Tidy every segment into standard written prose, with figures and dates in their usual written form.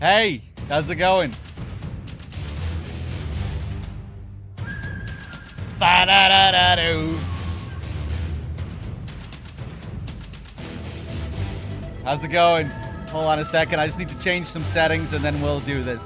Hey, how's it going? Ba-da-da-da-do. How's it going? Hold on a second. I just need to change some settings and then we'll do this.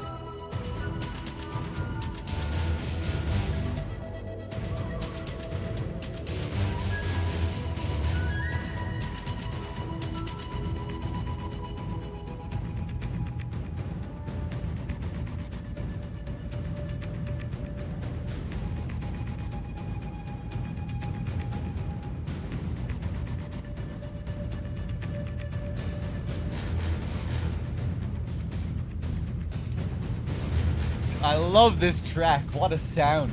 I love this track. What a sound.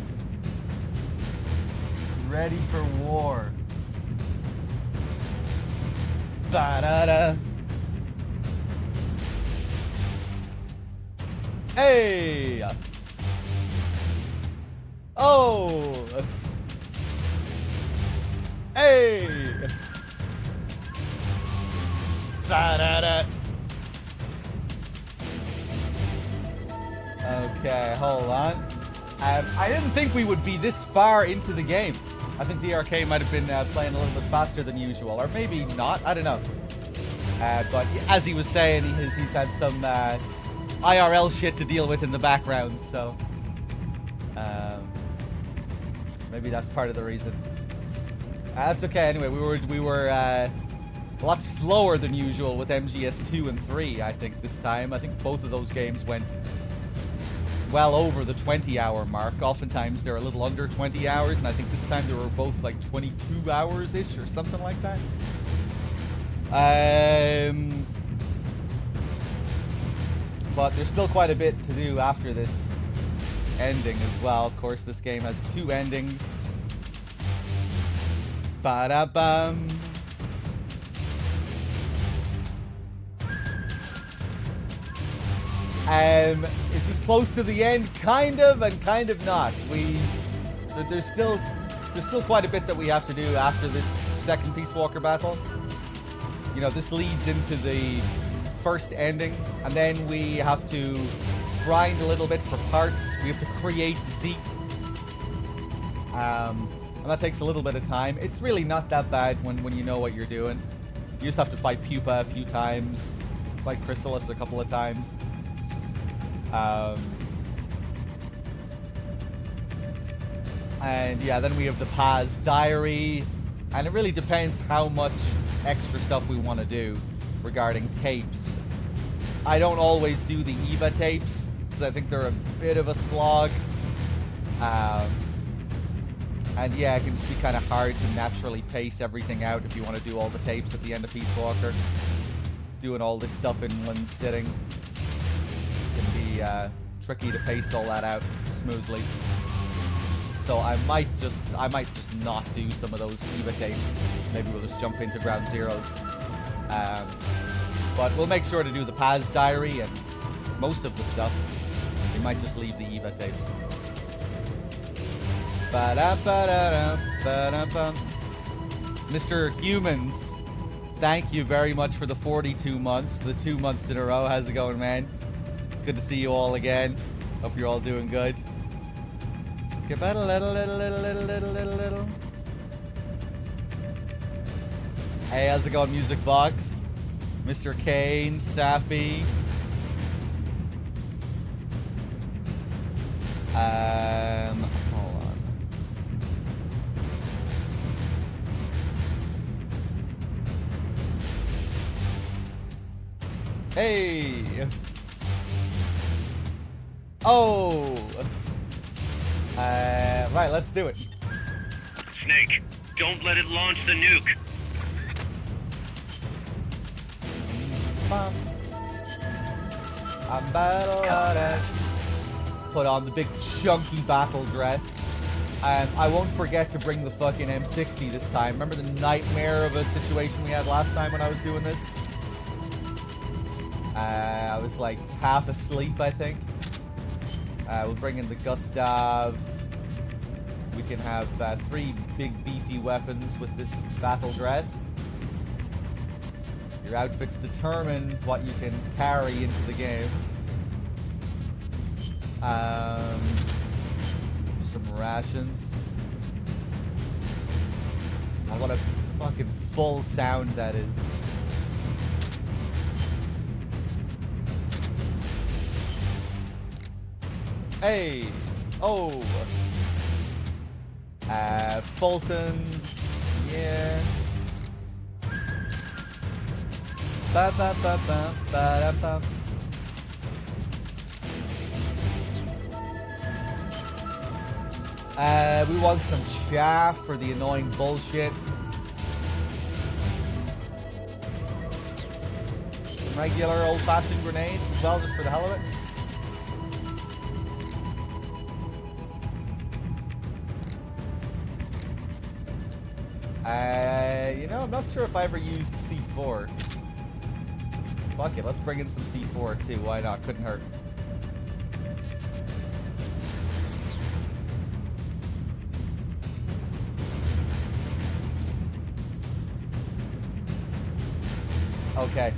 Ready for war. Da-da-da. Hey! Oh! Hey! Da-da-da. Okay, hold on. I didn't think we would be this far into the game. I think DRK might have been playing a little bit faster than usual, or maybe not. I don't know. But as he was saying, he's had some IRL shit to deal with in the background, so maybe that's part of the reason. That's okay. Anyway, we were a lot slower than usual with MGS2 and 3. I think this time. I think both of those games went well over the 20-hour mark. Oftentimes they're a little under 20 hours, and I think this time they were both like 22 hours-ish or something like that. But there's still quite a bit to do after this ending as well. Of course, this game has 2 endings. Ba-da-bum. Is this close to the end? Kind of, and kind of not. There's still quite a bit that we have to do after this second Peace Walker battle. You know, this leads into the first ending, and then we have to grind a little bit for parts. We have to create Zeke. And that takes a little bit of time. It's really not that bad when you know what you're doing. You just have to fight Pupa a few times, fight Chrysalis a couple of times. And yeah, then we have the Paz Diary, and it really depends how much extra stuff we want to do regarding tapes. I don't always do the EVA tapes because I think they're a bit of a slog. And yeah, it can just be kind of hard to naturally pace everything out if you want to do all the tapes at the end of Peace Walker. Doing all this stuff in one sitting can be tricky to pace all that out smoothly. So I might just not do some of those EVA tapes. Maybe we'll just jump into Ground Zeroes. But we'll make sure to do the Paz Diary and most of the stuff. We might just leave the EVA tapes. Mr. Humans, thank you very much for the 42 months, the 2 months in a row. How's it going, man? It's good to see you all again. Hope you're all doing good. Give it a little. Hey, how's it going, Music Box? Mr. Kane, Safi. Hold on. Hey. Oh. Right, let's do it. Snake, don't let it launch the nuke. I'm battle. Put on the big chunky battle dress. And I won't forget to bring the fucking M60 this time. Remember the nightmare of a situation we had last time when I was doing this? I was like half asleep, I think. We'll bring in the Gustav. We can have 3 big beefy weapons with this battle dress. Your outfits determine what you can carry into the game. Some rations. Oh, what a fucking full sound that is. Hey! Oh! Fulton's. Yeah. Ba ba ba ba ba da ba. We want some chaff for the annoying bullshit. Some regular old-fashioned grenades as well, just for the hell of it. You know, I'm not sure if I ever used C4. Fuck it, let's bring in some C4 too. Why not? Couldn't hurt. Okay.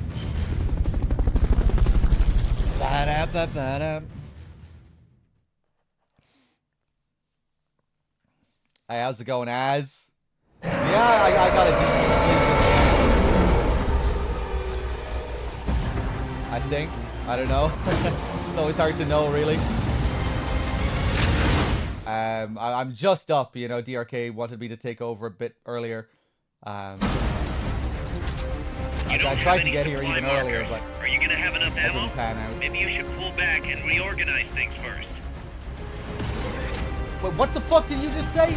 Ba-da-ba-ba-da. Hey, how's it going, Az? Yeah, I got a decent sleep. I think. I don't know. It's always hard to know, really. I'm just up, you know. DRK wanted me to take over a bit earlier. I tried to get here even earlier, but are you gonna have enough ammo? didn't pan out. Maybe you should pull back and reorganize things first. Wait, what the fuck did you just say?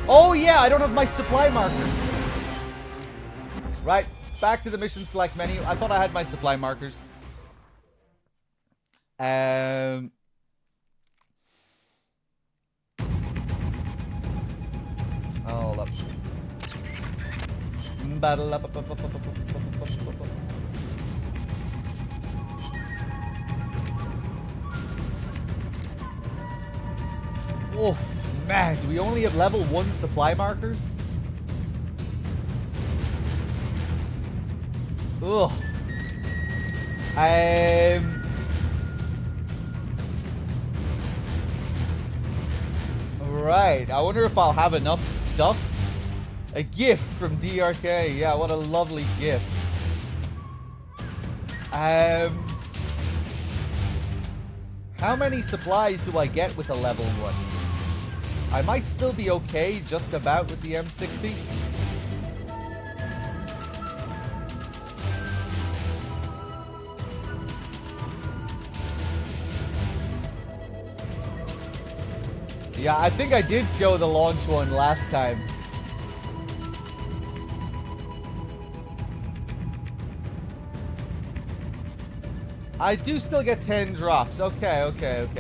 Oh yeah, I don't have my supply markers. Right, back to the mission select menu. I thought I had my supply markers. Hold up. Oh man, do we only have level 1 supply markers? Ugh. Right, I wonder if I'll have enough stuff. A gift from DRK. Yeah, what a lovely gift. How many supplies do I get with a level 1? I might still be okay just about with the M60. Yeah, I think I did show the launch one last time. I do still get 10 drops. Okay.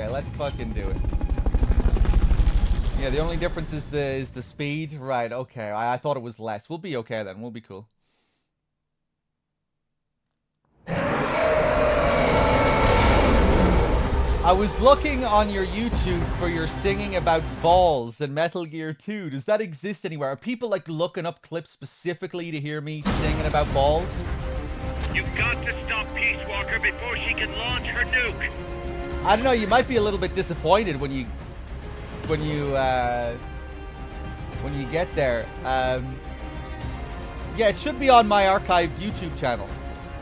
Let's fucking do it. Yeah, the only difference is the speed. Right, okay. I thought it was less. We'll be okay then. We'll be cool. I was looking on your YouTube for your singing about balls in Metal Gear 2. Does that exist anywhere? Are people like looking up clips specifically to hear me singing about balls? You've got to stop Peace Walker before she can launch her nuke. I don't know, you might be a little bit disappointed when you get there. Yeah, it should be on my archived YouTube channel.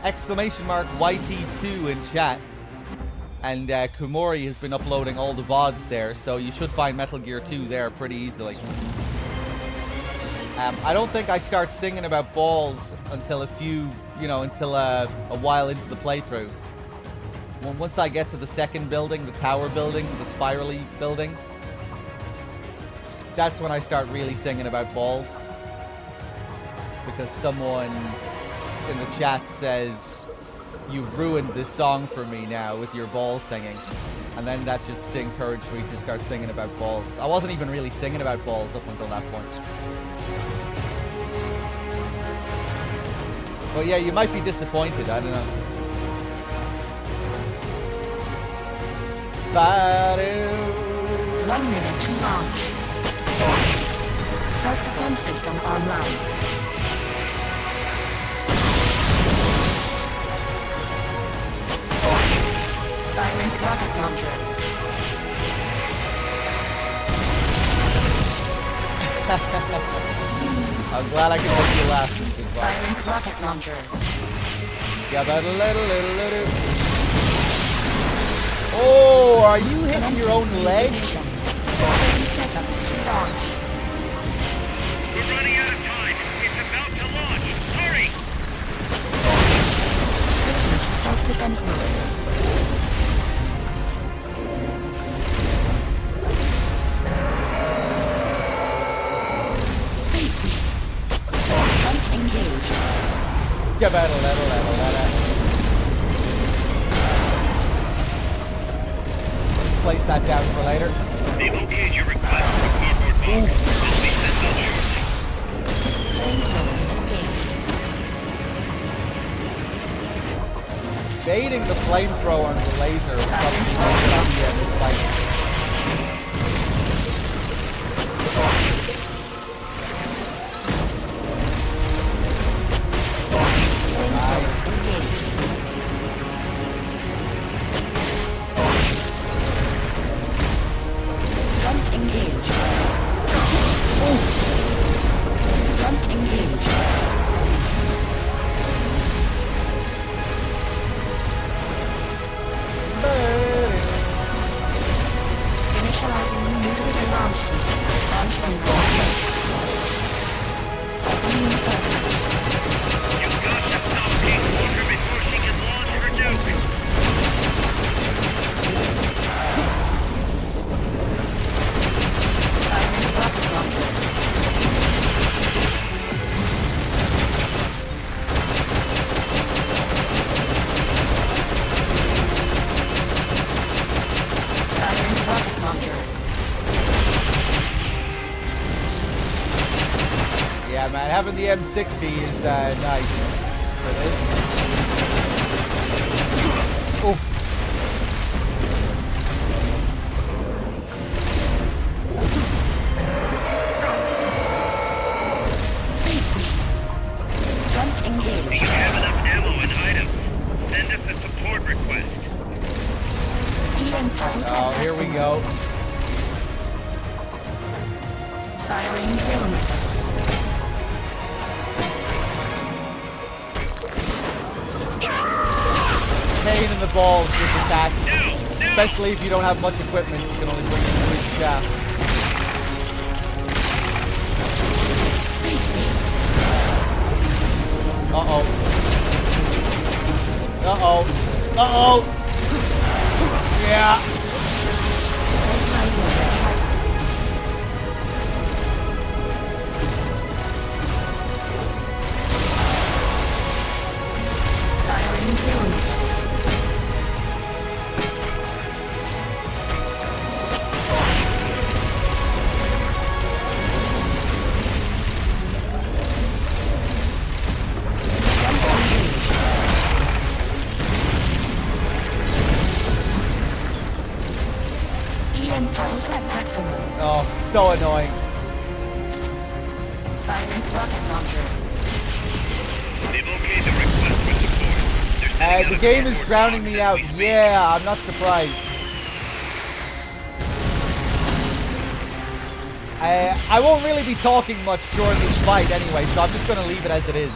!YT2 in chat. And Kumori has been uploading all the VODs there, so you should find Metal Gear 2 there pretty easily. I don't think I start singing about balls until a while into the playthrough. Once I get to the second building, the tower building, the spirally building, that's when I start really singing about balls. Because someone in the chat says, "You've ruined this song for me now with your ball singing." And then that just encouraged me to start singing about balls. I wasn't even really singing about balls up until that point. But yeah, you might be disappointed, I don't know. 1 minute to launch. Self-defense system online. I'm glad I could make you laugh. Firing rocket launcher. Yeah, but oh, are you hitting your own leg? 30 seconds to launch. We're running out of time. It's about to launch. Hurry! Switching to self-defense mode. Face me. Jump engaged. Yeah, but place that down for later. They've okayed your request for cardboard box. I'll be sent out shortly. Flamethrower engaged. Baiting the flamethrower and the laser is probably the idea in this fight. Flamethrower engaged. Jump engaged. Jump engaged. Initializing nuclear launch sequence. Launch and launch. Opening circuit. You've got to stop Peace Walker before she can launch her nuke. Firing rocket launcher. Firing rocket launcher. Yeah, man, having the M60 is nice. For this. Oof. Face me. Jump Do engaged. you have enough ammo and items? Send us a support request. EM pulse. Oh, here we go. Firing drill missiles. Pain in the balls, this attack. No! No! Especially if you don't have much equipment, you can only bring it through the shaft. Face me. Uh-oh. Uh-oh. Uh-oh. Yeah. Anti-water charger. Firing drill missiles. Jump engaged. EM pulse at maximum. Oh, so annoying. Firing rocket launcher. They've okayed the request for support. They're sending The out a game is cardboard drowning box me as out. we speak. Yeah, I'm not surprised. I won't really be talking much during this fight anyway, so I'm just going to leave it as it is.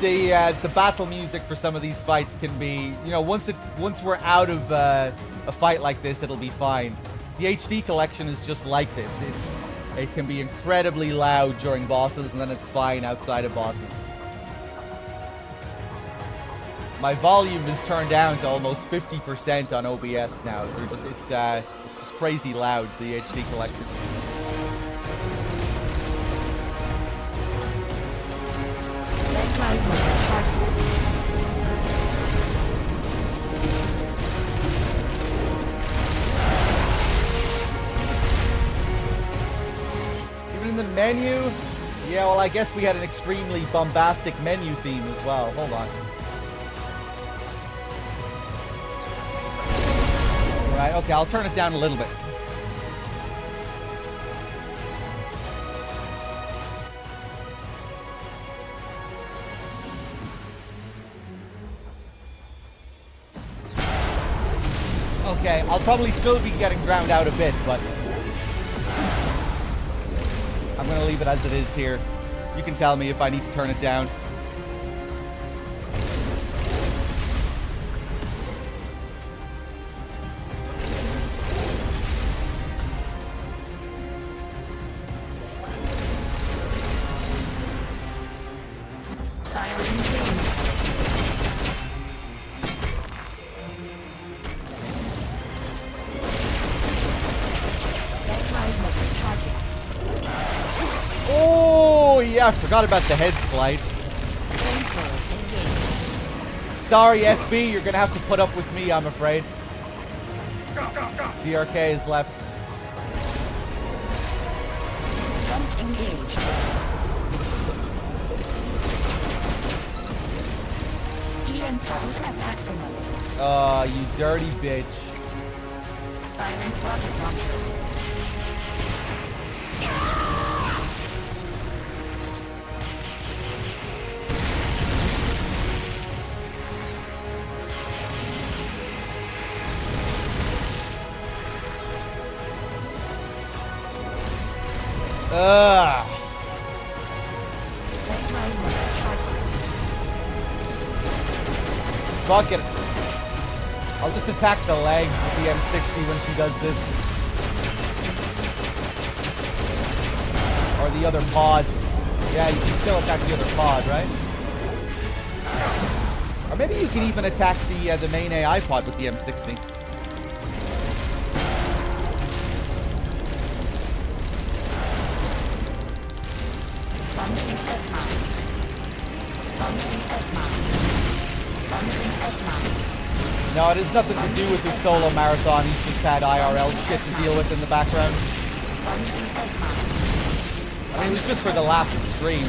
The battle music for some of these fights can be, you know, once we're out of a fight like this, it'll be fine. The HD collection is just like this. It can be incredibly loud during bosses, and then it's fine outside of bosses. My volume is turned down to almost 50% on OBS now. So it's just crazy loud, the HD collection. Anti-water charger. Even in the menu? Yeah, well, I guess we had an extremely bombastic menu theme as well. Hold on. Right, okay, I'll turn it down a little bit. Okay, I'll probably still be getting drowned out a bit, but I'm going to leave it as it is here. You can tell me if I need to turn it down. Firing drill missiles. Backlight motor charging. Oh, yeah, I forgot about the head slide. Flamethrower engaged. Sorry, SB, you're going to have to put up with me, I'm afraid. DRK is left. Jump engaged. EM pulse at maximum. You dirty bitch. Firing rocket launcher. Ugh. Backlight motor charging. Fuck it. I'll just attack the leg with the M60 when she does this. Or the other pod. Yeah, you can still attack the other pod, right? Or maybe you can even attack the main AI pod with the M60. Launching S-mines. Launching S-mines. Launching S-mines. No, it has nothing to do with his solo marathon. He's just had IRL shit to deal with in the background. Launching S-mines. I mean, it was just for the last stream.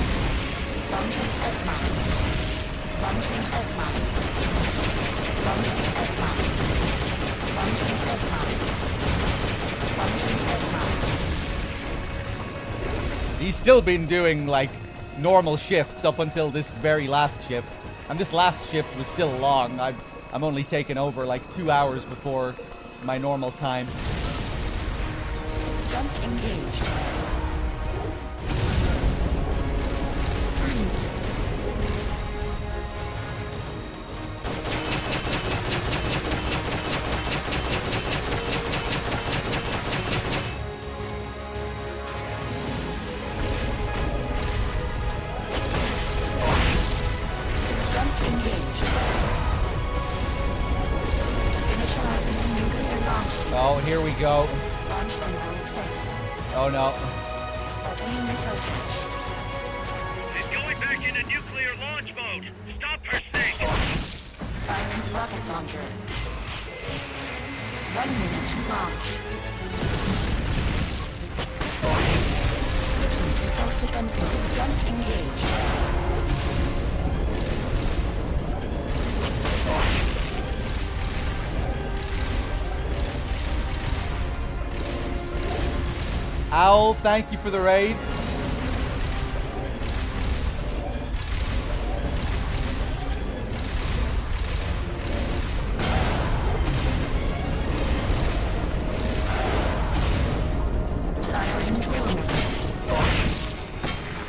Launching S-mines. Launching S-mines. Launching S-mines. Launching S-mines. Launching S-mines. He's still been doing, like, normal shifts up until this very last shift. And this last shift was still long. I'm only taking over, like, 2 hours before my normal time. Jump engaged. Freeze. Jump engaged. Initializing nuclear launch sequence. Oh, here we go. Launch envelope set. Oh, no. Opening missile hatch. She's going back into nuclear launch mode. Stop her thing. Firing rocket launcher. 1 minute to launch. Switching to self-defense mode. Jump engaged. Owl, thank you for the raid. Firing drill missiles.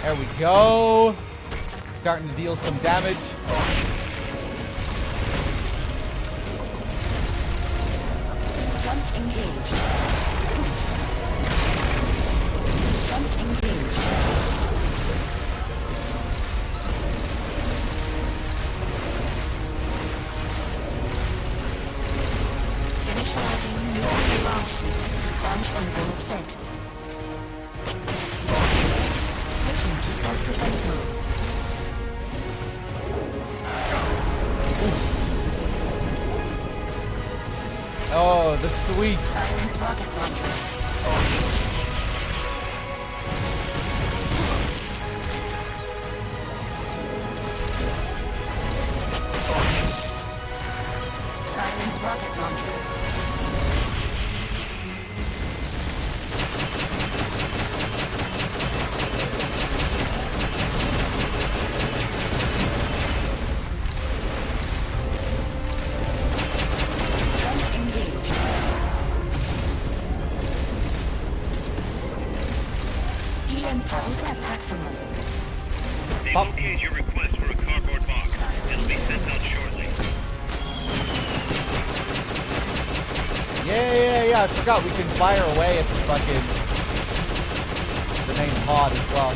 There we go. Starting to deal some damage. Jump engaged. Jump engaged. Initializing nuclear launch sequence. Launch envelope set. Switching to self-defense mode. Oh, the sweet. Firing rocket launcher. Firing rocket launcher. Jump engaged. Maximum. They've okayed your request for a cardboard box. It'll be sent out shortly. Yeah. I forgot we can fire away at the fucking the main pod as well.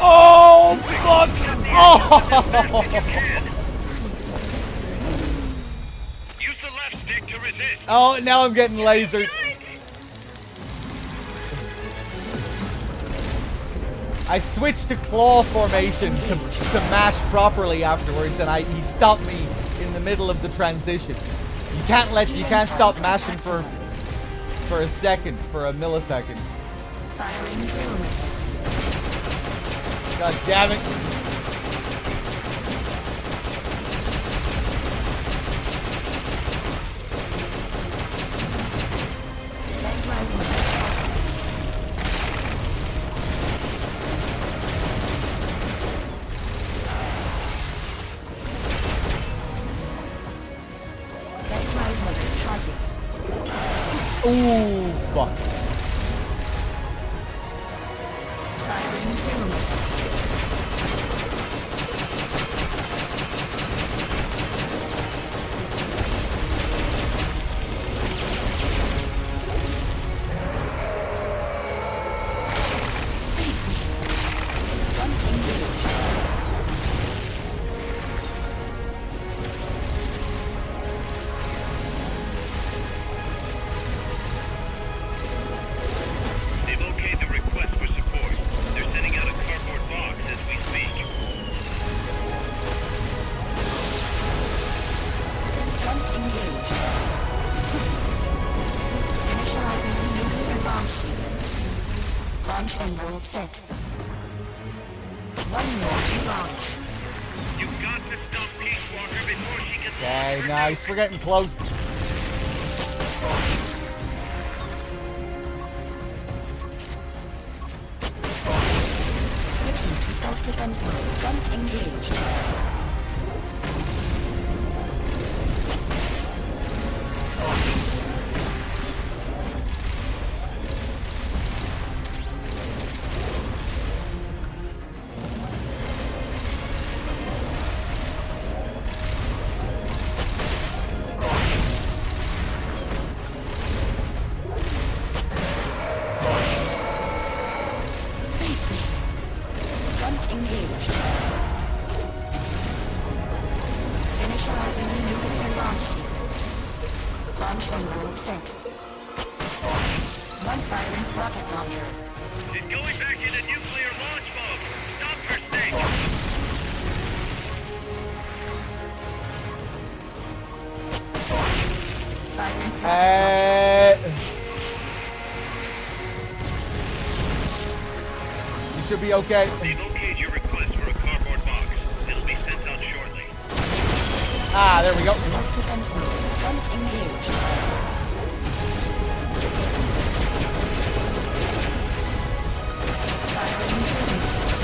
Oh fuck! Oh! Use the left stick to resist. Oh, now I'm getting lasered. I switched to claw formation to mash properly afterwards, and he stopped me in the middle of the transition. You can't stop mashing for a second, for a millisecond. Firing drill missiles. God damn it! Leg drive missile. Leg drive missile charging. Ooh, fuck. Firing drill missiles. Face me. Front engage. They've okayed the request for support. They're sending out a cardboard box as we speak. Front engage. Initializing nuclear launch sequence. Launch angle set. 1 minute to launch. You've got to stop Peace Walker before she can Okay, launch her nice. We're getting close. Switching to self-defense mode. Front engaged. Face me. Front engaged. Initializing nuclear launch sequence. Launch angle set. One firing rocket launcher. She's going back into nuclear launch mode. Stop her, Snake. Firing rocket launcher. You should be okay. They've okayed your request for a cardboard box. It'll be sent out shortly. Ah, there we go. Self-defense mode. Front engaged. Firing drill missiles.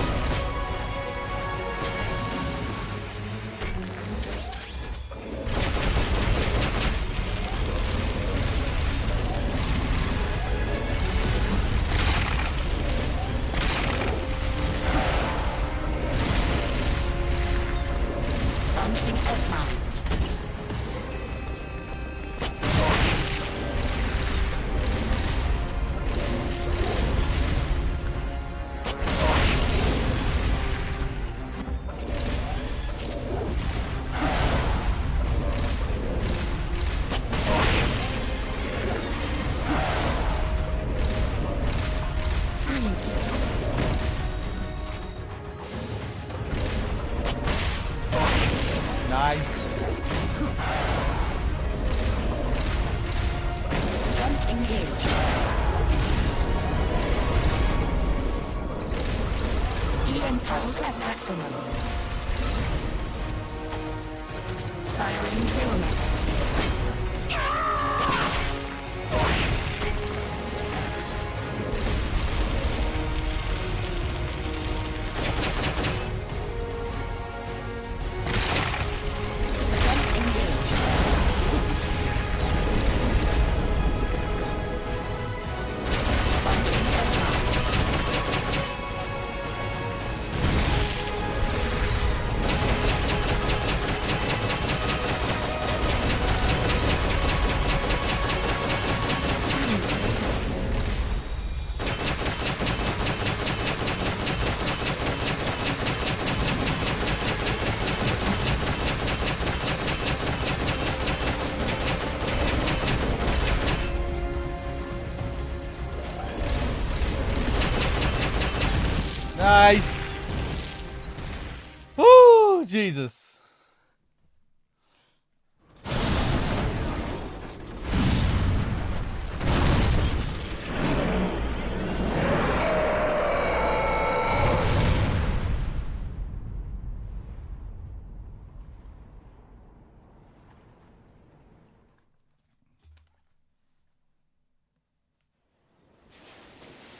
Launching S-mines. Nice. Jump engaged. EM pulse at maximum. Firing tail missiles. Nice. Woo, Jesus.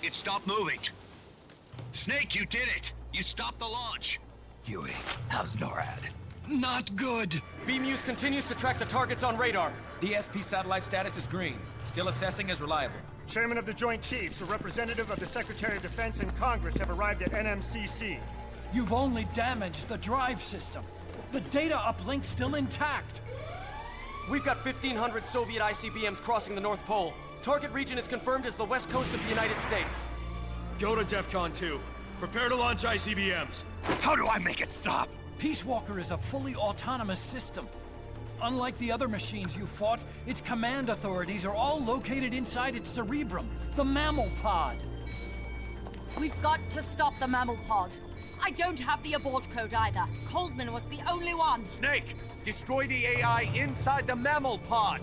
It stopped moving. Snake, you did it! You stopped the launch! Huey, how's NORAD? Not good! BMUS continues to track the targets on radar. The SP satellite status is green. Still assessing as reliable. Chairman of the Joint Chiefs, a representative of the Secretary of Defense and Congress have arrived at NMCC. You've only damaged the drive system. The data uplink's still intact. We've got 1,500 Soviet ICBMs crossing the North Pole. Target region is confirmed as the west coast of the United States. Go to DEFCON 2. Prepare to launch ICBMs. How do I make it stop? Peace Walker is a fully autonomous system. Unlike the other machines you fought, its command authorities are all located inside its cerebrum, the mammal pod. We've got to stop the mammal pod. I don't have the abort code either. Coldman was the only one. Snake, destroy the AI inside the mammal pod.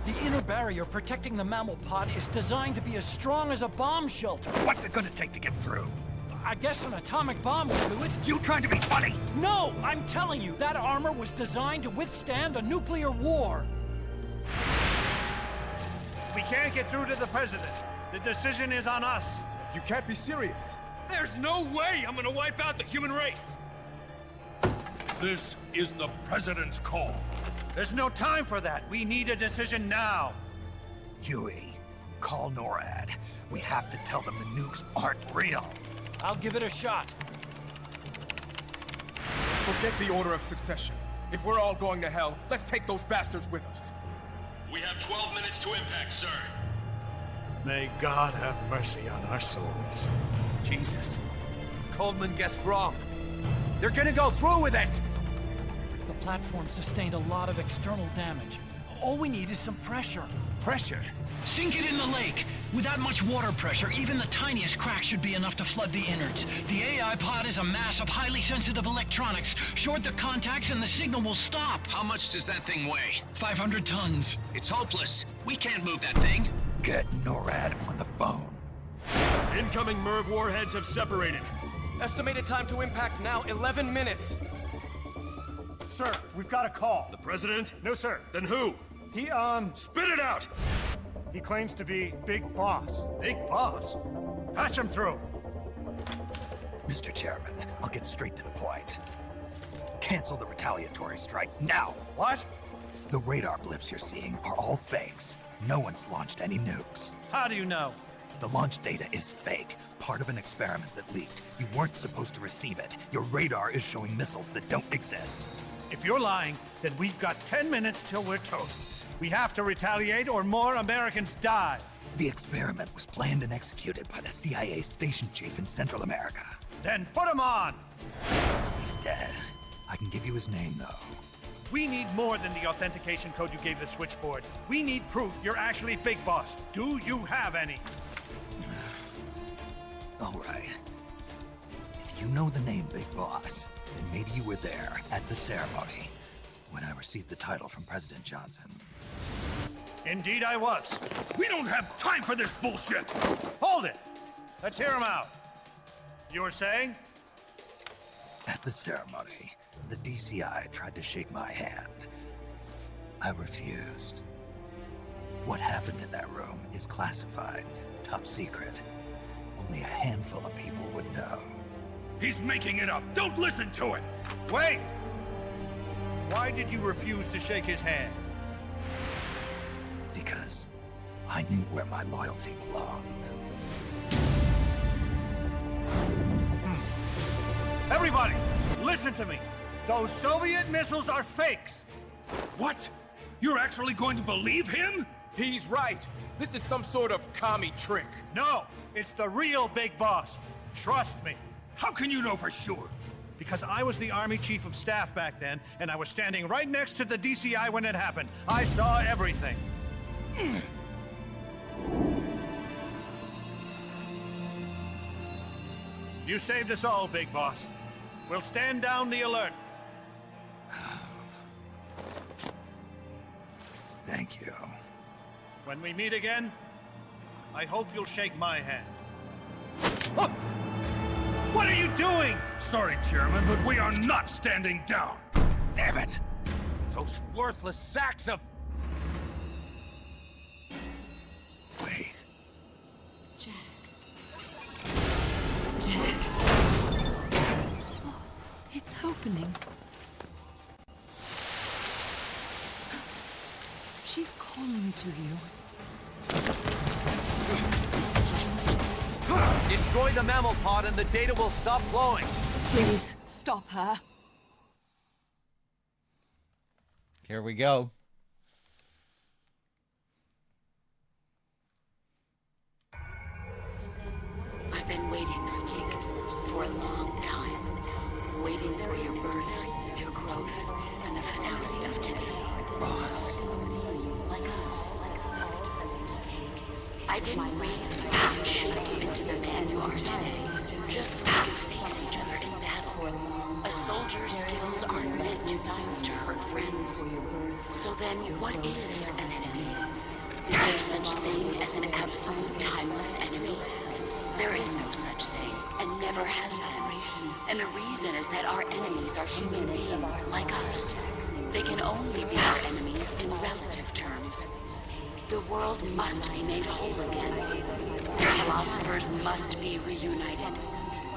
The inner barrier protecting the mammal pod is designed to be as strong as a bomb shelter. What's it gonna take to get through? I guess an atomic bomb will do it. You trying to be funny? No, I'm telling you, that armor was designed to withstand a nuclear war. We can't get through to the President. The decision is on us. You can't be serious. There's no way I'm gonna wipe out the human race. This is the President's call. There's no time for that. We need a decision now. Huey, call NORAD. We have to tell them the nukes aren't real. I'll give it a shot. Forget the order of succession. If we're all going to hell, let's take those bastards with us. We have 12 minutes to impact, sir. May God have mercy on our souls. Jesus. Coldman guessed wrong. They're gonna go through with it! The platform sustained a lot of external damage. All we need is some pressure. Pressure? Sink it in the lake. With that much water pressure, even the tiniest crack should be enough to flood the innards. The AI pod is a mass of highly sensitive electronics. Short the contacts and the signal will stop. How much does that thing weigh? 500 tons. It's hopeless. We can't move that thing. Get NORAD on the phone. Incoming MIRV warheads have separated. Estimated time to impact now, 11 minutes. Sir, we've got a call. The President? No, sir. Then who? He, Spit it out! he claims to be Big Boss. Big Boss? Patch him through. Mr. Chairman, I'll get straight to the point. Cancel the retaliatory strike now. What? The radar blips you're seeing are all fakes. No one's launched any nukes. How do you know? The launch data is fake, part of an experiment that leaked. You weren't supposed to receive it. Your radar is showing missiles that don't exist. If you're lying, then we've got 10 minutes till we're toast. We have to retaliate or more Americans die. The experiment was planned and executed by the CIA station chief in Central America. Then put him on! He's dead. I can give you his name, though. We need more than the authentication code you gave the switchboard. We need proof you're actually Big Boss. Do you have any? All right. If You know the name Big Boss, and maybe you were there at the ceremony when I received the title from President Johnson. Indeed I was. We don't have time for this bullshit! Hold it! Let's hear him out. You were saying? At the ceremony, the DCI tried to shake my hand. I refused. What happened in that room is classified, top secret. Only a handful of people would know. He's making it up! Don't listen to it! Wait! Why did you refuse to shake his hand? Because I knew where my loyalty belonged. Everybody, listen to me. Those Soviet missiles are fakes. What? You're actually going to believe him? He's right. This is some sort of commie trick. No, it's the real Big Boss. Trust me. How can you know for sure? Because I was the Army Chief of Staff back then, and I was standing right next to the DCI when it happened. I saw everything. You saved us all, Big Boss. We'll stand down the alert. Thank you. When we meet again, I hope you'll shake my hand. Oh! What are you doing? Sorry, Chairman, but we are not standing down. Damn it! Those worthless sacks of... Wait. Jack. Jack. Oh, it's opening. She's calling to you. Destroy the mammal pod and the data will stop flowing. Please, stop her. Here we go. I've been waiting, Snake, for a long time. Waiting for your birth, your growth, and the finality of today. Boss. I didn't raise you and shape you into the man you are today, just so we could face each other in battle. A soldier's skills aren't meant to be used to hurt friends. So then, what is an enemy? Is there such thing as an absolute timeless enemy? There is no such thing, and never has been. And the reason is that our enemies are human beings like us. They can only be our enemies in relative terms. The world must be made whole again. The philosophers must be reunited.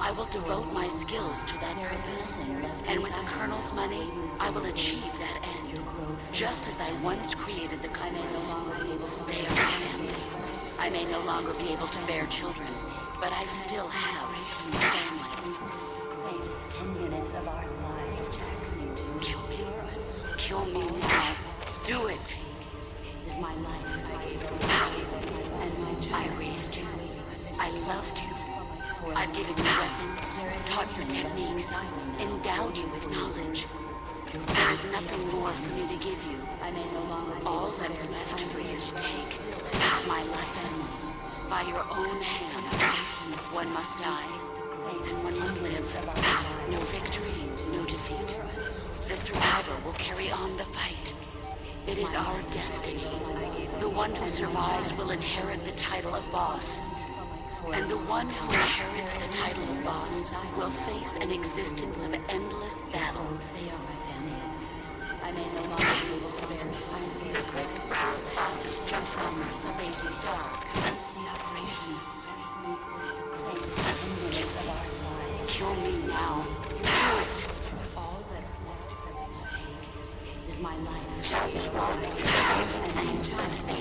I will devote my skills to that purpose. And with the Colonel's money, I will achieve that end. Just as I once created the Cumberlands. They are my family. I may no longer be able to bear children, but I still have a family. Latest 10 minutes of our lives, Kill me. Kill me now. Do it. is my life. I raised you. I loved you. I've given you weapons, taught you techniques, endowed you with knowledge. There is nothing more for me to give you. All that's left for you to take is my life. By your own hand, one must die, and one must live. No victory, no defeat. The survivor will carry on the fight. It is our destiny. The one who survives will inherit the title of boss. And the one who inherits the title of boss will face an existence of endless battle. I may no longer be able to bear children. The quick brown fox jumps over the lazy dog. That's the operation. Let's make this the greatest 10 minutes of our lives. Kill me now. Do it. All that's left for me to take is my life. And trust me.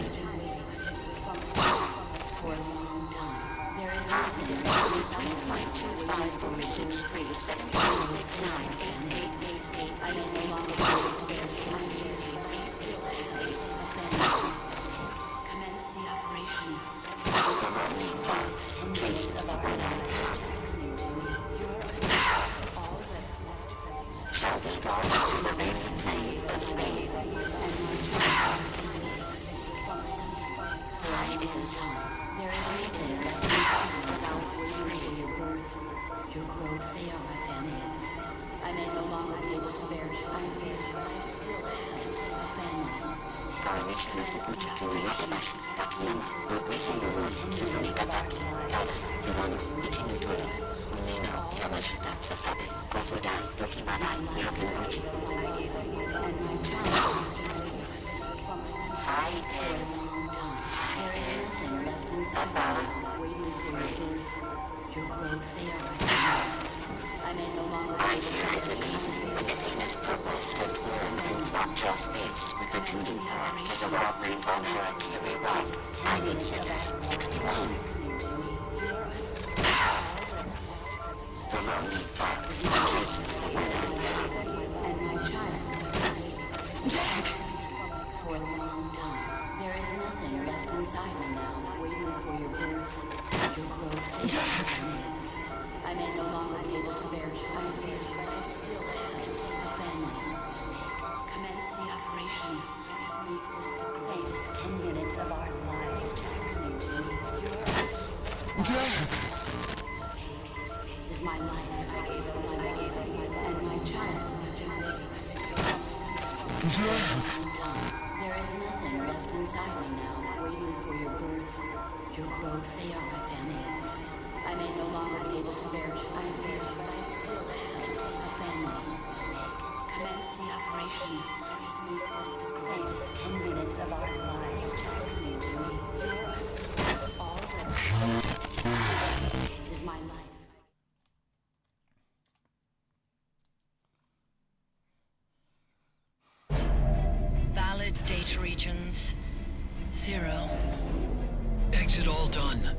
For a long time. There is It is 9.254637698888. I may no longer be able to bear children. Commence the operation. Traces of our Listening to me. All that's left for me to shall be brought to the remaining flame of Spain. There is about 3. Your growth, they are my family. I may no longer be able to bear children, but I still have a family. Coronation of the Uchikuri Wakabashi, Takiyama, Replacing the Lord, Suzuki Gataki, Tada, Yurano, Ichinutori, Unino, Yamashita, Sasabe, Kofudai, Tokimanai, Yakin Uchi. There is nothing left inside me, waiting for your birth. Your growth, they are my family. I may no longer be able to it's amazing when the famous purpose has learned in fractal space with the tuning fork is a rod named on Harakiri Rod. I need scissors, 61. The lonely fox chases the one-eyed and my child. Jack! For a long time, there is nothing left inside me now, waiting for your birth. Your growth, Jack! I may no longer be able to bear children, but I still have a family. Commence the operation. Let's make this the greatest 10 minutes of our lives. Listening to me. Take is my life. I gave it my life, and my child There is nothing left inside me now, waiting for your birth. Your growth, they are my family. I may no longer be able to bear children, but I still have a family. Commence the operation. Let's make this the greatest 10 minutes of our lives. Listening to me. All that is my life. Valid data regions. 0. Exit all done.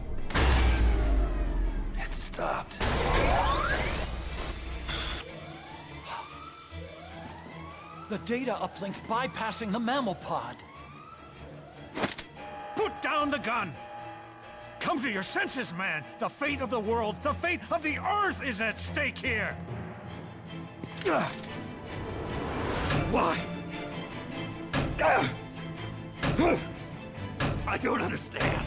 It stopped. The data uplink's bypassing the mammal pod. Put down the gun! Come to your senses, man! The fate of the world, the fate of the Earth is at stake here! Why? I don't understand.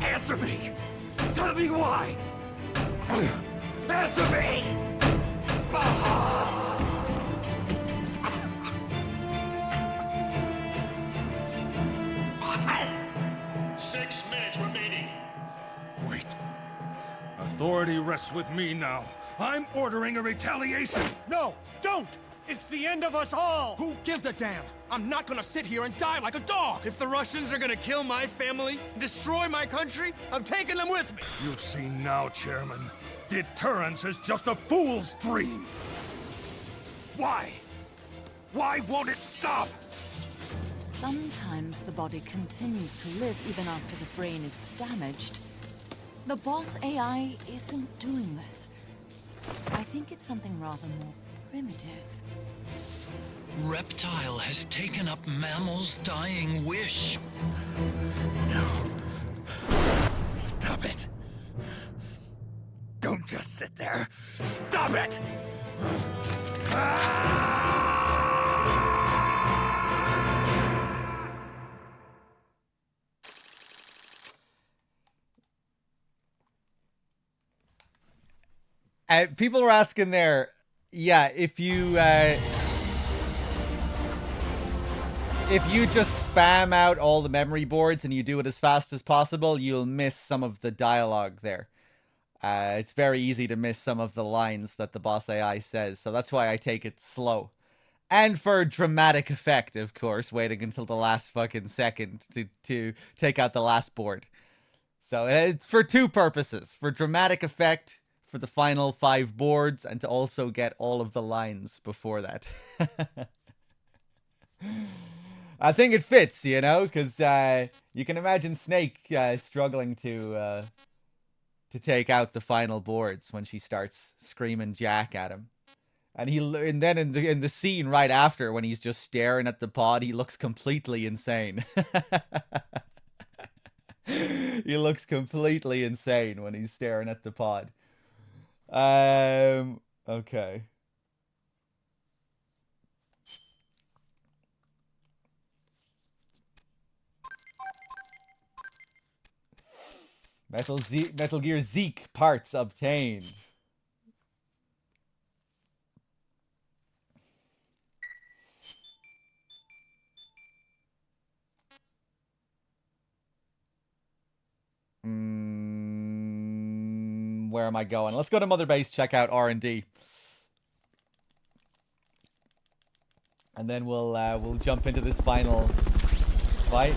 Answer me! Tell me why! Answer me! 6 minutes remaining. Wait. Authority rests with me now. I'm ordering a retaliation. No, don't! It's the end of us all! Who gives a damn? I'm not gonna sit here and die like a dog! If the Russians are gonna kill my family, destroy my country, I'm taking them with me! You've seen now, Chairman. Deterrence is just a fool's dream. Why? Why won't it stop? Sometimes the body continues to live even after the brain is damaged. The boss AI isn't doing this. I think it's something rather more primitive. Reptile has taken up Mammal's dying wish. No. Stop it. Don't just sit there. Stop it! People are asking there, yeah, if you just spam out all the memory boards and you do it as fast as possible, you'll miss some of the dialogue there. It's very easy to miss some of the lines that the boss AI says, so that's why I take it slow. And for dramatic effect, of course, waiting until the last fucking second to take out the last board. So it's for two purposes. For dramatic effect, for the final 5 boards, and to also get all of the lines before that. I think it fits, you know, because you can imagine Snake struggling to take out the final boards when she starts screaming Jack at him. And then in the scene right after, when he's just staring at the pod, he looks completely insane. He looks completely insane when he's staring at the pod. Okay. Metal Gear Zeke parts obtained. Where am I going? Let's go to Mother Base, check out R&D. And then we'll jump into this final fight.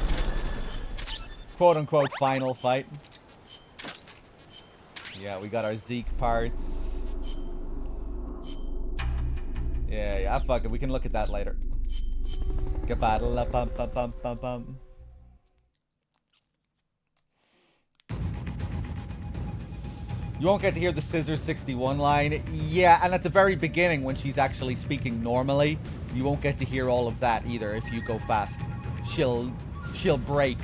Quote unquote final fight. Yeah, we got our Zeke parts. Yeah, fuck it. We can look at that later. Bum. You won't get to hear the Scissor 61 line. Yeah, and at the very beginning when she's actually speaking normally, you won't get to hear all of that either if you go fast. She'll break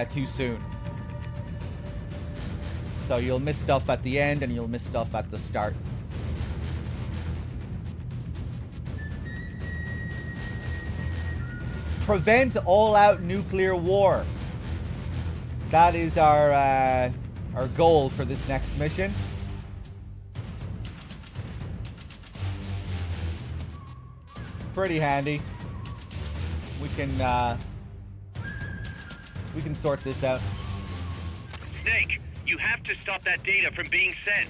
too soon. So you'll miss stuff at the end and you'll miss stuff at the start. Prevent all-out nuclear war. That is our goal for this next mission. Pretty handy. We can sort this out. Snake, you have to stop that data from being sent.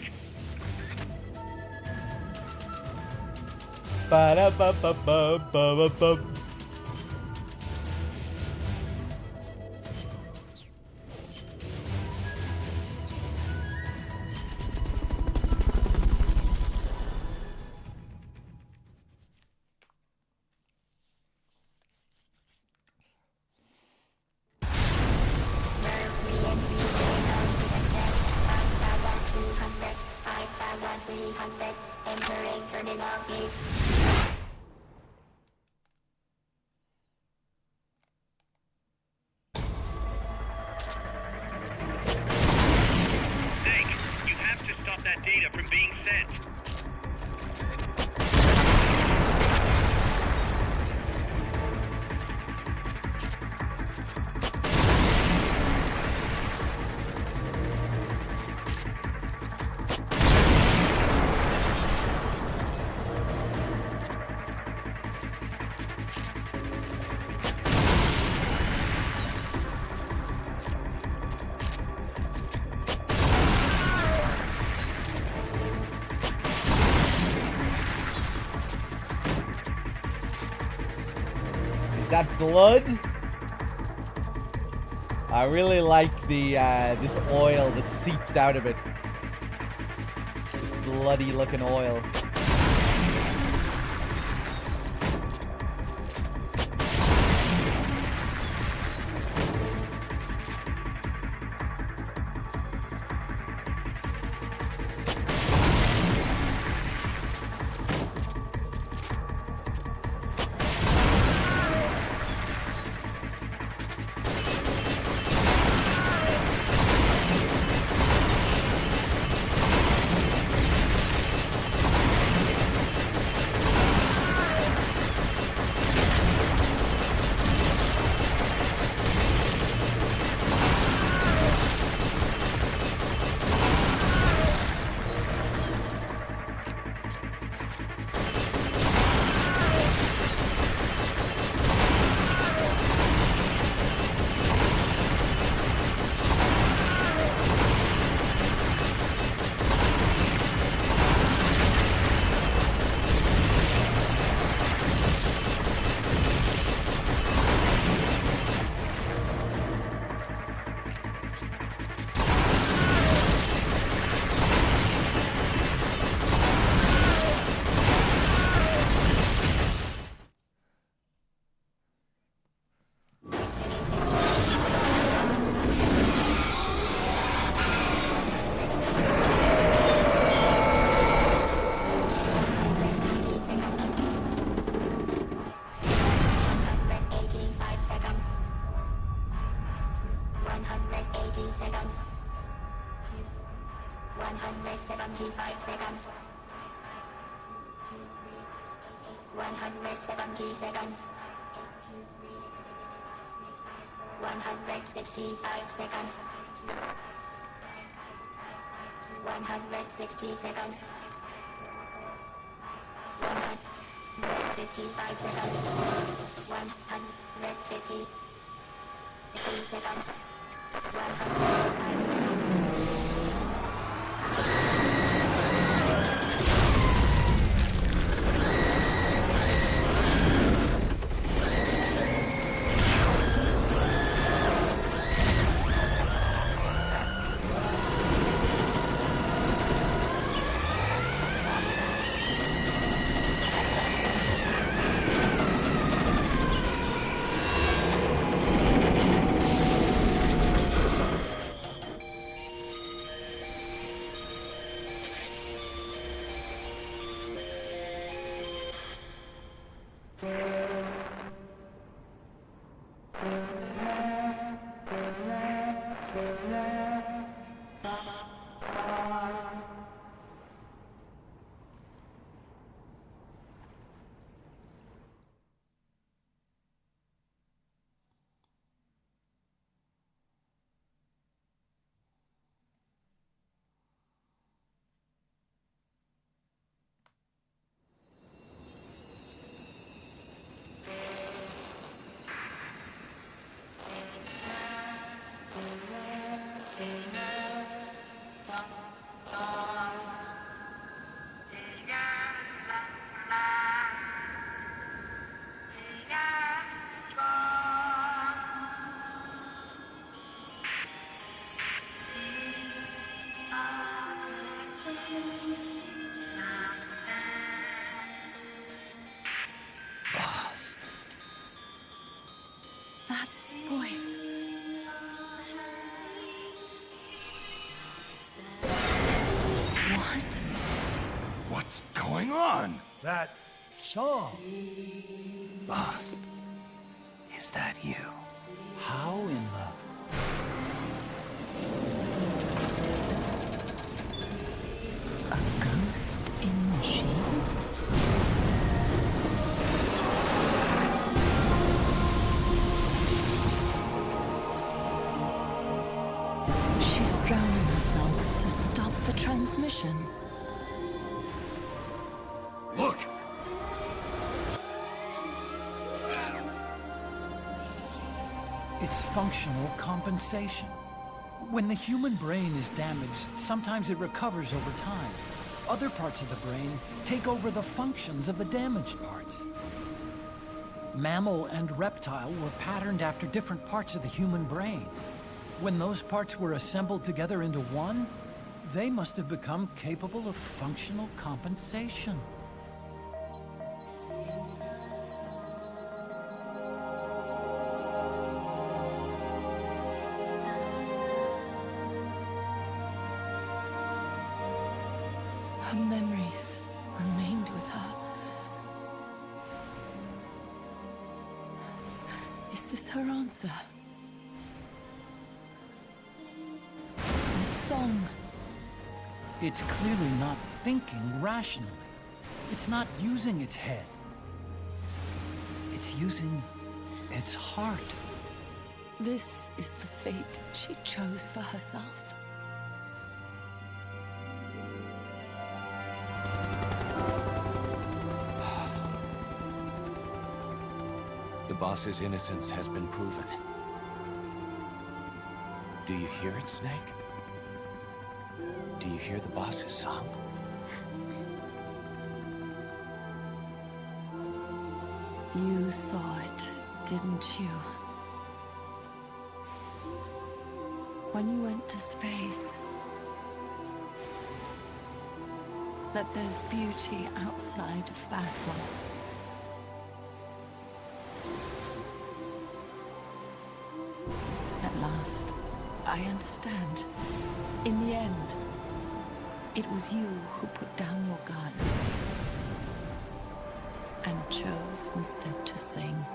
Ba-da-ba-ba-ba-ba-ba. That blood? I really like the this oil that seeps out of it. This bloody looking oil. 160 seconds. 155 seconds. 150 seconds. 105 seconds. That song. Boss, is that you? How in the... A ghost in machine? She's drowning herself to stop the transmission. Look! It's functional compensation. When the human brain is damaged, sometimes it recovers over time. Other parts of the brain take over the functions of the damaged parts. Mammal and reptile were patterned after different parts of the human brain. When those parts were assembled together into one, they must have become capable of functional compensation. Her memories remained with her. Is this her answer? The song. It's clearly not thinking rationally. It's not using its head. It's using its heart. This is the fate she chose for herself. The boss's innocence has been proven. Do you hear it, Snake? Do you hear the boss's song? You saw it, didn't you? When you went to space, that there's beauty outside of battle. At last, I understand. In the end, it was you who put down your gun and chose instead to sing.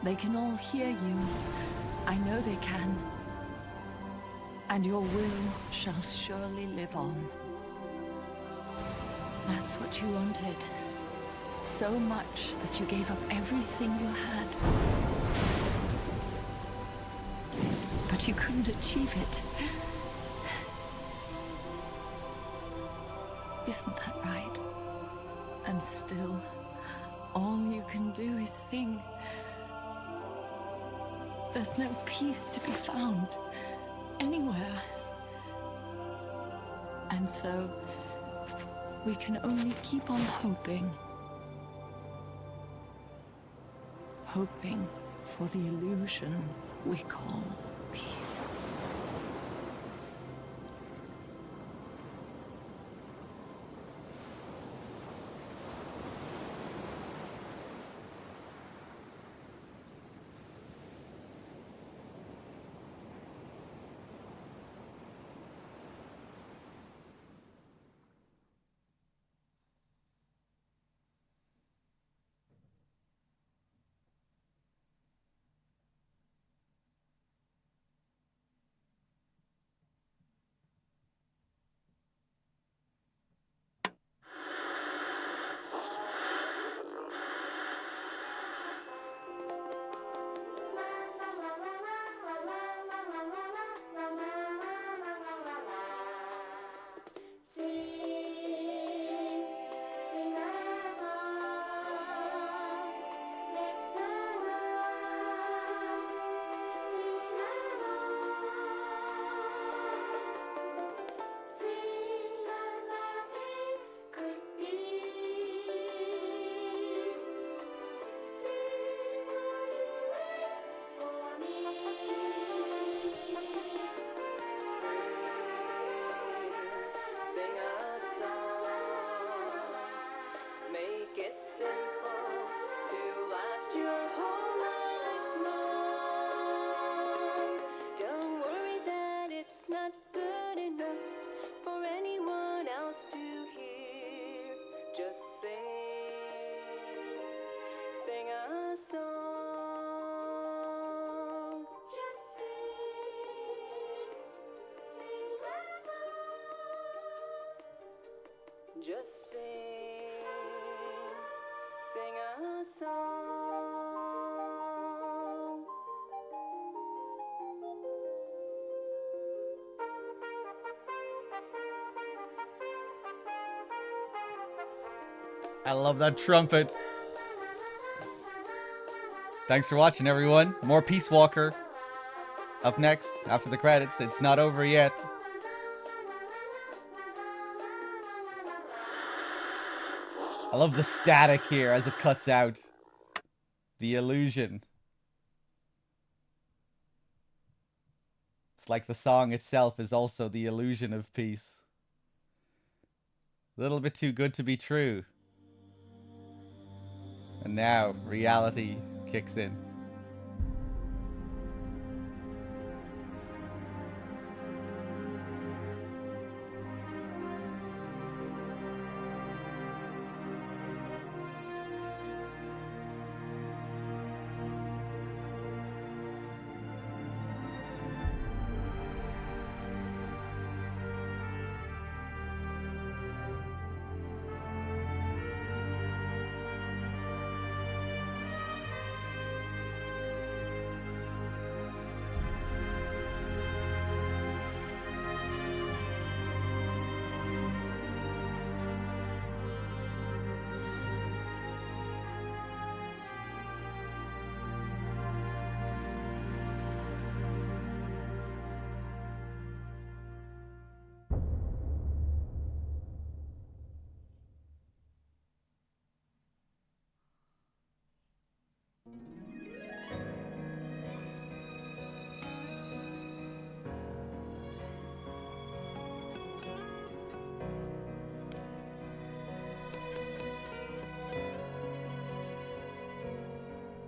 They can all hear you. I know they can. And your will shall surely live on. That's what you wanted. So much that you gave up everything you had. But you couldn't achieve it. Isn't that right? And still, all you can do is sing. There's no peace to be found anywhere. And so, we can only keep on hoping. Hoping for the illusion we call peace. Just sing a song. I love that trumpet. Thanks for watching, everyone. More Peace Walker up next after the credits. It's not over yet. I love the static here as it cuts out. The illusion. It's like the song itself is also the illusion of peace. A little bit too good to be true. And now, reality kicks in.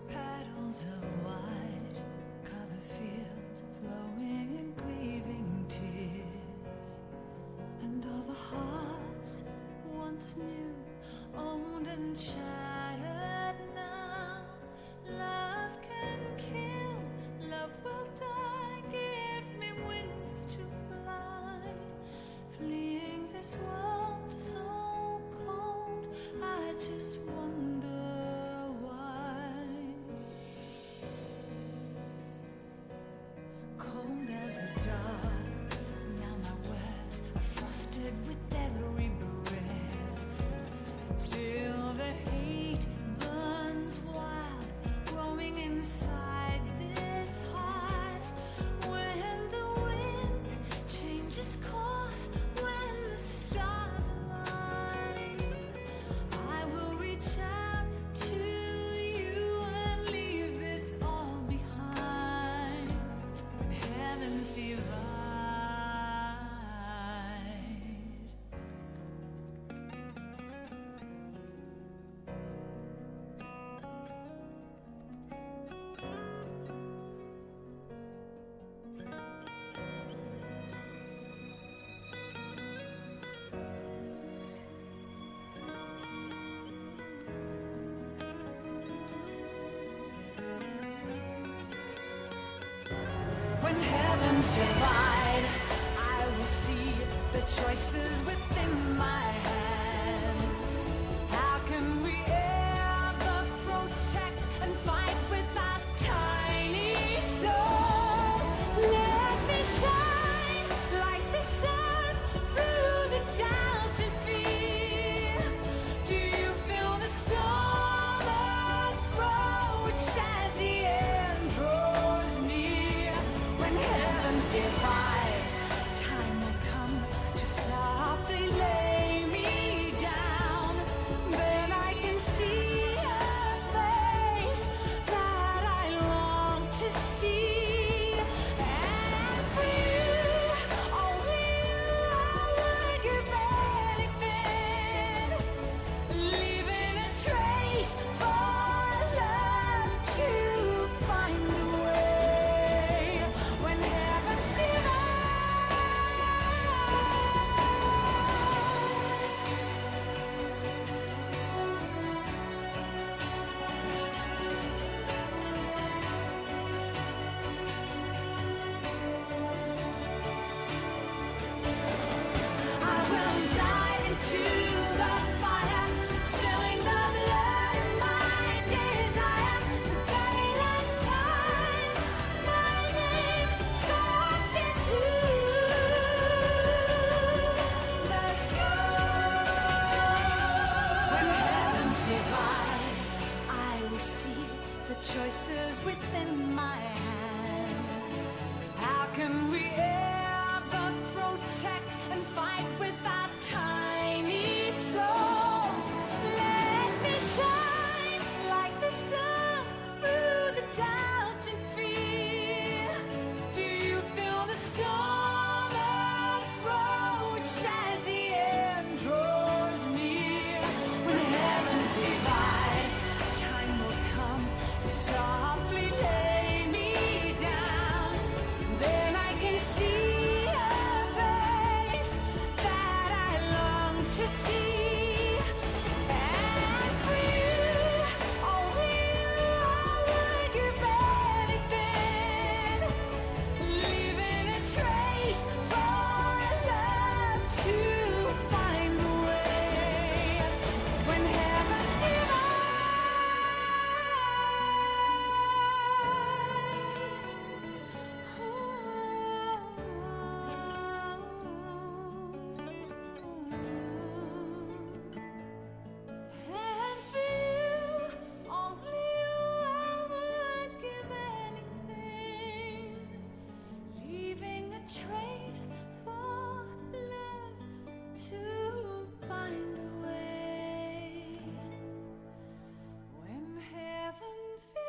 Petals of white cover fields flowing in grieving tears, and all the hearts once new, owned and shattered now. Love can kill, love will die. Give me wings to fly, fleeing this world so cold. I just wonder why. Cold as the dark, now my words are frosted with every breath. divide, I will see the choices within my hands. How can we ever protect and fight with our tiny souls? Let me shine like the sun through the doubts and fear. Do you feel the storm approach as the end draws near? When heavens divide, time will come to softly lay me down. Then I can see a face that I long to see. And for you, only you, I would give anything, leaving a trace for love to find a way. When heavens divide. I will dive into the fire, spilling the blood of my desire. The very last time, my name scorched into the sky. When heavens divide, I will see the choices within my hands. How can we ever protect and fight with our tiny souls? Let me shine like the sun through the doubts and fear. Do you feel the storm approach as the end draws near? When heavens divide, time will come to softly lay me down. Then I can see a face that I long to see. And for you, only you, I would give anything, leaving a trace for love to find a way. When heavens And for you, only you, I would give anything, leaving a trace for love to find a way. When heavens divide.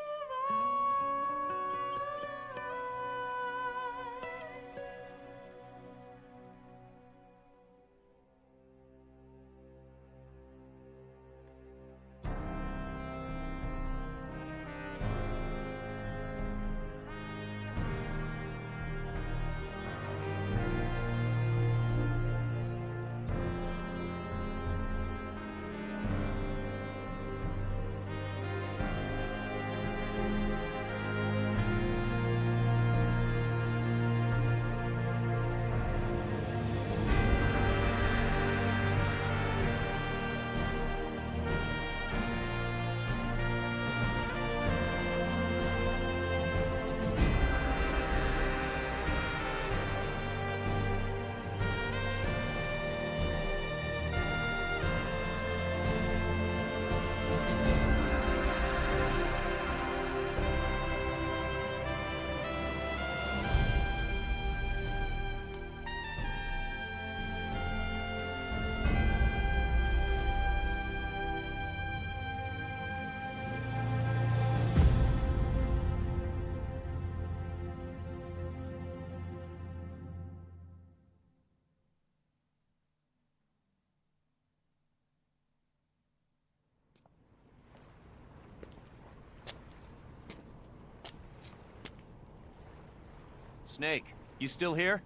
Snake, you still here?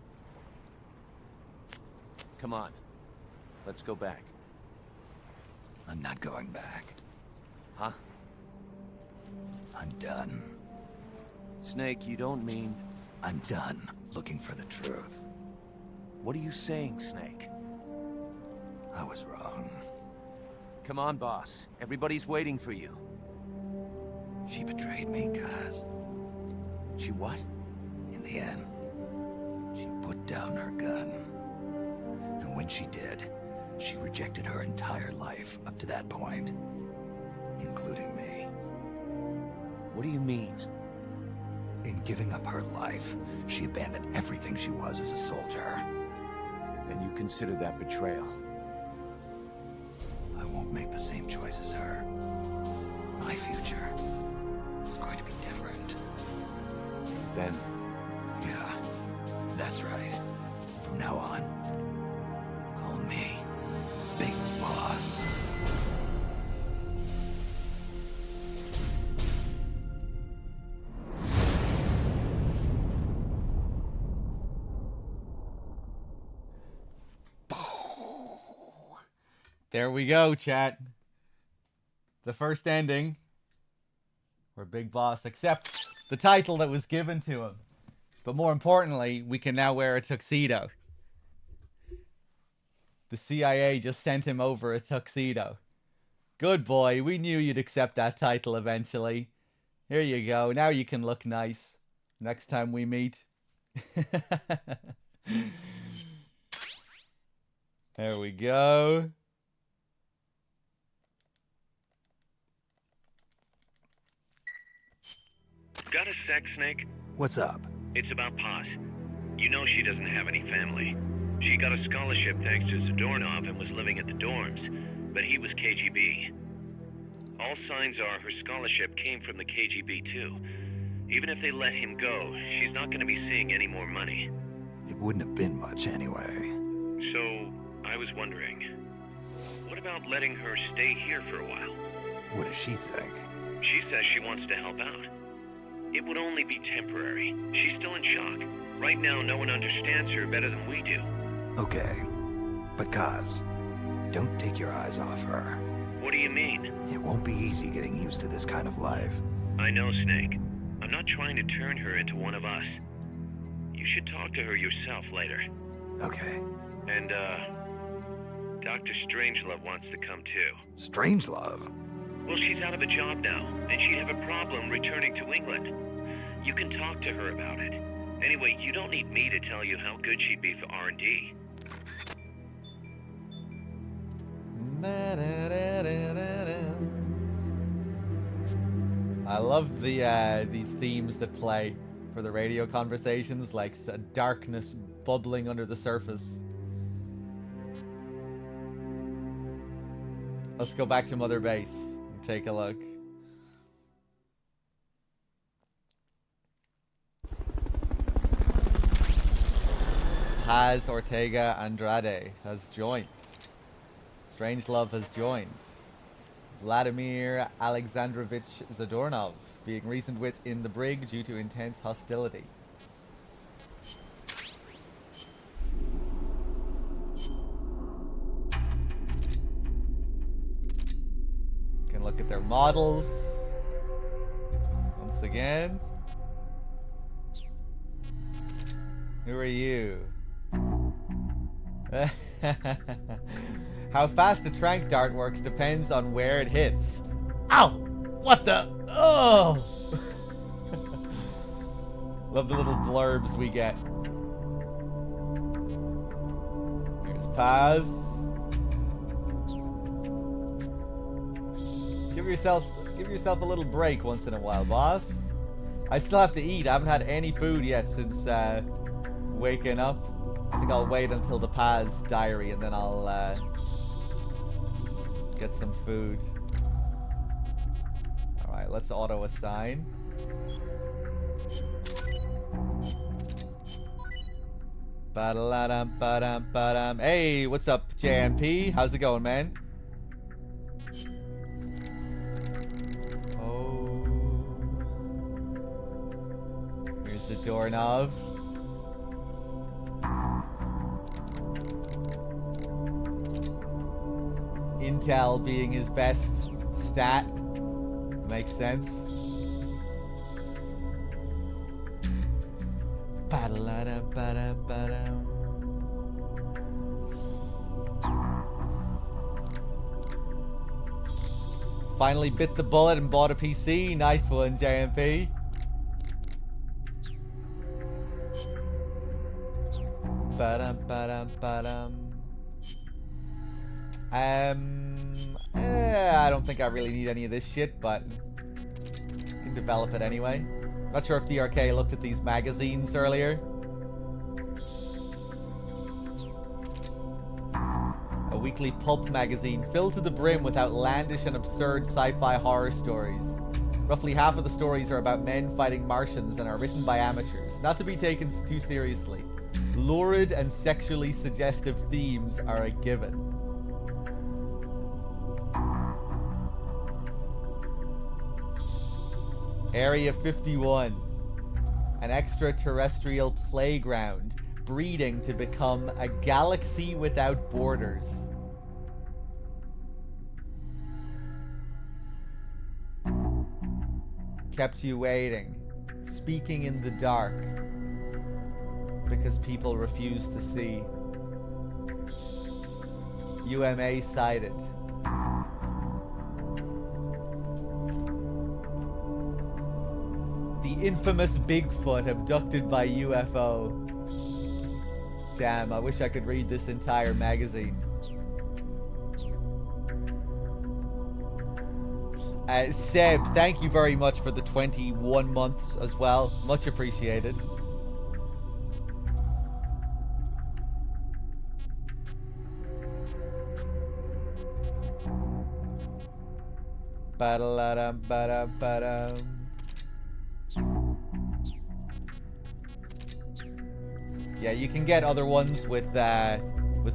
Come on. Let's go back. I'm not going back. Huh? I'm done. Snake, you don't mean... I'm done looking for the truth. What are you saying, Snake? I was wrong. Come on, boss. Everybody's waiting for you. She betrayed me, Kaz. She what? In the end, she put down her gun. And when she did, she rejected her entire life up to that point, including me. What do you mean? In giving up her life, she abandoned everything she was as a soldier. And you consider that betrayal? I won't make the same choice as her. My future is going to be different. Then? Yeah, that's right. From now on, call me Big Boss. There we go, chat. The first ending where Big Boss accepts the title that was given to him. But more importantly, we can now wear a tuxedo. The CIA just sent him over a tuxedo. Good boy, we knew you'd accept that title eventually. Here you go, now you can look nice. Next time we meet. There we go. Got a sec, Snake? What's up? It's about Paz. You know she doesn't have any family. She got a scholarship thanks to Zadornov and was living at the dorms, but he was KGB. All signs are her scholarship came from the KGB too. Even if they let him go, she's not going to be seeing any more money. It wouldn't have been much anyway. So, I was wondering, what about letting her stay here for a while? What does she think? She says she wants to help out. It would only be temporary. She's still in shock. Right now, no one understands her better than we do. Okay, but Kaz, don't take your eyes off her. What do you mean? It won't be easy getting used to this kind of life. I know, Snake. I'm not trying to turn her into one of us. You should talk to her yourself later. Okay. And, Dr. Strangelove wants to come too. Strangelove? Well, she's out of a job now, and she'd have a problem returning to England. You can talk to her about it. Anyway, you don't need me to tell you how good she'd be for R&D. I love these themes that play for the radio conversations, like darkness bubbling under the surface. Let's go back to Mother Base and take a look. Paz Ortega Andrade has joined. Strangelove has joined. Vladimir Alexandrovich Zadornov being reasoned with in the brig due to intense hostility. Can look at their models once again. Who are you? How fast a tranq dart works depends on where it hits. Ow! What the? Oh! Love the little blurbs we get. Here's Paz. Give yourself a little break once in a while, boss. I still have to eat. I haven't had any food yet since waking up. I think I'll wait until the Paz diary and then I'll get some food. Alright, let's auto assign. Ba-da-la-dum, ba-dum, ba-dum. Hey, what's up, JMP? How's it going, man? Oh. Here's the doorknob. Intel being his best stat. Makes sense. Ba-da-ba-da. Finally bit the bullet and bought a PC. Nice one, JMP. I don't think I really need any of this shit, but can develop it anyway. Not sure if DRK looked at these magazines earlier. A weekly pulp magazine filled to the brim with outlandish and absurd sci-fi horror stories. Roughly half of the stories are about men fighting Martians and are written by amateurs, not to be taken too seriously. Lurid and sexually suggestive themes are a given. Area 51. An extraterrestrial playground, breeding to become a galaxy without borders. Kept you waiting, speaking in the dark, because people refuse to see. UMA sighted. The infamous Bigfoot abducted by UFO. Damn, I wish I could read this entire magazine. Seb, thank you very much for the 21 months as well. Much appreciated. Ba-da-da-dum, ba-da-ba-dum. Yeah, you can get other ones with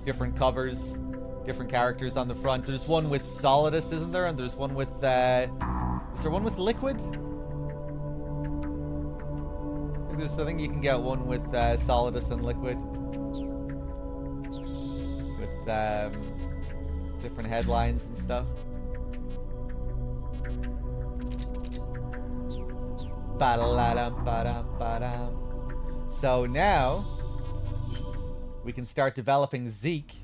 different covers, different characters on the front. There's one with Solidus, isn't there? And there's one with, is there one with Liquid? I think you can get one with Solidus and Liquid. With different headlines and stuff. Ba-da-da-dum, ba-dum, ba-dum. So now we can start developing Zeke.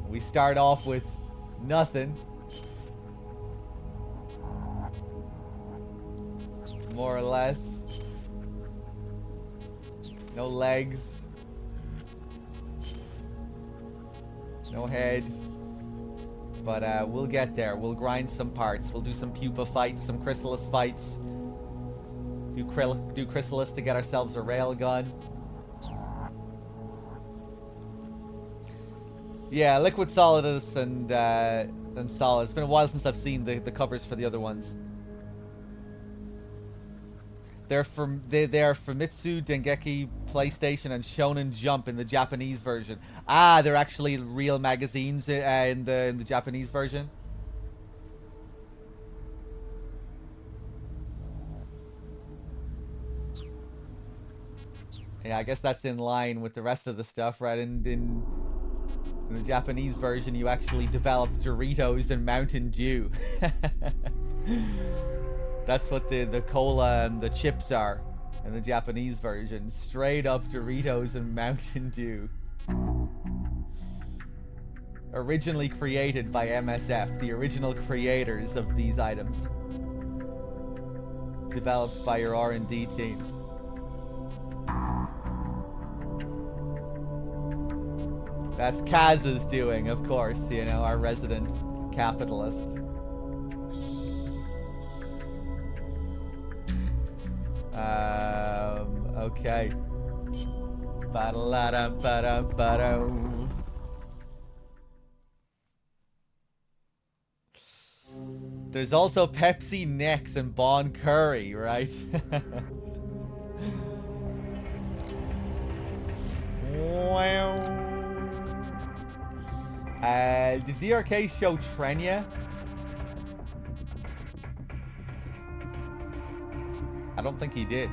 We start off with nothing. More or less. No legs. No head. But we'll get there. We'll grind some parts. We'll do some pupa fights, some chrysalis fights. Do chrysalis to get ourselves a railgun. Yeah, Liquid, Solidus, and Solid. It's been a while since I've seen the covers for the other ones. They are Famitsu, Dengeki, PlayStation, and Shonen Jump in the Japanese version. Ah, they're actually real magazines in the Japanese version. Yeah, I guess that's in line with the rest of the stuff, right? In the Japanese version, you actually develop Doritos and Mountain Dew. That's what the cola and the chips are in the Japanese version. Straight up Doritos and Mountain Dew. Originally created by MSF, the original creators of these items. Developed by your R&D team. That's Kaz's doing, of course, you know, our resident capitalist. Okay. Ba-da-da-da-ba-da-ba-da. There's also Pepsi Nex and Bon Curry, right? Wow. Did DRK show Trenya? I don't think he did.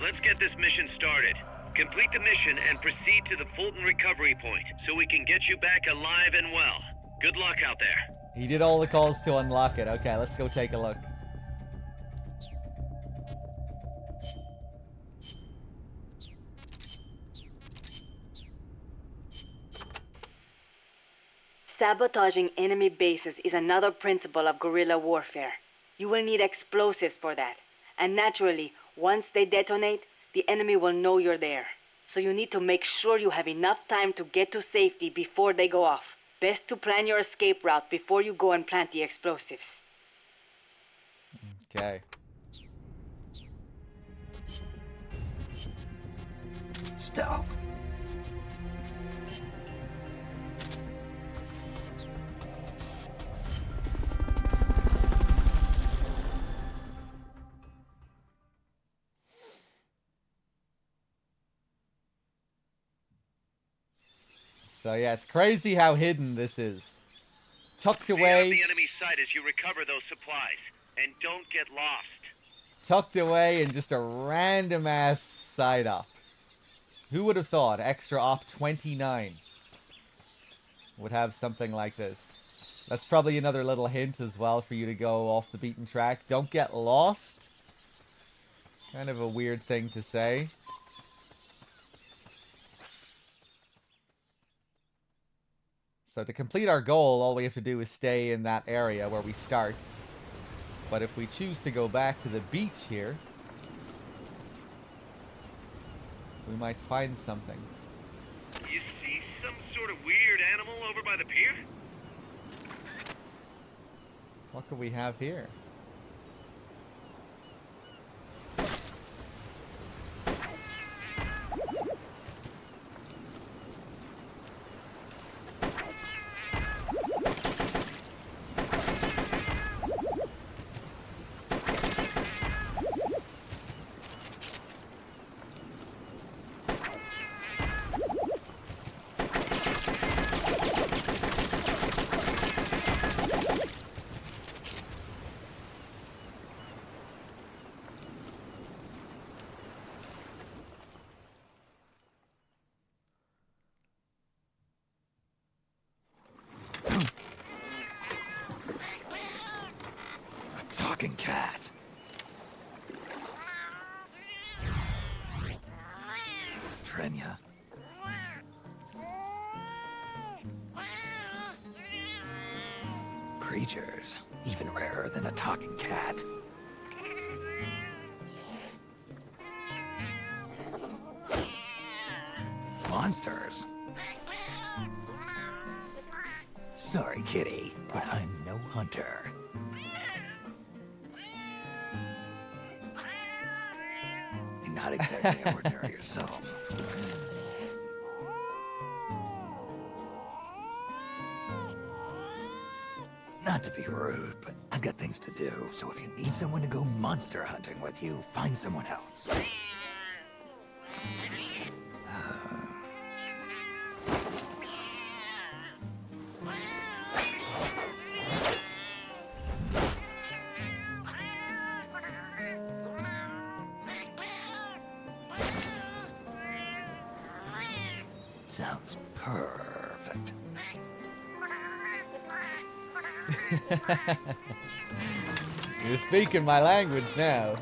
Let's get this mission started. Complete the mission and proceed to the Fulton recovery point so we can get you back alive and well. Good luck out there. He did all the calls to unlock it. Okay, let's go take a look. Sabotaging enemy bases is another principle of guerrilla warfare. You will need explosives for that. And naturally, once they detonate, the enemy will know you're there. So you need to make sure you have enough time to get to safety before they go off. Best to plan your escape route before you go and plant the explosives. Okay. Stealth. So yeah, it's crazy how hidden this is. Tucked Stay out of away. the enemy sight as you recover those supplies, and don't get lost. Tucked away in just a random ass side op. Who would have thought Extra Op 29 would have something like this? That's probably another little hint as well for you to go off the beaten track. Don't get lost. Kind of a weird thing to say. So to complete our goal, all we have to do is stay in that area where we start. But if we choose to go back to the beach here, we might find something. You see some sort of weird animal over by the pier? What could we have here? Talking cat. Trenya. Creatures, even rarer than a talking cat. Monsters. Sorry, kitty, but I'm no hunter. Not exactly ordinary yourself. Not to be rude, but I've got things to do, so if you need someone to go monster hunting with you, find someone else. Sounds perfect. You're speaking my language now.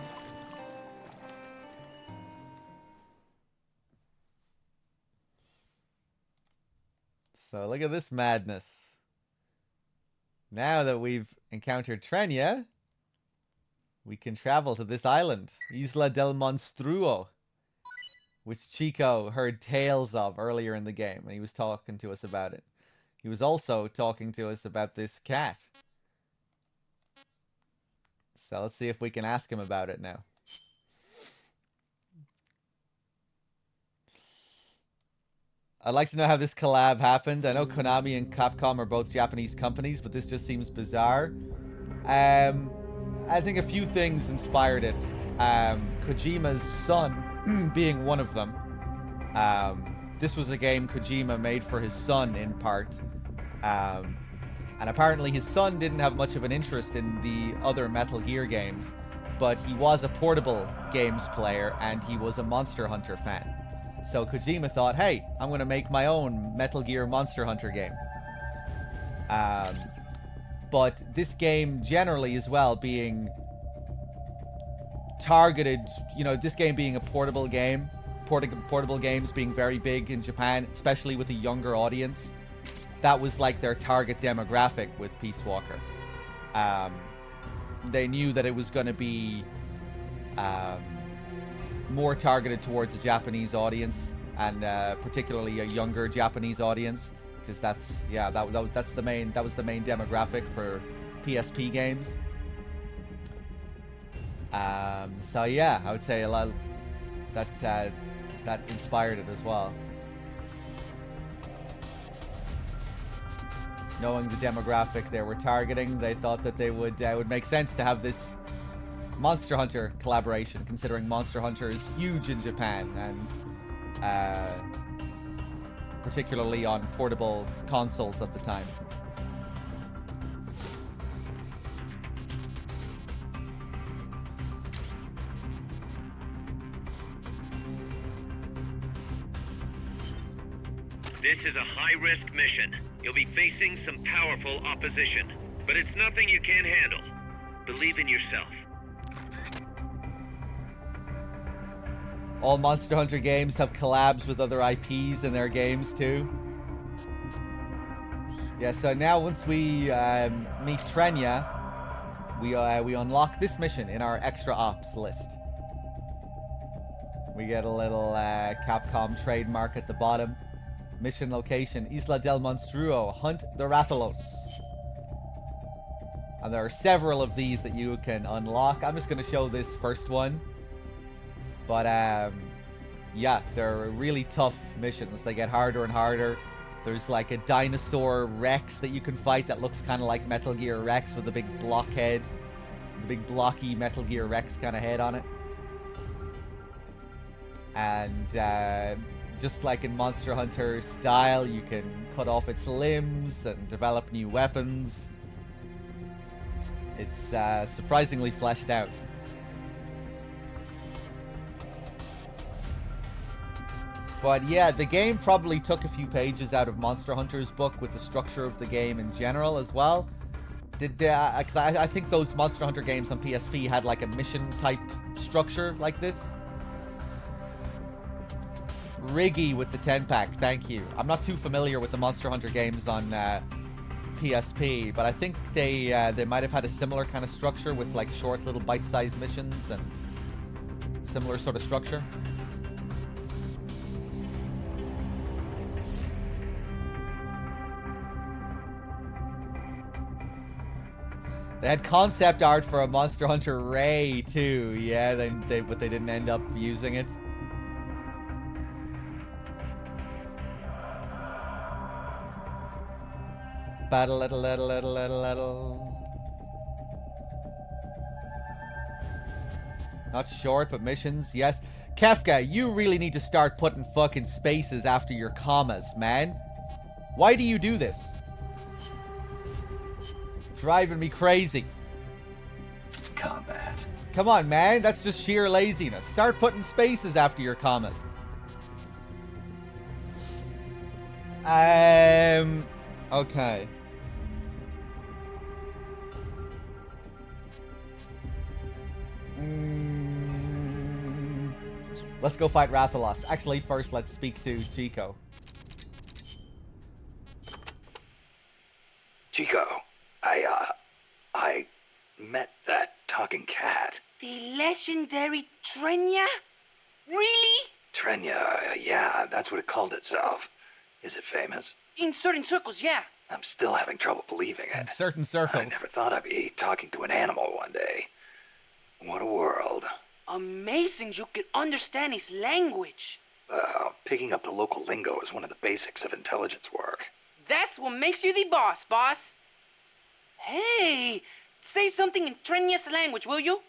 So look at this madness. Now that we've encountered Trenya, we can travel to this island, Isla del Monstruo, which Chico heard tales of earlier in the game, and he was talking to us about it. He was also talking to us about this cat. So let's see if we can ask him about it now. I'd like to know how this collab happened. I know Konami and Capcom are both Japanese companies, but this just seems bizarre. I think a few things inspired it. Kojima's son being one of them. This was a game Kojima made for his son in part. And apparently his son didn't have much of an interest in the other Metal Gear games, but he was a portable games player and he was a Monster Hunter fan. So Kojima thought, hey, I'm going to make my own Metal Gear Monster Hunter game. But this game generally as well being targeted, you know, this game being a portable game, portable games being very big in Japan, especially with a younger audience. that was like their target demographic with Peace Walker. They knew that it was going to be more targeted towards a Japanese audience, and particularly a younger Japanese audience, because that's the main demographic for PSP games. So yeah, I would say a lot that inspired it as well. Knowing the demographic they were targeting, they thought that they would make sense to have this Monster Hunter collaboration, considering Monster Hunter is huge in Japan, and particularly on portable consoles at the time. This is a high-risk mission. You'll be facing some powerful opposition, but it's nothing you can't handle. Believe in yourself. All Monster Hunter games have collabs with other IPs in their games too. Yeah, so now once we meet Trenya, we unlock this mission in our extra ops list. We get a little Capcom trademark at the bottom. Mission location, Isla del Monstruo, hunt the Rathalos. And there are several of these that you can unlock. I'm just going to show this first one. But, yeah, they're really tough missions. They get harder and harder. There's like a dinosaur Rex that you can fight that looks kind of like Metal Gear Rex with a big blockhead. The big blocky Metal Gear Rex kind of head on it. And, just like in Monster Hunter style, you can cut off its limbs and develop new weapons. It's surprisingly fleshed out. But yeah, the game probably took a few pages out of Monster Hunter's book with the structure of the game in general as well. Because I think those Monster Hunter games on PSP had like a mission type structure like this. Riggy with the 10-pack, thank you. I'm not too familiar with the Monster Hunter games on PSP, but I think they might have had a similar kind of structure with like short little bite-sized missions and similar sort of structure. They had concept art for a Monster Hunter Ray too, yeah, but they didn't end up using it. Battle. Not short, but missions, yes. Kefka, you really need to start putting fucking spaces after your commas, man. Why do you do this? Driving me crazy. Combat. Come on, man. That's just sheer laziness. Start putting spaces after your commas. Okay. Let's go fight Rathalos. Actually, first let's speak to Chico. Chico, I met that talking cat. The legendary Trenya? Really? Trenya, yeah, that's what it called itself. Is it famous? In certain circles, yeah. I'm still having trouble believing it. In certain circles. I never thought I'd be talking to an animal one day. What a world. Amazing you could understand his language. Picking up the local lingo is one of the basics of intelligence work. That's what makes you the boss. Hey, say something in Trenya's language, will you?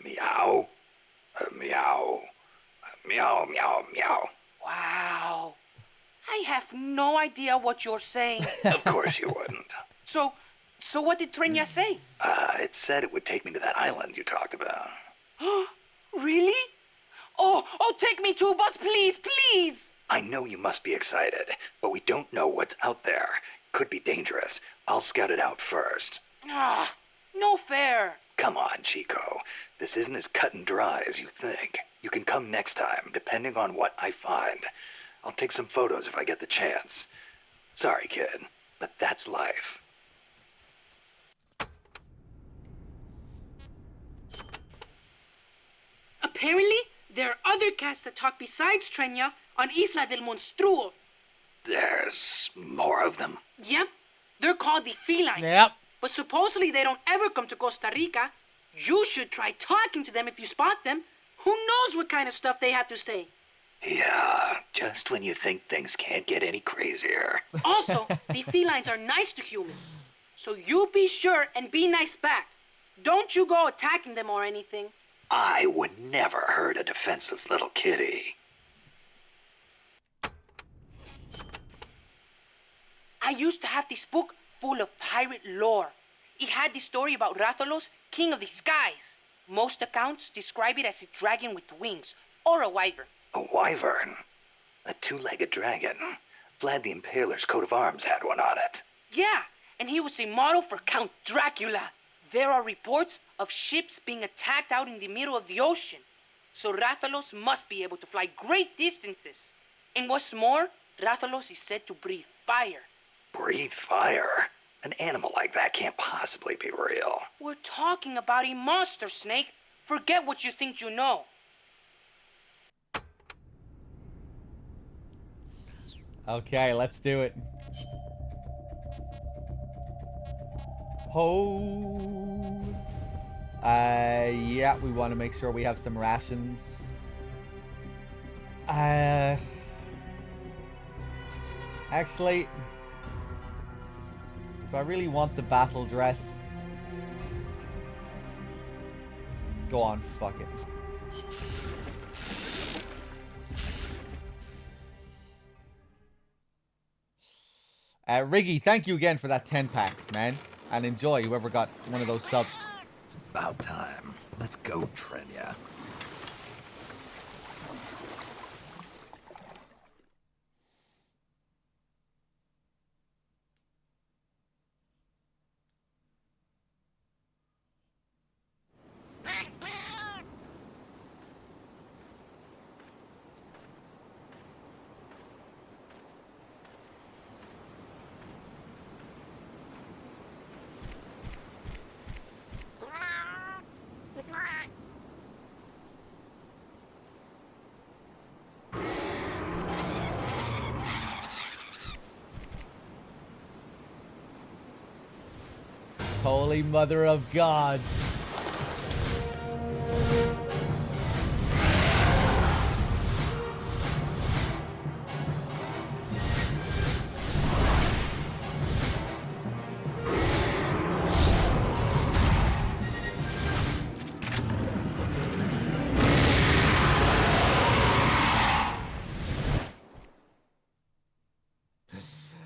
Meow. Meow. Meow, meow, meow. Wow. I have no idea what you're saying. Of course you wouldn't. So what did Trenya say? It said it would take me to that island you talked about. Really? Oh, take me too, boss, please. I know you must be excited, but we don't know what's out there. Could be dangerous. I'll scout it out first. No fair. Come on, Chico. This isn't as cut and dry as you think. You can come next time, depending on what I find. I'll take some photos if I get the chance. Sorry, kid, but that's life. Apparently, there are other cats that talk besides Trenya on Isla del Monstruo. There's more of them? Yep, they're called the felines. Yep. But supposedly they don't ever come to Costa Rica. You should try talking to them if you spot them. Who knows what kind of stuff they have to say? Yeah, just when you think things can't get any crazier. Also, the felines are nice to humans. So you be sure and be nice back. Don't you go attacking them or anything. I would never hurt a defenseless little kitty. I used to have this book full of pirate lore. It had the story about Rathalos, king of the skies. Most accounts describe it as a dragon with wings, or a wyvern. A wyvern? A two-legged dragon? Vlad the Impaler's coat of arms had one on it. Yeah, and he was a model for Count Dracula. There are reports of ships being attacked out in the middle of the ocean. So Rathalos must be able to fly great distances. And what's more, Rathalos is said to breathe fire. Breathe fire? An animal like that can't possibly be real. We're talking about a monster, Snake. Forget what you think you know. Okay, let's do it. Ho. Yeah, we want to make sure we have some rations. Actually, if I really want the battle dress, go on, fuck it. Riggy, thank you again for that 10-pack, man. And enjoy whoever got one of those subs. It's about time. Let's go, Trenya. Holy Mother of God.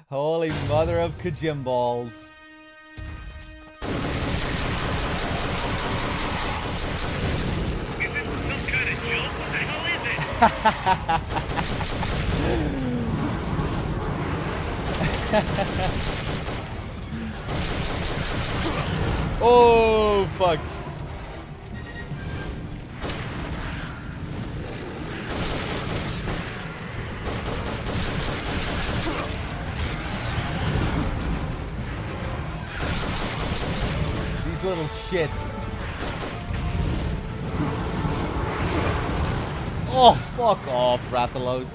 Holy Mother of Kajimballs. Oh, fuck. These little shits. Oh, fuck off, Rathalos.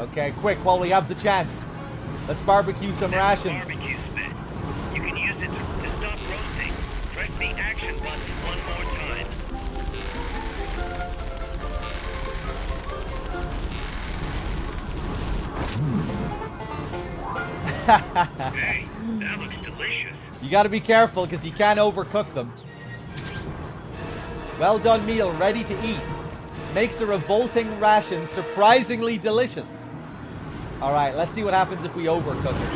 Okay, quick, while we have the chance. Let's barbecue some rations. Barbecue spit. You can use it to stop roasting. Press the action button one more time. Hey, that looks delicious. You gotta be careful, because you can't overcook them. Well done meal, ready to eat. Makes a revolting ration surprisingly delicious. Alright, let's see what happens if we overcook it.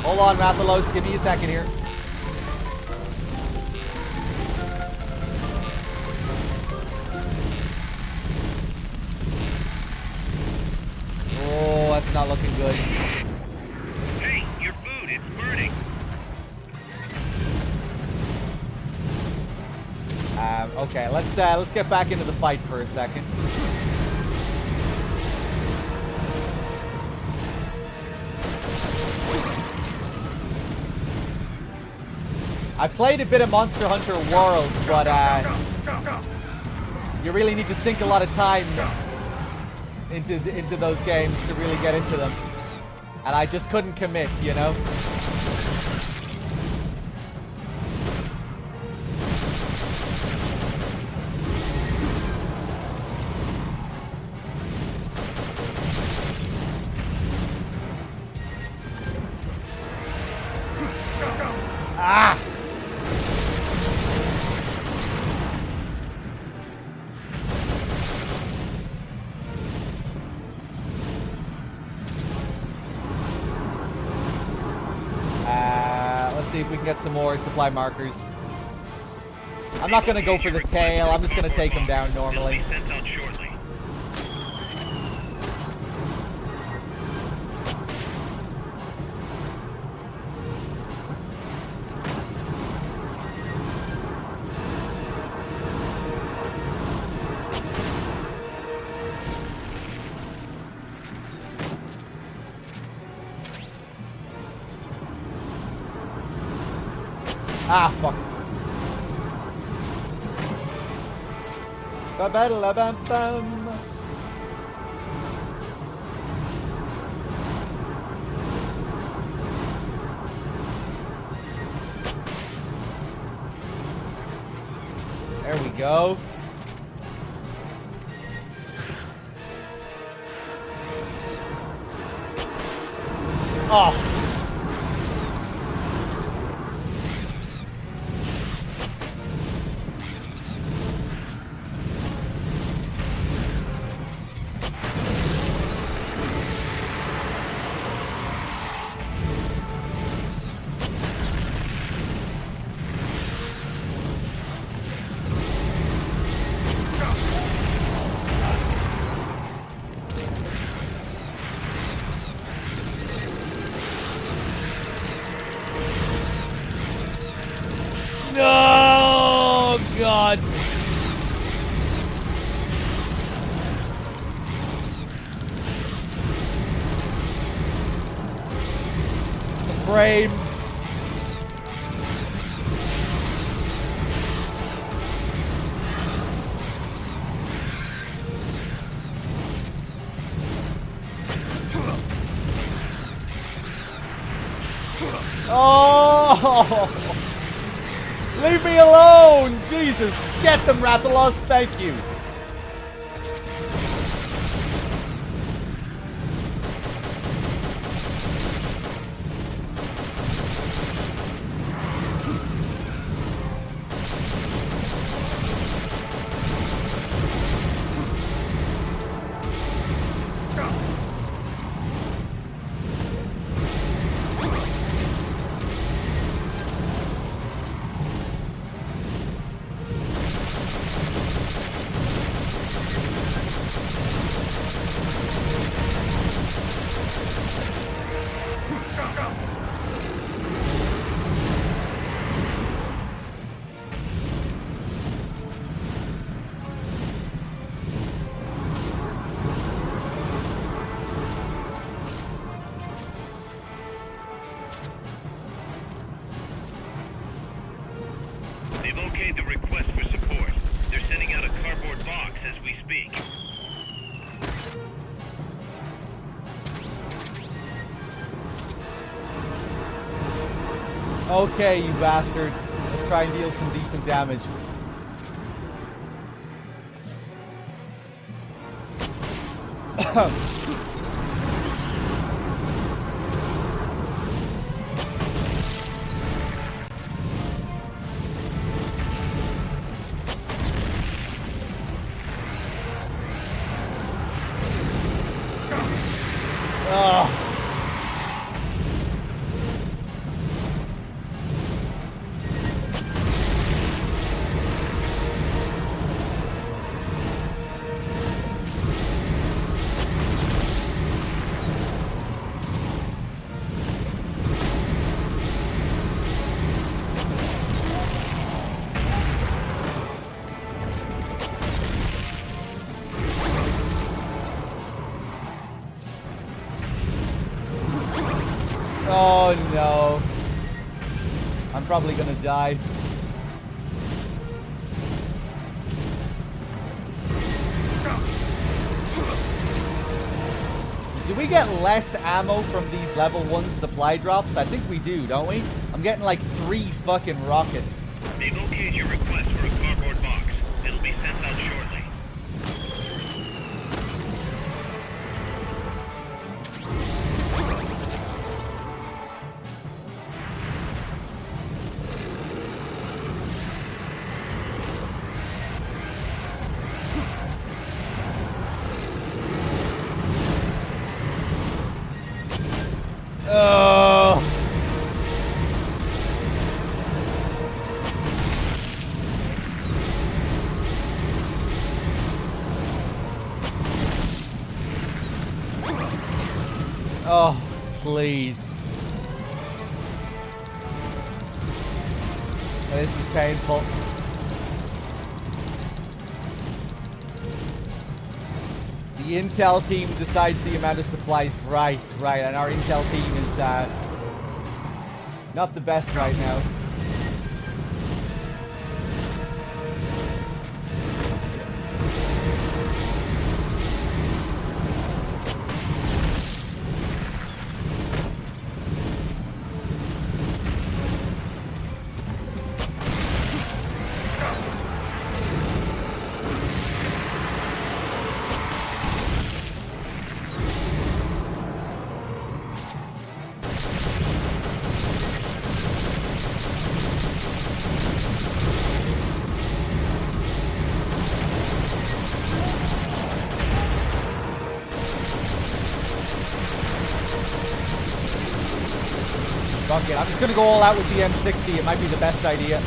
Hold on, Rathalos, give me a second here. looking good. Hey, your food, it's burning. Okay, let's get back into the fight for a second. I played a bit of Monster Hunter World, but you really need to sink a lot of time into those games to really get into them. And I just couldn't commit, you know? Ah! Let's see if we can get some more supply markers. I'm not gonna go for the tail, I'm just gonna take him down normally. Sent out shortly. Ah, fuck. Ba-ba-da-la-bam-bam. There we go. Oh. No, God. The frames. Oh! Leave me alone! Jesus! Get them, Rathalos! Thank you! They've okayed the request for support. They're sending out a cardboard box as we speak. Okay, you bastard. Let's try and deal some decent damage. Oh no. I'm probably gonna die. Do we get less ammo from these level 1 supply drops? I think we do, don't we? I'm getting like 3 fucking rockets. They've okayed your request for a cardboard box. It'll be sent out shortly. Oh, please. This is painful. The intel team decides the amount of supplies. Right. And our intel team is not the best right now. Fuck it, I'm just gonna go all out with the M60. It might be the best idea.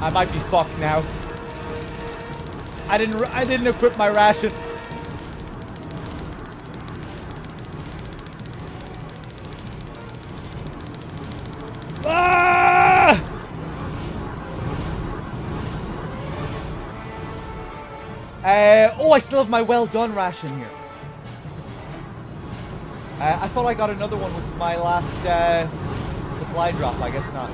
I might be fucked now. I didn't equip my ration. Ah! Oh, I still have my well done ration here. I thought I got another one with my last supply drop. I guess not.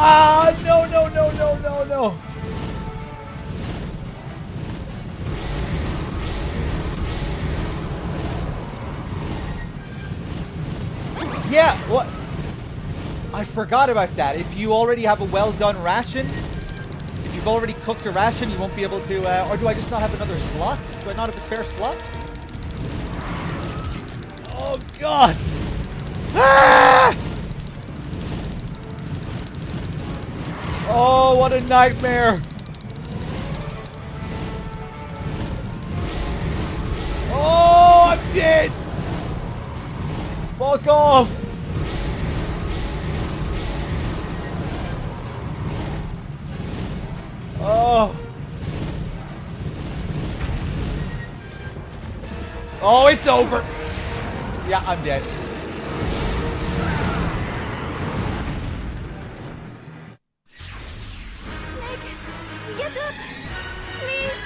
Ah, no, no, no, no, no, no. Yeah, what? I forgot about that. If you already have a well-done ration, if you've already cooked a ration, you won't be able to, or do I just not have another slot? Do I not have a spare slot? Oh, God. Ah! Oh, what a nightmare. Oh, I'm dead. Fuck off. Oh. Oh, it's over. Yeah, I'm dead. Snake, get up, please.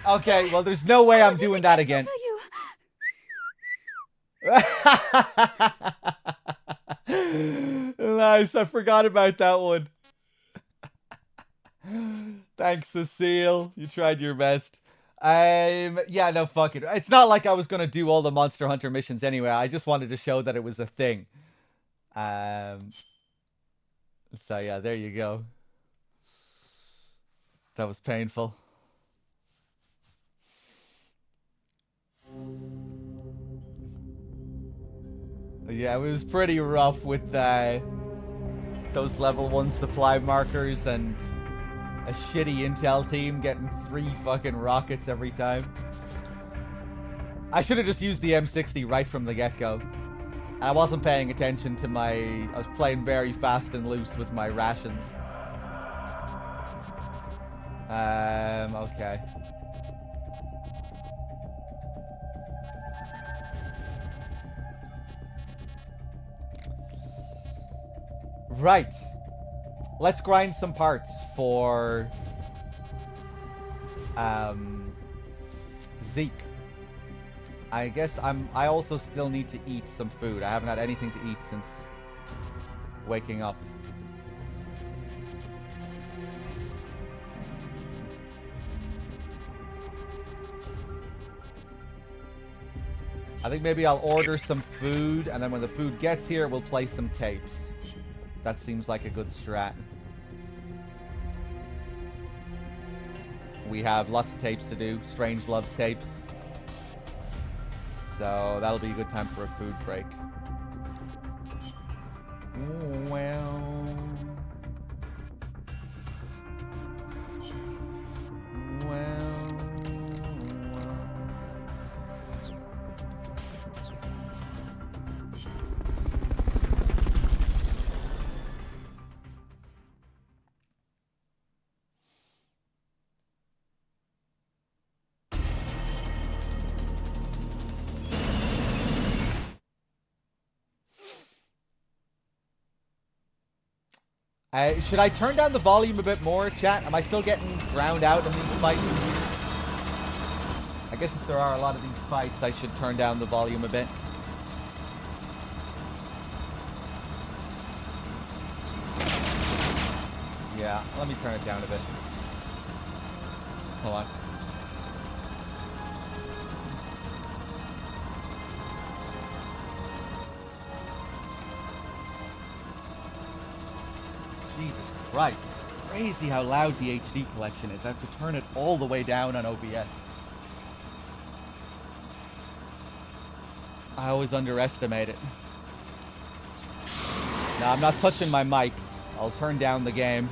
Okay, well, there's no way I'm doing that again. Nice, I forgot about that one. Thanks, Cecile. You tried your best. Yeah, no, fuck it. It's not like I was gonna do all the Monster Hunter missions anyway. I just wanted to show that it was a thing. So yeah, there you go. That was painful. Yeah, it was pretty rough with those level 1 supply markers and a shitty intel team getting 3 fucking rockets every time. I should have just used the M60 right from the get-go. I wasn't paying attention to I was playing very fast and loose with my rations. Okay. Right. Let's grind some parts for Zeke. I guess I also still need to eat some food. I haven't had anything to eat since waking up. I think maybe I'll order some food, and then when the food gets here, we'll play some tapes. That seems like a good strat. We have lots of tapes to do. Strange Loves tapes. So that'll be a good time for a food break. Well... should I turn down the volume a bit more, chat? Am I still getting drowned out in these fights? I guess if there are a lot of these fights, I should turn down the volume a bit. Yeah, let me turn it down a bit. Hold on. Jesus Christ. Crazy how loud the HD collection is. I have to turn it all the way down on OBS. I always underestimate it. No, I'm not touching my mic. I'll turn down the game.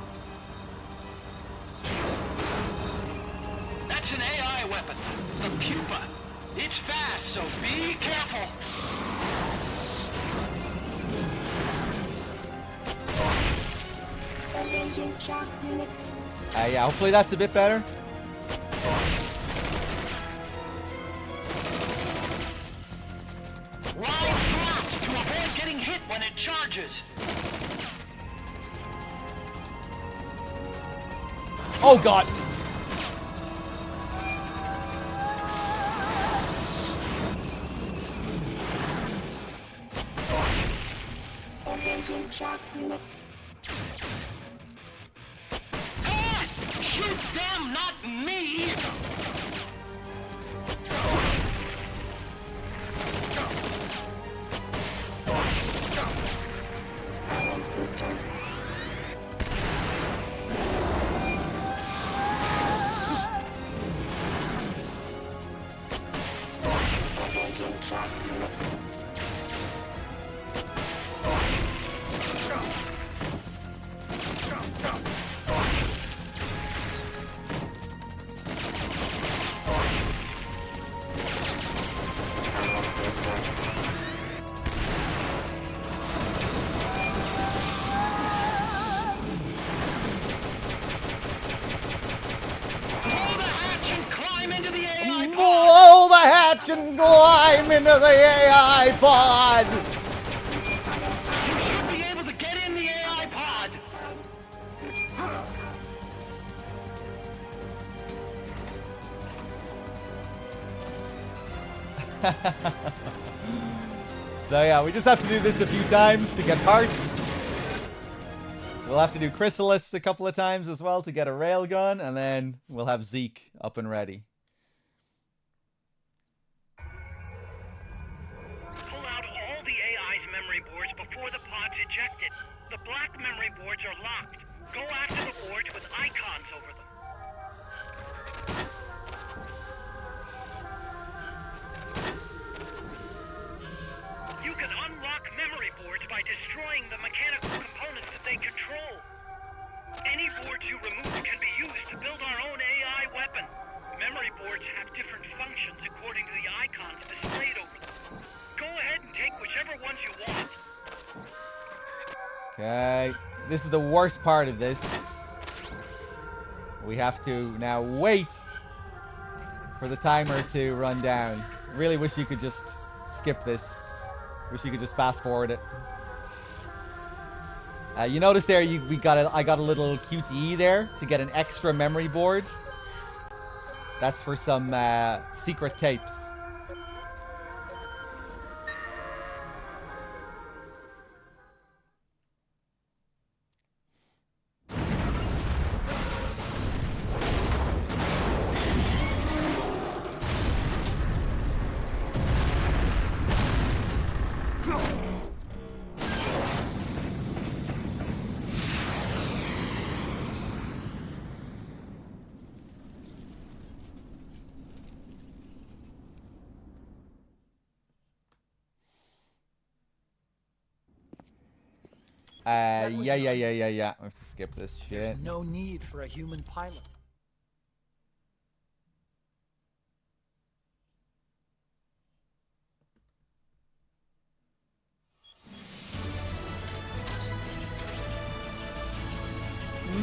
That's an AI weapon. The Pupa. It's fast, so be careful. Yeah, hopefully that's a bit better. Line flat to avoid getting hit when it charges. Oh god! It's them, not me! Blow the hatch and climb into the AI pod! You should be able to get in the AI pod! So yeah, we just have to do this a few times to get parts. We'll have to do Chrysalis a couple of times as well to get a railgun, and then we'll have Zeke up and ready. Pull out all the AI's memory boards before the pod's ejected. The black memory boards are locked. Go after the boards with icons over them. You can unlock memory boards by destroying the mechanical components that they control. Any boards you remove can be used to build our own AI weapon. Memory boards have different functions according to the icons displayed over them. Go ahead and take whichever ones you want. Okay, this is the worst part of this. We have to now wait for the timer to run down. Really wish you could just skip this. Wish you could just fast forward it. You notice there, I got a little QTE there to get an extra memory board. That's for some secret tapes. Yeah. We have to skip this shit. There's no need for a human pilot.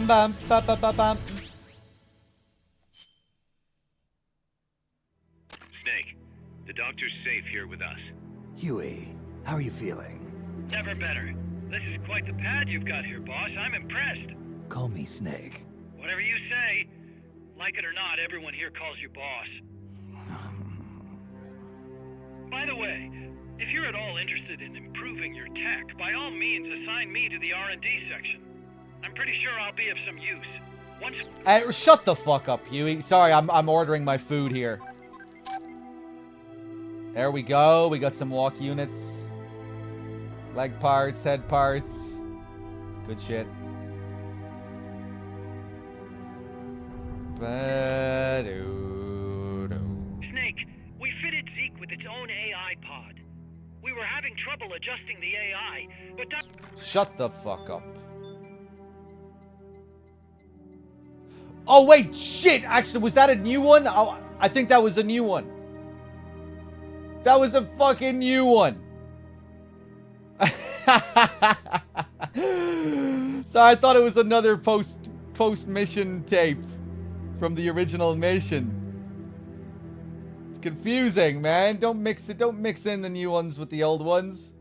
Bum, ba, ba, ba, bum. Snake, the doctor's safe here with us. Huey, how are you feeling? Never better. This is quite the pad you've got here, boss. I'm impressed. Call me Snake. Whatever you say. Like it or not, everyone here calls you boss. By the way, if you're at all interested in improving your tech, by all means assign me to the R&D section. I'm pretty sure I'll be of some use. Once... Shut the fuck up, Huey. Sorry, I'm ordering my food here. There we go. We got some walk units. Leg parts, head parts. Good shit. Snake, we fitted Zeke with its own AI pod. We were having trouble adjusting the AI, but that... Shut the fuck up. Oh, wait, shit! Actually, was that a new one? Oh, I think that was a new one. That was a fucking new one. So I thought it was another post-mission tape from the original mission. It's confusing, man. Don't mix in the new ones with the old ones.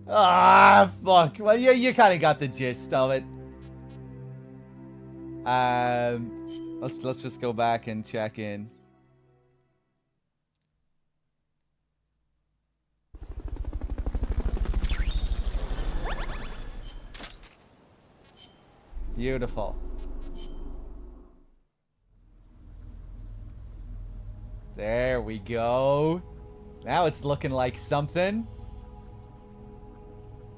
Ah, fuck. Well, you kind of got the gist of it. Let's just go back and check in. Beautiful. There we go. Now it's looking like something.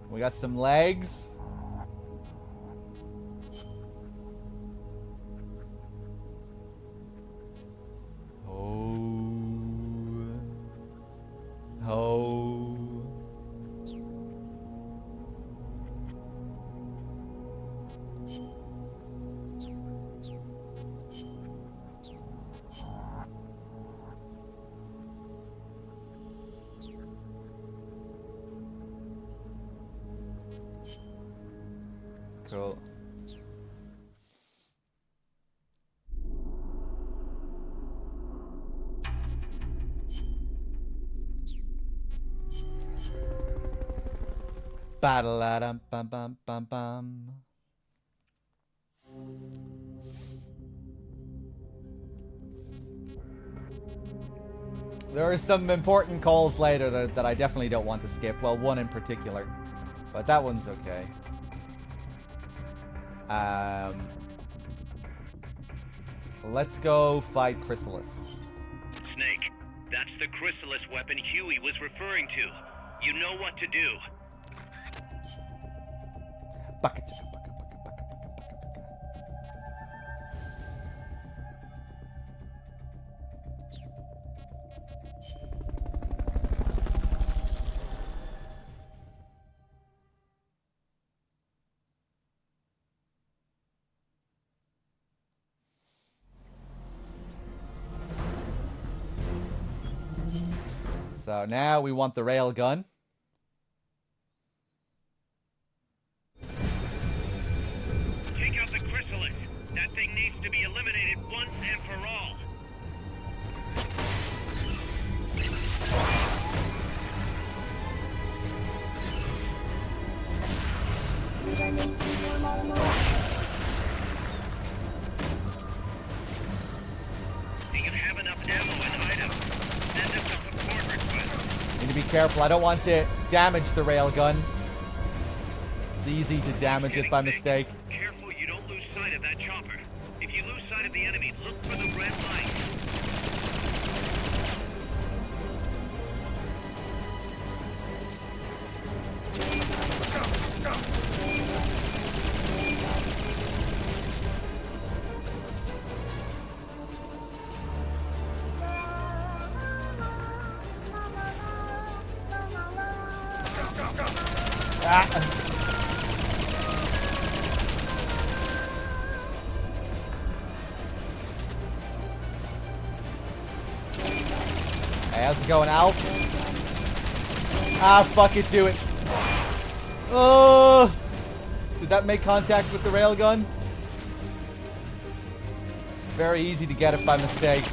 We got some legs. Oh. Cool. Ba-da-la-dum, bum, bum, bum, bum. There are some important calls later that I definitely don't want to skip. Well, one in particular. But that one's okay. Let's go fight Chrysalis. Snake, that's the Chrysalis weapon Huey was referring to. You know what to do. Bucket. So now we want the railgun. Take out the Chrysalis. That thing needs to be eliminated once and for all. Do you have enough ammo and items? Send us a support request. Need to be careful. I don't want to damage the railgun. It's easy to damage it by mistake. Careful you don't lose sight of that chopper. If you lose sight of the enemy, look for the red light. Hey, how's it going, Alf? Ah, fuck it, do it. Oh! Did that make contact with the railgun? Very easy to get it by mistake.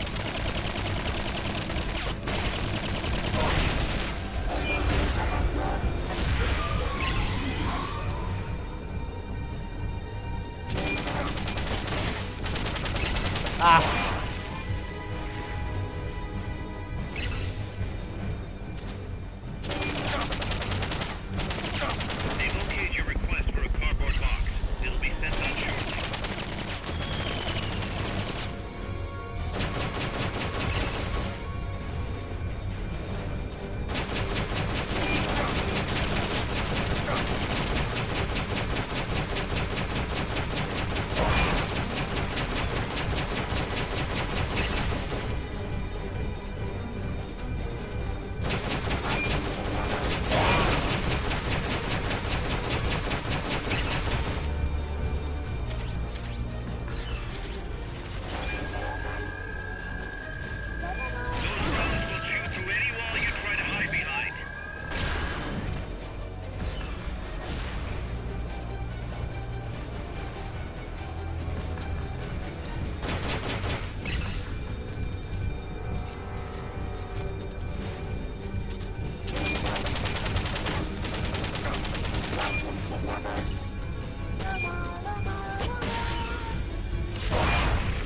Ah! They've okayed your request for a cardboard box. It'll be sent out shortly.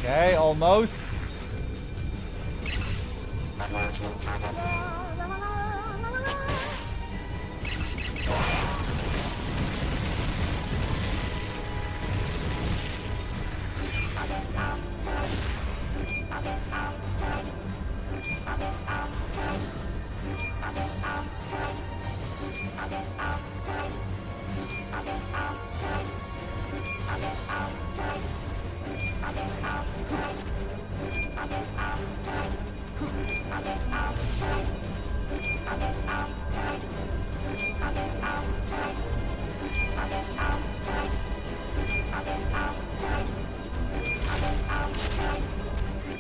Okay, almost.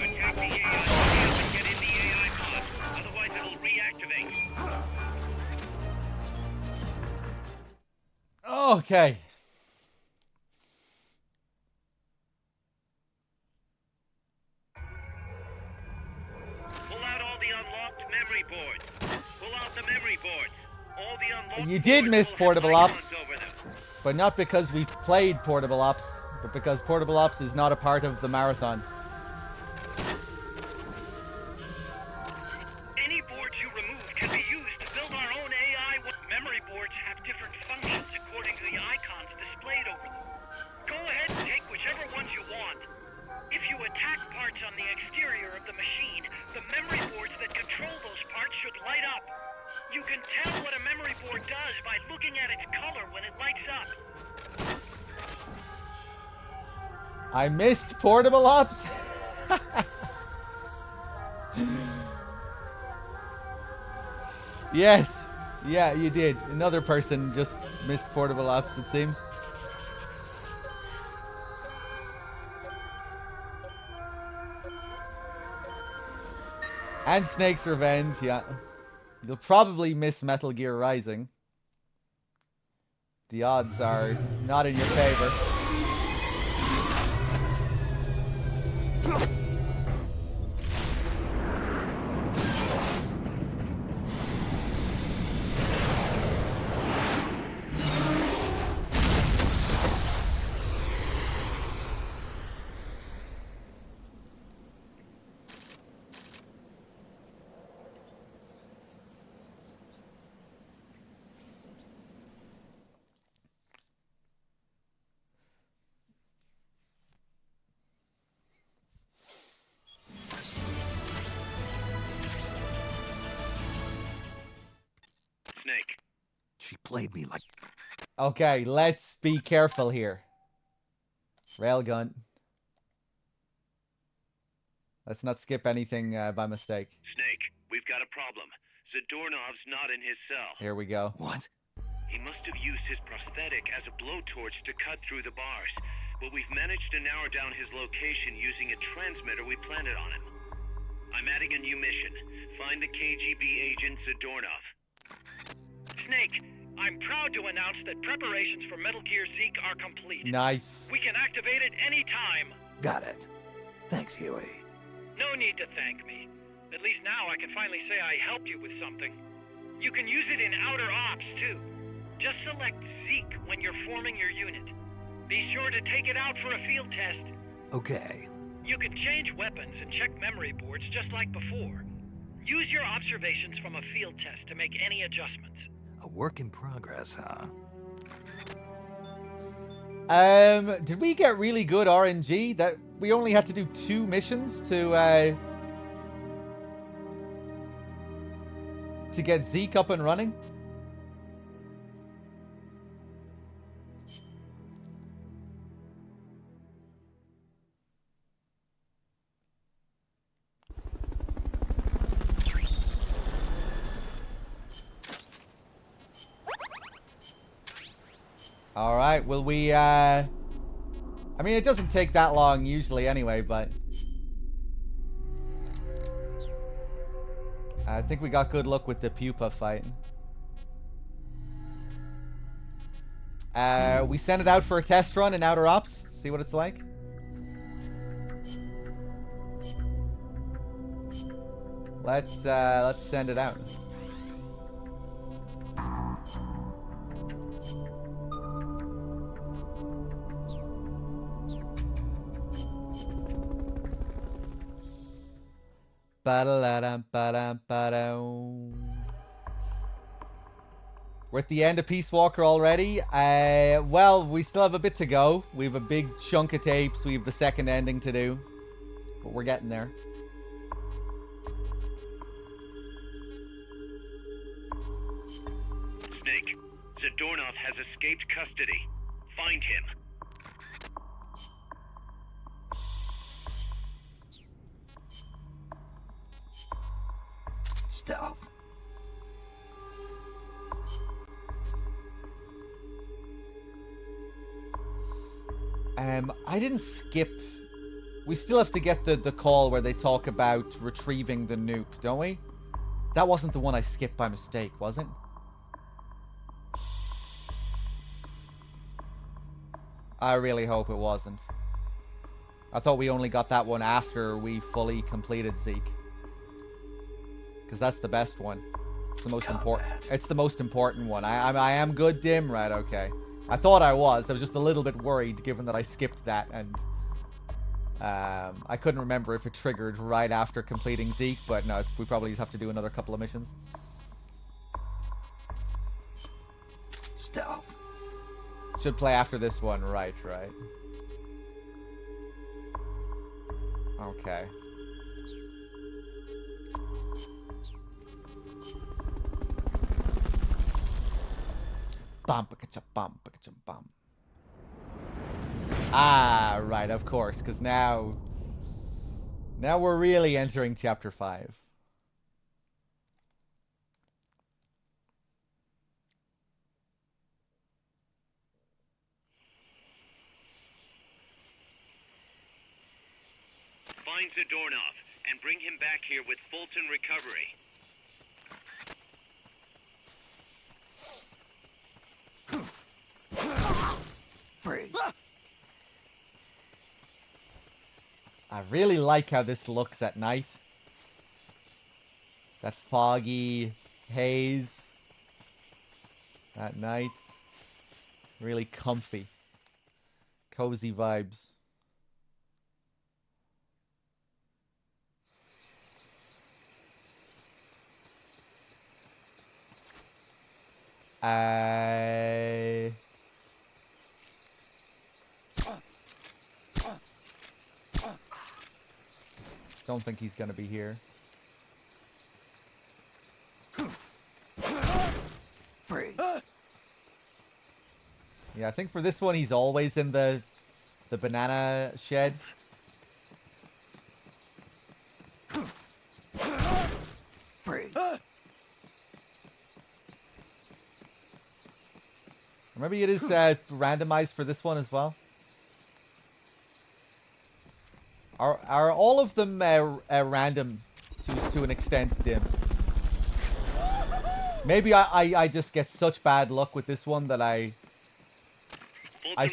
Attack the AI and get in the AI pod. Otherwise it'll reactivate. Okay. Pull out all the unlocked memory boards. Pull out the memory boards. All the unlocked You did boards miss will Portable have Ops, icons over them. but not because we played Portable Ops, but because Portable Ops is not a part of the marathon. Any boards you remove can be used to build our own AI. Memory boards have different functions according to the icons displayed over them. Go ahead and take whichever ones you want. If you attack parts on the exterior of the machine, the memory boards that control those parts should light up. You can tell what a memory board does by looking at its color when it lights up. I missed Portable Ops. Yes. Yeah, you did. Another person just missed Portable Ops, it seems. And Snake's Revenge, yeah. You'll probably miss Metal Gear Rising. The odds are not in your favor. Snake. She played me like... Okay, let's be careful here. Railgun. Let's not skip anything by mistake. Snake, we've got a problem. Zadornov's not in his cell. Here we go. What? He must have used his prosthetic as a blowtorch to cut through the bars, but we've managed to narrow down his location using a transmitter we planted on him. I'm adding a new mission. Find the KGB agent Zadornov. Snake, I'm proud to announce that preparations for Metal Gear Zeke are complete. Nice. We can activate it any time. Got it. Thanks, Huey. No need to thank me. At least now I can finally say I helped you with something. You can use it in Outer Ops, too. Just select Zeke when you're forming your unit. Be sure to take it out for a field test. Okay. You can change weapons and check memory boards just like before. Use your observations from a field test to make any adjustments. A work in progress, huh? Did we get really good RNG that we only had to do 2 missions to get Zeke up and running? All right, will we, I mean, it doesn't take that long usually anyway, but I think we got good luck with the pupa fight. We send it out for a test run in Outer Ops, see what it's like. Let's send it out. We're at the end of Peace Walker already. Well, we still have a bit to go. We have a big chunk of tapes. We have the second ending to do. But we're getting there. Snake, Zadornov has escaped custody. Find him. Stealth. I didn't skip. We still have to get the call where they talk about retrieving the nuke, don't we? That wasn't the one I skipped by mistake, was it? I really hope it wasn't. I thought we only got that one after we fully completed Zeke. Because that's the best one. It's the most important. It's the most important one. I am good, Dim? Right, okay. I thought I was. I was just a little bit worried given that I skipped that and I couldn't remember if it triggered right after completing Zeke, but no, we probably have to do another couple of missions. Stealth. Should play after this one, right. Okay. Bum. Ah, right, of course, because now we're really entering chapter 5. Find Zadornov and bring him back here with Fulton recovery. Freeze. I really like how this looks at night. That foggy haze at night. Really comfy. Cozy vibes. Don't think he's gonna be here. Freeze. Yeah, I think for this one he's always in the banana shed. Freeze. Maybe it is randomized for this one as well. Are all of them random to an extent, Dim? Maybe I just get such bad luck with this one that I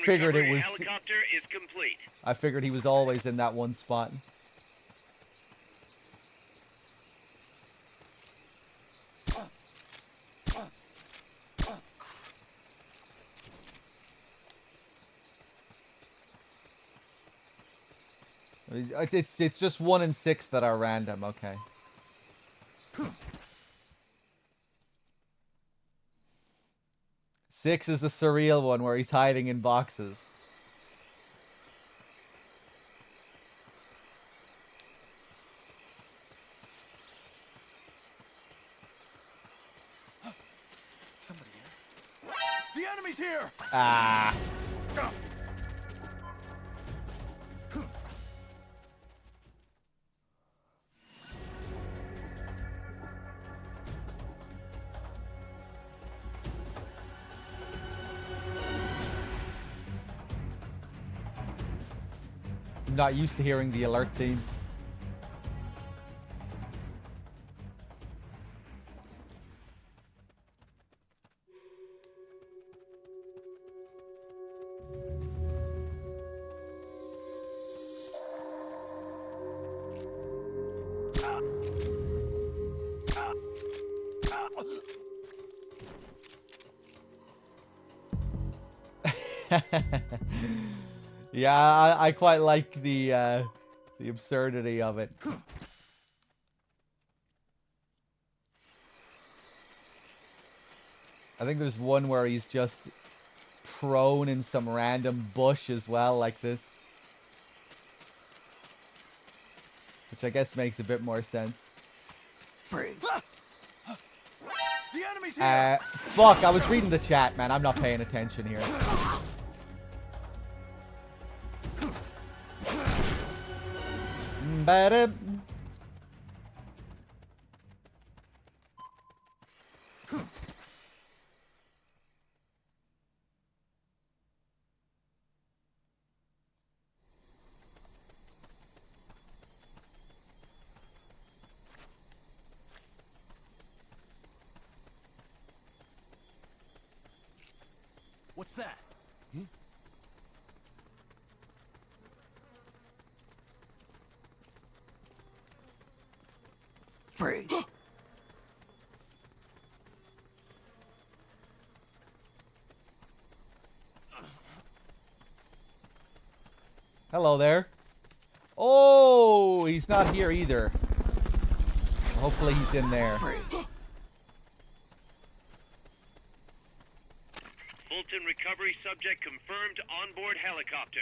figured it was. Helicopter is complete. I figured he was always in that one spot. It's just 1 and 6 that are random. Okay. 6 is the surreal one where he's hiding in boxes. Somebody here. The enemy's here. Ah. I'm not used to hearing the alert theme. Yeah, I quite like the absurdity of it. I think there's one where he's just prone in some random bush as well, like this. Which I guess makes a bit more sense. Freeze. The enemy's here. Fuck, I was reading the chat, man. I'm not paying attention here. Hello there. Oh, he's not here either. Hopefully he's in there. Fulton recovery subject confirmed onboard helicopter.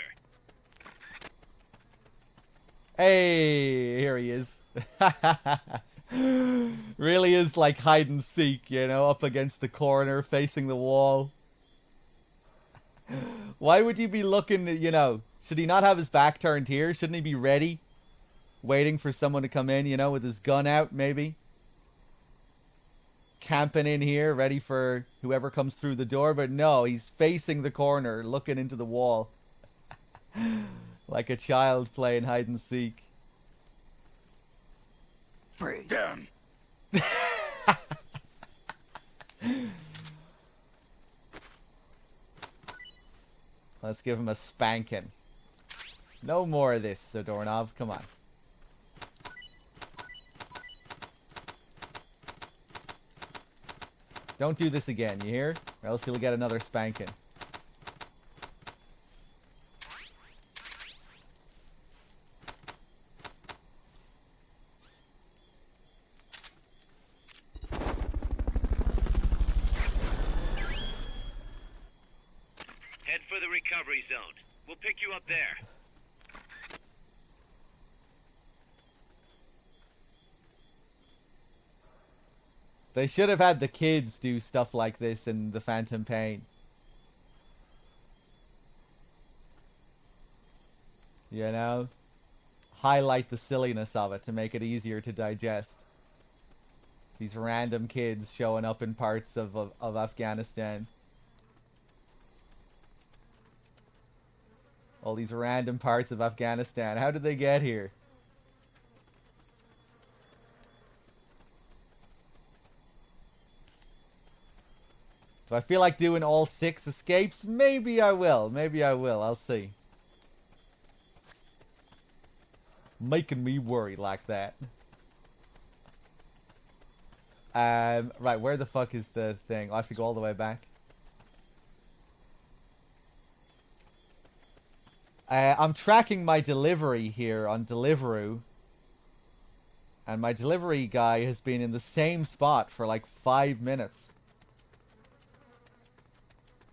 Hey, here he is. Really is like hide and seek, you know, up against the corner, facing the wall. Why would you be looking, you know, should he not have his back turned here? Shouldn't he be ready? Waiting for someone to come in, you know, with his gun out, maybe? Camping in here, ready for whoever comes through the door. But no, he's facing the corner, looking into the wall. Like a child playing hide and seek. Freeze. Down. Let's give him a spanking. No more of this, Zadornov. Come on. Don't do this again, you hear? Or else you'll get another spanking. Head for the recovery zone. We'll pick you up there. They should have had the kids do stuff like this in The Phantom Pain. You know? Highlight the silliness of it to make it easier to digest. These random kids showing up in parts of Afghanistan. All these random parts of Afghanistan. How did they get here? Do I feel like doing all 6 escapes? Maybe I will. Maybe I will. I'll see. Making me worry like that. Right, where the fuck is the thing? I have to go all the way back. I'm tracking my delivery here on Deliveroo. And my delivery guy has been in the same spot for like 5 minutes.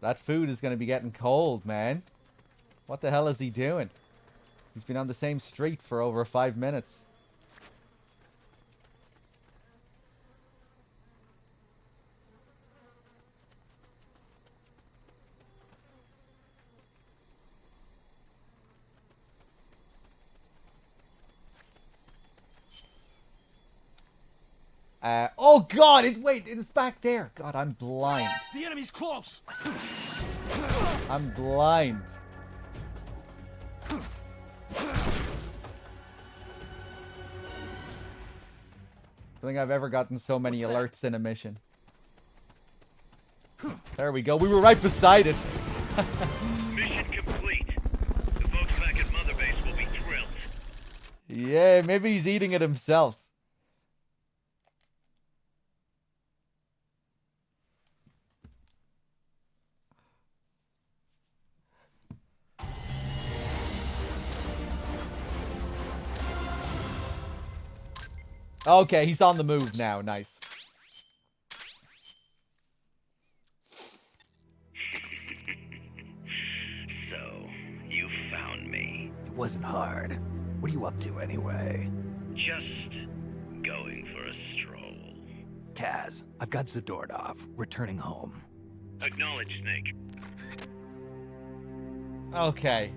That food is going to be getting cold, man. What the hell is he doing? He's been on the same street for over 5 minutes. Oh god, wait, it's back there. God, I'm blind. The enemy's close. I'm blind. I don't think I've ever gotten so many alerts in a mission. There we go. We were right beside it. Mission complete. The folks back at Mother Base will be thrilled. Yeah, maybe he's eating it himself. Okay, he's on the move now. Nice. So, you found me. It wasn't hard. What are you up to anyway? Just going for a stroll. Kaz, I've got Zadornov returning home. Acknowledge, Snake. Okay.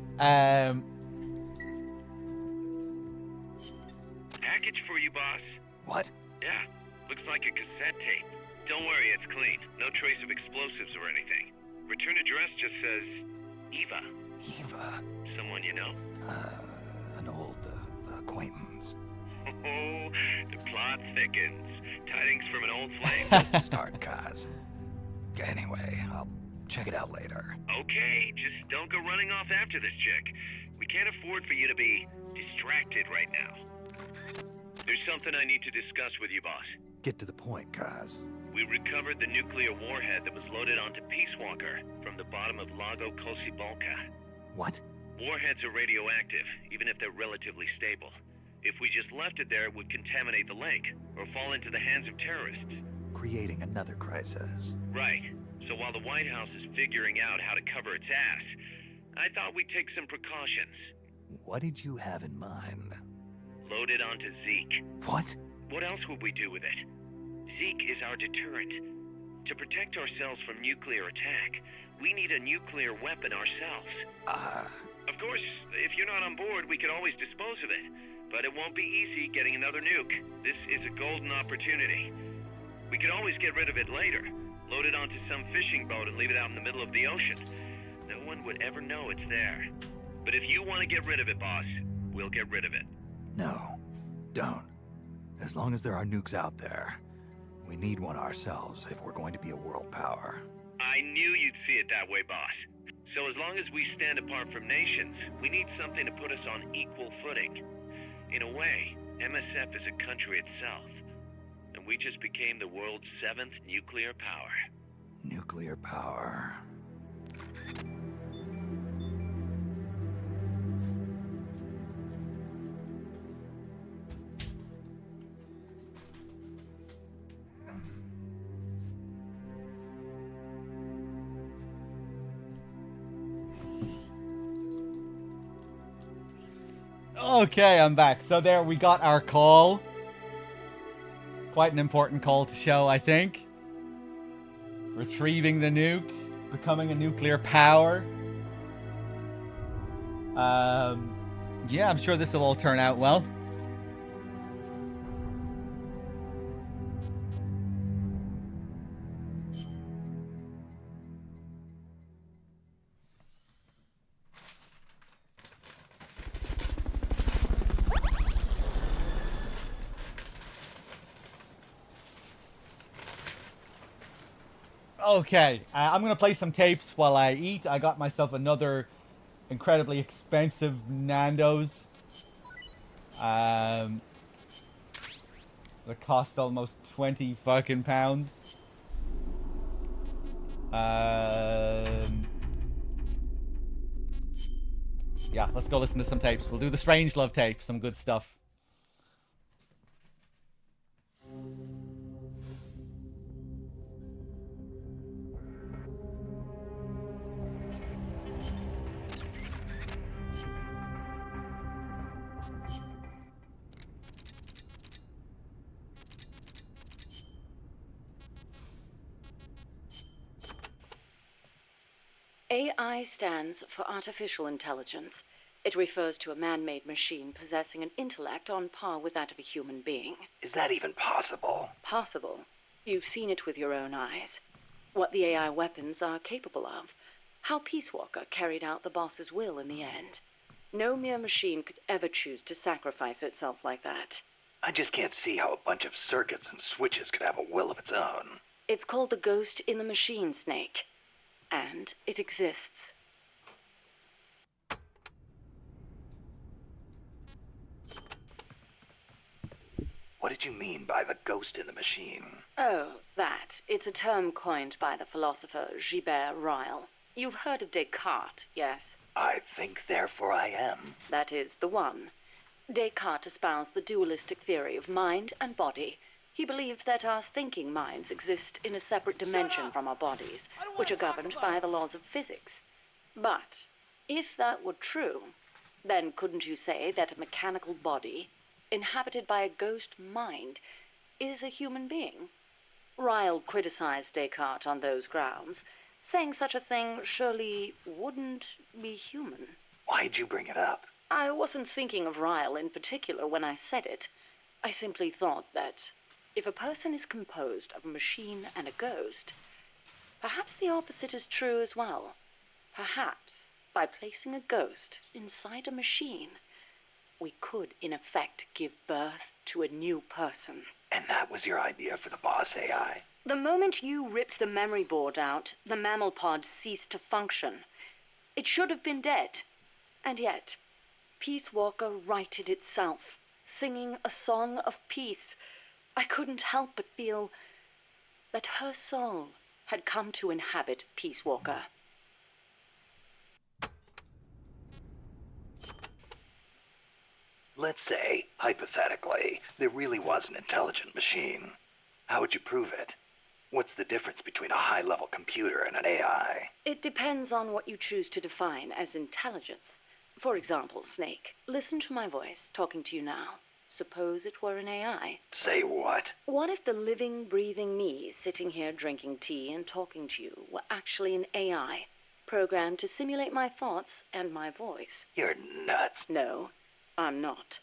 Package for you, boss. What? Yeah, looks like a cassette tape. Don't worry, it's clean. No trace of explosives or anything. Return address just says Eva. Eva? Someone you know? An old acquaintance. Oh, the plot thickens. Tidings from an old flame. Don't start, Kaz. Anyway, I'll check it out later. Okay, just don't go running off after this chick. We can't afford for you to be distracted right now. There's something I need to discuss with you, boss. Get to the point, Kaz. We recovered the nuclear warhead that was loaded onto Peace Walker from the bottom of Lago Kosibalka. What? Warheads are radioactive, even if they're relatively stable. If we just left it there, it would contaminate the lake, or fall into the hands of terrorists. Creating another crisis. Right. So while the White House is figuring out how to cover its ass, I thought we'd take some precautions. What did you have in mind? Load it onto Zeke. What? What else would we do with it? Zeke is our deterrent. To protect ourselves from nuclear attack, we need a nuclear weapon ourselves. Of course, if you're not on board, we could always dispose of it. But it won't be easy getting another nuke. This is a golden opportunity. We could always get rid of it later. Load it onto some fishing boat and leave it out in the middle of the ocean. No one would ever know it's there. But if you want to get rid of it, boss, we'll get rid of it. No, don't. As long as there are nukes out there, we need one ourselves if we're going to be a world power. I knew you'd see it that way, boss. So as long as we stand apart from nations, we need something to put us on equal footing. In a way, MSF is a country itself. And we just became the world's 7th nuclear power. Nuclear power. Okay, I'm back. So there we got our call. Quite an important call to show, I think. Retrieving the nuke. Becoming a nuclear power. Yeah, I'm sure this will all turn out well. Okay, I'm going to play some tapes while I eat. I got myself another incredibly expensive Nando's. That cost almost 20 fucking pounds. Yeah, let's go listen to some tapes. We'll do the Strangelove tape, some good stuff. AI stands for artificial intelligence. It refers to a man-made machine possessing an intellect on par with that of a human being. Is that even possible? Possible. You've seen it with your own eyes. What the AI weapons are capable of. How Peace Walker carried out the boss's will in the end. No mere machine could ever choose to sacrifice itself like that. I just can't see how a bunch of circuits and switches could have a will of its own. It's called the ghost in the machine, Snake. And it exists. What did you mean by the ghost in the machine? Oh, that. It's a term coined by the philosopher Gilbert Ryle. You've heard of Descartes, yes? I think, therefore I am. That is the one. Descartes espoused the dualistic theory of mind and body. He believed that our thinking minds exist in a separate dimension from our bodies, which are governed by the laws of physics. But if that were true, then couldn't you say that a mechanical body, inhabited by a ghost mind, is a human being? Ryle criticized Descartes on those grounds, saying such a thing surely wouldn't be human. Why'd you bring it up? I wasn't thinking of Ryle in particular when I said it. I simply thought that if a person is composed of a machine and a ghost, perhaps the opposite is true as well. Perhaps, by placing a ghost inside a machine, we could, in effect, give birth to a new person. And that was your idea for the boss AI? The moment you ripped the memory board out, the mammal pod ceased to function. It should have been dead. And yet, Peace Walker righted itself, singing a song of peace. I couldn't help but feel that her soul had come to inhabit Peace Walker. Let's say, hypothetically, there really was an intelligent machine. How would you prove it? What's the difference between a high-level computer and an AI? It depends on what you choose to define as intelligence. For example, Snake, listen to my voice talking to you now. Suppose it were an AI. Say what? What if the living, breathing me sitting here drinking tea and talking to you were actually an AI, programmed to simulate my thoughts and my voice? You're nuts. No, I'm not.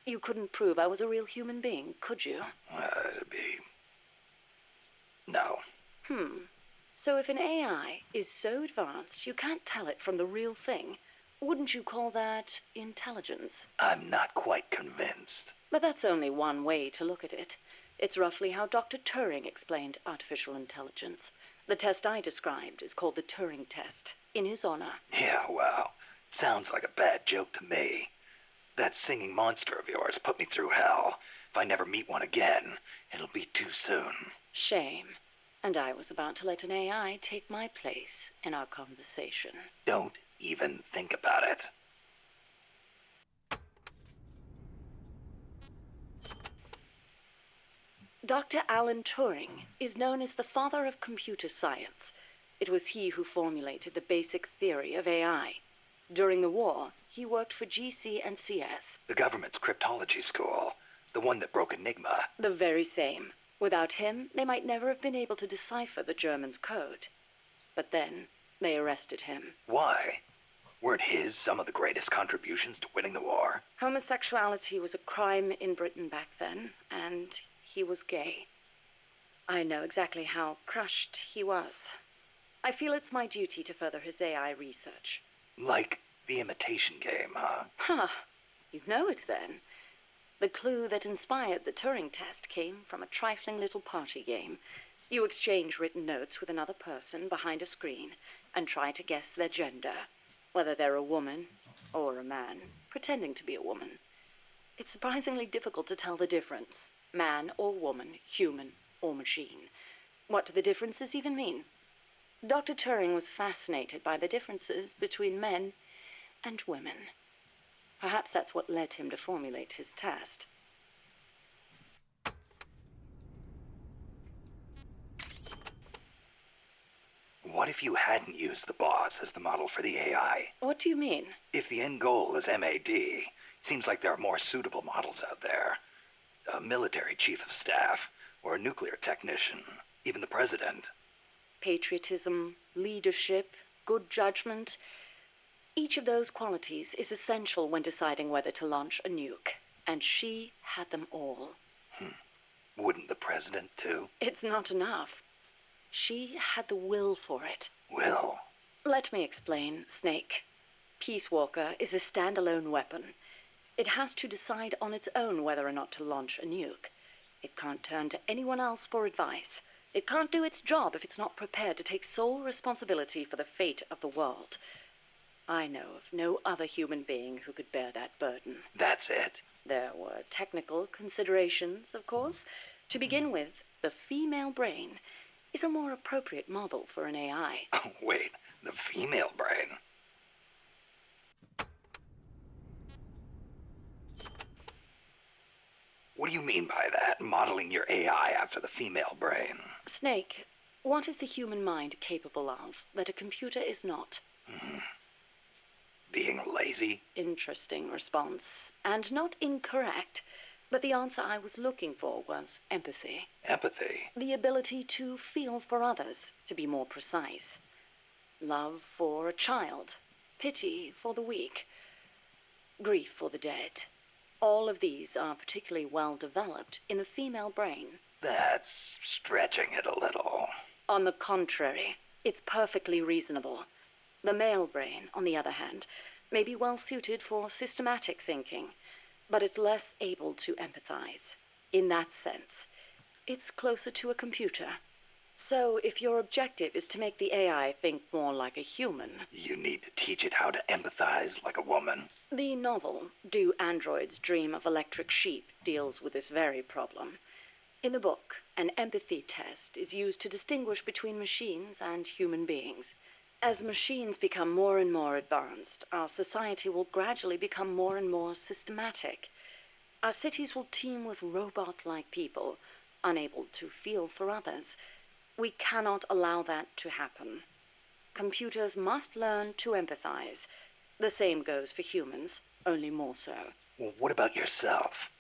You couldn't prove I was a real human being, could you? It'd be... No. So if an AI is so advanced you can't tell it from the real thing, wouldn't you call that intelligence? I'm not quite convinced. But that's only one way to look at it. It's roughly how Dr. Turing explained artificial intelligence. The test I described is called the Turing test, in his honor. Yeah, well, sounds like a bad joke to me. That singing monster of yours put me through hell. If I never meet one again, it'll be too soon. Shame. And I was about to let an AI take my place in our conversation. Don't even think about it. Dr. Alan Turing is known as the father of computer science. It was he who formulated the basic theory of AI. During the war, he worked for GC and CS. The government's cryptology school. The one that broke Enigma. The very same. Without him, they might never have been able to decipher the Germans' code. But then, they arrested him. Why? Weren't his some of the greatest contributions to winning the war? Homosexuality was a crime in Britain back then, and he was gay. I know exactly how crushed he was. I feel it's my duty to further his AI research. Like the Imitation Game, huh? Huh. You know it then. The clue that inspired the Turing test came from a trifling little party game. You exchange written notes with another person behind a screen and try to guess their gender, whether they're a woman or a man, pretending to be a woman. It's surprisingly difficult to tell the difference. Man or woman, human or machine. What do the differences even mean? Dr. Turing was fascinated by the differences between men and women. Perhaps that's what led him to formulate his test. What if you hadn't used the boss as the model for the AI? What do you mean? If the end goal is MAD, it seems like there are more suitable models out there. A military chief of staff, or a nuclear technician, even the president. Patriotism, leadership, good judgment. Each of those qualities is essential when deciding whether to launch a nuke. And she had them all. Wouldn't the president, too? It's not enough. She had the will for it. Will? Let me explain, Snake. Peace Walker is a standalone weapon. It has to decide on its own whether or not to launch a nuke. It can't turn to anyone else for advice. It can't do its job if it's not prepared to take sole responsibility for the fate of the world. I know of no other human being who could bear that burden. That's it? There were technical considerations, of course. To begin with, the female brain is a more appropriate model for an AI. Oh, wait, the female brain? What do you mean by that, modeling your AI after the female brain? Snake, what is the human mind capable of that a computer is not? Being lazy? Interesting response. And not incorrect. But the answer I was looking for was empathy. Empathy? The ability to feel for others, to be more precise. Love for a child. Pity for the weak. Grief for the dead. All of these are particularly well developed in the female brain. That's stretching it a little. On the contrary, it's perfectly reasonable. The male brain, on the other hand, may be well suited for systematic thinking, but it's less able to empathize. In that sense, it's closer to a computer. So if your objective is to make the AI think more like a human... You need to teach it how to empathize like a woman. The novel, Do Androids Dream of Electric Sheep, deals with this very problem. In the book, an empathy test is used to distinguish between machines and human beings. As machines become more and more advanced, our society will gradually become more and more systematic. Our cities will teem with robot-like people, unable to feel for others. We cannot allow that to happen. Computers must learn to empathize. The same goes for humans, only more so. Well, what about yourself?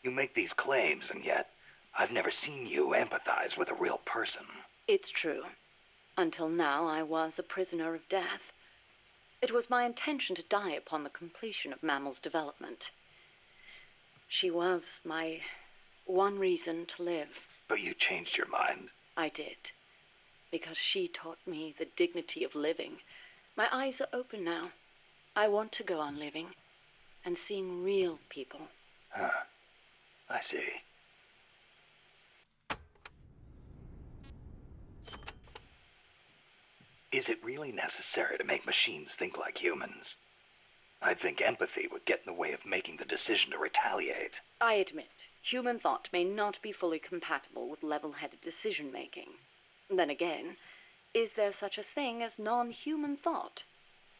You make these claims, and yet I've never seen you empathize with a real person. It's true. Until now, I was a prisoner of death. It was my intention to die upon the completion of Mammal's development. She was my one reason to live. But you changed your mind. I did. Because she taught me the dignity of living. My eyes are open now. I want to go on living and seeing real people. Huh. I see. Is it really necessary to make machines think like humans? I think empathy would get in the way of making the decision to retaliate. I admit, human thought may not be fully compatible with level-headed decision-making. Then again, is there such a thing as non-human thought?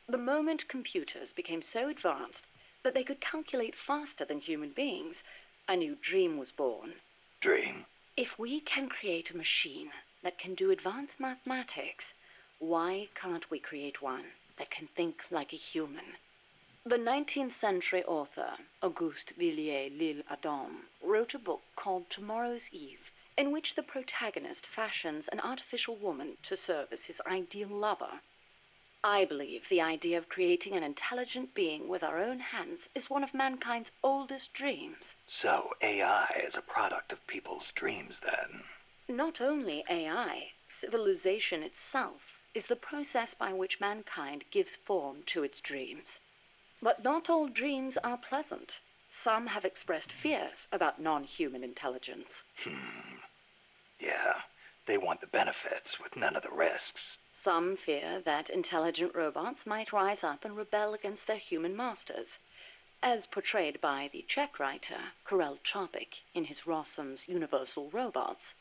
The moment computers became so advanced that they could calculate faster than human beings, a new dream was born. Dream? If we can create a machine that can do advanced mathematics, why can't we create one that can think like a human? The 19th century author, Auguste Villiers-L'Isle-Adam, wrote a book called Tomorrow's Eve, in which the protagonist fashions an artificial woman to serve as his ideal lover. I believe the idea of creating an intelligent being with our own hands is one of mankind's oldest dreams. So AI is a product of people's dreams, then? Not only AI, civilization itself is the process by which mankind gives form to its dreams. But not all dreams are pleasant. Some have expressed fears about non-human intelligence. Yeah, they want the benefits with none of the risks. Some fear that intelligent robots might rise up and rebel against their human masters, as portrayed by the Czech writer Karel Čapek in his Rossum's Universal Robots,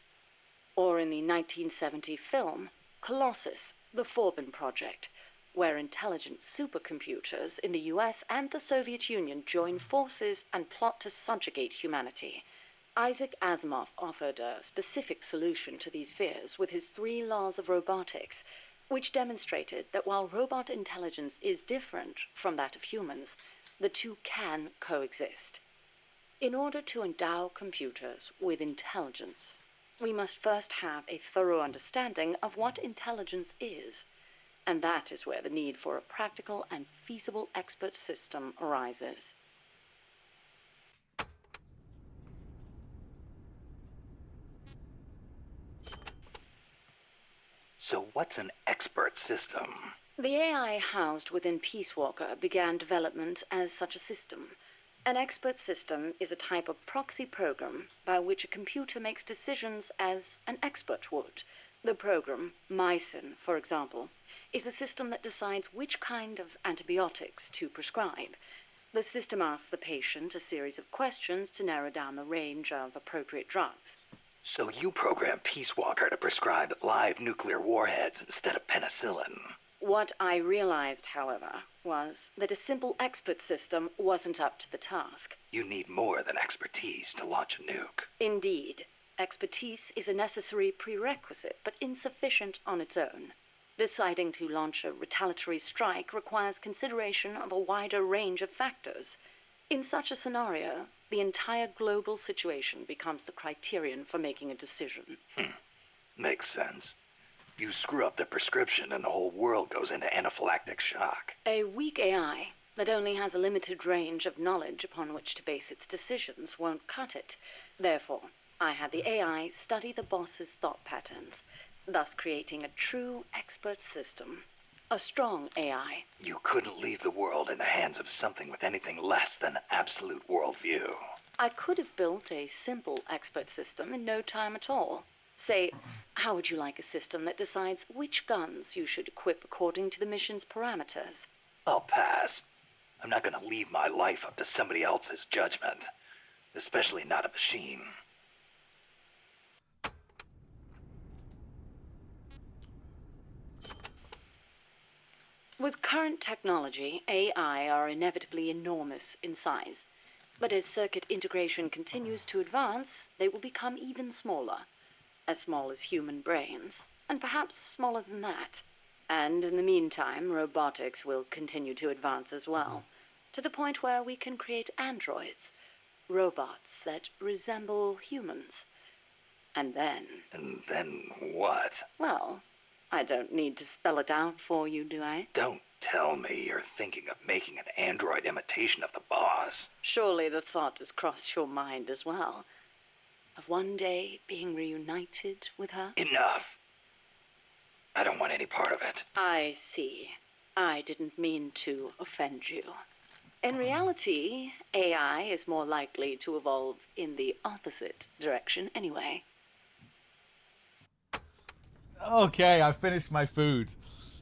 or in the 1970 film Colossus, the Forbin Project, where intelligent supercomputers in the US and the Soviet Union join forces and plot to subjugate humanity. Isaac Asimov offered a specific solution to these fears with his 3 laws of robotics, which demonstrated that while robot intelligence is different from that of humans, the two can coexist. In order to endow computers with intelligence, we must first have a thorough understanding of what intelligence is, and that is where the need for a practical and feasible expert system arises. So what's an expert system? The AI housed within Peace Walker began development as such a system. An expert system is a type of proxy program by which a computer makes decisions as an expert would. The program, Mycin, for example, is a system that decides which kind of antibiotics to prescribe. The system asks the patient a series of questions to narrow down the range of appropriate drugs. So you program Peace Walker to prescribe live nuclear warheads instead of penicillin. What I realized, however, was that a simple expert system wasn't up to the task. You need more than expertise to launch a nuke. Indeed. Expertise is a necessary prerequisite, but insufficient on its own. Deciding to launch a retaliatory strike requires consideration of a wider range of factors. In such a scenario, the entire global situation becomes the criterion for making a decision. Makes sense. You screw up the prescription and the whole world goes into anaphylactic shock. A weak AI that only has a limited range of knowledge upon which to base its decisions won't cut it. Therefore, I had the AI study the boss's thought patterns, thus creating a true expert system. A strong AI. You couldn't leave the world in the hands of something with anything less than absolute worldview. I could have built a simple expert system in no time at all. Say, how would you like a system that decides which guns you should equip according to the mission's parameters? I'll pass. I'm not going to leave my life up to somebody else's judgment. Especially not a machine. With current technology, AI are inevitably enormous in size. But as circuit integration continues to advance, they will become even smaller. As small as human brains, and perhaps smaller than that. And in the meantime, robotics will continue to advance as well, to the point where we can create androids, robots that resemble humans. And then... And then what? Well, I don't need to spell it out for you, do I? Don't tell me you're thinking of making an android imitation of the boss. Surely the thought has crossed your mind as well. Of one day being reunited with her? Enough. I don't want any part of it. I see. I didn't mean to offend you. In reality, AI is more likely to evolve in the opposite direction anyway. Okay, I finished my food.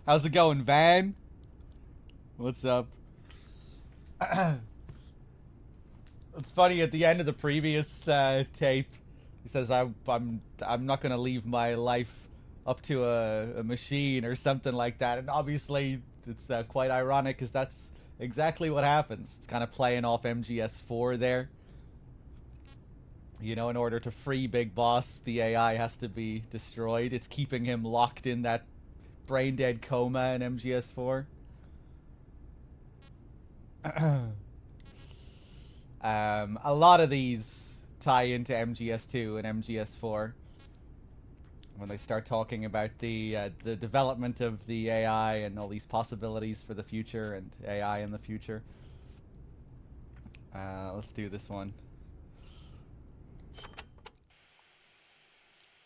How's it going, Van? What's up? It's funny, at the end of the previous tape, he says, I'm not going to leave my life up to a machine or something like that. And obviously, it's quite ironic because that's exactly what happens. It's kind of playing off MGS4 there. You know, in order to free Big Boss, the AI has to be destroyed. It's keeping him locked in that brain-dead coma in MGS4. A lot of these tie into MGS2 and MGS4 when they start talking about the development of the AI and all these possibilities for the future and AI in the future. Let's do this one.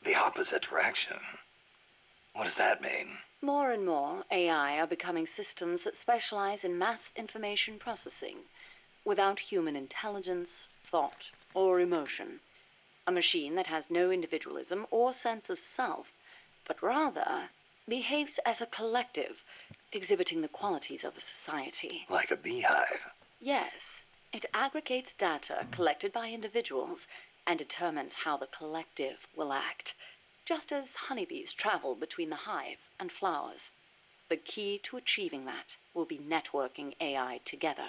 The opposite direction. What does that mean? More and more, AI are becoming systems that specialize in mass information processing, without human intelligence, thought, or emotion. A machine that has no individualism or sense of self, but rather behaves as a collective, exhibiting the qualities of a society. Like a beehive. Yes, it aggregates data collected by individuals and determines how the collective will act, just as honeybees travel between the hive and flowers. The key to achieving that will be networking AI together.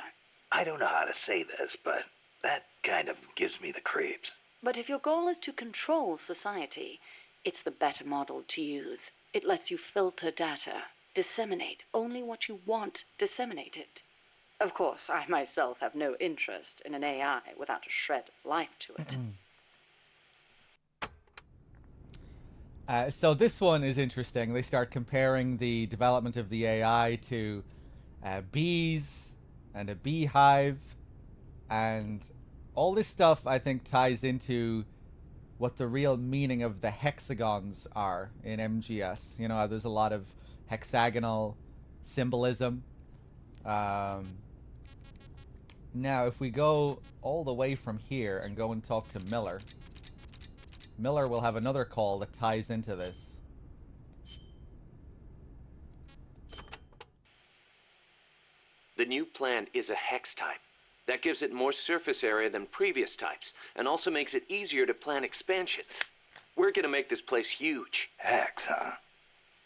I don't know how to say this, but that kind of gives me the creeps. But if your goal is to control society, it's the better model to use. It lets you filter data, disseminate only what you want disseminated. Of course, I myself have no interest in an AI without a shred of life to it. So this one is interesting. They start comparing the development of the AI to bees and a beehive, and all this stuff I think ties into what the real meaning of the hexagons are in MGS. You know, there's a lot of hexagonal symbolism. Now, if we go all the way from here and go and talk to Miller, Miller will have another call that ties into this. The new plant is a hex type. That gives it more surface area than previous types, and also makes it easier to plan expansions. We're gonna make this place huge. Hex, huh?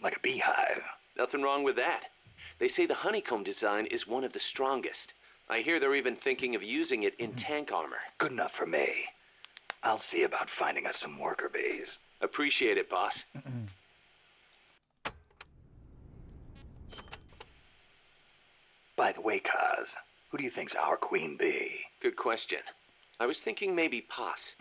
Like a beehive. Nothing wrong with that. They say the honeycomb design is one of the strongest. I hear they're even thinking of using it in tank armor. Good enough for me. I'll see about finding us some worker bees. Appreciate it, boss. By the way, Kaz, who do you think's our queen bee? Good question. I was thinking maybe Poss.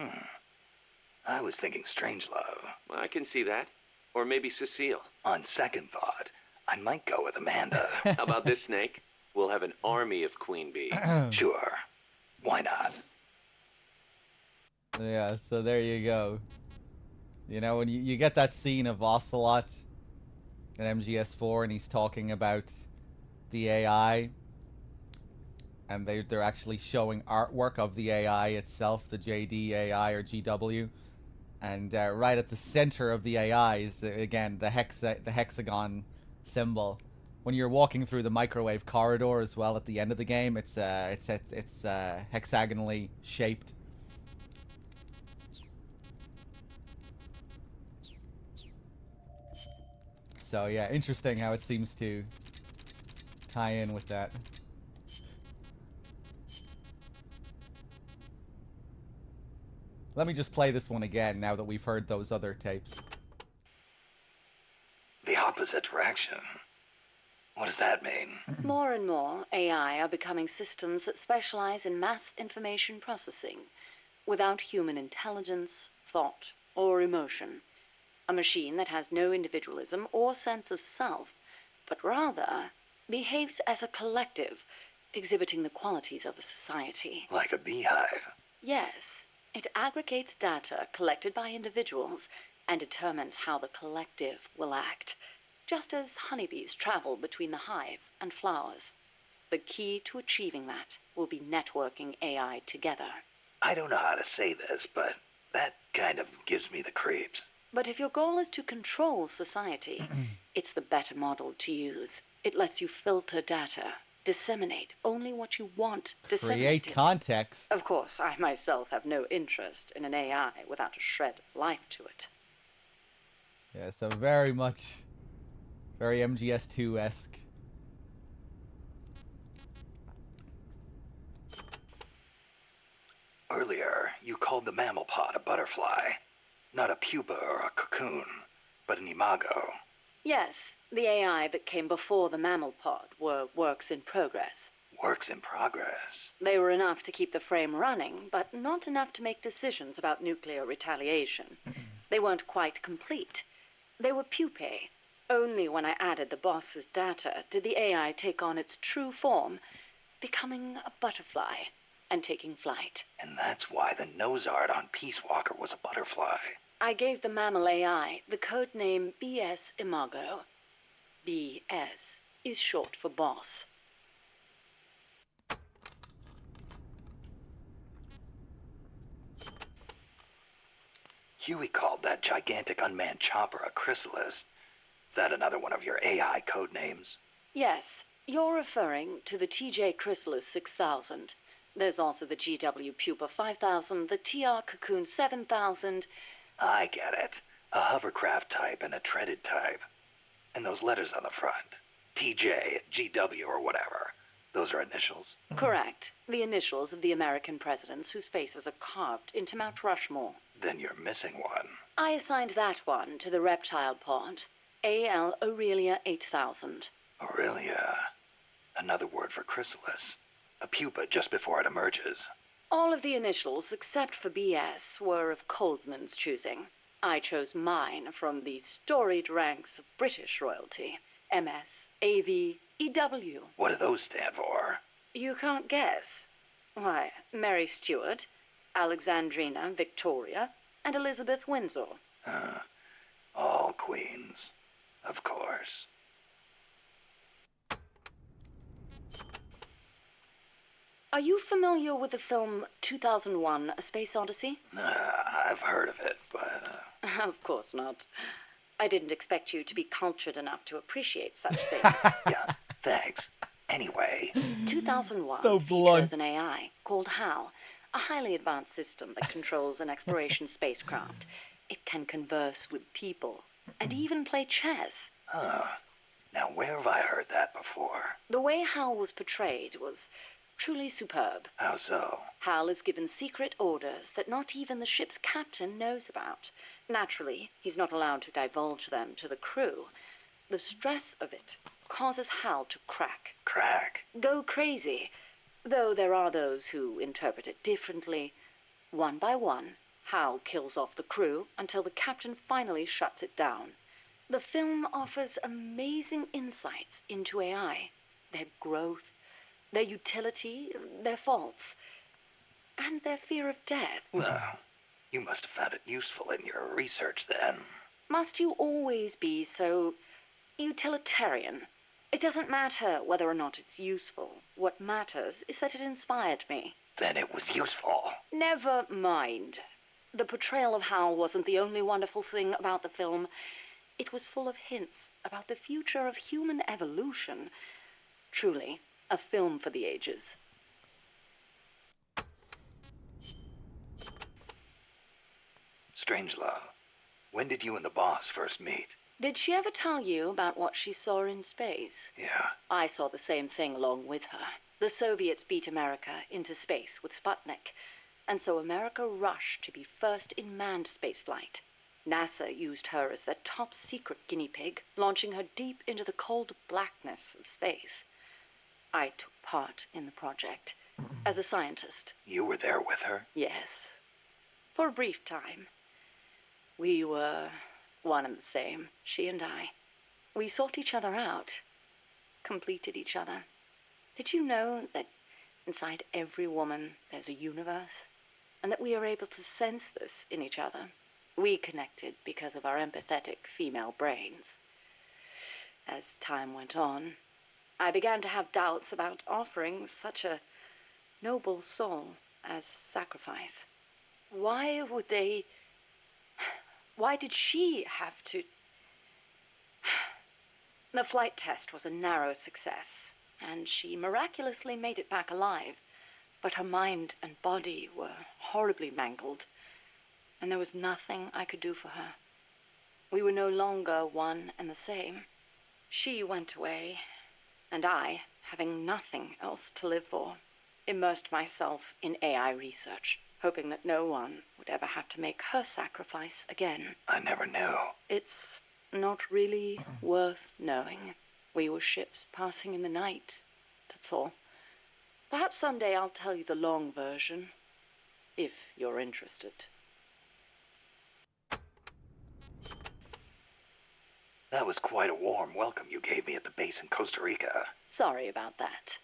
I was thinking Strangelove. Well, I can see that. Or maybe Cecile. On second thought, I might go with Amanda. How about this, Snake? We'll have an army of queen bees. Sure. Why not? Yeah, so there you go. You know, when you get that scene of Ocelot in MGS4 and he's talking about the AI, and they're actually showing artwork of the AI itself, the JD AI or GW, and right at the center of the AI is again the hexagon symbol. When you're walking through the microwave corridor as well at the end of the game, it's hexagonally shaped. So yeah, interesting how it seems to tie in with that. Let me just play this one again now that we've heard those other tapes. The opposite direction. What does that mean? More and more, AI are becoming systems that specialize in mass information processing, without human intelligence, thought, or emotion. A machine that has no individualism or sense of self, but rather behaves as a collective, exhibiting the qualities of a society. Like a beehive. Yes, it aggregates data collected by individuals and determines how the collective will act, just as honeybees travel between the hive and flowers. The key to achieving that will be networking AI together. I don't know how to say this, but that kind of gives me the creeps. But if your goal is to control society, it's the better model to use. It lets you filter data, disseminate only what you want disseminated. Create context. Of course, I myself have no interest in an AI without a shred of life to it. Yeah, so very much, very MGS2-esque. Earlier, you called the mammal pod a butterfly. Not a pupa or a cocoon, but an imago. Yes, the AI that came before the mammal pod were works in progress. Works in progress. They were enough to keep the frame running, but not enough to make decisions about nuclear retaliation. They weren't quite complete. They were pupae. Only when I added the boss's data did the AI take on its true form, becoming a butterfly and taking flight. And that's why the nose art on Peace Walker was a butterfly. I gave the mammal AI the code name BS Imago. BS is short for boss. Huey called that gigantic unmanned chopper a chrysalis. Is that another one of your AI code names? Yes, you're referring to the TJ Chrysalis 6000. There's also the GW Pupa 5000, the TR Cocoon 7000. I get it. A hovercraft type and a treaded type. And those letters on the front. TJ, GW, or whatever. Those are initials? Correct. The initials of the American presidents whose faces are carved into Mount Rushmore. Then you're missing one. I assigned that one to the reptile pod. AL Aurelia 8000. Aurelia. Another word for chrysalis. A pupa just before it emerges. All of the initials, except for BS, were of Coldman's choosing. I chose mine from the storied ranks of British royalty. MS, AV, EW. What do those stand for? You can't guess. Why, Mary Stuart, Alexandrina Victoria, and Elizabeth Windsor. All queens. Of course. Are you familiar with the film 2001: A Space Odyssey? I've heard of it, but... Of course not. I didn't expect you to be cultured enough to appreciate such things. Yeah, thanks. Anyway... 2001 So blunt. features an AI called HAL, a highly advanced system that controls an exploration spacecraft. It can converse with people, and even play chess. Now where have I heard that before? The way HAL was portrayed was truly superb. How so? HAL is given secret orders that not even the ship's captain knows about. Naturally, he's not allowed to divulge them to the crew. The stress of it causes HAL to crack. Crack? Go crazy. Though there are those who interpret it differently. One by one, HAL kills off the crew until the captain finally shuts it down. The film offers amazing insights into AI, their growth, their utility, their faults, and their fear of death. Well, you must have found it useful in your research then. Must you always be so utilitarian? It doesn't matter whether or not it's useful. What matters is that it inspired me. Then it was useful. Never mind. The portrayal of Hal wasn't the only wonderful thing about the film. It was full of hints about the future of human evolution. Truly, a film for the ages. Strangelove, when did you and the boss first meet? Did she ever tell you about what she saw in space? Yeah. I saw the same thing along with her. The Soviets beat America into space with Sputnik, and so America rushed to be first in manned spaceflight. NASA used her as their top secret guinea pig, launching her deep into the cold blackness of space. I took part in the project as a scientist. You were there with her? Yes. For a brief time. We were one and the same, she and I. We sought each other out, completed each other. Did you know that inside every woman there's a universe? And that we are able to sense this in each other? We connected because of our empathetic female brains. As time went on, I began to have doubts about offering such a noble soul as sacrifice. Why did she have to... The flight test was a narrow success, and she miraculously made it back alive. But her mind and body were horribly mangled, and there was nothing I could do for her. We were no longer one and the same. She went away, and I, having nothing else to live for, immersed myself in AI research, hoping that no one would ever have to make her sacrifice again. I never knew. It's not really worth knowing. We were ships passing in the night, that's all. Perhaps someday I'll tell you the long version, if you're interested. That was quite a warm welcome you gave me at the base in Costa Rica. Sorry about that.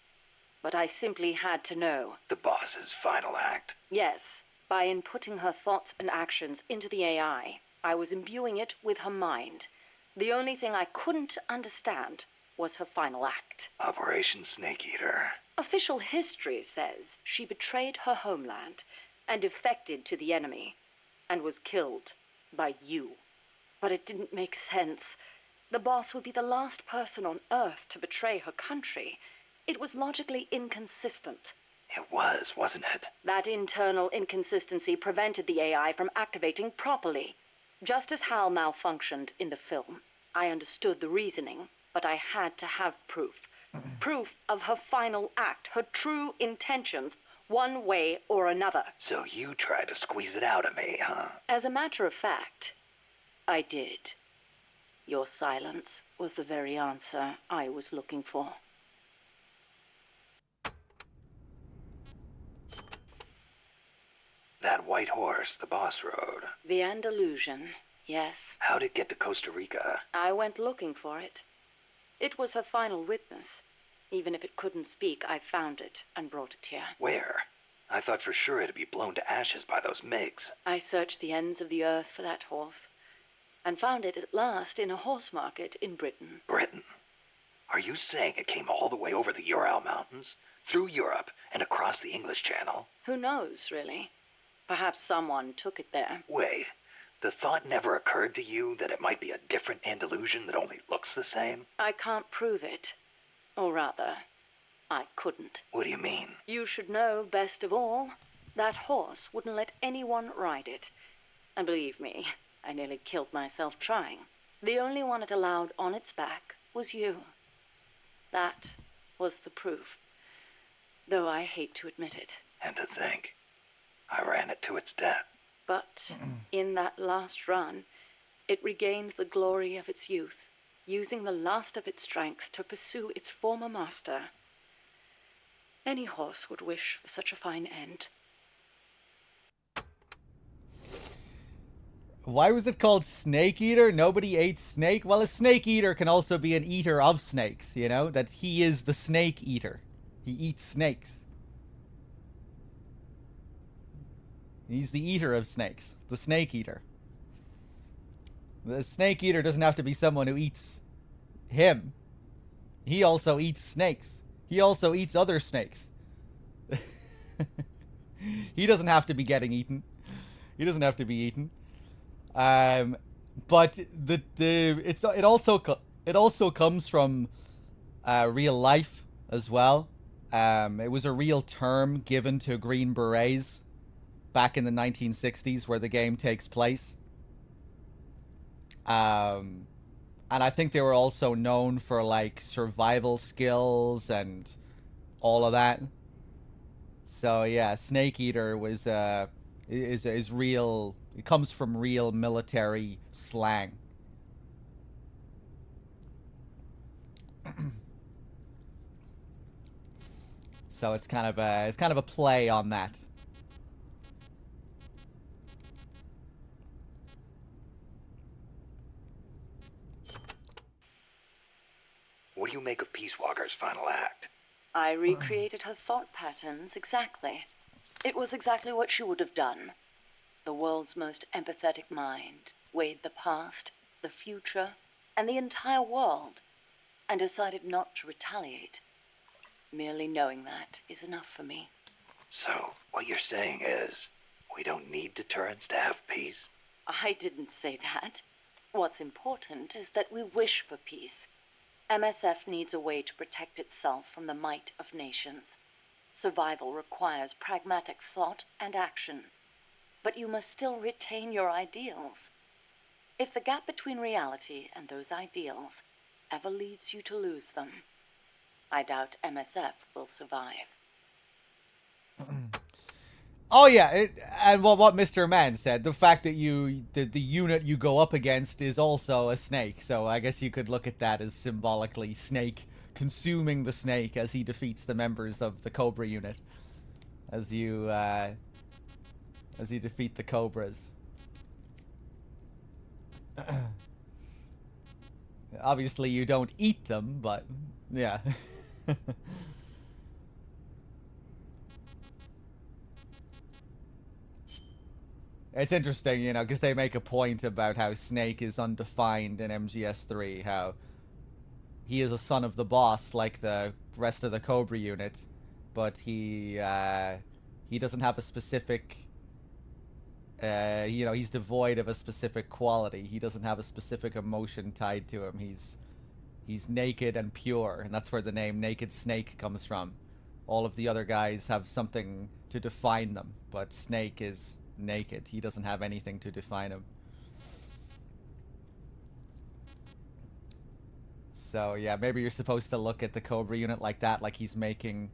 But I simply had to know. The boss's final act. Yes, by inputting her thoughts and actions into the AI, I was imbuing it with her mind. The only thing I couldn't understand was her final act. Operation Snake Eater. Official history says she betrayed her homeland and defected to the enemy and was killed by you. But it didn't make sense. The boss would be the last person on Earth to betray her country. It was logically inconsistent. It was, wasn't it? That internal inconsistency prevented the AI from activating properly. Just as HAL malfunctioned in the film, I understood the reasoning, but I had to have proof. Proof of her final act, her true intentions, one way or another. So you tried to squeeze it out of me, huh? As a matter of fact, I did. Your silence was the very answer I was looking for. That white horse the boss rode. The Andalusian, yes. How'd it get to Costa Rica? I went looking for it. It was her final witness. Even if it couldn't speak, I found it and brought it here. Where? I thought for sure it'd be blown to ashes by those MiGs. I searched the ends of the earth for that horse, and found it at last in a horse market in Britain. Britain? Are you saying it came all the way over the Ural Mountains, through Europe, and across the English Channel? Who knows, really? Perhaps someone took it there. Wait, the thought never occurred to you that it might be a different Andalusian that only looks the same? I can't prove it. Or rather, I couldn't. What do you mean? You should know best of all. That horse wouldn't let anyone ride it. And believe me, I nearly killed myself trying. The only one it allowed on its back was you. That was the proof. Though I hate to admit it. And to think, I ran it to its death. But in that last run, it regained the glory of its youth, using the last of its strength to pursue its former master. Any horse would wish for such a fine end. Why was it called Snake Eater? Nobody ate snake? Well, a snake eater can also be an eater of snakes, you know? That he is the snake eater. He eats snakes. He's the eater of snakes. The snake eater. The snake eater doesn't have to be someone who eats him. He also eats snakes. He also eats other snakes. He doesn't have to be getting eaten. He doesn't have to be eaten. But it also comes from real life as well. It was a real term given to Green Berets back in the 1960s, where the game takes place. And I think they were also known for, like, survival skills and all of that. So, yeah, Snake Eater was, is real... It comes from real military slang. So it's kind of a play on that. What do you make of Peace Walker's final act? I recreated her thought patterns exactly. It was exactly what she would have done. The world's most empathetic mind weighed the past, the future, and the entire world, and decided not to retaliate. Merely knowing that is enough for me. So, what you're saying is, we don't need deterrence to have peace? I didn't say that. What's important is that we wish for peace. MSF needs a way to protect itself from the might of nations. Survival requires pragmatic thought and action. But you must still retain your ideals. If the gap between reality and those ideals ever leads you to lose them, I doubt MSF will survive. Oh yeah, and what Mr. Man said, the fact that the unit you go up against is also a snake, so I guess you could look at that as symbolically Snake consuming the snake as he defeats the members of the Cobra unit. As you defeat the Cobras. Obviously you don't eat them, but yeah. It's interesting, you know, because they make a point about how Snake is undefined in MGS3, how he is a son of the boss like the rest of the Cobra unit, but he doesn't have a specific, you know, he's devoid of a specific quality. He doesn't have a specific emotion tied to him. He's naked and pure, and that's where the name Naked Snake comes from. All of the other guys have something to define them, but Snake is naked. He doesn't have anything to define him. So yeah, maybe you're supposed to look at the Cobra unit like that, like he's making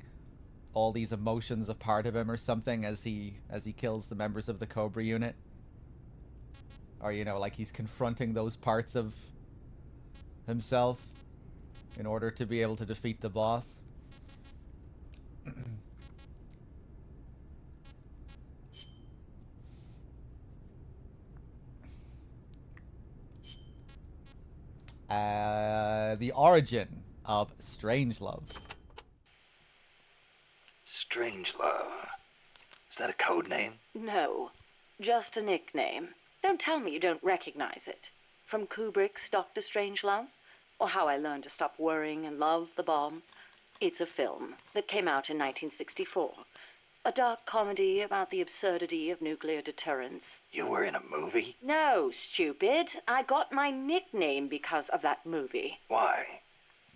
all these emotions a part of him or something as he kills the members of the Cobra unit. Or, you know, like he's confronting those parts of himself in order to be able to defeat the boss. The origin of Strangelove. Strangelove. Is that a code name? No, just a nickname. Don't tell me you don't recognize it. From Kubrick's Dr. Strangelove, or How I Learned to Stop Worrying and Love the Bomb. It's a film that came out in 1964. A dark comedy about the absurdity of nuclear deterrence. You were in a movie? No, stupid. I got my nickname because of that movie. Why?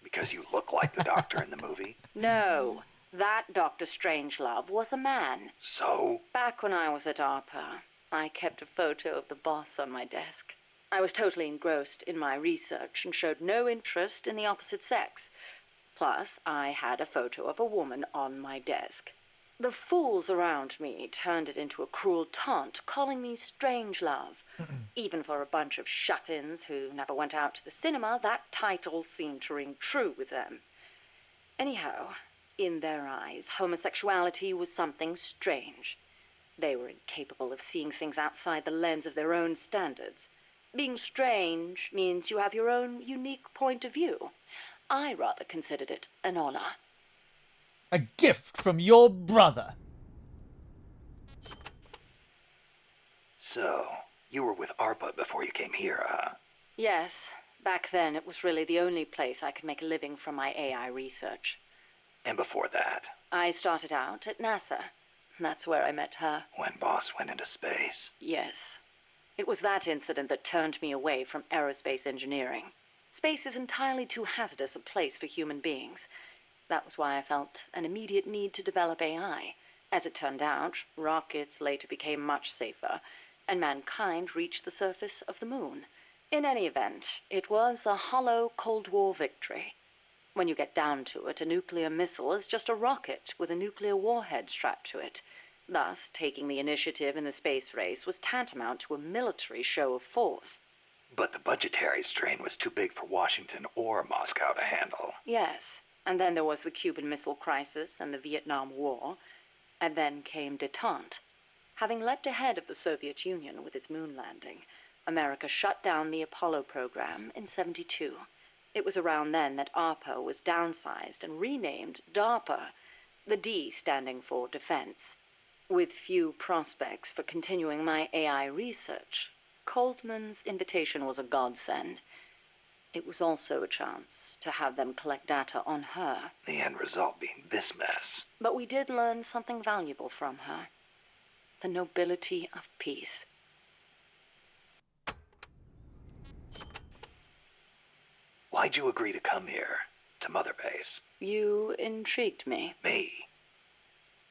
Because you look like the doctor in the movie? No, that Dr. Strangelove was a man. So? Back when I was at ARPA, I kept a photo of the boss on my desk. I was totally engrossed in my research and showed no interest in the opposite sex. Plus, I had a photo of a woman on my desk. The fools around me turned it into a cruel taunt, calling me Strangelove. Even for a bunch of shut-ins who never went out to the cinema, that title seemed to ring true with them. Anyhow, in their eyes, homosexuality was something strange. They were incapable of seeing things outside the lens of their own standards. Being strange means you have your own unique point of view. I rather considered it an honor. A gift from your brother. So, you were with ARPA before you came here, huh? Yes, back then it was really the only place I could make a living from my AI research. And before that? I started out at NASA. That's where I met her. When Boss went into space? Yes. It was that incident that turned me away from aerospace engineering. Space is entirely too hazardous a place for human beings. That was why I felt an immediate need to develop AI. As it turned out, rockets later became much safer, and mankind reached the surface of the moon. In any event, it was a hollow Cold War victory. When you get down to it, a nuclear missile is just a rocket with a nuclear warhead strapped to it. Thus, taking the initiative in the space race was tantamount to a military show of force. But the budgetary strain was too big for Washington or Moscow to handle. Yes, and then there was the Cuban Missile Crisis and the Vietnam War, and then came détente. Having leapt ahead of the Soviet Union with its moon landing, America shut down the Apollo program in '72. It was around then that ARPA was downsized and renamed DARPA, the D standing for Defense. With few prospects for continuing my AI research, Coldman's invitation was a godsend. It was also a chance to have them collect data on her. The end result being this mess. But we did learn something valuable from her. The nobility of peace. Why'd you agree to come here? To Mother Base? You intrigued me. Me?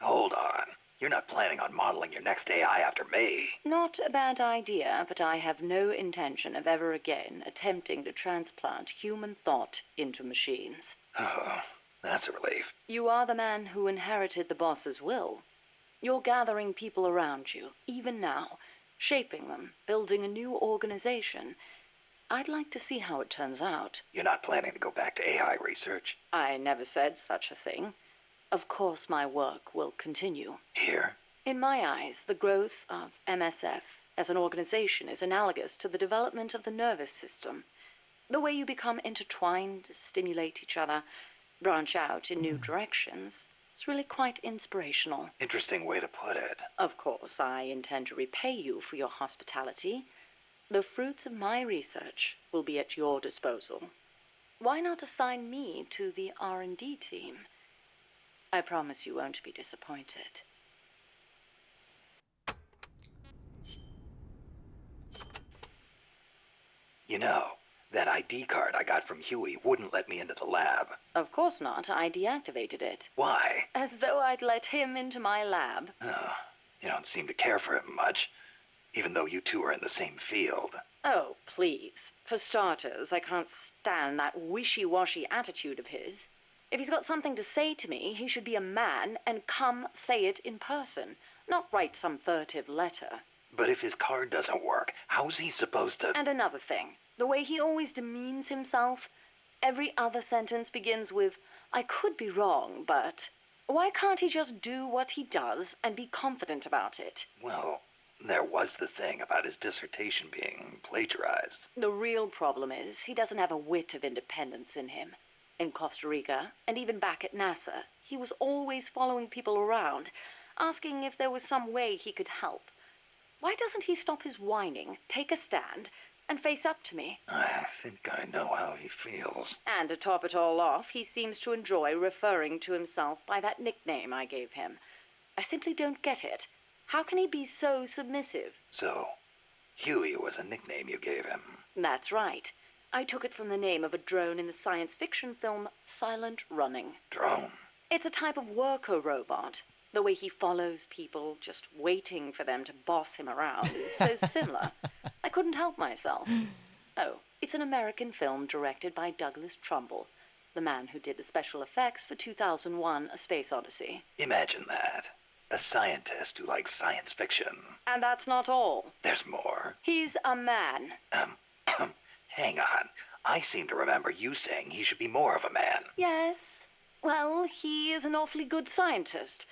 Hold on. You're not planning on modeling your next AI after me. Not a bad idea, but I have no intention of ever again attempting to transplant human thought into machines. Oh, that's a relief. You are the man who inherited the boss's will. You're gathering people around you, even now, shaping them, building a new organization. I'd like to see how it turns out. You're not planning to go back to AI research? I never said such a thing. Of course my work will continue. Here? In my eyes, the growth of MSF as an organization is analogous to the development of the nervous system. The way you become intertwined, stimulate each other, branch out in new directions. It's really quite inspirational. Interesting way to put it. Of course, I intend to repay you for your hospitality. The fruits of my research will be at your disposal. Why not assign me to the R&D team? I promise you won't be disappointed. You know, that ID card I got from Huey wouldn't let me into the lab. Of course not. I deactivated it. Why? As though I'd let him into my lab. Oh, you don't seem to care for him much, even though you two are in the same field. Oh, please. For starters, I can't stand that wishy-washy attitude of his. If he's got something to say to me, he should be a man and come say it in person, not write some furtive letter. But if his card doesn't work, how's he supposed to— And another thing, the way he always demeans himself. Every other sentence begins with, I could be wrong, but... Why can't he just do what he does and be confident about it? Well, there was the thing about his dissertation being plagiarized. The real problem is he doesn't have a whit of independence in him. In Costa Rica, and even back at NASA, he was always following people around, asking if there was some way he could help. Why doesn't he stop his whining, take a stand, and face up to me? I think I know how he feels. And to top it all off, he seems to enjoy referring to himself by that nickname I gave him. I simply don't get it. How can he be so submissive? So, Huey was a nickname you gave him. That's right. I took it from the name of a drone in the science fiction film Silent Running. Drone? It's a type of worker robot. The way he follows people, just waiting for them to boss him around, is so similar. I couldn't help myself. Oh, it's an American film directed by Douglas Trumbull, the man who did the special effects for 2001: A Space Odyssey. Imagine that. A scientist who likes science fiction. And that's not all. There's more. He's a man. Hang on. I seem to remember you saying he should be more of a man. Yes. Well, he is an awfully good scientist.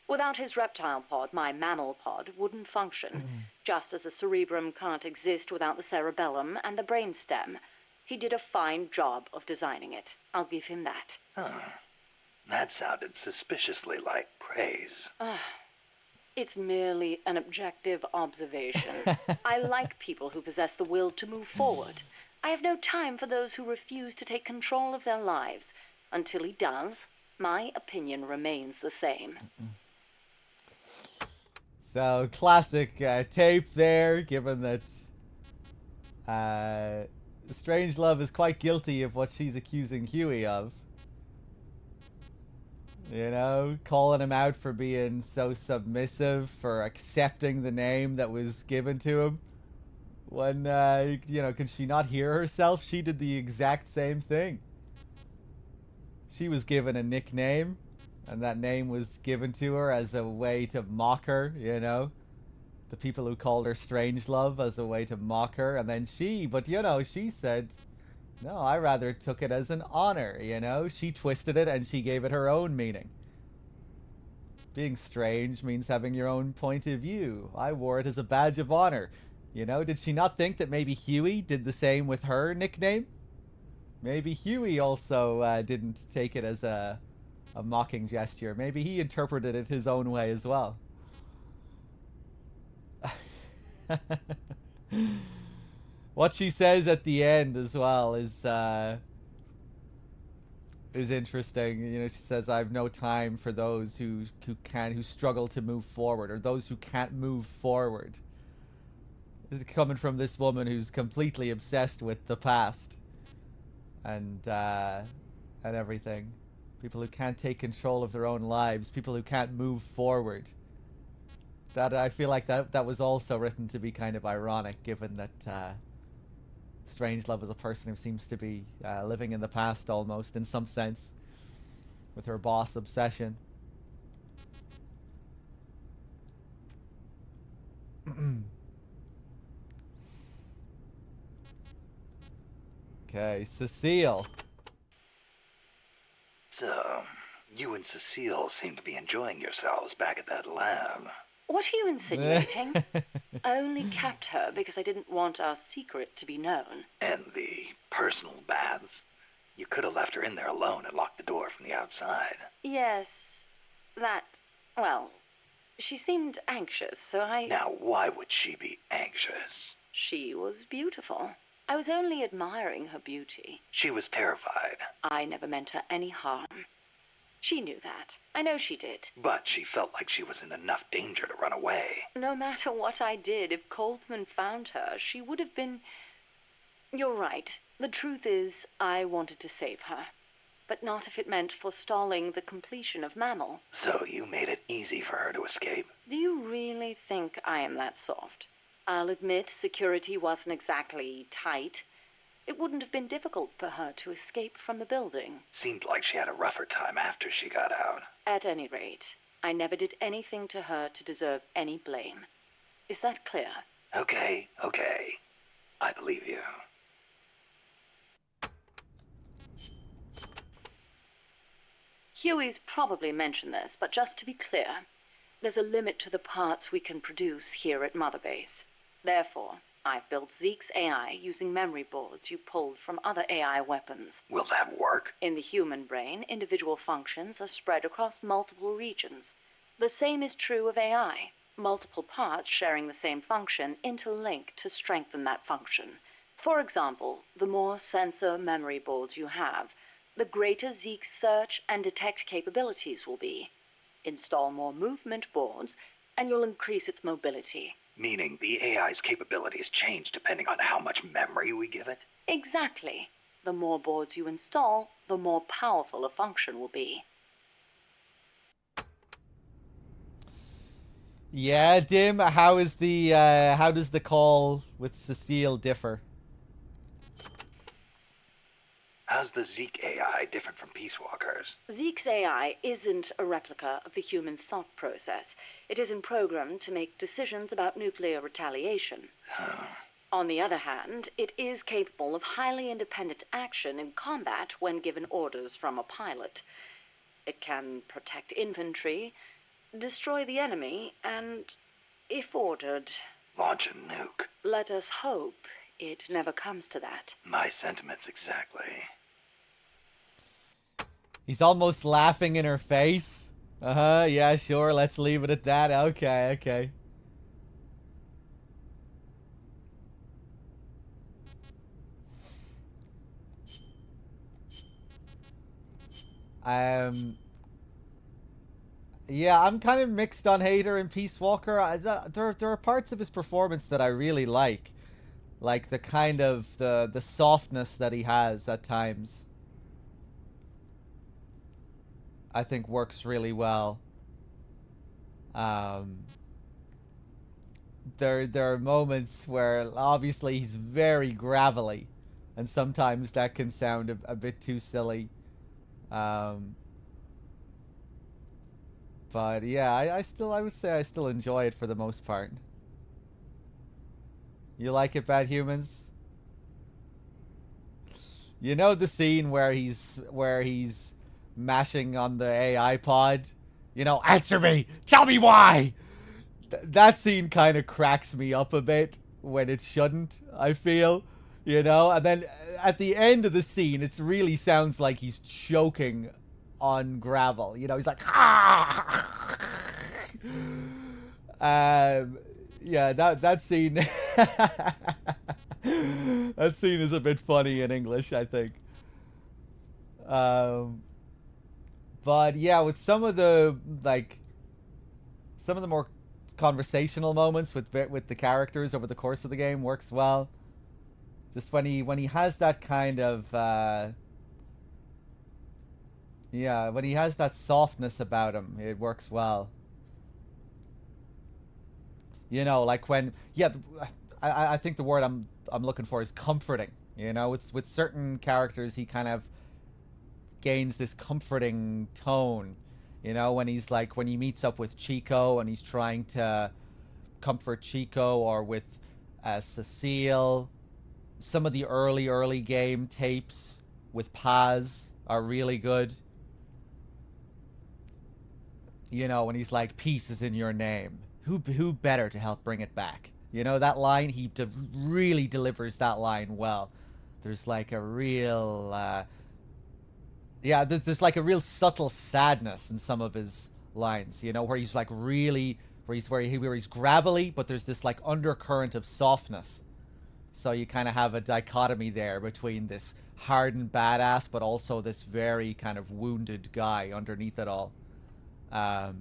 Without his reptile pod, my mammal pod wouldn't function. Just as the cerebrum can't exist without the cerebellum and the brainstem. He did a fine job of designing it. I'll give him that. That sounded suspiciously like praise. It's merely an objective observation. I like people who possess the will to move forward. I have no time for those who refuse to take control of their lives. Until he does, my opinion remains the same. So, classic tape there, given that Strangelove is quite guilty of what she's accusing Huey of. You know, calling him out for being so submissive, for accepting the name that was given to him When, you know, can she not hear herself? She did the exact same thing. She was given a nickname, and that name was given to her as a way to mock her, you know? The people who called her Strangelove as a way to mock her, and then but you know, she said, no, I rather took it as an honor, you know? She twisted it and she gave it her own meaning. Being strange means having your own point of view. I wore it as a badge of honor. You know, did she not think that maybe Huey did the same with her nickname? Maybe Huey also didn't take it as a mocking gesture. Maybe he interpreted it his own way as well. What she says at the end as well is interesting. You know, she says, "I have no time for those who struggle to move forward, or those who can't move forward." This is coming from this woman who's completely obsessed with the past and everything. People who can't take control of their own lives, people who can't move forward. That I feel like that was also written to be kind of ironic, given that Strangelove is a person who seems to be living in the past almost, in some sense, with her boss obsession. Okay, Cecile. So, you and Cecile seem to be enjoying yourselves back at that lab. What are you insinuating? I only kept her because I didn't want our secret to be known. And the personal baths? You could have left her in there alone and locked the door from the outside. Yes, well, she seemed anxious, so I... Now, why would she be anxious? She was beautiful. I was only admiring her beauty. She was terrified. I never meant her any harm. She knew that. I know she did. But she felt like she was in enough danger to run away. No matter what I did, if Coltman found her, she would have been... You're right. The truth is, I wanted to save her. But not if it meant forestalling the completion of Mammal. So you made it easy for her to escape? Do you really think I am that soft? I'll admit security wasn't exactly tight. It wouldn't have been difficult for her to escape from the building. Seemed like she had a rougher time after she got out. At any rate, I never did anything to her to deserve any blame. Is that clear? Okay. I believe you. Huey's probably mentioned this, but just to be clear, there's a limit to the parts we can produce here at Mother Base. Therefore, I've built Zeke's AI using memory boards you pulled from other AI weapons. Will that work? In the human brain, individual functions are spread across multiple regions. The same is true of AI. Multiple parts sharing the same function interlink to strengthen that function. For example, the more sensor memory boards you have, the greater Zeke's search and detect capabilities will be. Install more movement boards, and you'll increase its mobility. Meaning the AI's capabilities change depending on how much memory we give it? Exactly. The more boards you install, the more powerful a function will be. Yeah, Dim, how does the call with Cecile differ? How's the Zeke AI different from Peace Walker's? Zeke's AI isn't a replica of the human thought process. It isn't programmed to make decisions about nuclear retaliation. On the other hand, it is capable of highly independent action in combat when given orders from a pilot. It can protect infantry, destroy the enemy, and, if ordered... launch a nuke. Let us hope it never comes to that. My sentiments exactly. He's almost laughing in her face. Yeah, sure, let's leave it at that. Okay. Yeah, I'm kind of mixed on Hater and Peace Walker. There are parts of his performance that I really like the kind of the softness that he has at times. I think works really well. there are moments where obviously he's very gravelly, and sometimes that can sound a bit too silly. But yeah, I would say I still enjoy it for the most part. You like it, Bad Humans? You know the scene where he's mashing on the AI pod? You know, answer me! Tell me why! That scene kind of cracks me up a bit when it shouldn't, I feel. You know? And then at the end of the scene, it really sounds like he's choking on gravel. You know, he's like, yeah, that scene... that scene is a bit funny in English, I think. But yeah, with some of the more conversational moments with the characters over the course of the game works well. Just when he has that kind of when he has that softness about him, it works well. You know, like when I think the word I'm looking for is comforting. You know, with certain characters he kind of gains this comforting tone. You know, when he meets up with Chico and he's trying to comfort Chico, or with Cecile. Some of the early game tapes with Paz are really good. You know, when he's like, peace is in your name. Who better to help bring it back? You know, that line, he really delivers that line well. There's like a real... there's like a real subtle sadness in some of his lines, you know, where he's like really... where he's gravelly, but there's this like undercurrent of softness. So you kind of have a dichotomy there between this hardened badass, but also this very kind of wounded guy underneath it all. Yeah,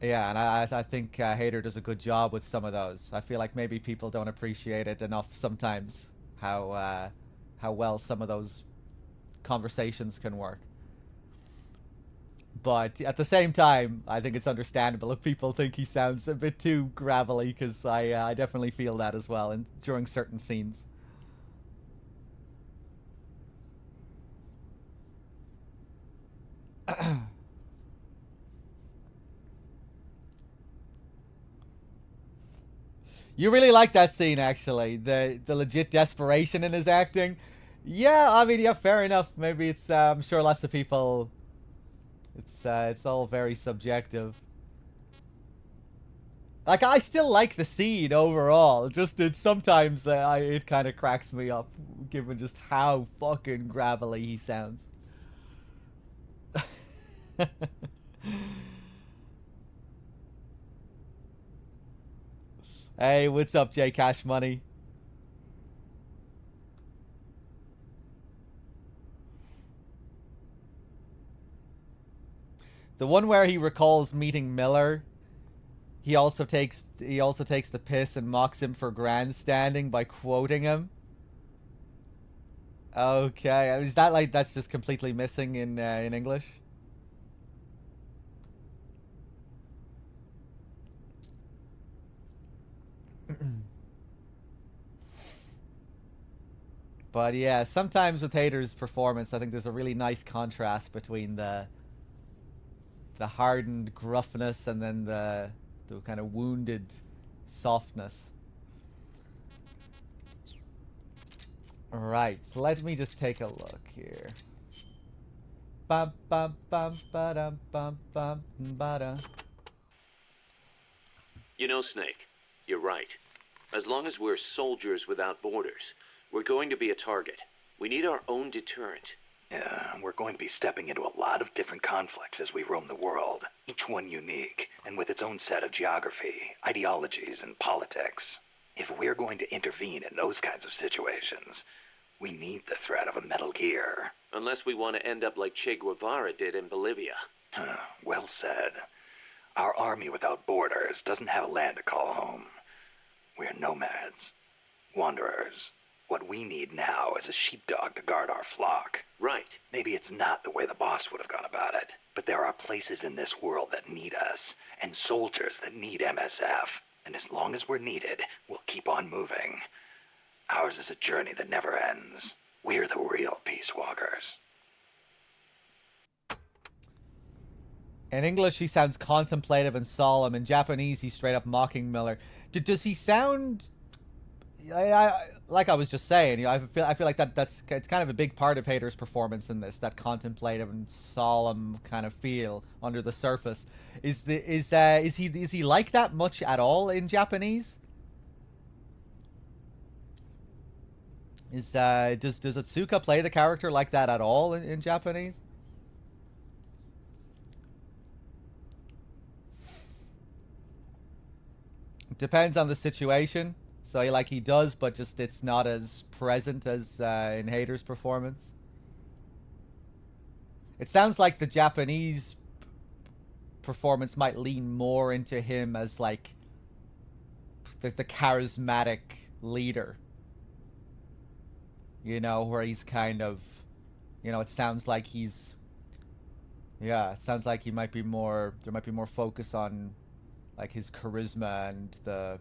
and I think Hader does a good job with some of those. I feel like maybe people don't appreciate it enough sometimes, how well some of those conversations can work. But at the same time, I think it's understandable if people think he sounds a bit too gravelly, because I definitely feel that as well during certain scenes. You really like that scene, actually. The legit desperation in his acting. Yeah, I mean, yeah, fair enough. Maybe it's, I'm sure lots of people... It's all very subjective. Like, I still like the scene overall. Just sometimes it kind of cracks me up, given just how fucking gravelly he sounds. Hey, what's up, J Cash Money? The one where he recalls meeting Miller, he also takes the piss and mocks him for grandstanding by quoting him. Okay, is that like that's just completely missing in English? But yeah, sometimes with Hader's performance, I think there's a really nice contrast between the hardened gruffness and then the kind of wounded softness. Alright, let me just take a look here. Bum bum bum ba-dum bum bum ba-da. You know, Snake, you're right. As long as we're soldiers without borders, we're going to be a target. We need our own deterrent. Yeah, we're going to be stepping into a lot of different conflicts as we roam the world, each one unique, and with its own set of geography, ideologies, and politics. If we're going to intervene in those kinds of situations, we need the threat of a Metal Gear. Unless we want to end up like Che Guevara did in Bolivia. Well said. Our army without borders doesn't have a land to call home. We're nomads, wanderers, What we need now is a sheepdog to guard our flock. Right. Maybe it's not the way the boss would have gone about it, but there are places in this world that need us, and soldiers that need MSF. And as long as we're needed, we'll keep on moving. Ours is a journey that never ends. We're the real Peace Walkers. In English, he sounds contemplative and solemn. In Japanese, he's straight up mocking Miller. Does he sound... like I was just saying, you know, I feel like it's kind of a big part of Hader's performance in this, that contemplative and solemn kind of feel under the surface. Is he like that much at all in Japanese? Does Otsuka play the character like that at all in Japanese? It depends on the situation. So he does, but just it's not as present as in Hader's performance. It sounds like the Japanese performance might lean more into him as like the charismatic leader. You know, where he's kind of, you know, it sounds like he's, yeah, it sounds like he might be more, there might be more focus on like his charisma and the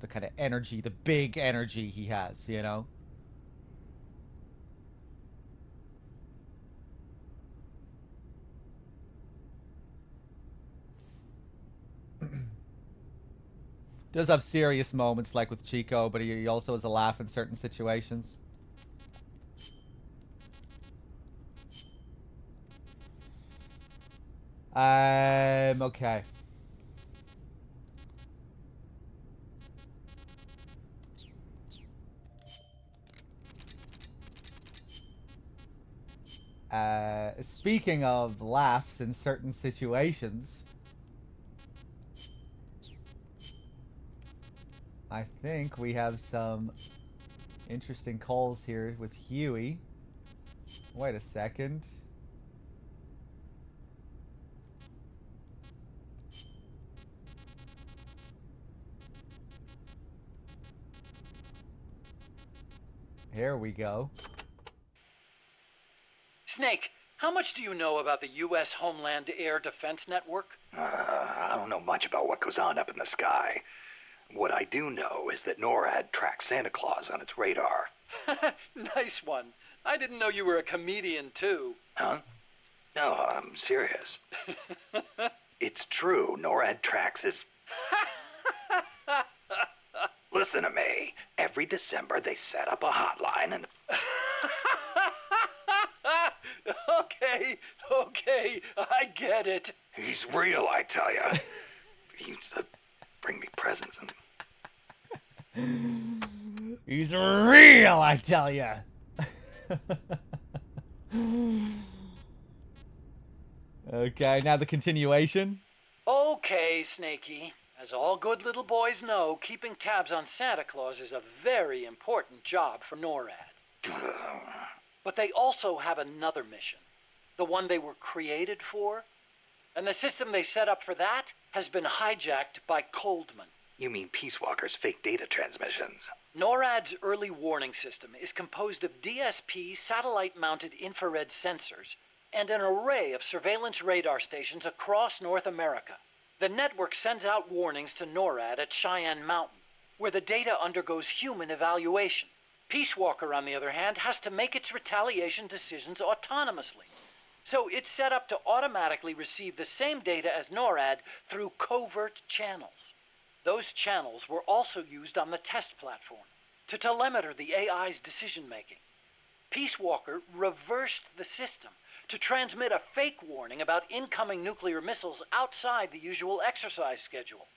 kind of energy, the big energy he has, you know? Does have serious moments like with Chico, but he also has a laugh in certain situations. Okay. Speaking of laughs in certain situations, I think we have some interesting calls here with Huey. Wait a second. Here we go. Snake, how much do you know about the U.S. Homeland Air Defense Network? I don't know much about what goes on up in the sky. What I do know is that NORAD tracks Santa Claus on its radar. Nice one. I didn't know you were a comedian, too. Huh? No, I'm serious. It's true. NORAD tracks his... Listen to me. Every December, they set up a hotline and... Okay, I get it. He's real, I tell ya. He used to bring me presents and... He's real, I tell ya. Okay, now the continuation. Okay, Snakey. As all good little boys know, keeping tabs on Santa Claus is a very important job for NORAD. But they also have another mission. The one they were created for. And the system they set up for that has been hijacked by Coldman. You mean Peace Walker's fake data transmissions? NORAD's early warning system is composed of DSP satellite-mounted infrared sensors and an array of surveillance radar stations across North America. The network sends out warnings to NORAD at Cheyenne Mountain, where the data undergoes human evaluation. Peace Walker, on the other hand, has to make its retaliation decisions autonomously. So it's set up to automatically receive the same data as NORAD through covert channels. Those channels were also used on the test platform to telemeter the AI's decision-making. Peace Walker reversed the system to transmit a fake warning about incoming nuclear missiles outside the usual exercise schedule.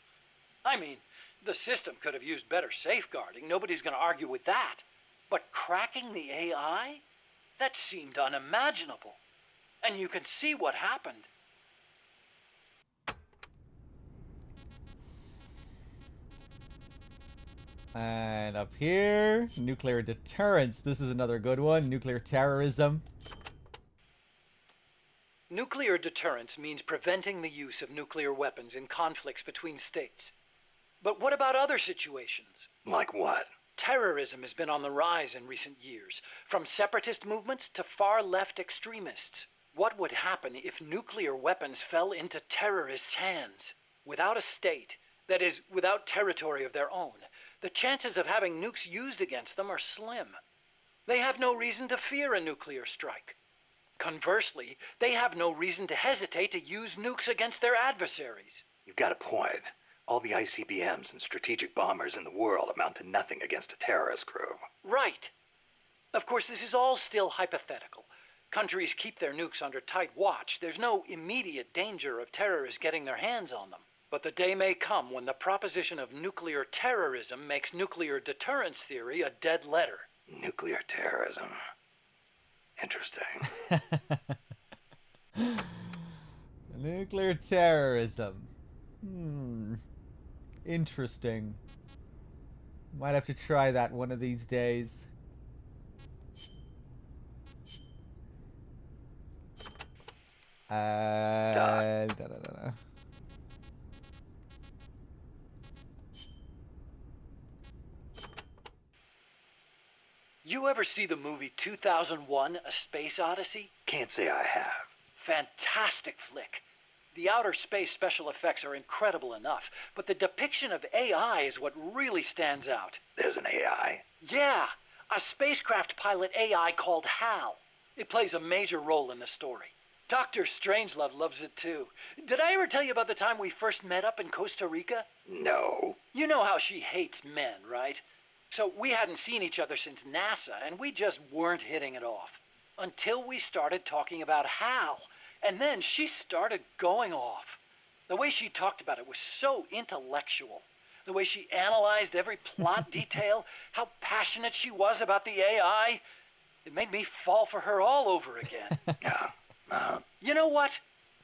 I mean, the system could have used better safeguarding. Nobody's going to argue with that. But cracking the AI? That seemed unimaginable. And you can see what happened. And up here, nuclear deterrence. This is another good one. Nuclear terrorism. Nuclear deterrence means preventing the use of nuclear weapons in conflicts between states. But what about other situations? Like what? Terrorism has been on the rise in recent years, from separatist movements to far-left extremists. What would happen if nuclear weapons fell into terrorists' hands? Without a state, that is, without territory of their own, the chances of having nukes used against them are slim. They have no reason to fear a nuclear strike. Conversely, they have no reason to hesitate to use nukes against their adversaries. You've got a point. All the ICBMs and strategic bombers in the world amount to nothing against a terrorist crew. Right. Of course, this is all still hypothetical. Countries keep their nukes under tight watch. There's no immediate danger of terrorists getting their hands on them. But the day may come when the proposition of nuclear terrorism makes nuclear deterrence theory a dead letter. Nuclear terrorism. Interesting. Nuclear terrorism. Interesting. Might have to try that one of these days. Da. You ever see the movie 2001: A Space Odyssey? Can't say I have. Fantastic flick. The outer space special effects are incredible enough, but the depiction of AI is what really stands out. There's an AI? Yeah, a spacecraft pilot AI called HAL. It plays a major role in the story. Dr. Strangelove loves it too. Did I ever tell you about the time we first met up in Costa Rica? No. You know how she hates men, right? So we hadn't seen each other since NASA, and we just weren't hitting it off. Until we started talking about HAL. And then she started going off. The way she talked about it was so intellectual. The way she analyzed every plot detail, how passionate she was about the AI. It made me fall for her all over again. You know what?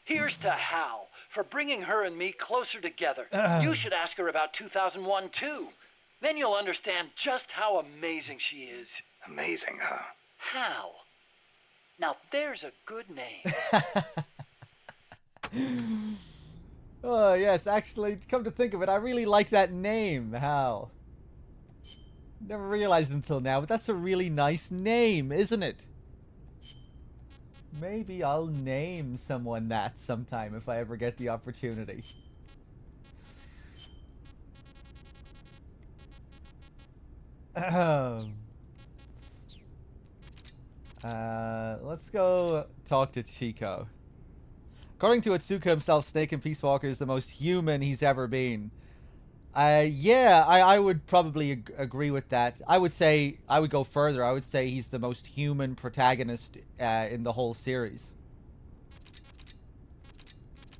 Here's to Hal for bringing her and me closer together. You should ask her about 2001 too. Then you'll understand just how amazing she is. Amazing, huh? Hal. Now there's a good name. Oh, yes, actually, come to think of it, I really like that name, Hal. Never realized until now, but that's a really nice name, isn't it? Maybe I'll name someone that sometime if I ever get the opportunity. Let's go talk to Chico. According to Otsuka himself, Snake in Peace Walker is the most human he's ever been. Yeah, I would probably agree with that. I would say, I would go further. I would say he's the most human protagonist in the whole series.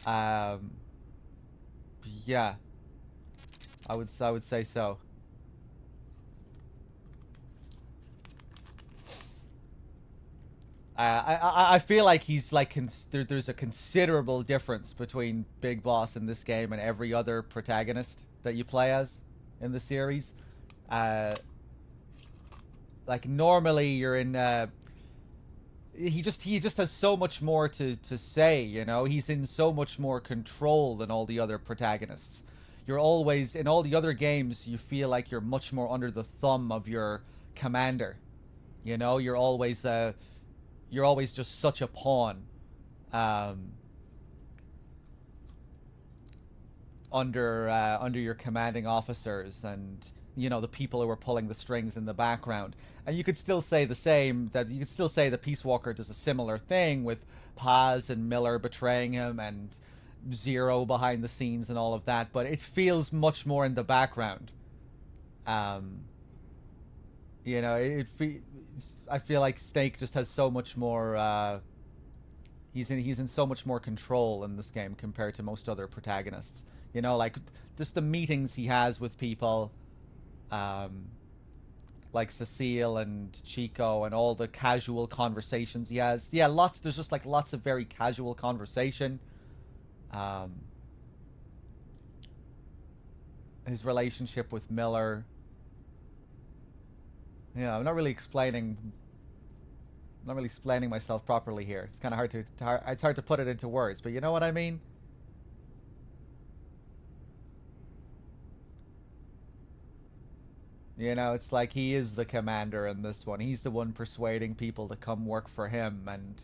Yeah. I would say so. I feel like he's like there's a considerable difference between Big Boss in this game and every other protagonist that you play as in the series. Like normally you're in he just has so much more to say, you know. He's in so much more control than all the other protagonists. You're always in all the other games you feel like you're much more under the thumb of your commander. You know, you're always just such a pawn under your commanding officers and, you know, the people who are pulling the strings in the background. And you could still say the same, that you could still say that Peace Walker does a similar thing with Paz and Miller betraying him and Zero behind the scenes and all of that, but it feels much more in the background. You know, I feel like Snake just has so much more. He's in so much more control in this game compared to most other protagonists. You know, like just the meetings he has with people, like Cecile and Chico, and all the casual conversations he has. Yeah, there's just like lots of very casual conversation. His relationship with Miller. Yeah, I'm not really explaining myself properly here. It's kind of it's hard to put it into words, but you know what I mean? You know, it's like he is the commander in this one. He's the one persuading people to come work for him, and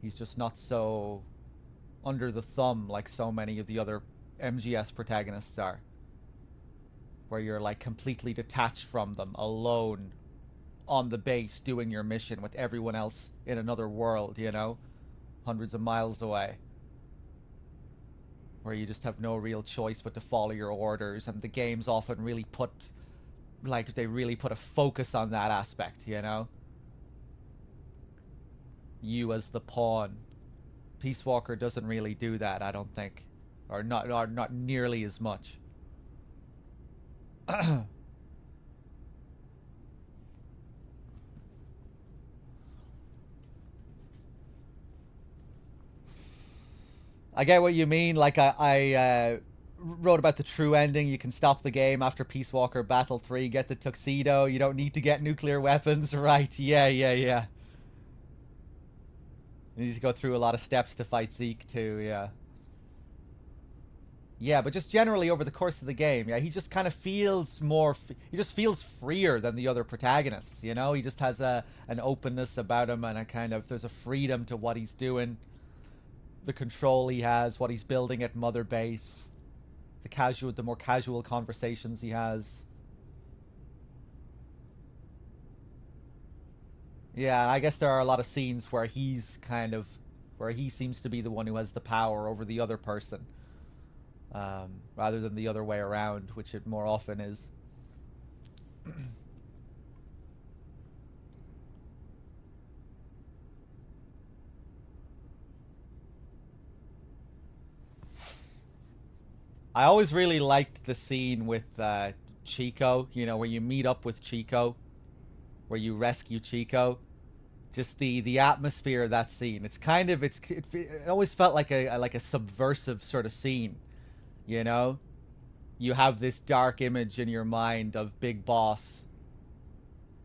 he's just not so under the thumb like so many of the other MGS protagonists are. Where you're like completely detached from them, alone on the base doing your mission with everyone else in another world, you know? Hundreds of miles away. Where you just have no real choice but to follow your orders, and the games often really put... like, they really put a focus on that aspect, you know? You as the pawn. Peace Walker doesn't really do that, I don't think. Or not nearly as much. I get what you mean. Like, I wrote about the true ending. You can stop the game after Peace Walker Battle 3, get the tuxedo. You don't need to get nuclear weapons. Right, yeah. You need to go through a lot of steps to fight Zeke too, yeah. Yeah, but just generally over the course of the game, yeah, he just kind of feels more... he just feels freer than the other protagonists, you know? He just has an openness about him, and a kind of... there's a freedom to what he's doing. The control he has, what he's building at Mother Base. The more casual conversations he has. Yeah, I guess there are a lot of scenes where he's kind of... where he seems to be the one who has the power over the other person. Rather than the other way around, which it more often is. I always really liked the scene with Chico, you know, where you meet up with Chico, where you rescue Chico. Just the atmosphere of that scene. It's kind of it always felt like a subversive sort of scene. You know, you have this dark image in your mind of Big Boss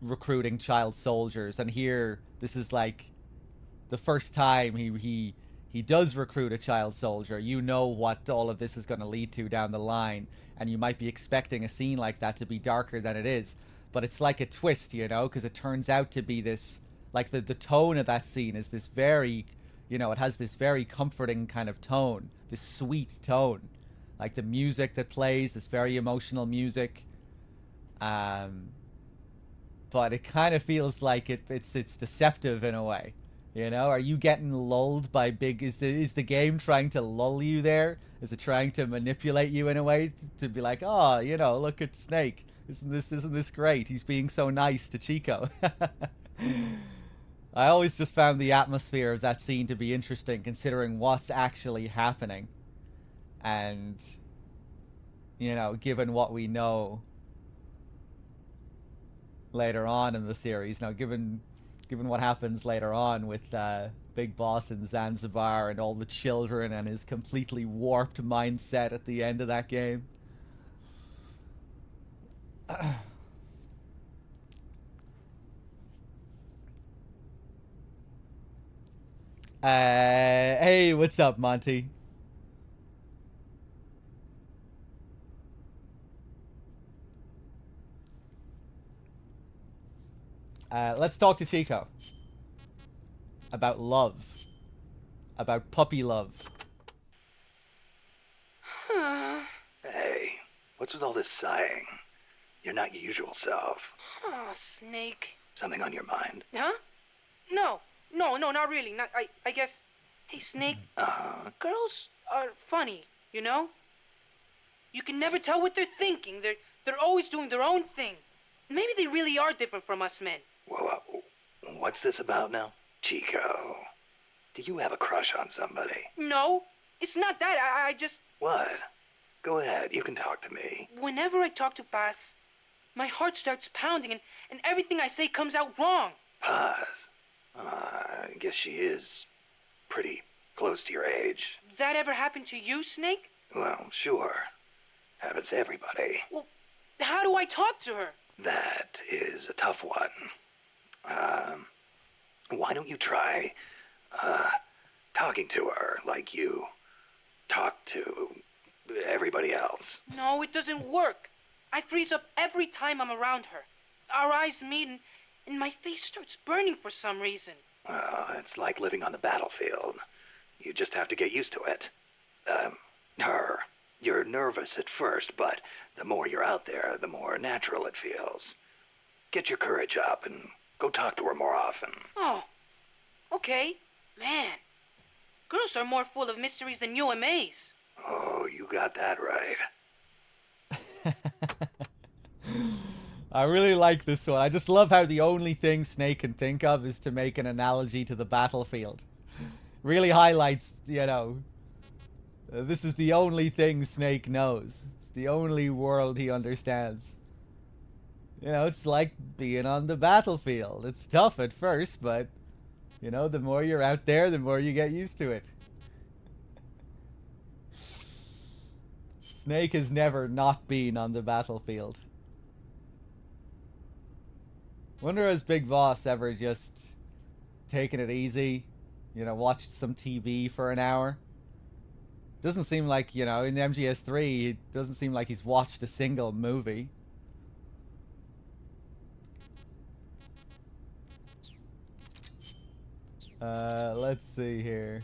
recruiting child soldiers, and here this is like the first time he does recruit a child soldier. You know what all of this is going to lead to down the line, and you might be expecting a scene like that to be darker than it is, but it's like a twist, you know, because it turns out to be this, like the tone of that scene is this very, you know, it has this very comforting kind of tone, this sweet tone. Like the music that plays, this very emotional music. But it kind of feels like it's deceptive in a way. You know, are you getting lulled by is the game trying to lull you there? Is it trying to manipulate you in a way to be like, oh, you know, look at Snake. Isn't this great? He's being so nice to Chico. I always just found the atmosphere of that scene to be interesting, considering what's actually happening. And, you know, given what we know later on in the series, now given what happens later on with Big Boss in Zanzibar and all the children and his completely warped mindset at the end of that game. Hey, what's up, Monty? Let's talk to Chico. About love. About puppy love. Hey, what's with all this sighing? You're not your usual self. Oh, Snake. Something on your mind? Huh? No, not really. I guess... Hey, Snake. Girls are funny, you know? You can never tell what they're thinking. They're always doing their own thing. Maybe they really are different from us men. Whoa, what's this about now? Chico, do you have a crush on somebody? No, it's not that. I just... What? Go ahead, you can talk to me. Whenever I talk to Paz, my heart starts pounding and everything I say comes out wrong. Paz? I guess she is pretty close to your age. That ever happened to you, Snake? Well, sure. Happens to everybody. Well, how do I talk to her? That is a tough one. Why don't you try, talking to her like you talk to everybody else? No, it doesn't work. I freeze up every time I'm around her. Our eyes meet and my face starts burning for some reason. Well, it's like living on the battlefield. You just have to get used to it. You're nervous at first, but the more you're out there, the more natural it feels. Get your courage up and go talk to her more often. Oh, okay. Man, girls are more full of mysteries than UMAs. Oh, you got that right. I really like this one. I just love how the only thing Snake can think of is to make an analogy to the battlefield. Really highlights, you know, this is the only thing Snake knows. It's the only world he understands. You know, it's like being on the battlefield. It's tough at first, but, you know, the more you're out there, the more you get used to it. Snake has never not been on the battlefield. Wonder has Big Boss ever just taken it easy, you know, watched some TV for an hour? Doesn't seem like, you know, in MGS3, it doesn't seem like he's watched a single movie. Let's see here.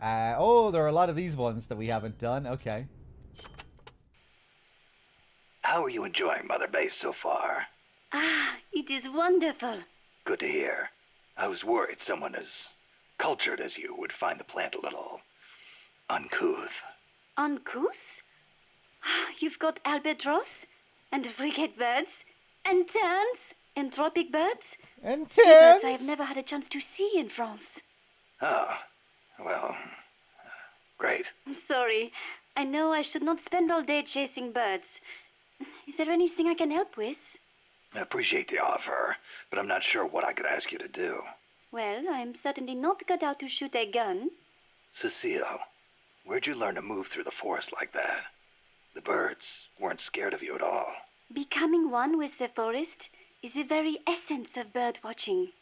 Oh, there are a lot of these ones that we haven't done. Okay. How are you enjoying Mother Base so far? Ah, it is wonderful. Good to hear. I was worried someone as cultured as you would find the plant a little uncouth. Uncouth? You've got albatross, and frigate birds, and terns, and tropic birds. And Sea terns? birds I have never had a chance to see in France. Oh, well, great. I'm sorry. I know I should not spend all day chasing birds. Is there anything I can help with? I appreciate the offer, but I'm not sure what I could ask you to do. Well, I'm certainly not cut out to shoot a gun. Cecile, where'd you learn to move through the forest like that? The birds weren't scared of you at all. Becoming one with the forest is the very essence of bird watching.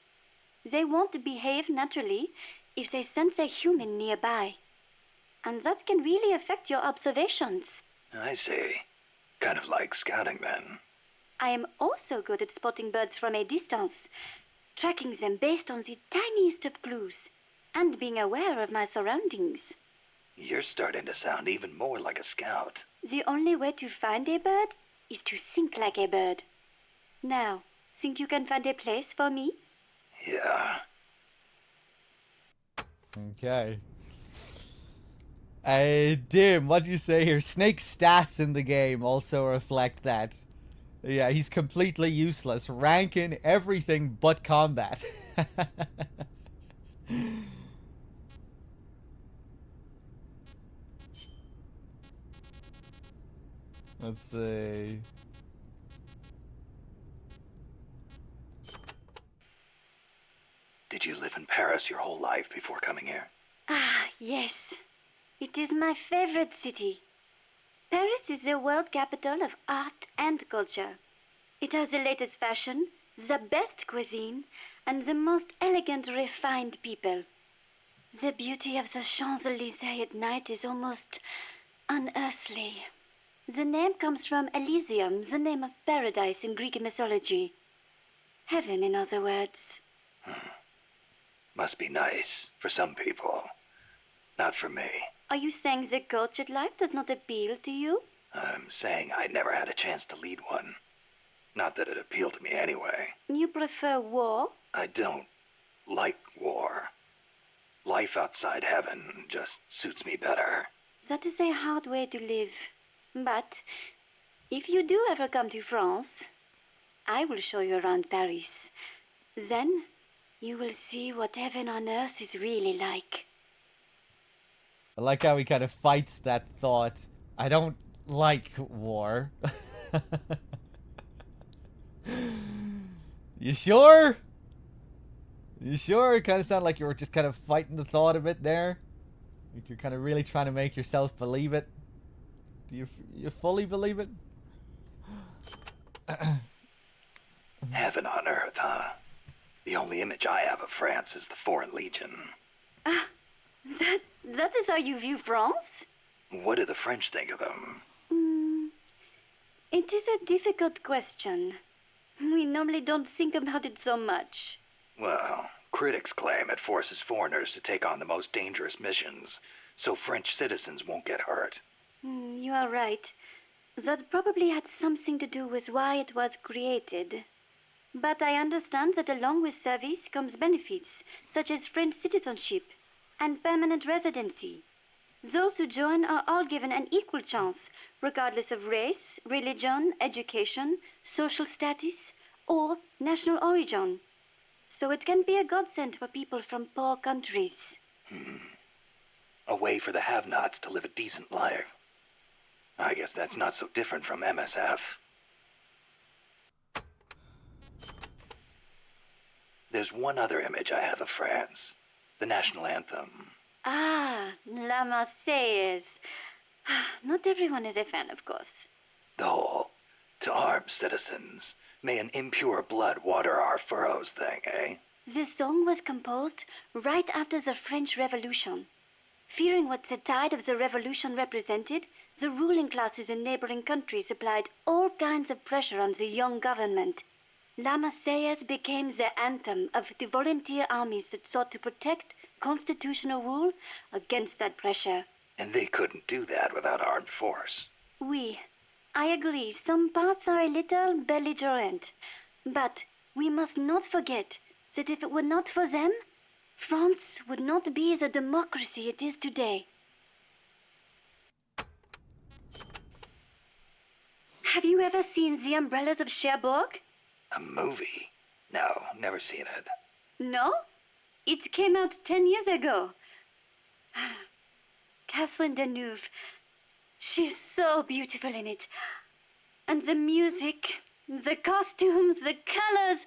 They won't behave naturally if they sense a human nearby. And that can really affect your observations. I see. Kind of like scouting then. I am also good at spotting birds from a distance, tracking them based on the tiniest of clues, and being aware of my surroundings. You're starting to sound even more like a scout. The only way to find a bird is to think like a bird. Now, think you can find a place for me? Yeah. Okay. Dim, what do you say here? Snake's stats in the game also reflect that. Yeah, he's completely useless. Ranking everything but combat. Let's see. Did you live in Paris your whole life before coming here? Ah, yes. It is my favorite city. Paris is the world capital of art and culture. It has the latest fashion, the best cuisine, and the most elegant, refined people. The beauty of the Champs-Élysées at night is almost unearthly. The name comes from Elysium, the name of paradise in Greek mythology. Heaven, in other words. Must be nice for some people. Not for me. Are you saying the cultured life does not appeal to you? I'm saying I never had a chance to lead one. Not that it appealed to me anyway. You prefer war? I don't like war. Life outside heaven just suits me better. That is a hard way to live. But if you do ever come to France, I will show you around Paris. Then you will see what heaven on earth is really like. I like how he kind of fights that thought. I don't like war. You sure? You sure? It kind of sounded like you were just kind of fighting the thought a bit there. Like you're kind of really trying to make yourself believe it. Do you fully believe it? Heaven on earth, huh? The only image I have of France is the Foreign Legion. Ah, that is how you view France? What do the French think of them? It is a difficult question. We normally don't think about it so much. Well, critics claim it forces foreigners to take on the most dangerous missions, so French citizens won't get hurt. You are right. That probably had something to do with why it was created. But I understand that along with service comes benefits, such as French citizenship and permanent residency. Those who join are all given an equal chance, regardless of race, religion, education, social status, or national origin. So it can be a godsend for people from poor countries. A way for the have-nots to live a decent life. I guess that's not so different from MSF. There's one other image I have of France. The national anthem. Ah, La Marseillaise. Not everyone is a fan, of course. The whole, to arms, citizens. May an impure blood water our furrows thing, eh? This song was composed right after the French Revolution. Fearing what the tide of the revolution represented, the ruling classes in neighboring countries applied all kinds of pressure on the young government. La Marseillaise became the anthem of the volunteer armies that sought to protect constitutional rule against that pressure. And they couldn't do that without armed force. Oui, I agree. Some parts are a little belligerent. But we must not forget that if it were not for them, France would not be the democracy it is today. Have you ever seen The Umbrellas of Cherbourg? A movie? No, never seen it. No? It came out 10 years ago. Catherine Deneuve. She's so beautiful in it. And the music, the costumes, the colors.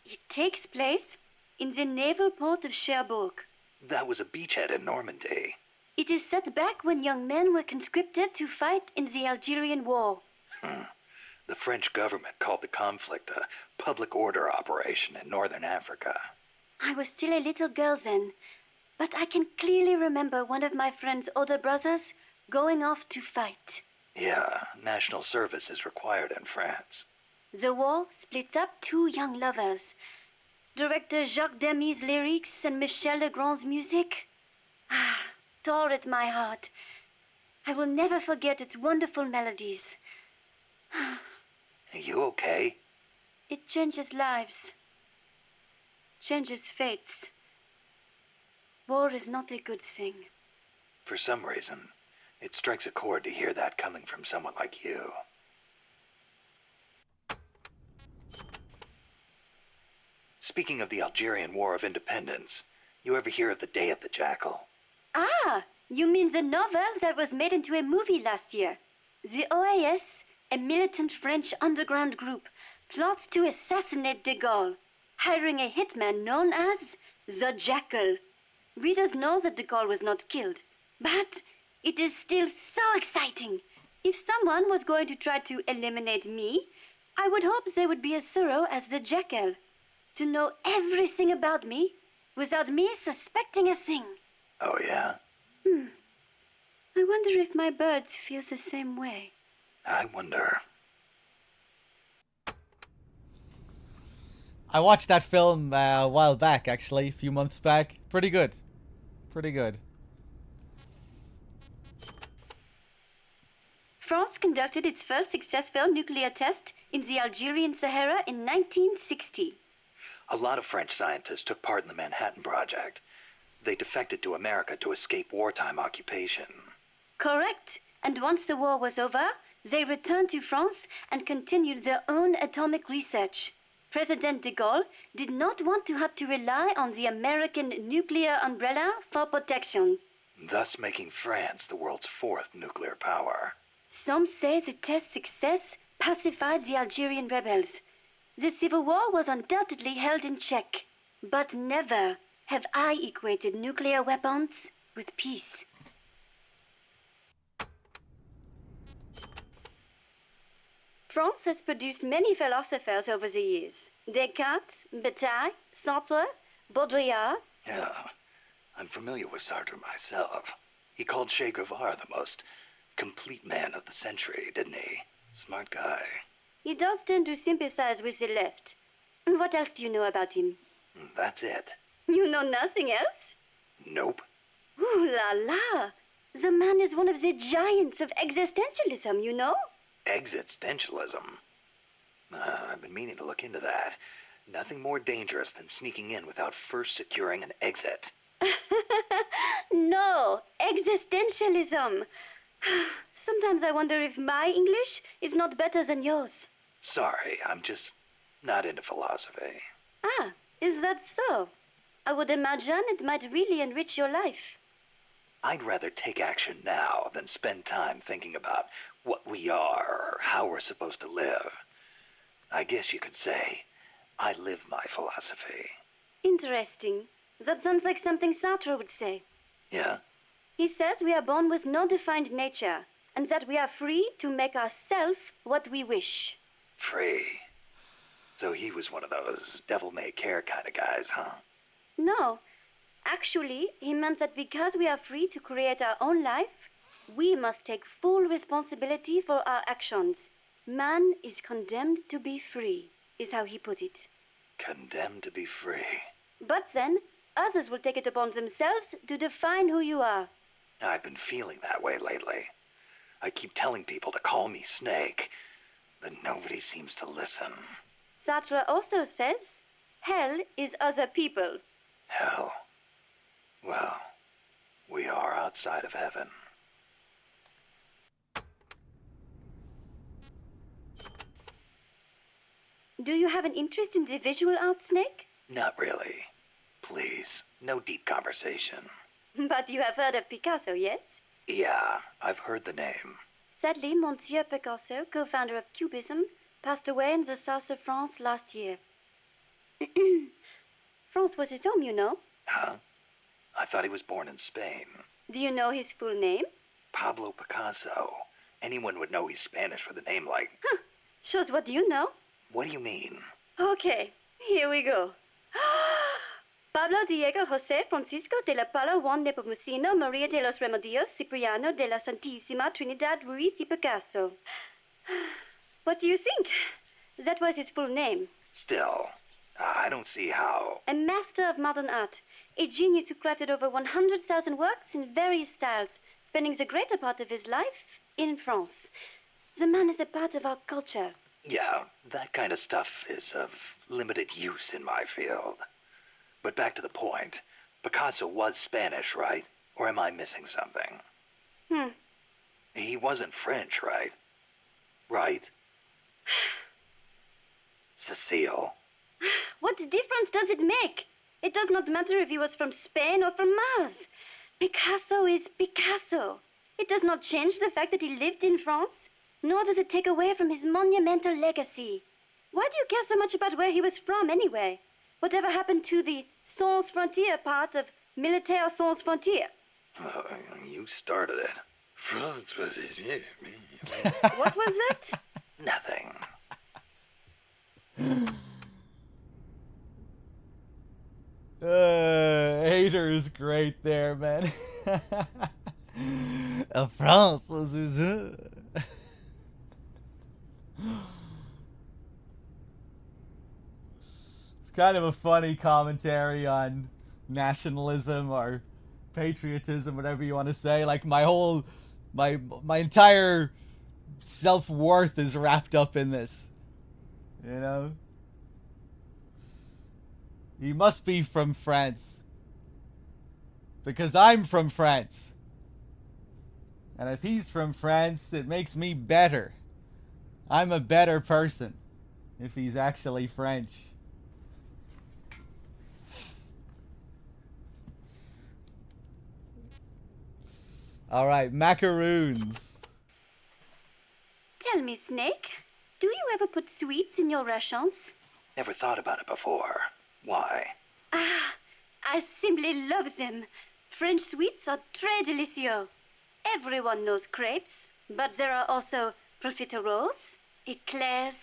It takes place in the naval port of Cherbourg. That was a beachhead in Normandy. It is set back when young men were conscripted to fight in the Algerian War. The French government called the conflict a public order operation in northern Africa. I was still a little girl then, but I can clearly remember one of my friend's older brothers going off to fight. Yeah, national service is required in France. The war splits up two young lovers. Director Jacques Demy's lyrics and Michel Legrand's music tore at my heart. I will never forget its wonderful melodies. Are you okay? It changes lives, changes fates. War is not a good thing. For some reason, it strikes a chord to hear that coming from someone like you. Speaking of the Algerian War of Independence, you ever hear of the Day of the Jackal? Ah, you mean the novel that was made into a movie last year? The OAS, a militant French underground group, plots to assassinate de Gaulle, hiring a hitman known as the Jackal. Readers know that de Gaulle was not killed, but it is still so exciting. If someone was going to try to eliminate me, I would hope they would be as thorough as the Jackal, to know everything about me without me suspecting a thing. Oh, yeah? I wonder if my birds feel the same way. I wonder. I watched that film a while back, actually, a few months back. Pretty good. Pretty good. France conducted its first successful nuclear test in the Algerian Sahara in 1960. A lot of French scientists took part in the Manhattan Project. They defected to America to escape wartime occupation. Correct. And once the war was over, they returned to France and continued their own atomic research. President de Gaulle did not want to have to rely on the American nuclear umbrella for protection. Thus making France the world's fourth nuclear power. Some say the test's success pacified the Algerian rebels. The civil war was undoubtedly held in check. But never have I equated nuclear weapons with peace. France has produced many philosophers over the years. Descartes, Bataille, Sartre, Baudrillard. Yeah, I'm familiar with Sartre myself. He called Che Guevara the most complete man of the century, didn't he? Smart guy. He does tend to sympathize with the left. And what else do you know about him? That's it. You know nothing else? Nope. Ooh la la! The man is one of the giants of existentialism, you know? Existentialism? I've been meaning to look into that. Nothing more dangerous than sneaking in without first securing an exit. No, existentialism. Sometimes I wonder if my English is not better than yours. Sorry, I'm just not into philosophy. Ah, is that so? I would imagine it might really enrich your life. I'd rather take action now than spend time thinking about what we are or how we're supposed to live. I guess you could say I live my philosophy. Interesting. That sounds like something Sartre would say. Yeah? He says we are born with no defined nature, and that we are free to make ourselves what we wish. Free. So he was one of those devil-may-care kind of guys, huh? No. Actually, he meant that because we are free to create our own life, we must take full responsibility for our actions. Man is condemned to be free, is how he put it. Condemned to be free. But then, others will take it upon themselves to define who you are. I've been feeling that way lately. I keep telling people to call me Snake, but nobody seems to listen. Sartre also says, hell is other people. Hell? Well, we are outside of heaven. Do you have an interest in the visual arts, Snake? Not really. Please, no deep conversation. But you have heard of Picasso, yes? Yeah, I've heard the name. Sadly, Monsieur Picasso, co-founder of Cubism, passed away in the south of France last year. France was his home, you know. Huh? I thought he was born in Spain. Do you know his full name? Pablo Picasso. Anyone would know he's Spanish with a name like... Huh. Shows what you know. What do you mean? Okay, here we go. Pablo Diego José Francisco de la Pala Juan Nepomuceno Maria de los Remedios Cipriano de la Santísima Trinidad Ruiz y Picasso. What do you think? That was his full name. Still, I don't see how... A master of modern art. A genius who crafted over 100,000 works in various styles, spending the greater part of his life in France. The man is a part of our culture. Yeah, that kind of stuff is of limited use in my field. But back to the point. Picasso was Spanish, right? Or am I missing something? He wasn't French, right? Right? Cecile. What difference does it make? It does not matter if he was from Spain or from Mars. Picasso is Picasso. It does not change the fact that he lived in France, nor does it take away from his monumental legacy. Why do you care so much about where he was from, anyway? Whatever happened to the sans frontière part of Militaire sans frontière? You started it. France was his name. What was that? Nothing. Hater is great there, man. France was his... It's kind of a funny commentary on nationalism or patriotism, whatever you want to say. Like my entire self-worth is wrapped up in this. You know? He must be from France. Because I'm from France. And if he's from France, it makes me better. I'm a better person if he's actually French. Alright, macaroons. Tell me, Snake, do you ever put sweets in your rations? Never thought about it before. Why? Ah, I simply love them. French sweets are très délicieux. Everyone knows crepes, but there are also profiteroles, eclairs,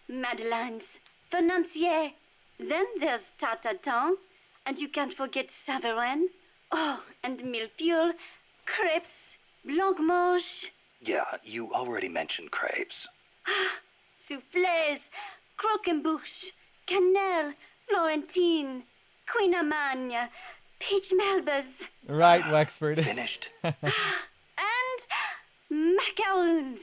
madeleines, financier. Then there's tarte-tatin, and you can't forget Savarin. Oh, and millefiori, crepes, blancmange. Yeah, you already mentioned crepes. Soufflés, croquembouche, cannelle, Florentine, Queen Amagne, peach melbas, Right, Wexford. Finished. and macaroons.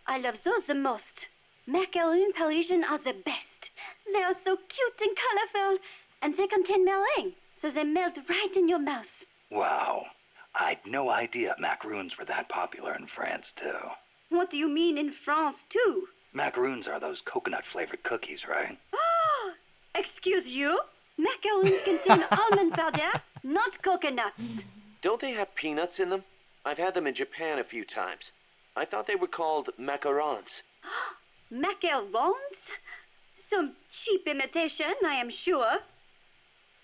I love those the most. Macaroon Parisian are the best. They are so cute and colorful, and they contain meringue, so they melt right in your mouth. Wow. I'd no idea macaroons were that popular in France, too. What do you mean in France, too? Macaroons are those coconut-flavored cookies, right? Oh, excuse you? Macaroons contain almond powder, not coconuts. Don't they have peanuts in them? I've had them in Japan a few times. I thought they were called macarons. Macarons? Some cheap imitation, I am sure.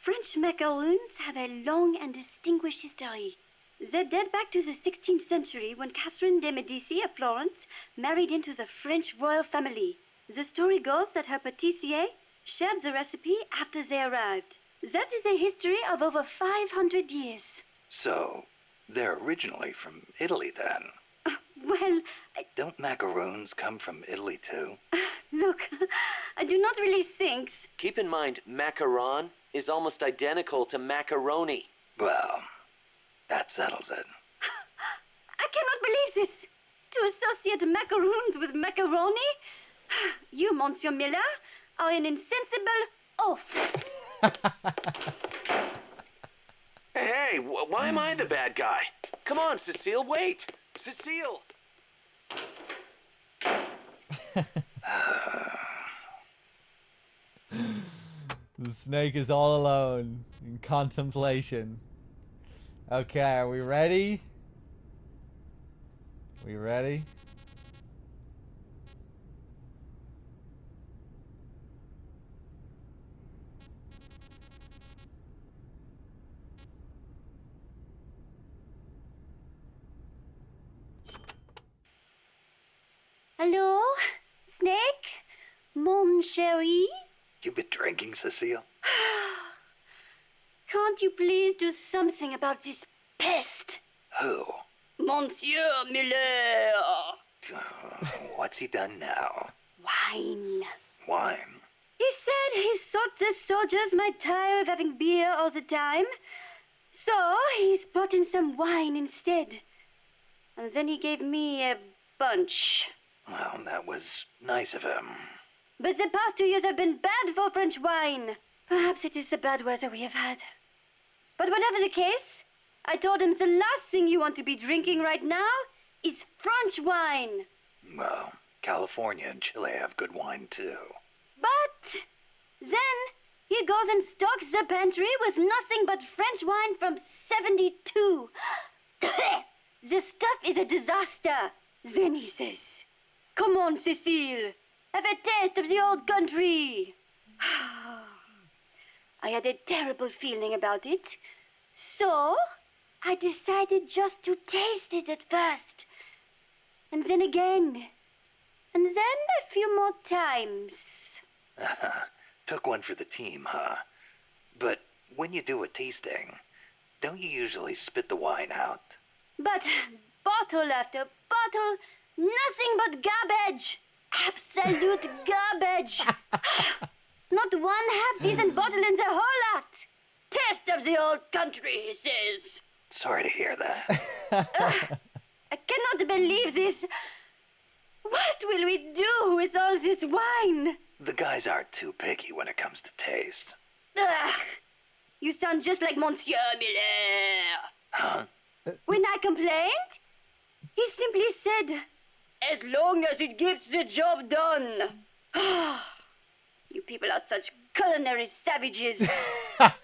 French macaroons have a long and distinguished history. They date back to the 16th century when Catherine de' Medici of Florence married into the French royal family. The story goes that her pâtissier shared the recipe after they arrived. That is a history of over 500 years. So, they're originally from Italy, then? Well, Don't macaroons come from Italy, too? look, I do not really think. Keep in mind, macaron is almost identical to macaroni. Well, that settles it. I cannot believe this. To associate macaroons with macaroni? You, Monsieur Miller, are an insensible oaf. Hey, why am I the bad guy? Come on, Cecile, wait! Cecile! The snake is all alone in contemplation. Okay, are we ready? We ready? Hello? Snake? Mon chéri? You been drinking, Cecile? Can't you please do something about this pest? Who? Monsieur Miller! What's he done now? Wine. Wine? He said he thought the soldiers might tire of having beer all the time. So he's brought in some wine instead. And then he gave me a bunch. Well, that was nice of him. But the past 2 years have been bad for French wine. Perhaps it is the bad weather we have had. But whatever the case, I told him the last thing you want to be drinking right now is French wine. Well, California and Chile have good wine, too. But then he goes and stocks the pantry with nothing but French wine from 72. The stuff is a disaster. Then he says, "Come on, Cecile. Have a taste of the old country." I had a terrible feeling about it. So I decided just to taste it at first. And then again. And then a few more times. Took one for the team, huh? But when you do a tasting, don't you usually spit the wine out? But bottle after bottle, nothing but garbage. Absolute garbage. Not one half-decent bottle in the whole lot. Taste of the old country, he says. Sorry to hear that. I cannot believe this. What will we do with all this wine? The guys aren't too picky when it comes to taste. Ugh. You sound just like Monsieur Miller. Huh? When I complained, he simply said, "As long as it gets the job done." You people are such culinary savages.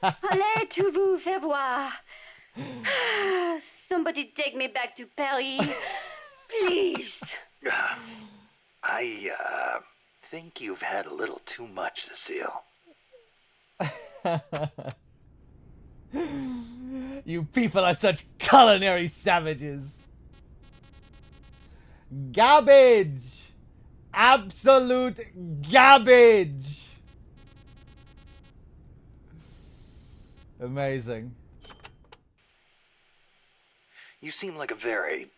Allez to vous faire voir. Somebody take me back to Paris. Please. I think you've had a little too much, Cecile. You people are such culinary savages. Garbage! Absolute garbage. Amazing. You seem like a very...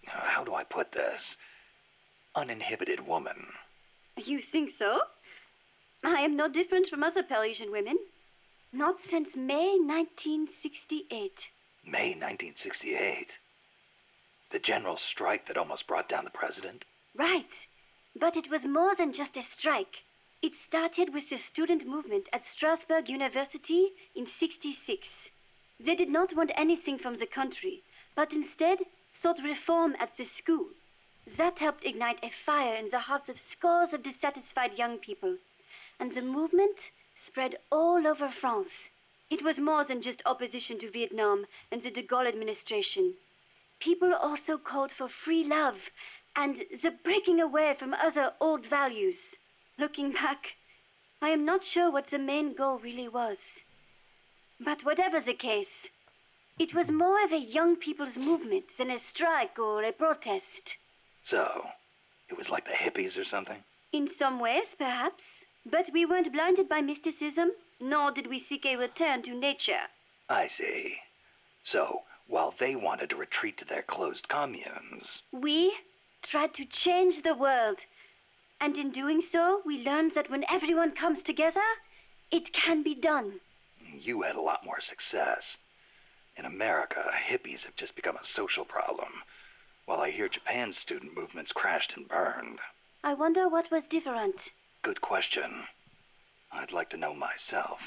how do I put this? Uninhibited woman. You think so? I am no different from other Parisian women. Not since May 1968. May 1968? The general strike that almost brought down the president? Right. But it was more than just a strike. It started with the student movement at Strasbourg University in '66. They did not want anything from the country, but instead sought reform at the school. That helped ignite a fire in the hearts of scores of dissatisfied young people. And the movement spread all over France. It was more than just opposition to Vietnam and the de Gaulle administration. People also called for free love and the breaking away from other old values. Looking back, I am not sure what the main goal really was. But whatever the case, it was more of a young people's movement than a strike or a protest. So, it was like the hippies or something? In some ways, perhaps. But we weren't blinded by mysticism, nor did we seek a return to nature. I see. So, while they wanted to retreat to their closed communes... we tried to change the world. And in doing so, we learned that when everyone comes together, it can be done. You had a lot more success. In America, hippies have just become a social problem, while I hear Japan's student movements crashed and burned. I wonder what was different. Good question. I'd like to know myself.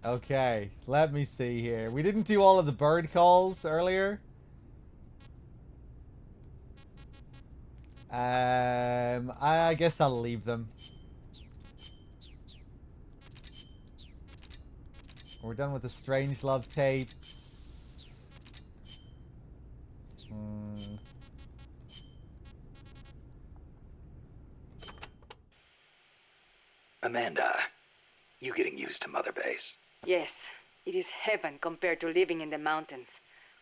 Okay, let me see here. We didn't do all of the bird calls earlier. I guess I'll leave them. We're done with the Strangelove tapes. Amanda, you getting used to Mother Base? Yes, it is heaven compared to living in the mountains.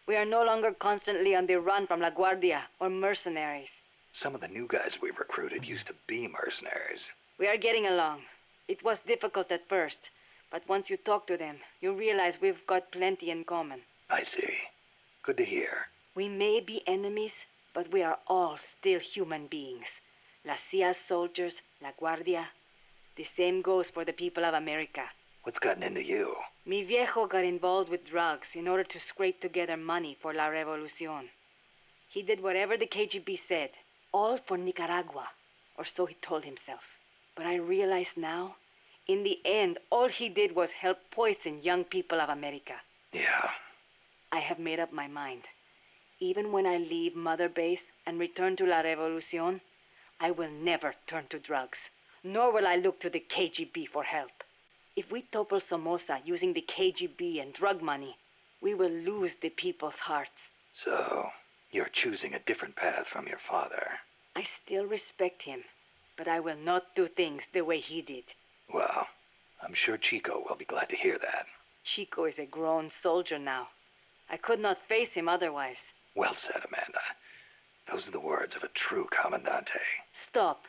We are no longer constantly on the run from La Guardia or mercenaries. Some of the new guys we recruited used to be mercenaries. We are getting along. It was difficult at first, but once you talk to them, you realize we've got plenty in common. I see. Good to hear. We may be enemies, but we are all still human beings. La CIA's soldiers, La Guardia. The same goes for the people of America. What's gotten into you? Mi viejo got involved with drugs in order to scrape together money for La Revolucion. He did whatever the KGB said, all for Nicaragua, or so he told himself. But I realize now, in the end, all he did was help poison young people of America. Yeah. I have made up my mind. Even when I leave Mother Base and return to La Revolucion, I will never turn to drugs, nor will I look to the KGB for help. If we topple Somoza using the KGB and drug money, we will lose the people's hearts. So, you're choosing a different path from your father. I still respect him, but I will not do things the way he did. Well, I'm sure Chico will be glad to hear that. Chico is a grown soldier now. I could not face him otherwise. Well said, Amanda. Those are the words of a true Commandante. Stop.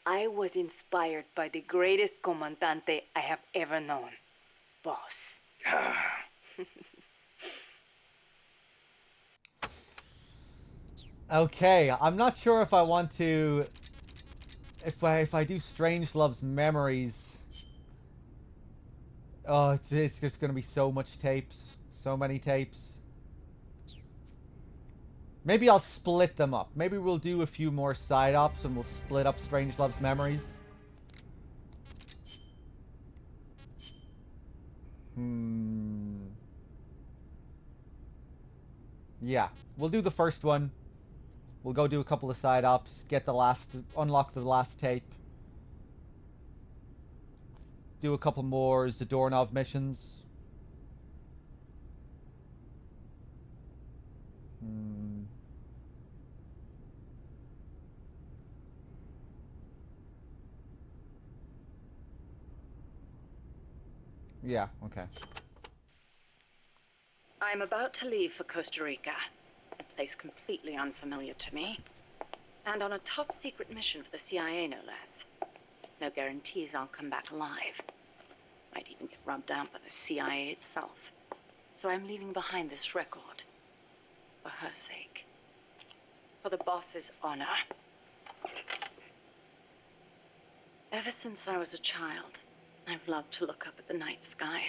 I was inspired by the greatest Comandante I have ever known. Boss. Okay, I'm not sure if I want to... If I do Strangelove's memories... Oh, it's just gonna be so much tapes. So many tapes. Maybe I'll split them up. Maybe we'll do a few more side ops and we'll split up Strangelove's memories. Yeah, we'll do the first one. We'll go do a couple of side ops, unlock the last tape. Do a couple more Zadornov missions. Yeah, okay. I'm about to leave for Costa Rica, a place completely unfamiliar to me, and on a top-secret mission for the CIA, no less. No guarantees I'll come back alive. Might even get rubbed out by the CIA itself. So I'm leaving behind this record. For her sake. For the boss's honor. Ever since I was a child, I've loved to look up at the night sky.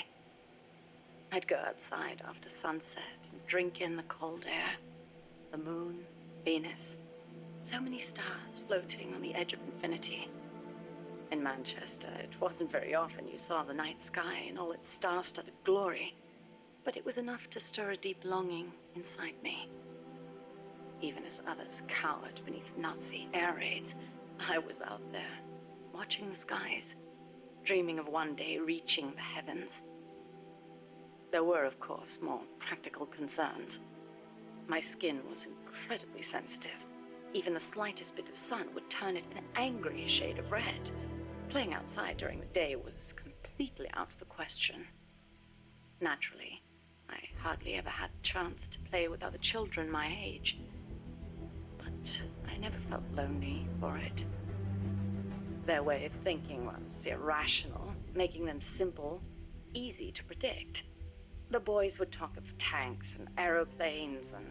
I'd go outside after sunset and drink in the cold air. The moon, Venus, so many stars floating on the edge of infinity. In Manchester, it wasn't very often you saw the night sky in all its star-studded glory, but it was enough to stir a deep longing inside me. Even as others cowered beneath Nazi air raids, I was out there, watching the skies, dreaming of one day reaching the heavens. There were, of course, more practical concerns. My skin was incredibly sensitive. Even the slightest bit of sun would turn it an angry shade of red. Playing outside during the day was completely out of the question. Naturally, I hardly ever had the chance to play with other children my age. But I never felt lonely for it. Their way of thinking was irrational, making them simple, easy to predict. The boys would talk of tanks and aeroplanes and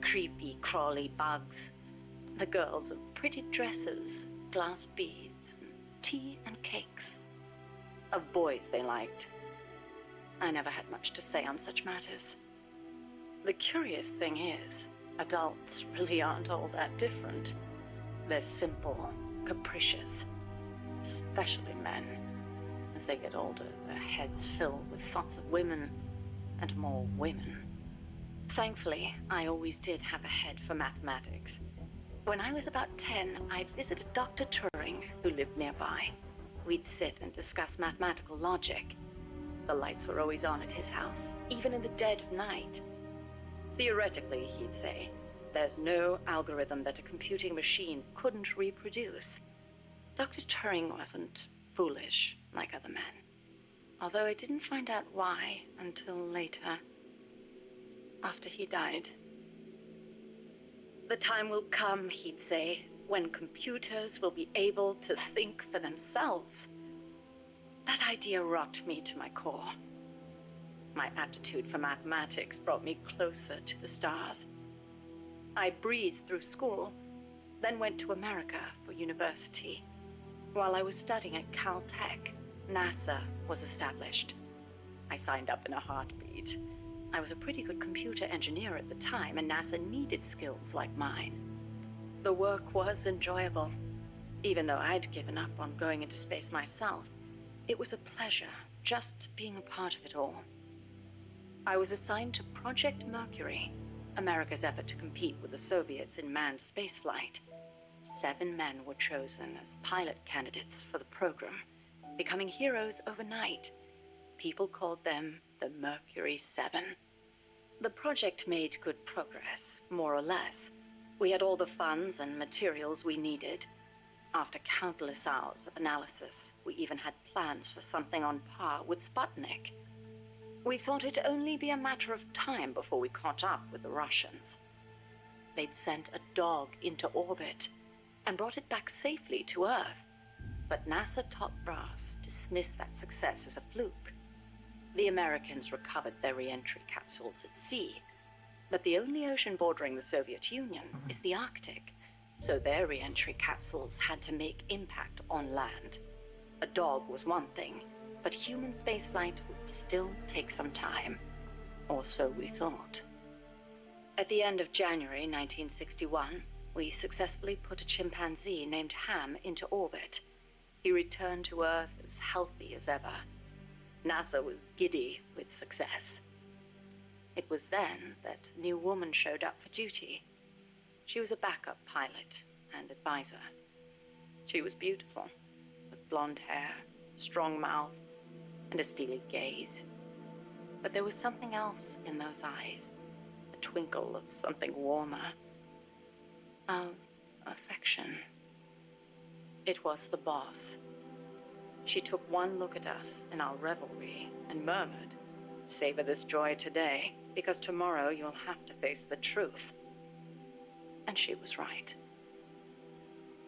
creepy, crawly bugs. The girls of pretty dresses, glass beads, and tea and cakes. Of boys they liked. I never had much to say on such matters. The curious thing is, adults really aren't all that different. They're simple, capricious, especially men. As they get older, their heads fill with thoughts of women, and more women. Thankfully, I always did have a head for mathematics. When I was about 10, I'd visited Dr. Turing, who lived nearby. We'd sit and discuss mathematical logic. The lights were always on at his house, even in the dead of night. Theoretically, he'd say, there's no algorithm that a computing machine couldn't reproduce. Dr. Turing wasn't foolish like other men. Although I didn't find out why until later, after he died. The time will come, he'd say, when computers will be able to think for themselves. That idea rocked me to my core. My aptitude for mathematics brought me closer to the stars. I breezed through school, then went to America for university. While I was studying at Caltech, NASA was established. I signed up in a heartbeat. I was a pretty good computer engineer at the time, and NASA needed skills like mine. The work was enjoyable. Even though I'd given up on going into space myself, it was a pleasure just being a part of it all. I was assigned to Project Mercury, America's effort to compete with the Soviets in manned spaceflight. 7 men were chosen as pilot candidates for the program, becoming heroes overnight. People called them the Mercury 7. The project made good progress, more or less. We had all the funds and materials we needed. After countless hours of analysis, we even had plans for something on par with Sputnik. We thought it'd only be a matter of time before we caught up with the Russians. They'd sent a dog into orbit and brought it back safely to Earth. But NASA top brass dismissed that success as a fluke. The Americans recovered their re-entry capsules at sea, but the only ocean bordering the Soviet Union is the Arctic, so their re-entry capsules had to make impact on land. A dog was one thing, but human spaceflight would still take some time, or so we thought. At the end of January 1961, we successfully put a chimpanzee named Ham into orbit. He returned to Earth as healthy as ever. NASA was giddy with success. It was then that a new woman showed up for duty. She was a backup pilot and advisor. She was beautiful, with blonde hair, strong mouth, and a steely gaze. But there was something else in those eyes, a twinkle of something warmer, of affection. It was the boss. She took one look at us in our revelry and murmured, "Savor this joy today." because tomorrow you'll have to face the truth. And she was right.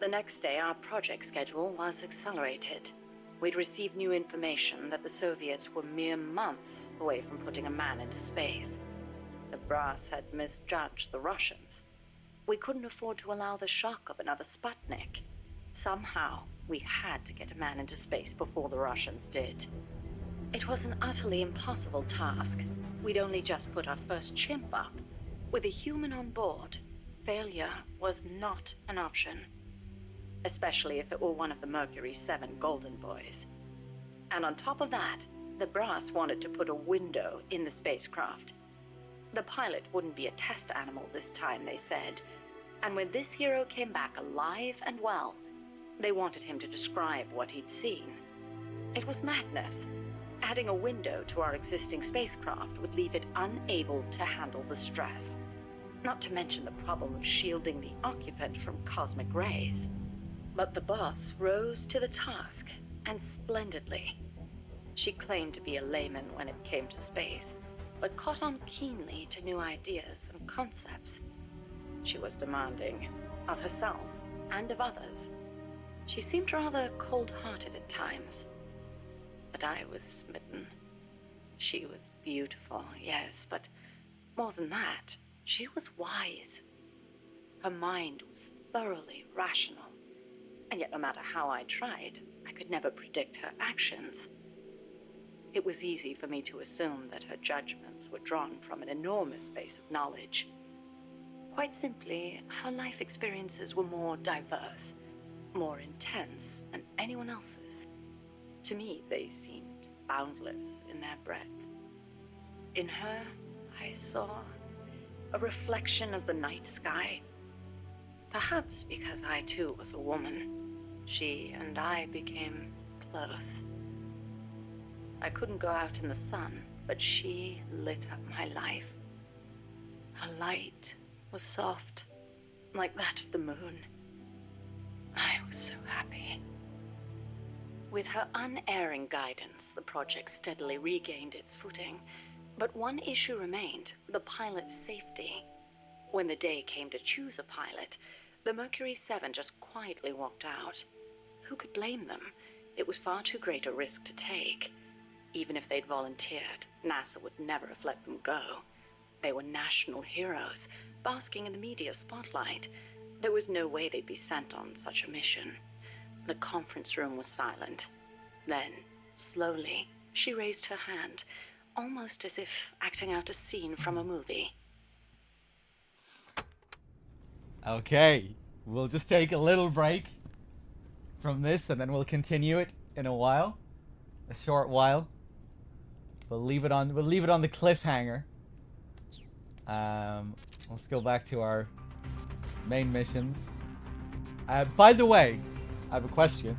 The next day, our project schedule was accelerated. We'd received new information that the Soviets were mere months away from putting a man into space. The brass had misjudged the Russians. We couldn't afford to allow the shock of another Sputnik. Somehow, we had to get a man into space before the Russians did. It was an utterly impossible task. We'd only just put our first chimp up. With a human on board, failure was not an option. Especially if it were one of the Mercury 7 Golden Boys. And on top of that, the brass wanted to put a window in the spacecraft. The pilot wouldn't be a test animal this time, they said. And when this hero came back alive and well, they wanted him to describe what he'd seen. It was madness. Adding a window to our existing spacecraft would leave it unable to handle the stress. Not to mention the problem of shielding the occupant from cosmic rays. But the boss rose to the task, and splendidly. She claimed to be a layman when it came to space, but caught on keenly to new ideas and concepts. She was demanding, of herself and of others. She seemed rather cold-hearted at times. But I was smitten. She was beautiful, yes, but more than that, she was wise. Her mind was thoroughly rational. And yet no matter how I tried, I could never predict her actions. It was easy for me to assume that her judgments were drawn from an enormous base of knowledge. Quite simply, her life experiences were more diverse, more intense than anyone else's. To me, they seemed boundless in their breadth. In her, I saw a reflection of the night sky. Perhaps because I too was a woman, she and I became close. I couldn't go out in the sun, but she lit up my life. Her light was soft, like that of the moon. I was so happy. With her unerring guidance, the project steadily regained its footing. But one issue remained, the pilot's safety. When the day came to choose a pilot, the Mercury 7 just quietly walked out. Who could blame them? It was far too great a risk to take. Even if they'd volunteered, NASA would never have let them go. They were national heroes, basking in the media spotlight. There was no way they'd be sent on such a mission. The conference room was silent. Then, slowly, she raised her hand, almost as if acting out a scene from a movie. Okay, we'll just take a little break from this and then we'll continue it in a while. A short while. We'll leave it on the cliffhanger. Let's go back to our main missions. By the way, I have a question.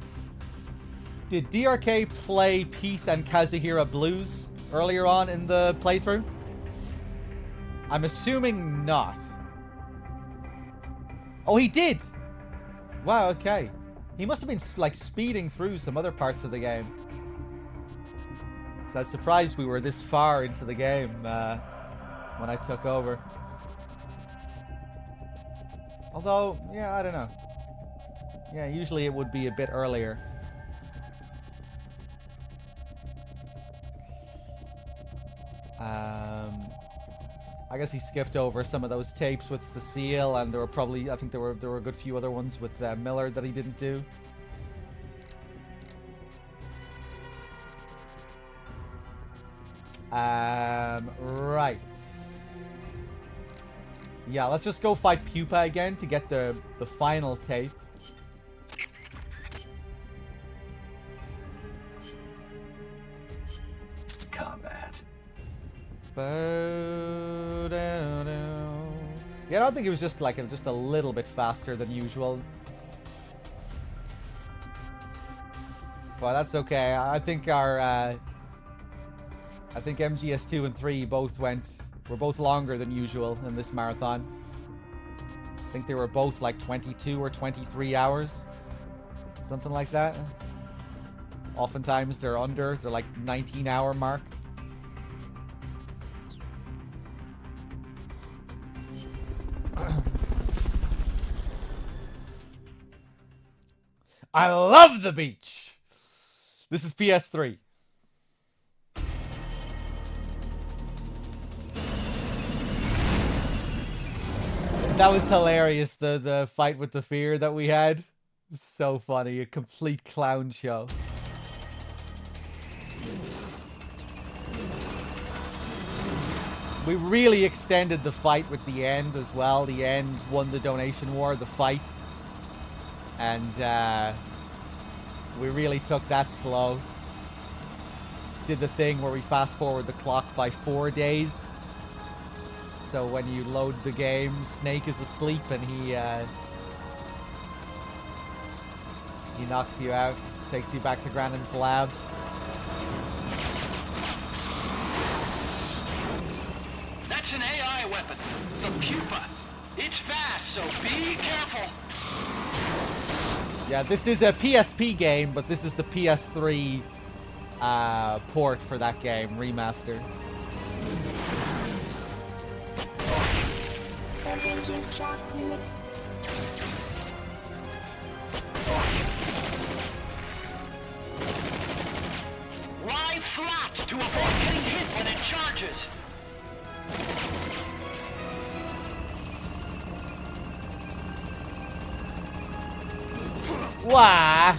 Did DRK play Peace and Kazuhira Blues earlier on in the playthrough? I'm assuming not. Oh, he did! Wow, okay. He must have been, like, speeding through some other parts of the game. So I was surprised we were this far into the game when I took over. Although, yeah, I don't know. Yeah, usually it would be a bit earlier. I guess he skipped over some of those tapes with Cecile, and there were probably, I think there were a good few other ones with Miller that he didn't do. Right. Yeah, let's just go fight Pupa again to get the final tape. Combat. Yeah, I don't think it was just like just a little bit faster than usual. But that's okay. I think our I think MGS2 and 3 were both longer than usual in this marathon. I think they were both like 22 or 23 hours. Something like that. Oftentimes they're like 19-hour mark. I love the beach. This is PS3. That was hilarious, the fight with the fear that we had. It was so funny, a complete clown show. We really extended the fight with the end as well. The end won the donation war, the fight. And we really took that slow. Did the thing where we fast forward the clock by 4 days. So when you load the game, Snake is asleep and he knocks you out, takes you back to Grannon's lab. That's an AI weapon, the Pupa. It's fast, so be careful. Yeah, this is a PSP game, but this is the PS3 port for that game, remaster. Lie flat to avoid getting hit when it charges. Why?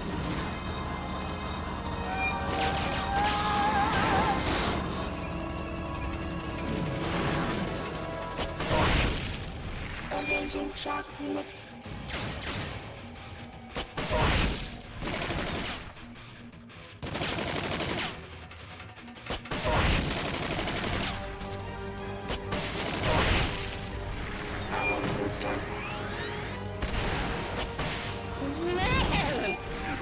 Engaging shock units.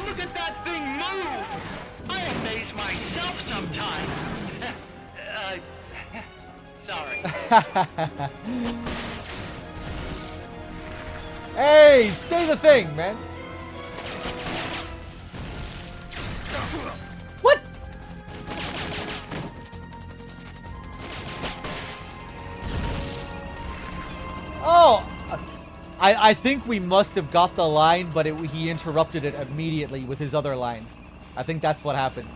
Look at that thing move! I amaze myself sometimes. Sorry. Hey, say the thing, man. What? Oh, I think we must have got the line, but he interrupted it immediately with his other line. I think that's what happened.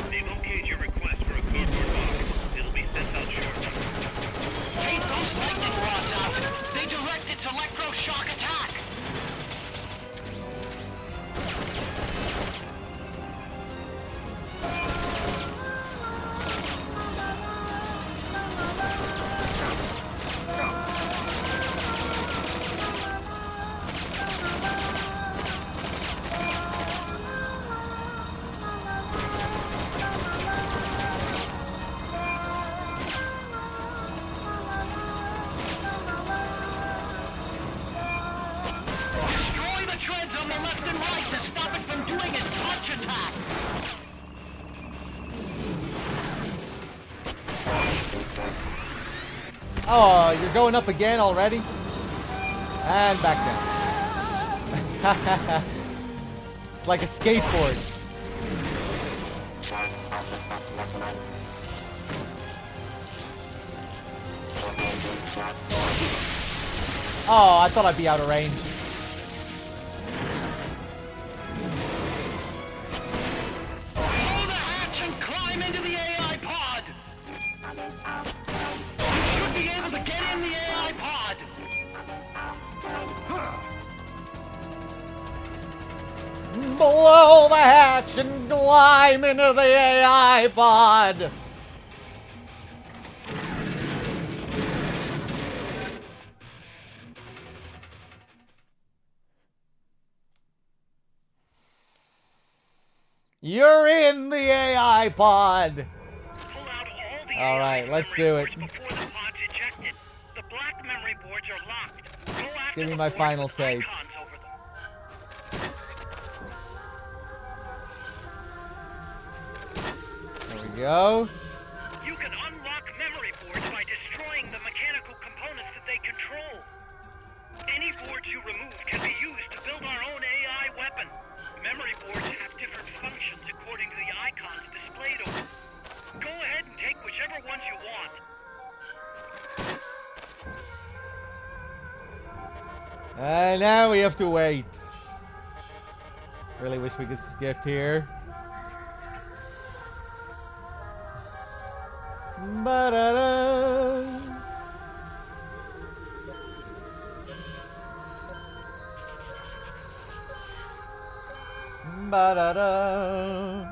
They've okayed your request for a cardboard box. It'll be sent out shortly. Take those lightning rods out. They direct its electroshock attack. Destroy the treads on the left and right to stop it from doing its punch attack. Oh, you're going up again already? And back down. It's like a skateboard. Oh, I thought I'd be out of range. Pull the hatch and climb into the AI pod. You should be able to get in the AI pod. Blow the hatch and climb into the AI pod. You're in the AI pod. All right, let's do it. The black memory boards are locked. Go after Give me the my boards final with tape. icons over them. There we go. You can unlock memory boards by destroying the mechanical components that they control. Any boards you remove can be used to build our own AI weapon. Memory boards have different functions according to the icons displayed over them. Go ahead and take whichever Now we have to wait. Really wish we could skip here. Ba-da-da. Ba-da-da.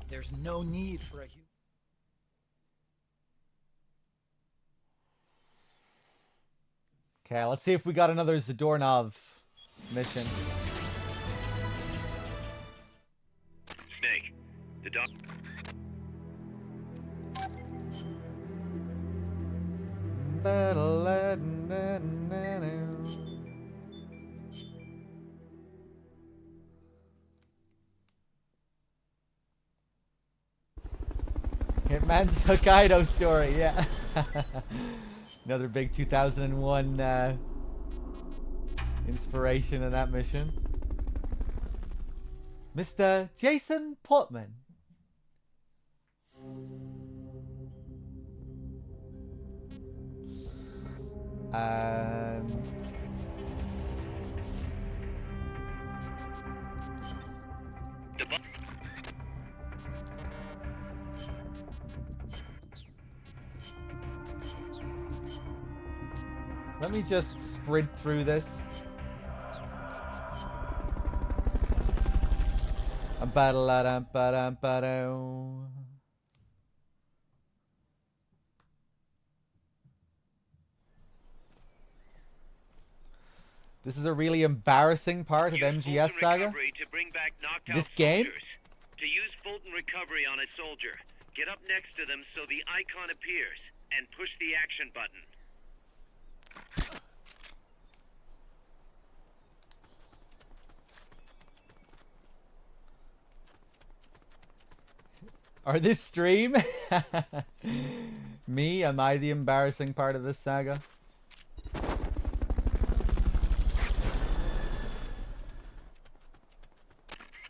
There's no need for a human. Okay, let's see if we got another Zadornov mission. Snake, the doc. Hitman's Hokkaido story, yeah. Another big 2001 inspiration in that mission. Mr. Jason Portman. Let me just sprint through this. This is a really embarrassing part of MGS Saga. This game? To use Fulton Recovery on a soldier, get up next to them so the icon appears, and push the action button. Or this stream? Me? Am I the embarrassing part of this saga?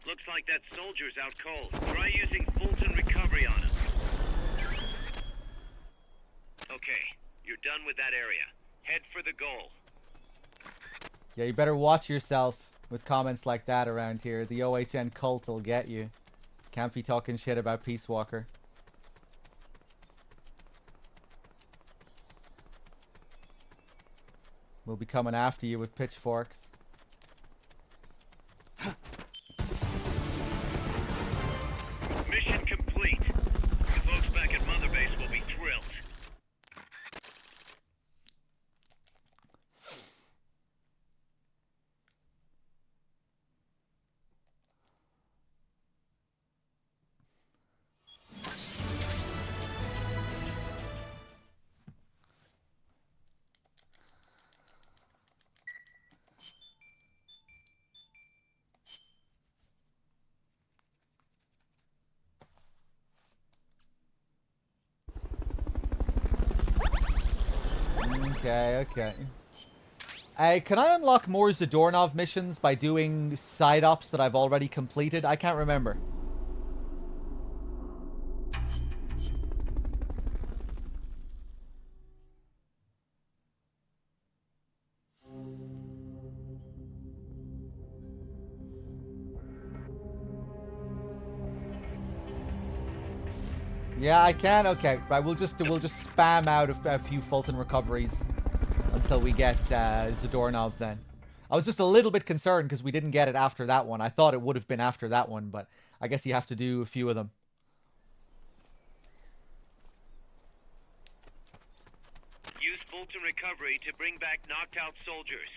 Looks like that soldier's out cold. Try using Fulton Recovery on him. Okay, you're done with that area. Head for the goal. Yeah, you better watch yourself with comments like that around here. The OHN cult will get you. Can't be talking shit about Peace Walker. We'll be coming after you with pitchforks. Mission complete. The folks back at Mother Base will be thrilled. Okay. Can I unlock more Zadornov missions by doing side ops that I've already completed? I can't remember. Yeah, I can. Okay, right. We'll just spam out a few Fulton recoveries until we get Zadornov. Then I was just a little bit concerned because we didn't get it after that one. I thought it would have been after that one, but I guess you have to do a few of them. Use Fulton Recovery to bring back knocked out soldiers.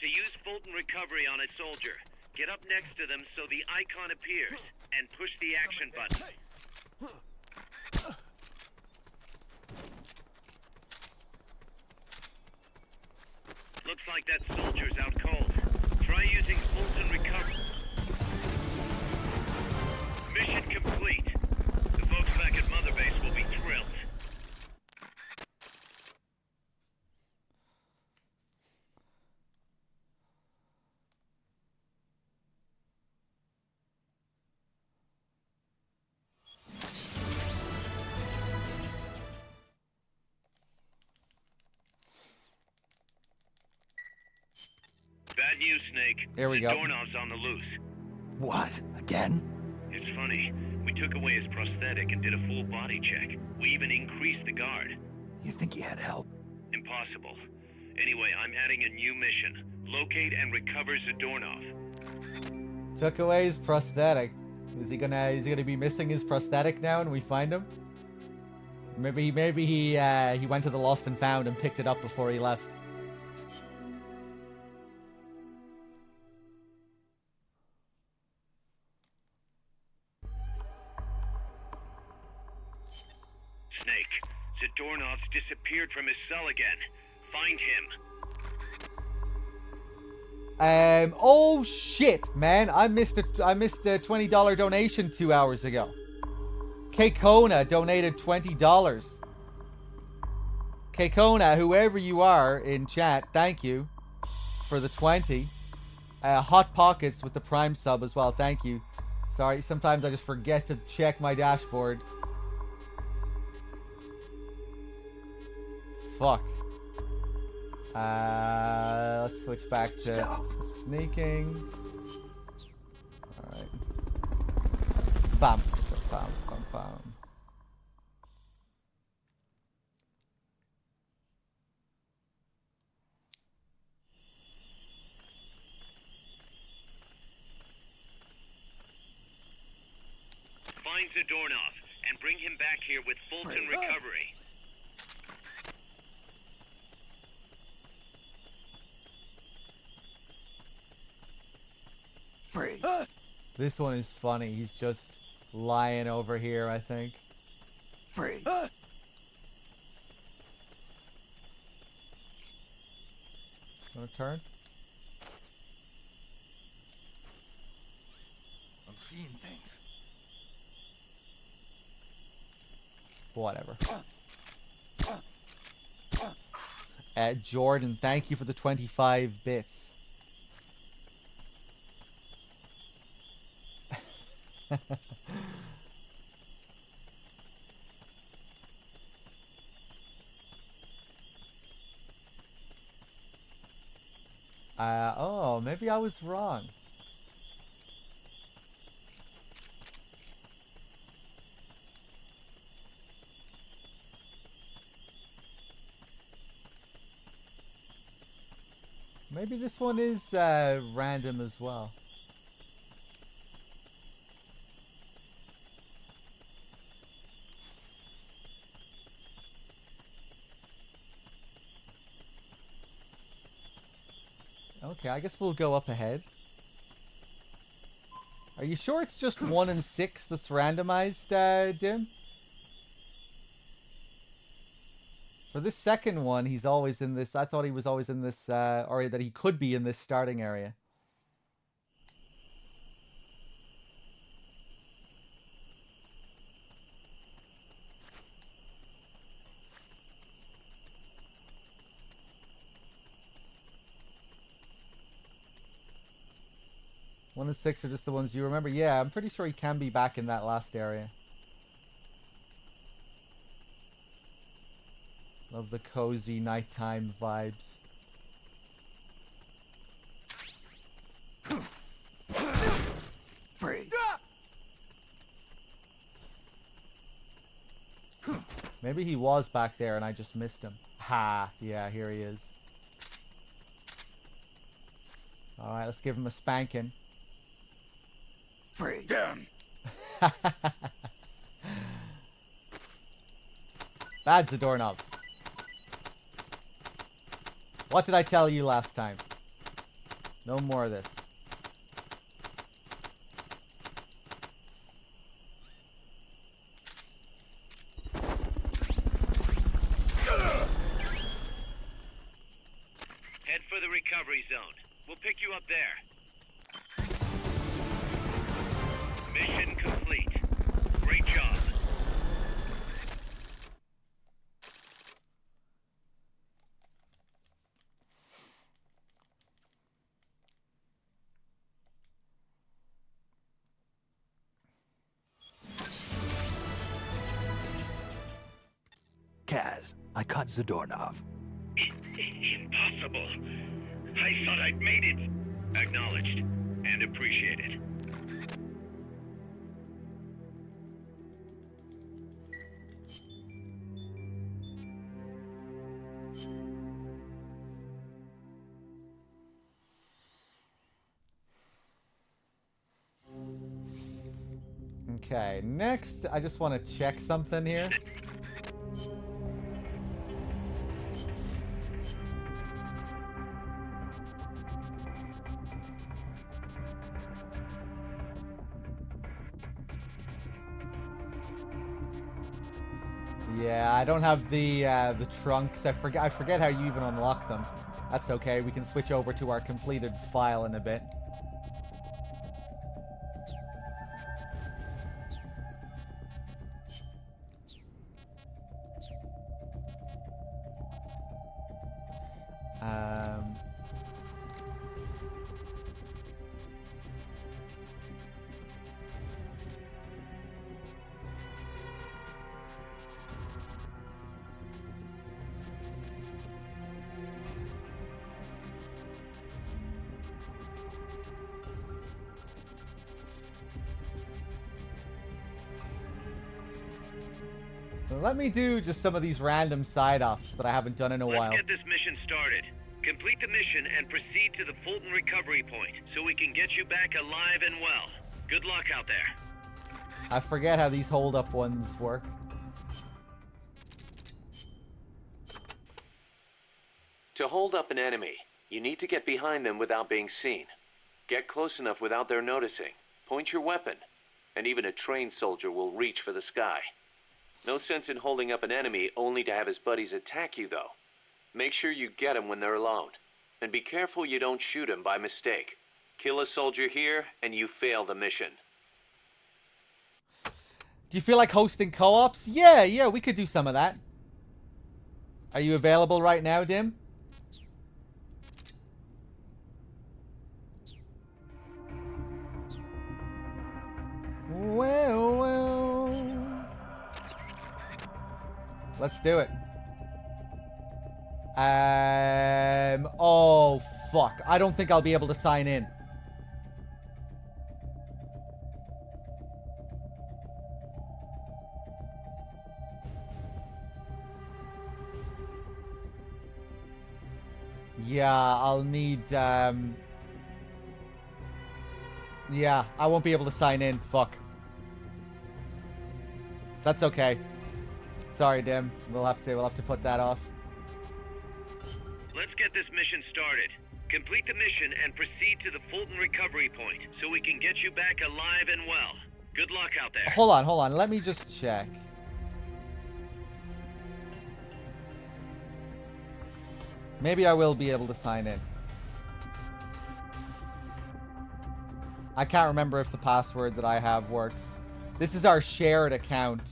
To use Fulton Recovery on a soldier, get up next to them so the icon appears, and push the action button. Looks like that soldier's out cold. Try using Fulton Recovery. Mission complete. The folks back at Mother Base will be thrilled. Bad news, Snake. Here we go. Zadornov's on the loose. What? Again? It's funny. We took away his prosthetic and did a full body check. We even increased the guard. You think he had help? Impossible. Anyway, I'm adding a new mission. Locate and recover Zadornov. Took away his prosthetic. Is he gonna be missing his prosthetic now when we find him? Maybe he went to the Lost and Found and picked it up before he left. Snake, Zadornov's disappeared from his cell again. Find him. Oh shit, man! I missed a $20 donation 2 hours ago. Keikona donated $20. Keikona, whoever you are in chat, thank you for the 20. Hot Pockets with the Prime sub as well, thank you. Sorry, sometimes I just forget to check my dashboard. Fuck. Let's switch back to sneaking. Alright. Bam. Bam, bam, bam. Find Zadornov and bring him back here with Fulton Recovery. This one is funny. He's just lying over here, I think. Freeze. Wanna turn? I'm seeing things. Whatever. Jordan, thank you for the 25 bits. Oh, maybe I was wrong. Maybe this one is random as well. Okay, I guess we'll go up ahead. Are you sure it's just 1 and 6 that's randomized, Dim? For this second one, he's always in this... I thought he was always in this, or that he could be in this starting area. One and 6 are just the ones you remember. Yeah, I'm pretty sure he can be back in that last area. Love the cozy nighttime vibes. Freeze. Maybe he was back there and I just missed him. Ha! Yeah, here he is. Alright, let's give him a spanking. Freeze. Down. That's a doorknob. What did I tell you last time? No more of this. Head for recovery zone. We'll pick you up there. Mission complete. Great job. Kaz, I caught Zadornov. Impossible. I thought I'd made it. Acknowledged and appreciated. Okay, next, I just want to check something here. Yeah, I don't have the trunks. I forget how you even unlock them. That's okay. We can switch over to our completed file in a bit. Let me do just some of these random side-offs that I haven't done in a while. Let's get this mission started. Complete the mission and proceed to the Fulton recovery point so we can get you back alive and well. Good luck out there. I forget how these hold-up ones work. To hold up an enemy, you need to get behind them without being seen. Get close enough without their noticing. Point your weapon, and even a trained soldier will reach for the sky. No sense in holding up an enemy only to have his buddies attack you, though. Make sure you get him when they're alone. And be careful you don't shoot him by mistake. Kill a soldier here, and you fail the mission. Do you feel like hosting co-ops? Yeah, we could do some of that. Are you available right now, Dim? Well. Let's do it. Oh, fuck. I don't think I'll be able to sign in. Yeah, I'll need, yeah, I won't be able to sign in. Fuck. That's okay. Sorry, Dim. We'll have to put that off. Let's get this mission started. Complete the mission and proceed to the Fulton recovery point so we can get you back alive and well. Good luck out there. Hold on. Let me just check. Maybe I will be able to sign in. I can't remember if the password that I have works. This is our shared account.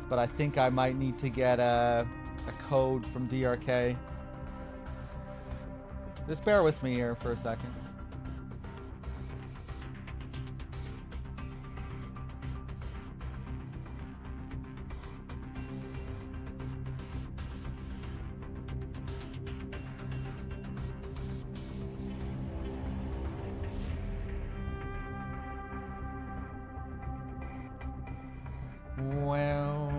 But I think I might need to get a code from DRK. Just bear with me here for a second. Well...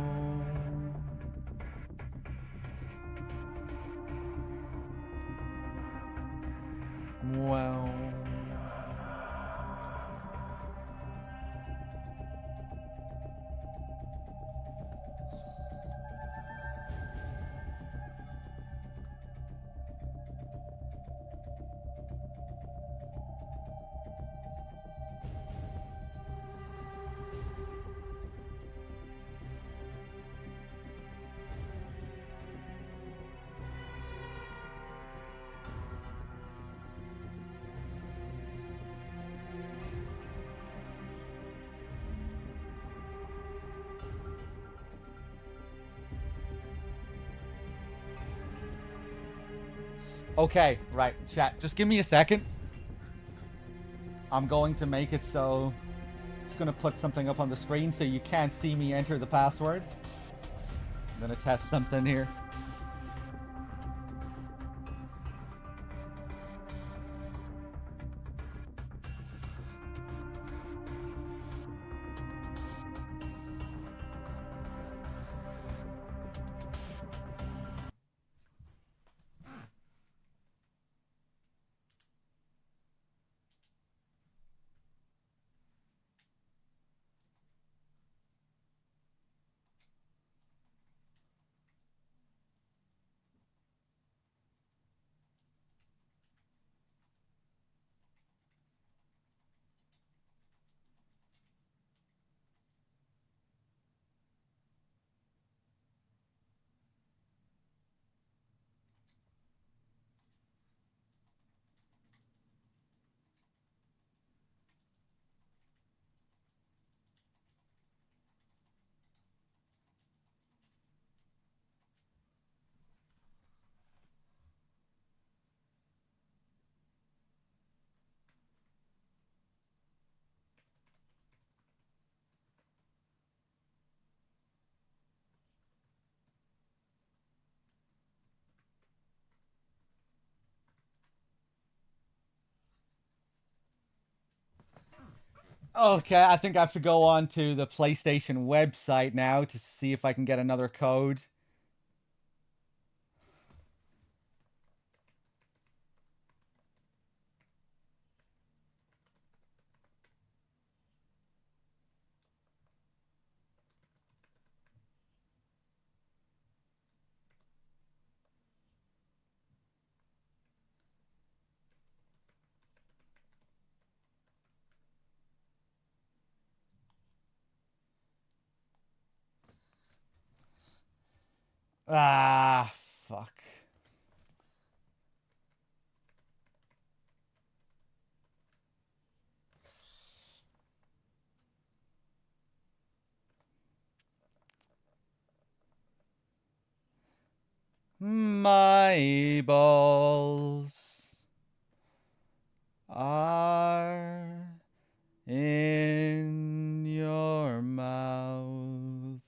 Okay, right, chat. Just give me a second. I'm going to make it so... I'm just going to put something up on the screen so you can't see me enter the password. I'm going to test something here. Okay, I think I have to go on to the PlayStation website now to see if I can get another code. Ah, fuck. My balls are in your mouth.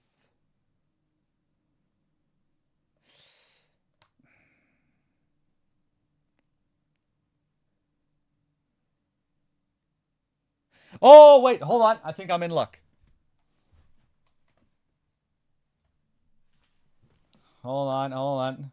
Oh, wait, hold on. I think I'm in luck. Hold on, hold on.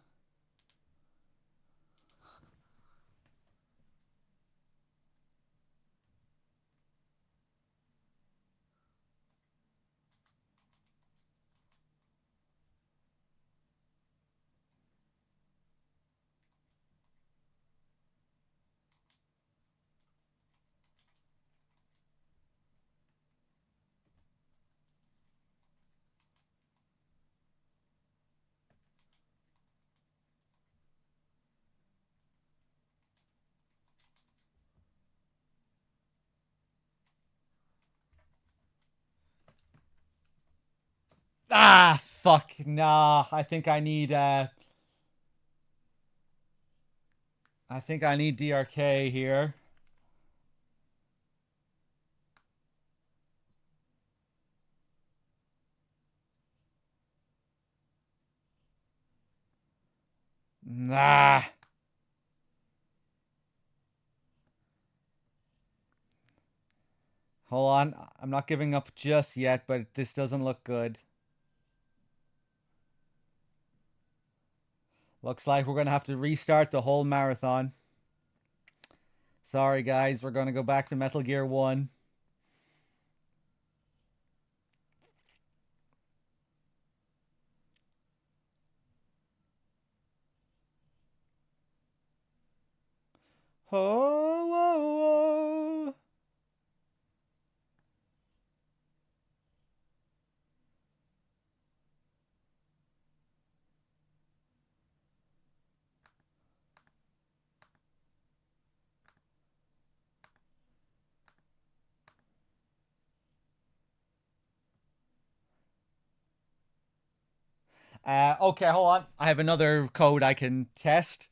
Ah, fuck. Nah, I think I need DRK here. Nah. Hold on. I'm not giving up just yet, but this doesn't look good. Looks like we're going to have to restart the whole marathon. Sorry, guys. We're going to go back to Metal Gear 1. Oh, oh, oh. Okay, hold on. I have another code I can test.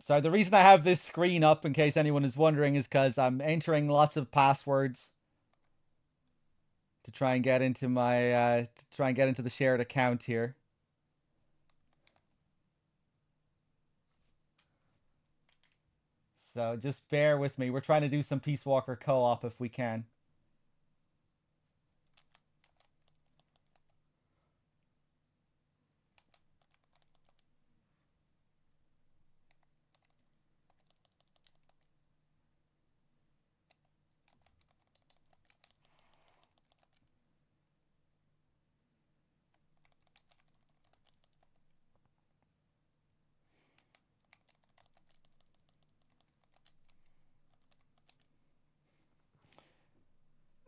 So the reason I have this screen up, in case anyone is wondering, is because I'm entering lots of passwords to try and get into my the shared account here. So just bear with me. We're trying to do some Peace Walker co-op if we can.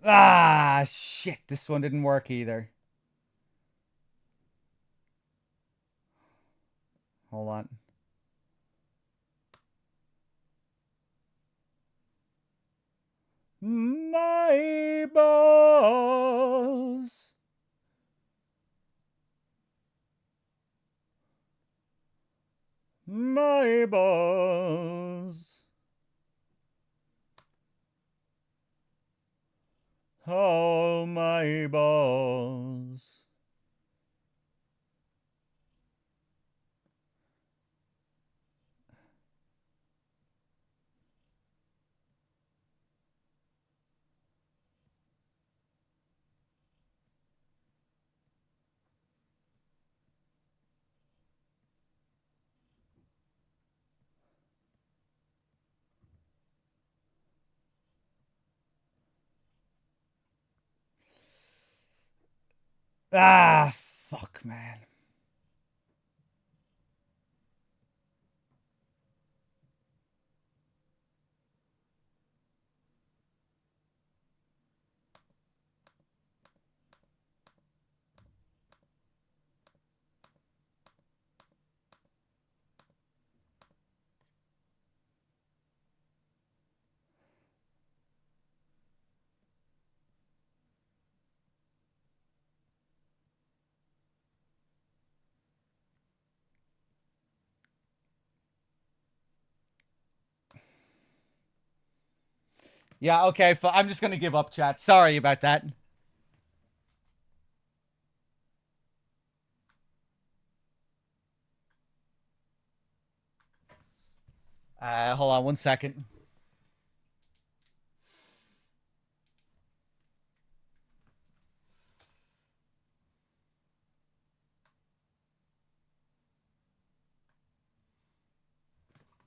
Ah, shit. This one didn't work either. Hold on. My boss. My boss. Oh, my balls. Ah, fuck, man. Yeah, okay, I'm just gonna give up, chat. Sorry about that. Hold on one second.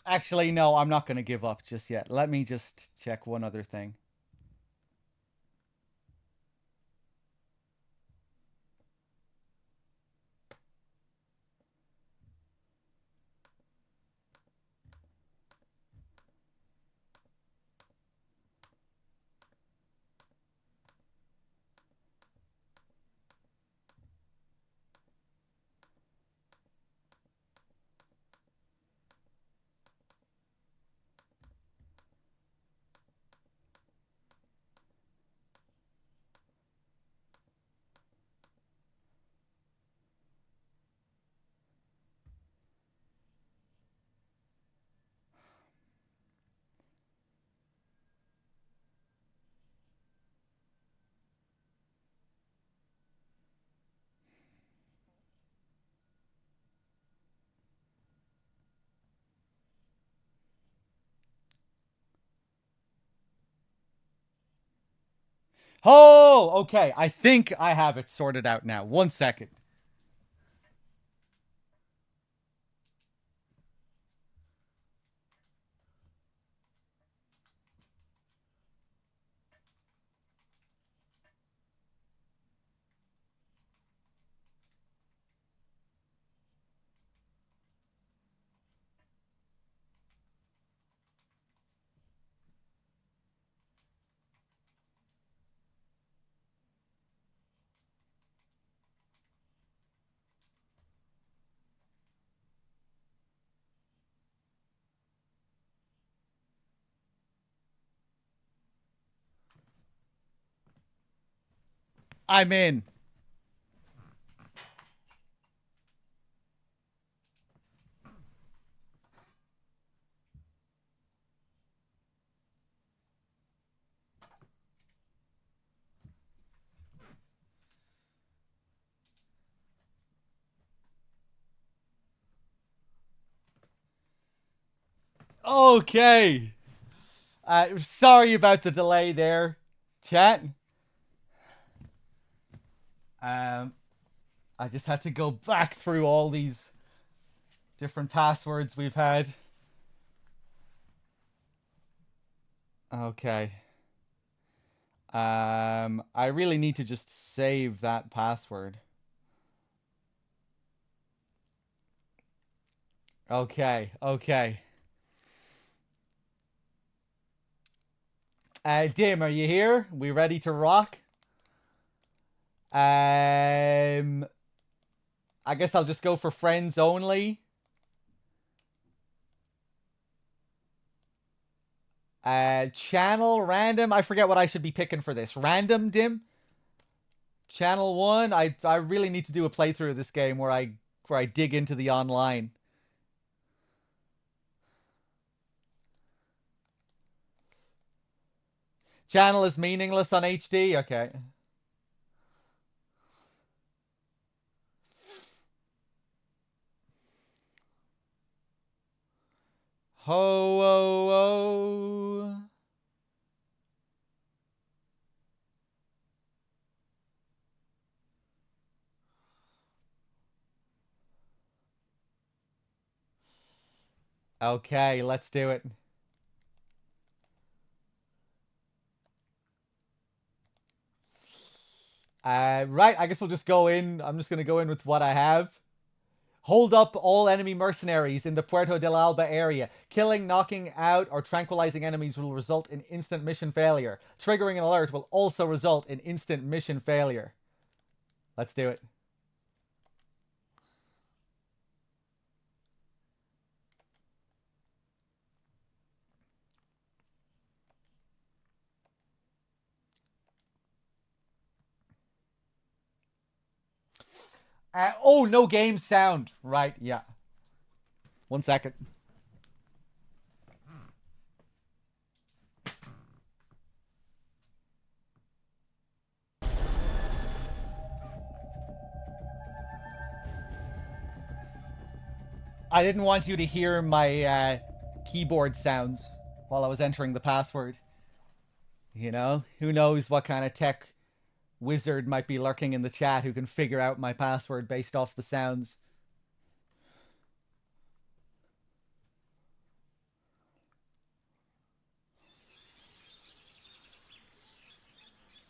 Actually, no, I'm not gonna give up just yet. Let me just check one other thing. Oh, okay. I think I have it sorted out now. One second. I'm in. Okay. Sorry about the delay there, chat. I just had to go back through all these different passwords we've had. Okay. I really need to just save that password. Okay, okay. Dim, are you here? We ready to rock? I guess I'll just go for friends only. Channel random. I forget what I should be picking for this. Random, Dim? Channel 1. I really need to do a playthrough of this game where I dig into the online. Channel is meaningless on HD? Okay. Ho, oh, oh. Okay, let's do it. Right, I guess we'll just go in. I'm just going to go in with what I have. Hold up all enemy mercenaries in the Puerto del Alba area. Killing, knocking out, or tranquilizing enemies will result in instant mission failure. Triggering an alert will also result in instant mission failure. Let's do it. Oh, no game sound. Right, yeah. 1 second. I didn't want you to hear my keyboard sounds while I was entering the password. You know, who knows what kind of tech wizard might be lurking in the chat who can figure out my password based off the sounds.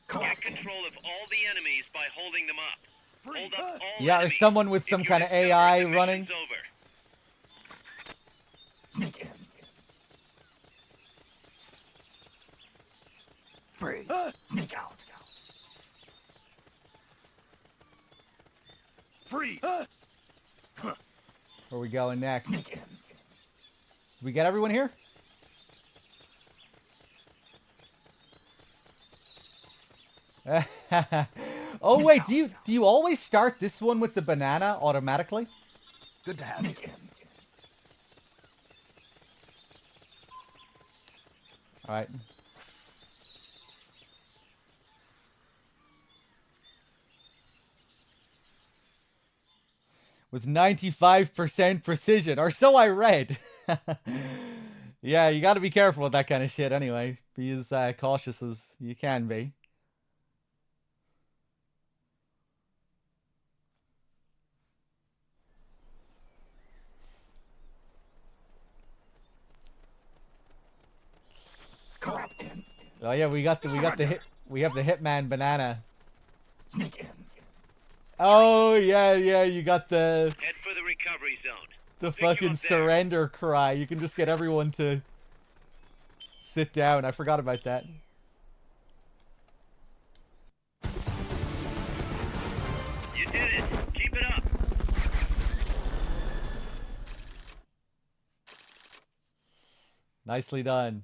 Get control of all the enemies by holding them up. Hold up all Yeah, or enemies. someone with some kind of AI running. Sneak in. Freeze. Sneak out. Freeze. Where are we going next? Did we get everyone here? Oh wait, do you always start this one with the banana automatically? Good to have you. All right. With 95% precision, or so I read. Yeah, you got to be careful with that kind of shit anyway. Be as cautious as you can be. Oh yeah, we have the Hitman banana. Sneak in. Oh yeah, you got the Head for the recovery zone. the fucking surrender cry. You can just get everyone to sit down. I forgot about that. You did it. Keep it up. Nicely done.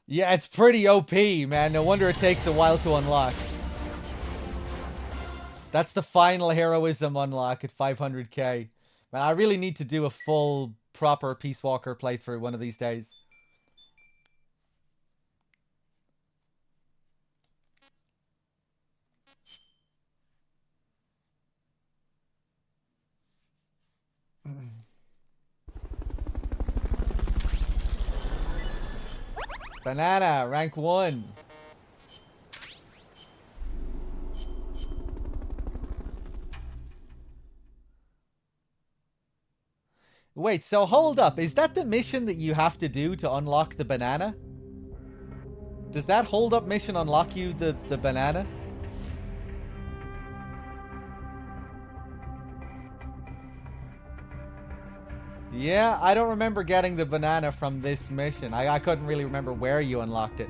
Yeah, it's pretty OP, man. No wonder it takes a while to unlock. That's the final heroism unlock at 500k. Man, I really need to do a full, proper Peace Walker playthrough one of these days. Banana, rank 1. Wait, so hold up. Is that the mission that you have to do to unlock the banana? Does that hold up mission unlock you the banana? Yeah, I don't remember getting the banana from this mission. I couldn't really remember where you unlocked it.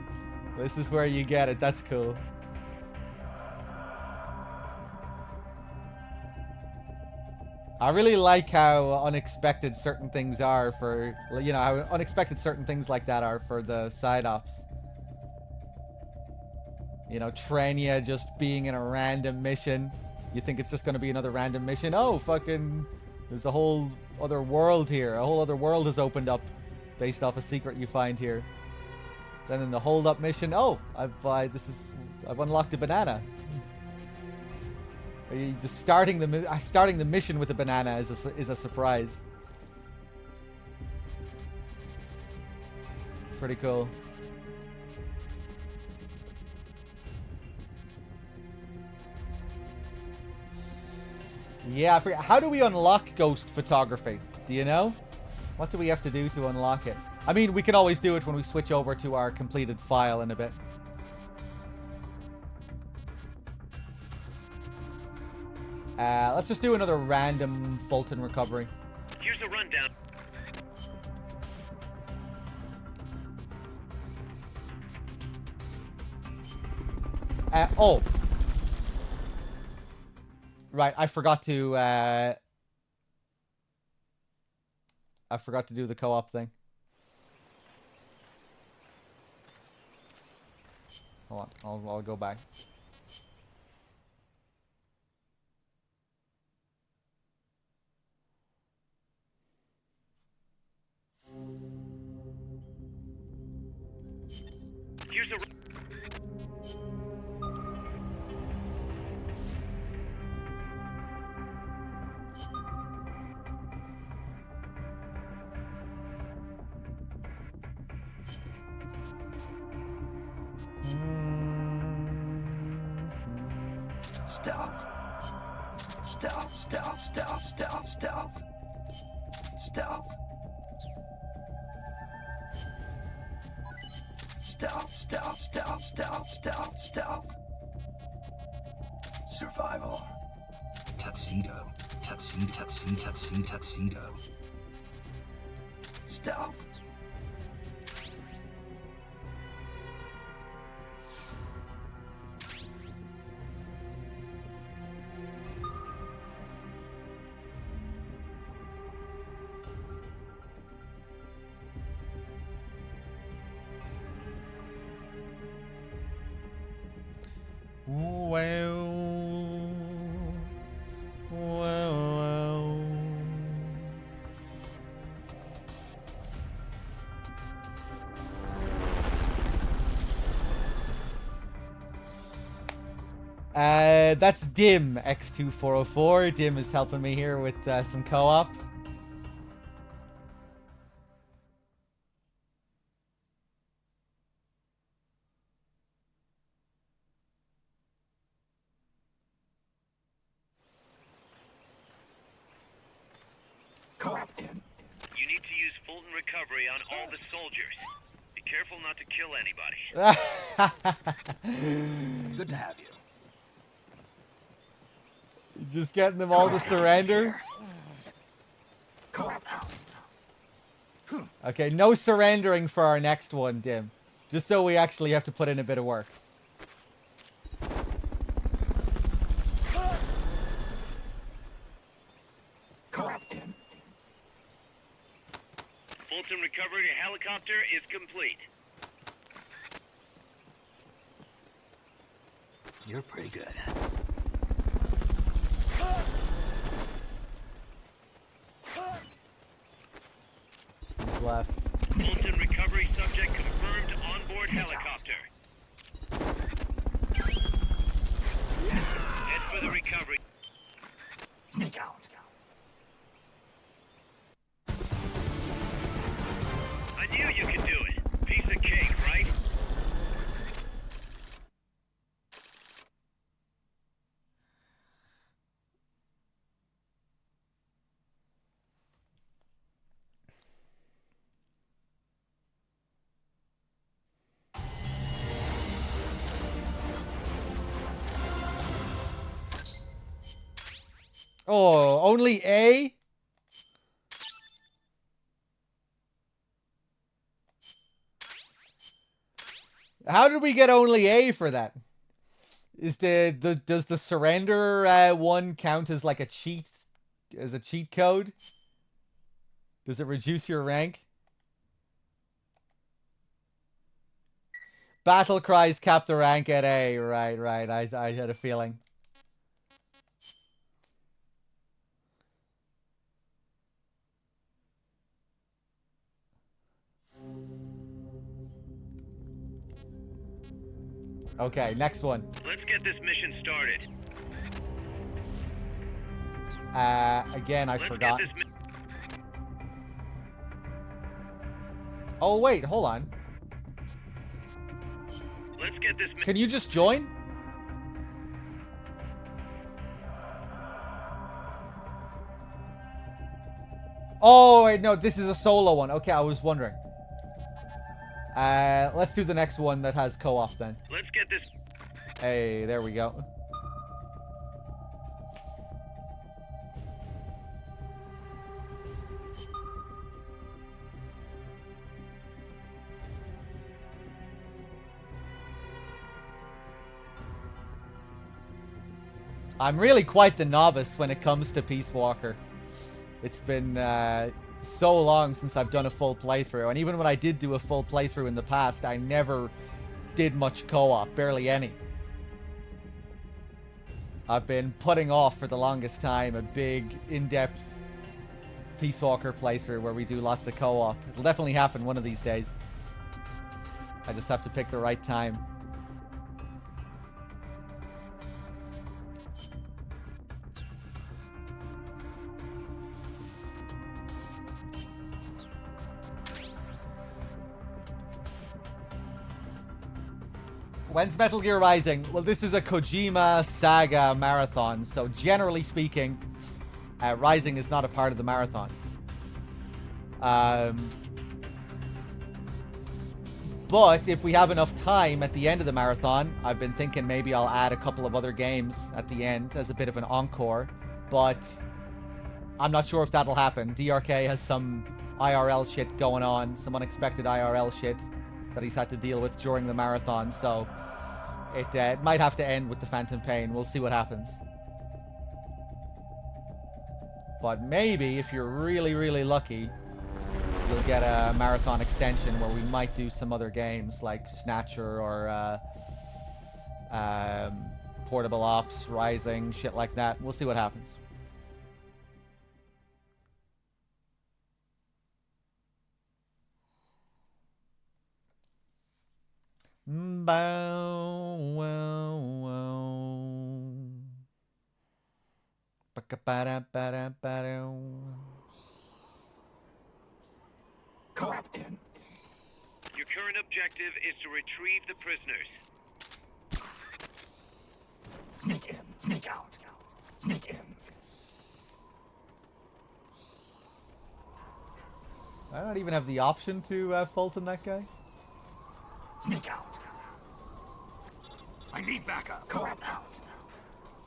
This is where you get it. That's cool. I really like how unexpected certain things are for, you know, how unexpected certain things like that are for the side ops. You know, Trenya just being in a random mission. You think it's just going to be another random mission. Oh, fucking, there's a whole other world here. A whole other world has opened up based off a secret you find here. Then in the hold up mission, oh, I've unlocked a banana. Just starting the mission with a banana is a surprise. Pretty cool. Yeah, I forget. How do we unlock ghost photography? Do you know? What do we have to do to unlock it? I mean, we can always do it when we switch over to our completed file in a bit. Let's just do another random Fulton recovery. Here's a rundown. Oh. Right, I forgot to do the co-op thing. Hold on, I'll go back. Here's a Stealth. Stealth, stealth, stealth, stealth, stealth. Stealth. Stealth, stealth, stealth, stealth, stealth, stealth. Survival. Tuxedo. Tuxedo, tuxedo, tuxedo, tuxedo. Stealth. That's Dim, X2404. Dim is helping me here with some co-op. Co-op, Dim. You need to use Fulton recovery on all the soldiers. Be careful not to kill anybody. Good to have you. Just getting them all to surrender. Okay, no surrendering for our next one, Dim. Just so we actually have to put in a bit of work. Fulton recovery helicopter is complete. You're pretty good. Who's left? Fulton recovery subject confirmed onboard helicopter. Head for the recovery. Sneak out. I knew you could do it. Piece of cake, right? Oh, only A? How did we get only A for that? Is does the surrender one count as like a cheat code? Does it reduce your rank? Battle cries cap the rank at A. Right. I had a feeling. Okay, next one. Let's get this mission started. Again, I forgot. Oh, wait, hold on. Let's get this. Can you just join? Oh, wait, no, this is a solo one. Okay, I was wondering. Let's do the next one that has co-op then. Let's get this. Hey, there we go. I'm really quite the novice when it comes to Peace Walker. It's been so long since I've done a full playthrough, and even when I did do a full playthrough in the past, I never did much co-op, barely any. I've been putting off for the longest time a big, in-depth Peace Walker playthrough where we do lots of co-op. It'll definitely happen one of these days. I just have to pick the right time. When's Metal Gear Rising? Well, this is a Kojima Saga marathon, so generally speaking, Rising is not a part of the marathon. But if we have enough time at the end of the marathon, I've been thinking maybe I'll add a couple of other games at the end as a bit of an encore, but I'm not sure if that'll happen. DRK has some IRL shit going on, some unexpected IRL shit that he's had to deal with during the marathon, so it might have to end with the Phantom Pain. We'll see what happens. But maybe, if you're really, really lucky, you'll get a marathon extension where we might do some other games, like Snatcher or Portable Ops, Rising, shit like that. We'll see what happens. Bow, wow, wow. Captain. Your current objective is to retrieve the prisoners. Sneak in, sneak out. Sneak in. I don't even have the option to Fulton that guy. Sneak out. I need backup. Go out.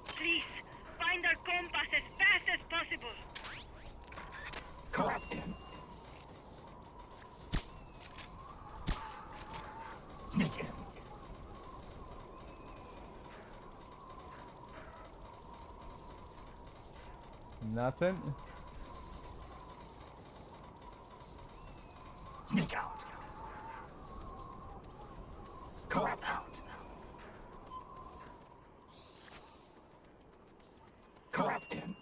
Please, find our compass as fast as possible. Captain. Sneak in. Nothing. Sneak out. Go out. Captain.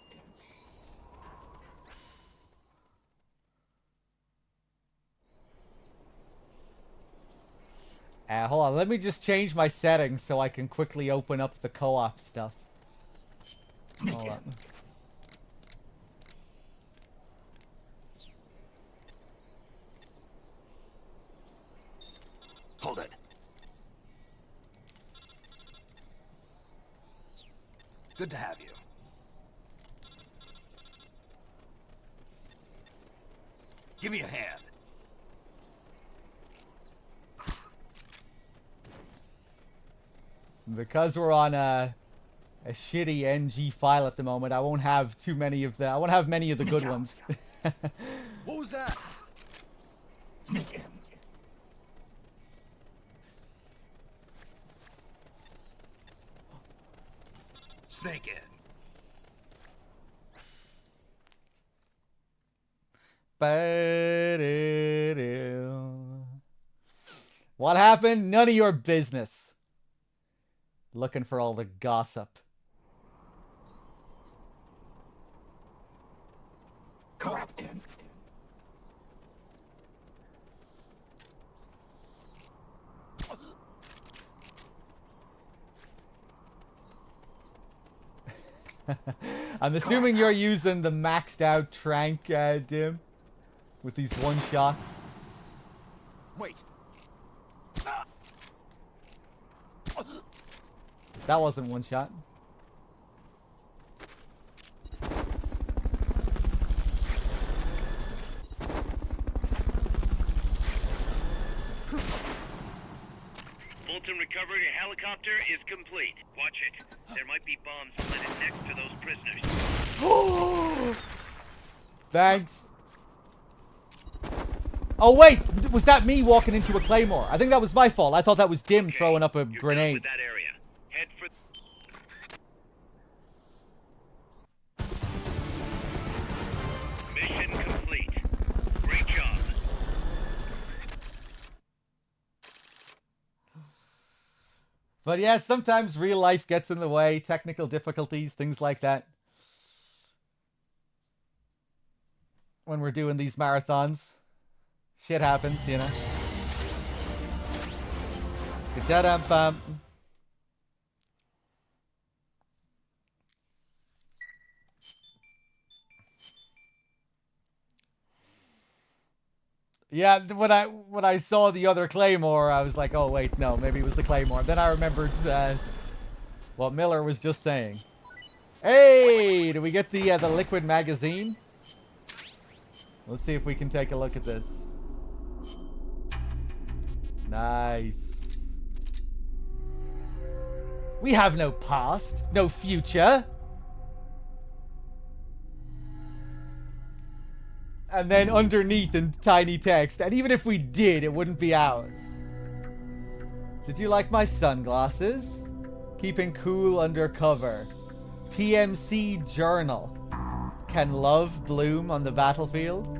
Hold on, let me just change my settings so I can quickly open up the co-op stuff. Hold on. Hold it. Good to have you. Give me a hand. Because we're on a a shitty NG file at the moment. I won't have too many of the. I won't have many of the good ones. What was that? Sneak in. Snake in. What happened? None of your business. Looking for all the gossip. Corrupted. I'm assuming you're using the maxed out Trank, Dim, with these one shots. Wait. That wasn't one shot. Fulton recovery helicopter is complete. Watch it. There might be bombs planted next to those prisoners. Thanks. Oh wait, was that me walking into a claymore? I think that was my fault. I thought that was Dim throwing up a grenade. With that area. Head for... Mission complete. Great job. But yeah, sometimes real life gets in the way, technical difficulties, things like that. When we're doing these marathons, shit happens, you know. Da-dum-bum. Yeah, when I saw the other Claymore, I was like, oh wait, no, maybe it was the Claymore. Then I remembered what Miller was just saying. Hey, do we get the liquid magazine? Let's see if we can take a look at this. Nice. We have no past, no future. And then underneath in tiny text, and even if we did, it wouldn't be ours. Did you like my sunglasses? Keeping cool under cover. PMC Journal. Can love bloom on the battlefield?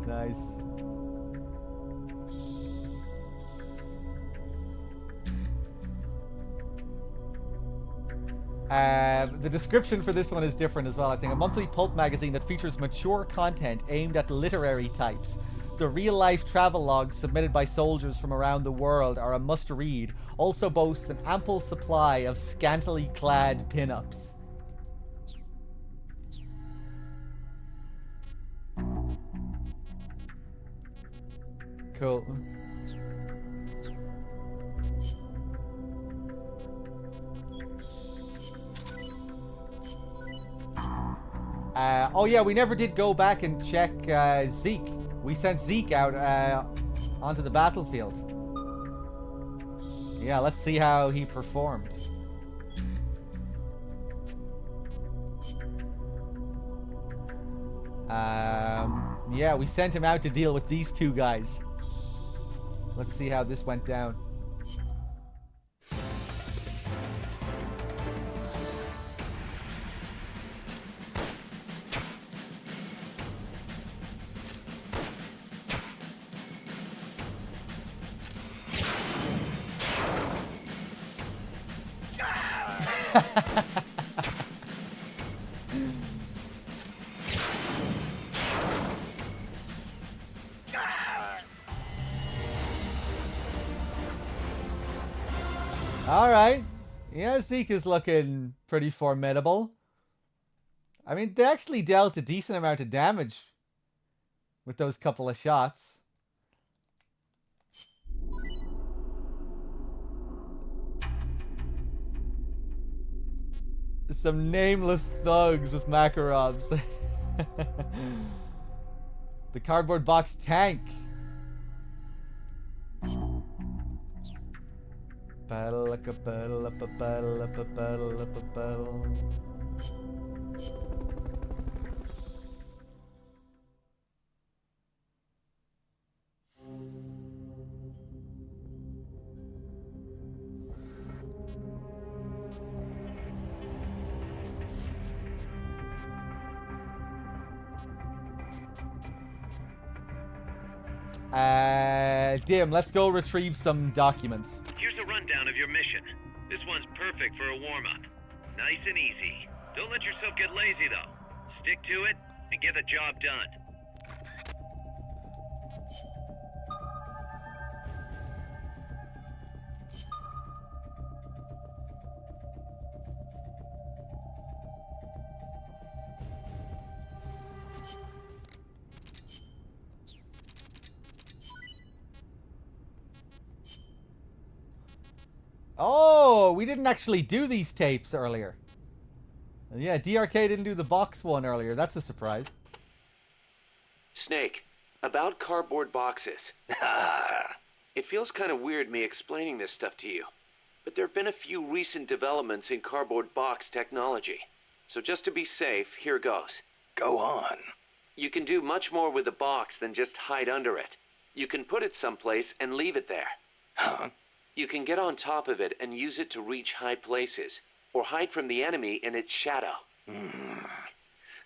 Nice. The description for this one is different as well, I think. A monthly pulp magazine that features mature content aimed at literary types. The real-life travel logs submitted by soldiers from around the world are a must-read. Also boasts an ample supply of scantily clad pin-ups. Cool. Oh yeah, we never did go back and check Zeke. We sent Zeke out onto the battlefield. Yeah, let's see how he performed. Yeah, we sent him out to deal with these two guys. Let's see how this went down. Alright. Yeah, Zeke is looking pretty formidable. I mean, they actually dealt a decent amount of damage with those couple of shots. Some nameless thugs with Makarovs. The cardboard box tank. Dim, let's go retrieve some documents. Here's a rundown of your mission. This one's perfect for a warm-up. Nice and easy. Don't let yourself get lazy, though. Stick to it and get the job done. Oh, we didn't actually do these tapes earlier. Yeah, DRK didn't do the box one earlier. That's a surprise. Snake, about cardboard boxes. It feels kind of weird me explaining this stuff to you, but there have been a few recent developments in cardboard box technology. So just to be safe, here goes. Go on. You can do much more with the box than just hide under it. You can put it someplace and leave it there. Huh? You can get on top of it and use it to reach high places, or hide from the enemy in its shadow.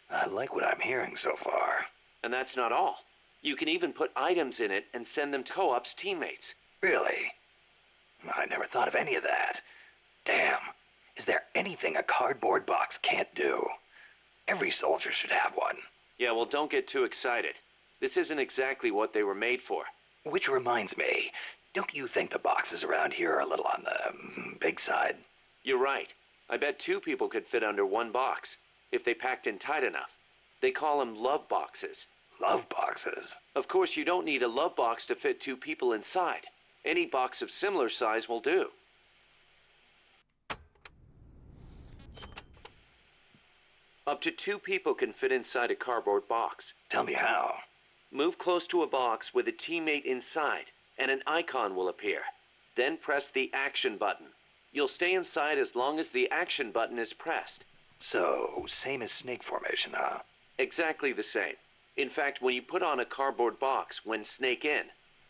I like what I'm hearing so far. And that's not all. You can even put items in it and send them to Co-op's teammates. Really? I never thought of any of that. Damn. Is there anything a cardboard box can't do? Every soldier should have one. Yeah, well, don't get too excited. This isn't exactly what they were made for. Which reminds me, don't you think the boxes around here are a little on the big side? You're right. I bet 2 people could fit under one box, if they packed in tight enough. They call them love boxes. Love boxes? Of course, you don't need a love box to fit 2 people inside. Any box of similar size will do. Up to 2 people can fit inside a cardboard box. Tell me how. Move close to a box with a teammate inside, and an icon will appear. Then press the action button. You'll stay inside as long as the action button is pressed. So, same as snake formation, huh? Exactly the same. In fact, when you put on a cardboard box when snake in,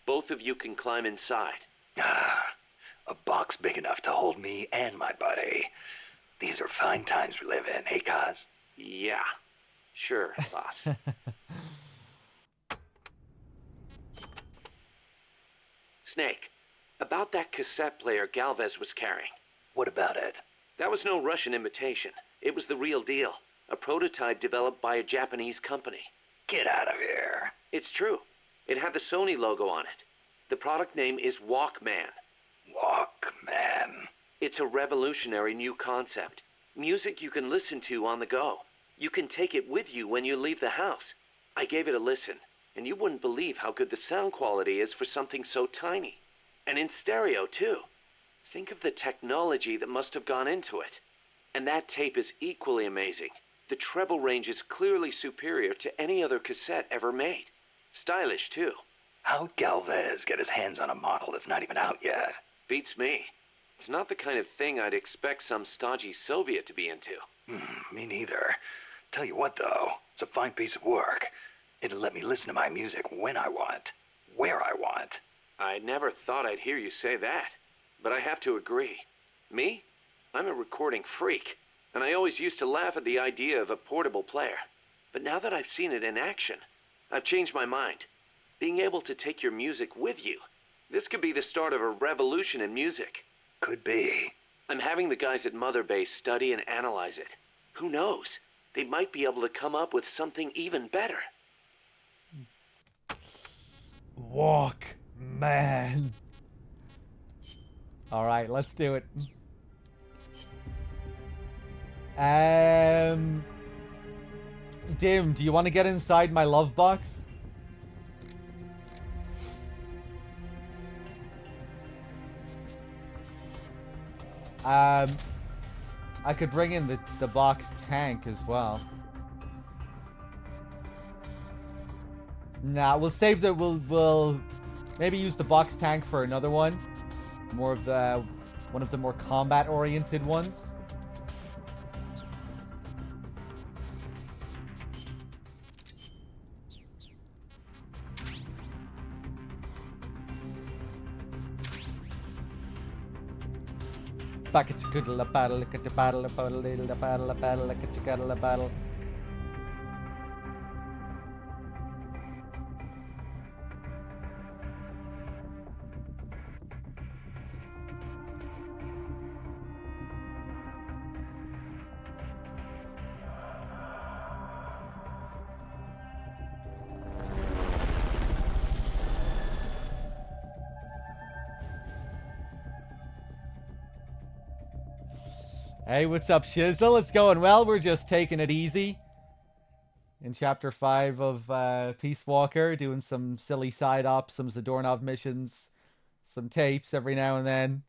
both of you can climb inside. A box big enough to hold me and my buddy. These are fine times we live in, hey, Kaz? Yeah. Sure, boss. Snake, about that cassette player Galvez was carrying. What about it? That was no Russian imitation. It was the real deal. A prototype developed by a Japanese company. Get out of here. It's true. It had the Sony logo on it. The product name is Walkman. Walkman. It's a revolutionary new concept. Music you can listen to on the go. You can take it with you when you leave the house. I gave it a listen, and you wouldn't believe how good the sound quality is for something so tiny. And in stereo, too. Think of the technology that must have gone into it. And that tape is equally amazing. The treble range is clearly superior to any other cassette ever made. Stylish, too. How'd Galvez get his hands on a model that's not even out yet? Beats me. It's not the kind of thing I'd expect some stodgy Soviet to be into. Me neither. Tell you what, though, it's a fine piece of work. It'll let me listen to my music when I want, where I want. I never thought I'd hear you say that, but I have to agree. Me? I'm a recording freak, and I always used to laugh at the idea of a portable player. But now that I've seen it in action, I've changed my mind. Being able to take your music with you, this could be the start of a revolution in music. Could be. I'm having the guys at Mother Base study and analyze it. Who knows? They might be able to come up with something even better. Walkman. All right, let's do it. Dim, do you want to get inside my love box? I could bring in the box tank as well. Nah, we'll save we'll maybe use the box tank for another one. More of the one of the more combat-oriented ones. Battle. Hey, what's up, Shizzle? It's going well. We're just taking it easy in Chapter 5 of Peace Walker, doing some silly side ops, some Zadornov missions, some tapes every now and then.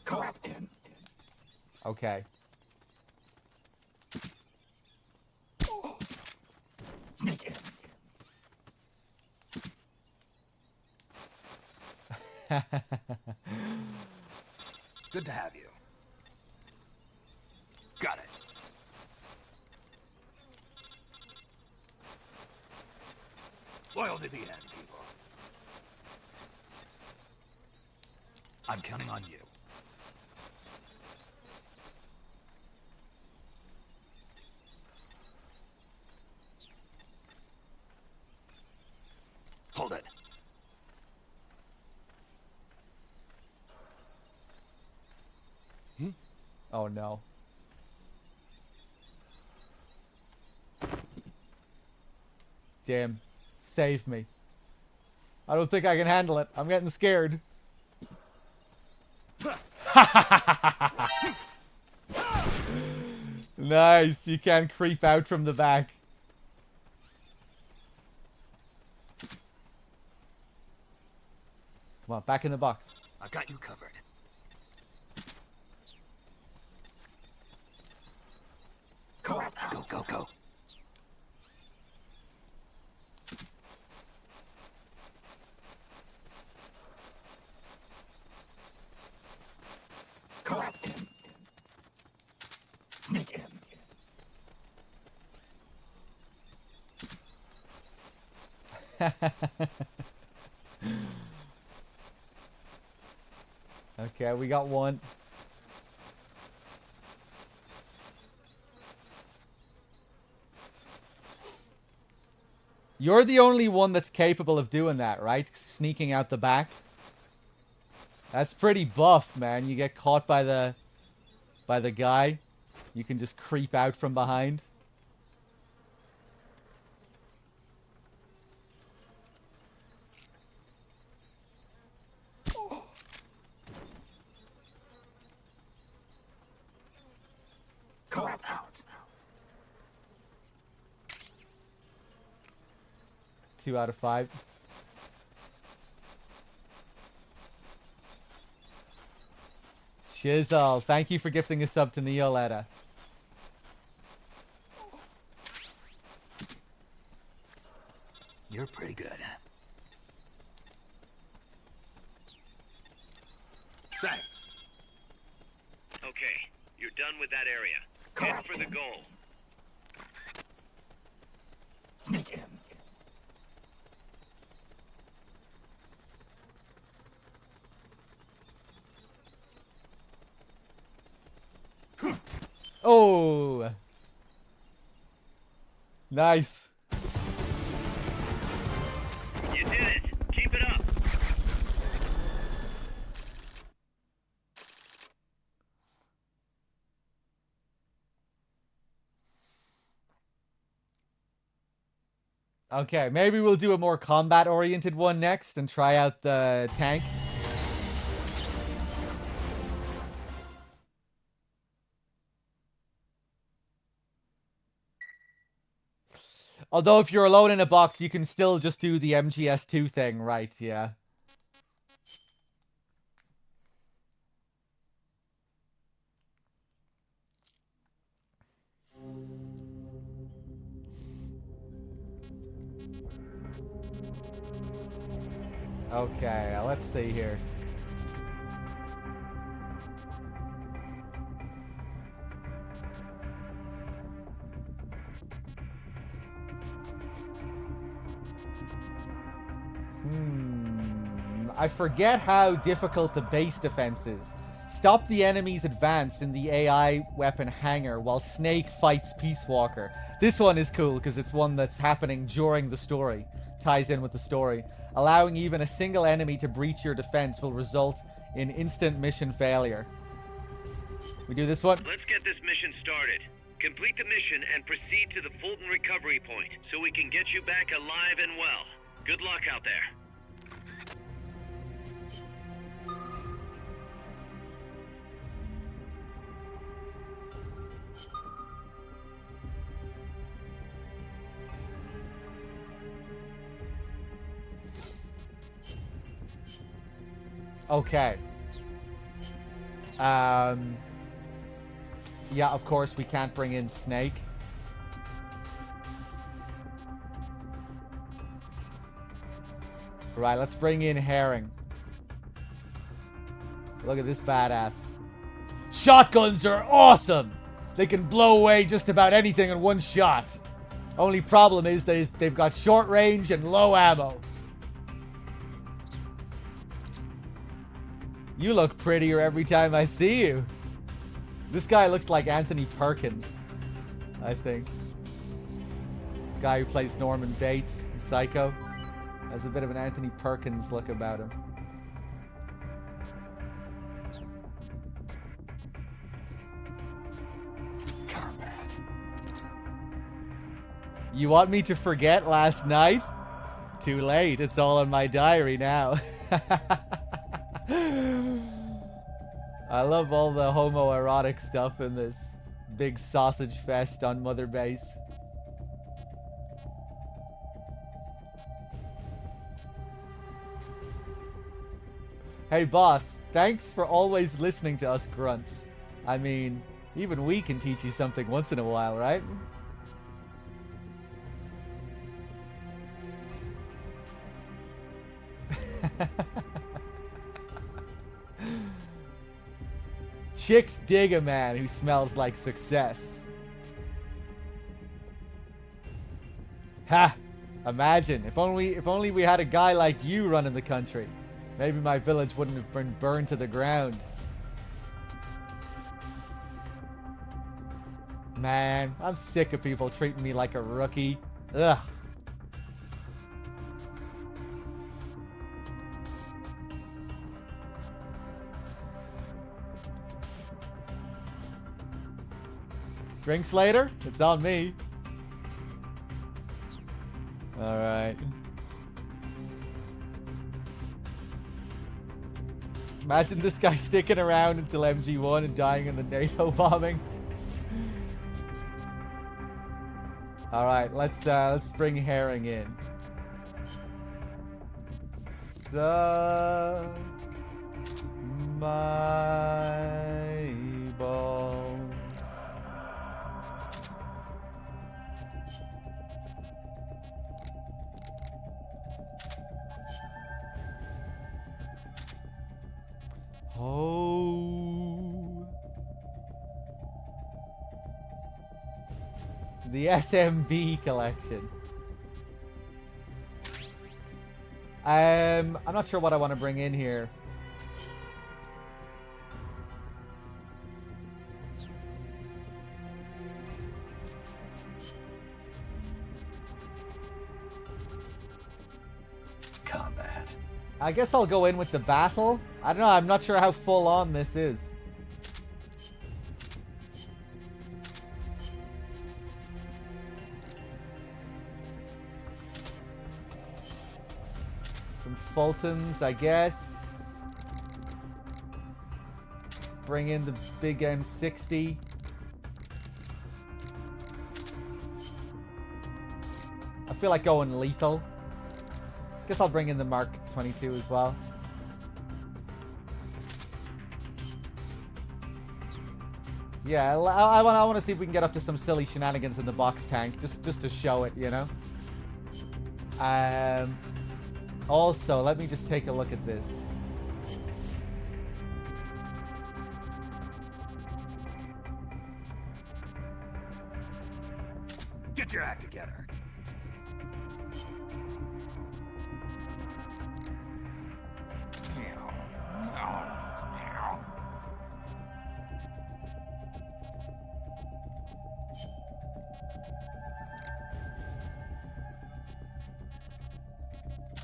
Captain. Okay. Sneak in. Good to have you. Got it. Loyal to the end, people. I'm counting on you. Hold it. Oh no. Damn. Save me. I don't think I can handle it. I'm getting scared. Nice. You can creep out from the back. Come on, back in the box. I've got you covered. Go, go, go, go. Captain. Sneak in. Okay, we got one. You're the only one that's capable of doing that, right? Sneaking out the back. That's pretty buff, man. You get caught by the guy. You can just creep out from behind. Go out. 2 out of 5. Shizzle, thank you for gifting a sub to Neoletta. You're pretty good. Thanks. Okay, you're done with that area. Head for the goal. Sneak in. Oh! Nice. You did it. Keep it up. Okay, maybe we'll do a more combat-oriented one next and try out the tank. Although if you're alone in a box, you can still just do the MGS2 thing, right? Yeah. Okay, let's see here. I forget how difficult the base defense is. Stop the enemy's advance in the AI weapon hangar while Snake fights Peace Walker. This one is cool because it's one that's happening during the story. Ties in with the story. Allowing even a single enemy to breach your defense will result in instant mission failure. We do this one? Let's get this mission started. Complete the mission and proceed to the Fulton recovery point so we can get you back alive and well. Good luck out there. Okay. Yeah, of course we can't bring in Snake. Right, let's bring in Herring. Look at this badass. Shotguns are awesome! They can blow away just about anything in one shot. Only problem is they've got short range and low ammo. You look prettier every time I see you. This guy looks like Anthony Perkins, I think. Guy who plays Norman Bates in Psycho. Has a bit of an Anthony Perkins look about him. Combat. You want me to forget last night? Too late. It's all in my diary now. I love all the homoerotic stuff in this big sausage fest on Mother Base. Hey boss, thanks for always listening to us grunts. I mean, even we can teach you something once in a while, right? Chicks dig a man who smells like success. Ha! Imagine, if only we had a guy like you running the country. Maybe my village wouldn't have been burned to the ground. Man, I'm sick of people treating me like a rookie. Ugh. Drinks later? It's on me. Alright. Imagine this guy sticking around until MG1 and dying in the NATO bombing. Alright, let's bring Herring in. Suck my balls. Oh, the SMB collection. I'm not sure what I want to bring in here. Combat. I guess I'll go in with the battle. I don't know, I'm not sure how full on this is. Some Fultons, I guess. Bring in the big M60. I feel like going lethal. Guess I'll bring in the Mark 22 as well. Yeah, I want to see if we can get up to some silly shenanigans in the box tank, just to show it, you know? Also, let me just take a look at this. Get your act together.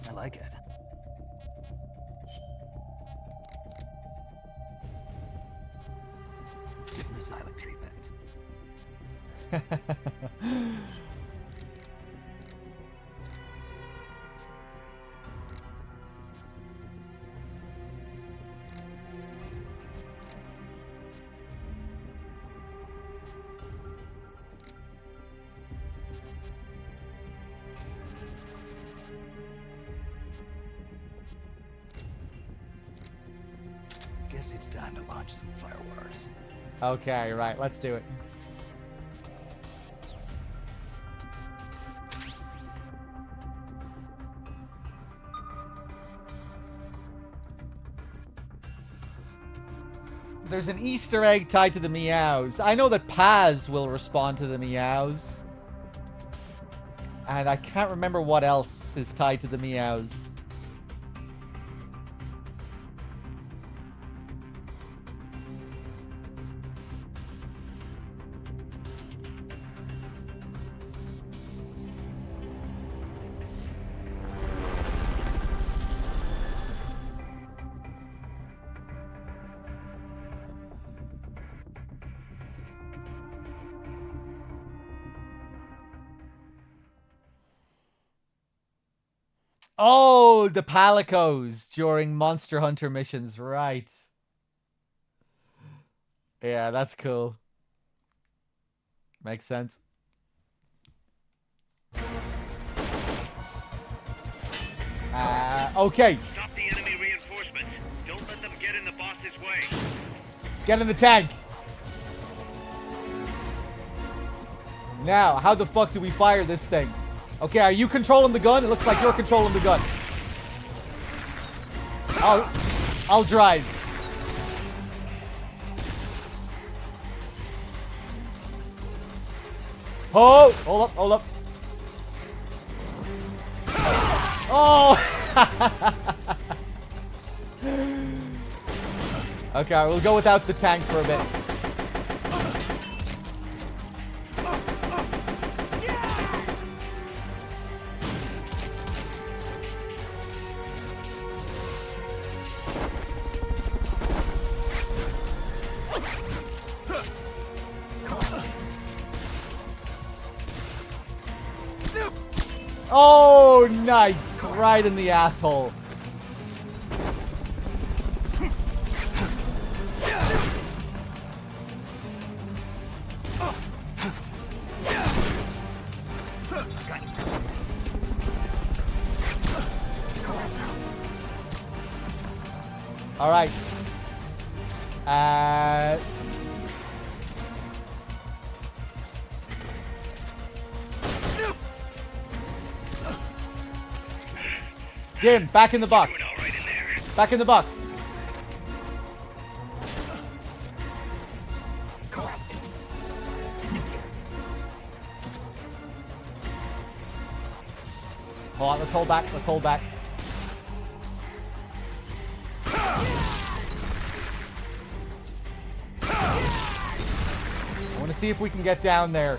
I like it. Give him the silent treatment. Guess it's time to launch some fireworks. Okay, right, let's do it. There's an Easter egg tied to the meows. I know that Paz will respond to the meows. And I can't remember what else is tied to the meows. Oh, the Palicos during Monster Hunter missions, right. Yeah, that's cool. Makes sense. Okay. Stop the enemy reinforcements. Don't let them get in the boss's way. Get in the tank. Now, how the fuck do we fire this thing? Okay, are you controlling the gun? It looks like you're controlling the gun. I'll drive. Oh, hold up. Oh! Okay, we'll go without the tank for a bit. Oh, nice. Right in the asshole. All right. Dim, back in the box. Back in the box. Hold on, let's hold back. Let's hold back. I want to see if we can get down there.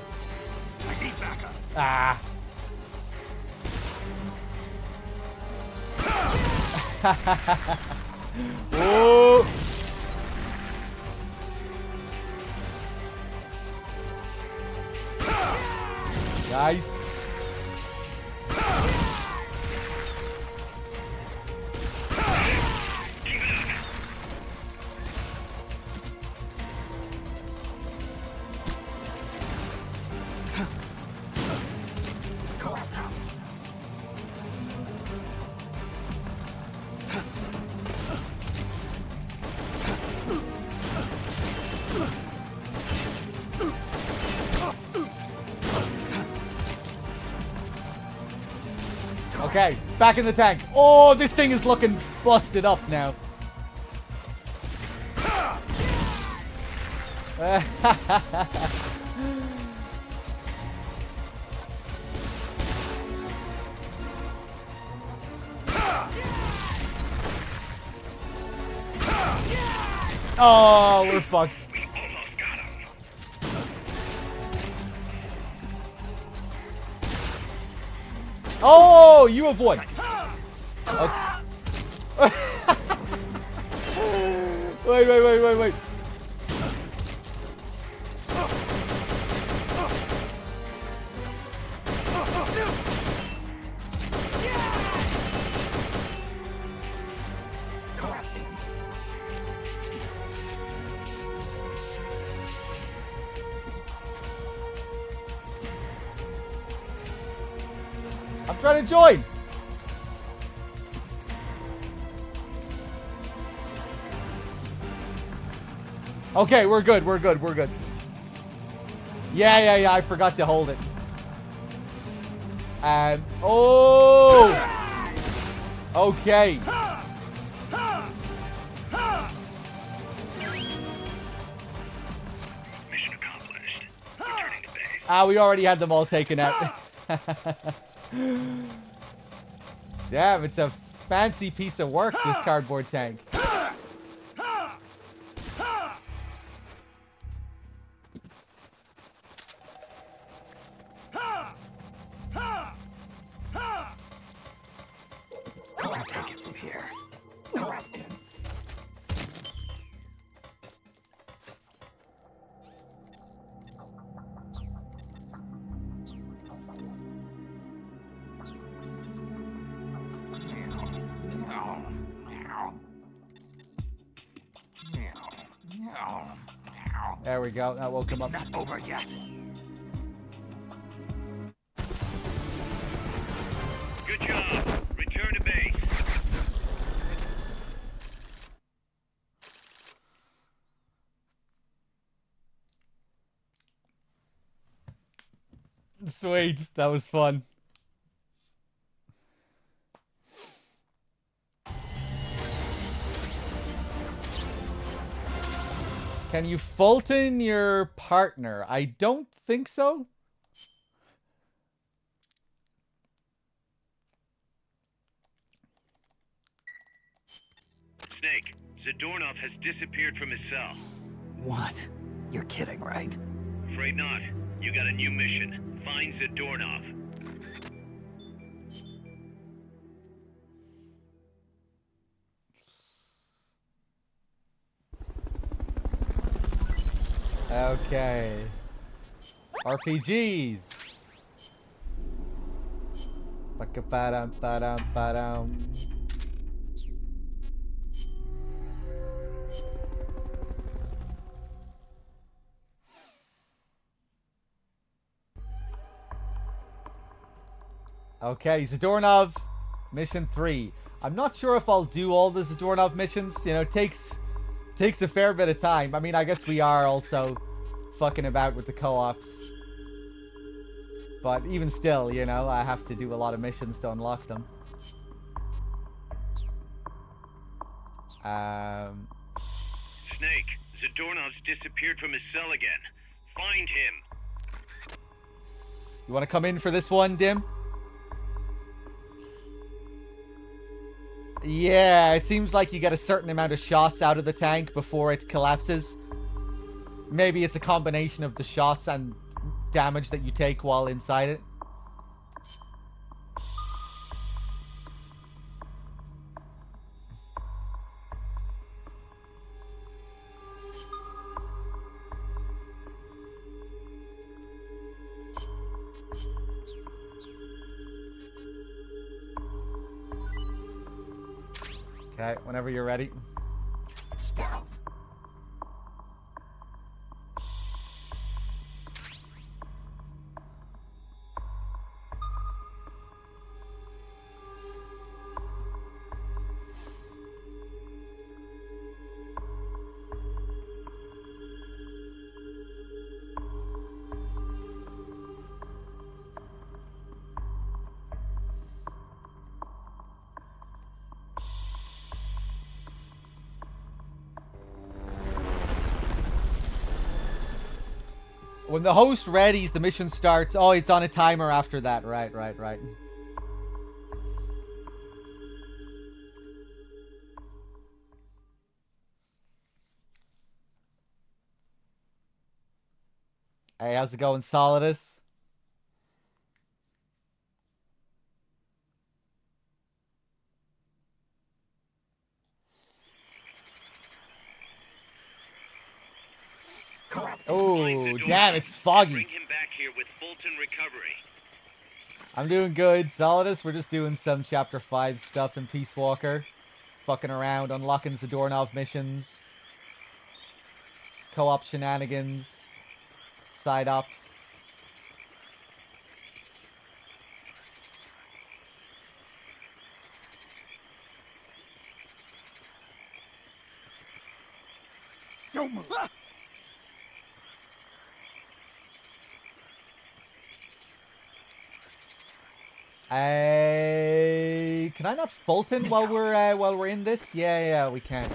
Ah. Whoa. Nice. Okay, back in the tank. Oh, this thing is looking busted up now. Oh, we're fucked. Oh, you have won. Okay. Wait. I'm trying to join. Okay, we're good. Yeah, I forgot to hold it. And oh, okay. Mission accomplished. Returning to base. Ah, we already had them all taken out. Damn, it's a fancy piece of work, this cardboard tank. I'll take it from here. There we go. That woke him up. Not over yet. Good job. Return to base. Sweet. That was fun. Can you Fulton your partner? I don't think so. Snake, Zadornov has disappeared from his cell. What? You're kidding, right? Afraid not. You got a new mission. Find Zadornov. Okay. RPGs. Ba-ka-ba-dum-ba-dum-ba-dum. Okay, Zadornov, mission 3. I'm not sure if I'll do all the Zadornov missions. You know, it takes a fair bit of time. I mean, I guess we are also fucking about with the co-ops. But even still, you know, I have to do a lot of missions to unlock them. Snake, Zadornov's disappeared from his cell again. Find him. You want to come in for this one, Dim? Yeah, it seems like you get a certain amount of shots out of the tank before it collapses. Maybe it's a combination of the shots and damage that you take while inside it. Okay, whenever you're ready. Stealth. When the host readies, the mission starts. Oh, it's on a timer after that. Right. Hey, how's it going, Solidus? Oh, damn, it's foggy. Bring him back here with Fulton Recovery. I'm doing good, Solidus. We're just doing some Chapter 5 stuff in Peace Walker. Fucking around, unlocking Zadornov missions. Co-op shenanigans. Side ops. Don't move. Can I not Fulton while we're in this? Yeah, we can.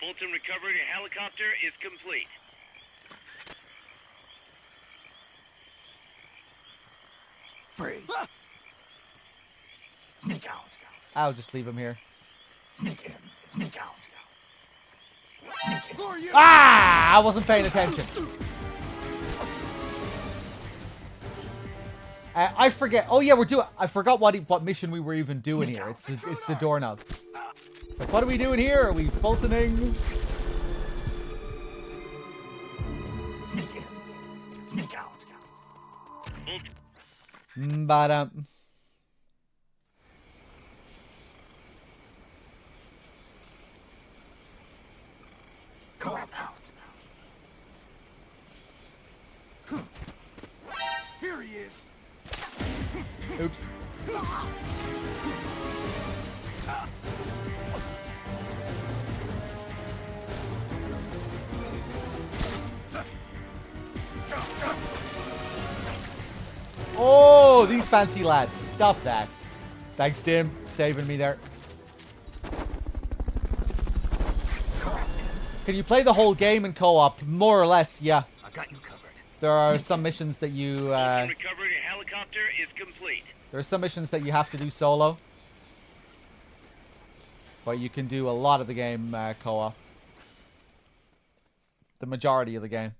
Fulton Recovery helicopter is complete. Freeze. Sneak out. I'll just leave him here. Sneak in. Sneak out. Ah! I wasn't paying attention. I forget. Oh yeah, I forgot what mission we were even doing here. It's the doorknob. Like, what are we doing here? Are we Fultoning? Sneak in. Sneak out. Ba-dum. Go out. Here he is. Oops. Oh, these fancy lads. Stop that. Thanks, Tim. Saving me there. Can you play the whole game in co-op? More or less, yeah. I got you covered. There are some missions that you Recovery helicopter is complete. there are some missions that you have to do solo. But you can do a lot of the game co-op. The majority of the game.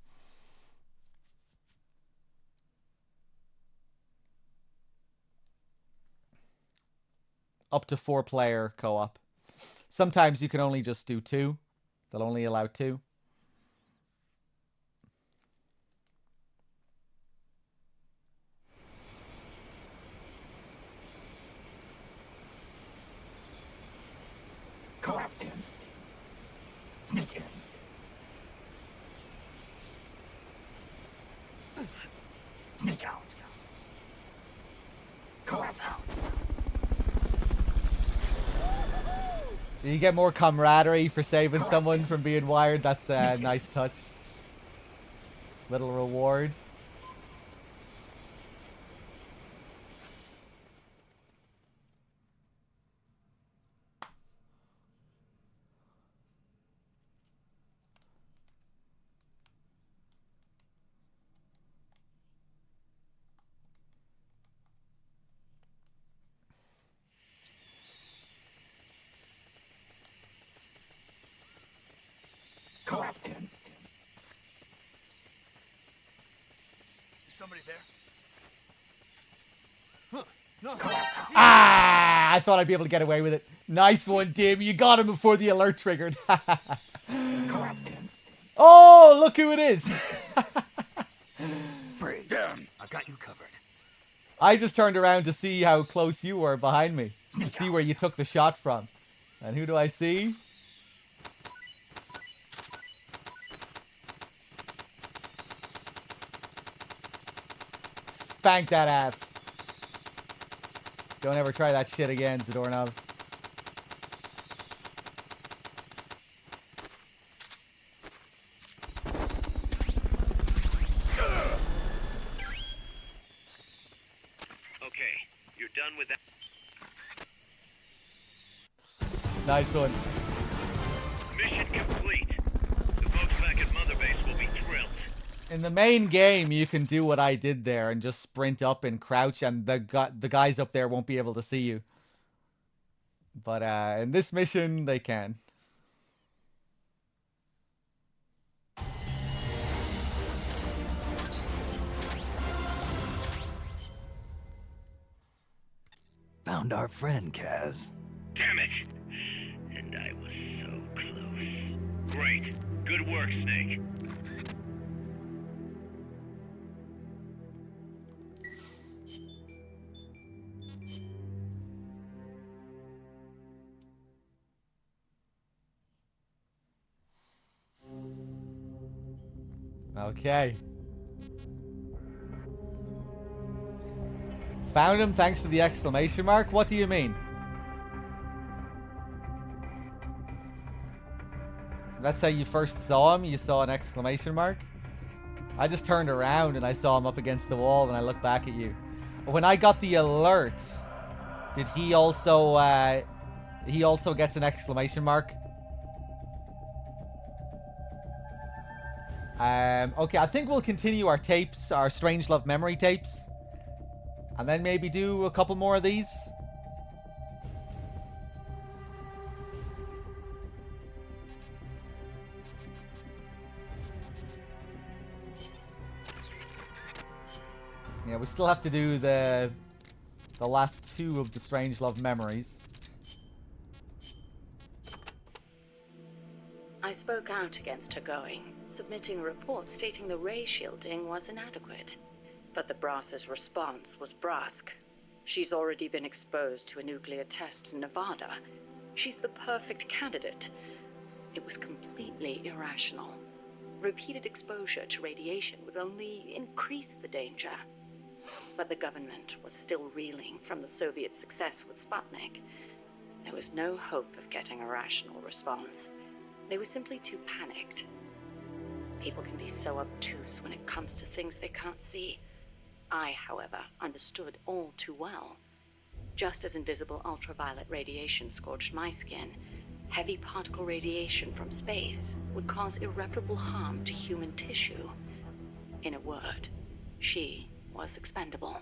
Up to 4-player co-op. Sometimes you can only just do 2. They'll only allow 2. Co-op in. Sneak in. Sneak out. Co-op out. Do you get more camaraderie for saving someone from being wired? That's a nice touch. Little reward. Co-op in. Is somebody there? Huh. No. Ah! I thought I'd be able to get away with it. Nice one, Dim. You got him before the alert triggered. Oh, look who it is. Freeze. Down. I got you covered. I just turned around to see how close you were behind me. To see where you took the shot from. And who do I see? Spank that ass. Don't ever try that shit again, Zadornov. Okay, you're done with that. Nice one. Mission complete. The folks back at Mother Base will be thrilled. In the main game, you can do what I did there and just sprint up and crouch, and the guys up there won't be able to see you. But in this mission, they can. Found our friend, Kaz. Damn it! And I was so close. Great. Good work, Snake. Okay. Found him thanks to the exclamation mark? What do you mean? That's how you first saw him? You saw an exclamation mark? I just turned around and I saw him up against the wall and I looked back at you. When I got the alert, did he also gets an exclamation mark? Okay, I think we'll continue our tapes, our Strangelove memory tapes. And then maybe do a couple more of these. Yeah, we still have to do the last two of the Strangelove memories. I spoke out against her going, submitting a report stating the ray shielding was inadequate. But the Brass's response was brusque. She's already been exposed to a nuclear test in Nevada. She's the perfect candidate. It was completely irrational. Repeated exposure to radiation would only increase the danger. But the government was still reeling from the Soviet success with Sputnik. There was no hope of getting a rational response. They were simply too panicked. People can be so obtuse when it comes to things they can't see. I, however, understood all too well. Just as invisible ultraviolet radiation scorched my skin, heavy particle radiation from space would cause irreparable harm to human tissue. In a word, she was expendable.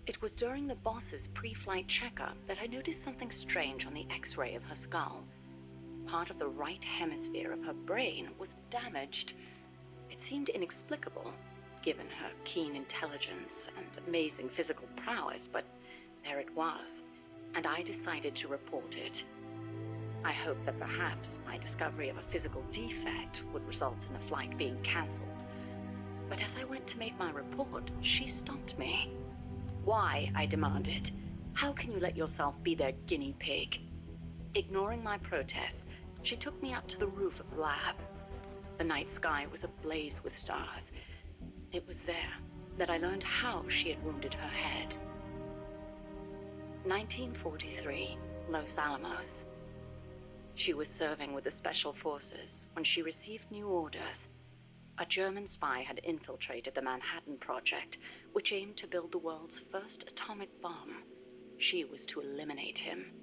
It was during the boss's pre-flight checkup that I noticed something strange on the X-ray of her skull. Part of the right hemisphere of her brain was damaged. It seemed inexplicable, given her keen intelligence and amazing physical prowess, but there it was, and I decided to report it. I hoped that perhaps my discovery of a physical defect would result in the flight being cancelled. But as I went to make my report, she stopped me. Why? I demanded. How can you let yourself be their guinea pig? Ignoring my protests, she took me up to the roof of the lab. The night sky was ablaze with stars. It was there that I learned how she had wounded her head. 1943, Los Alamos. She was serving with the Special Forces when she received new orders. A German spy had infiltrated the Manhattan Project, which aimed to build the world's first atomic bomb. She was to eliminate him.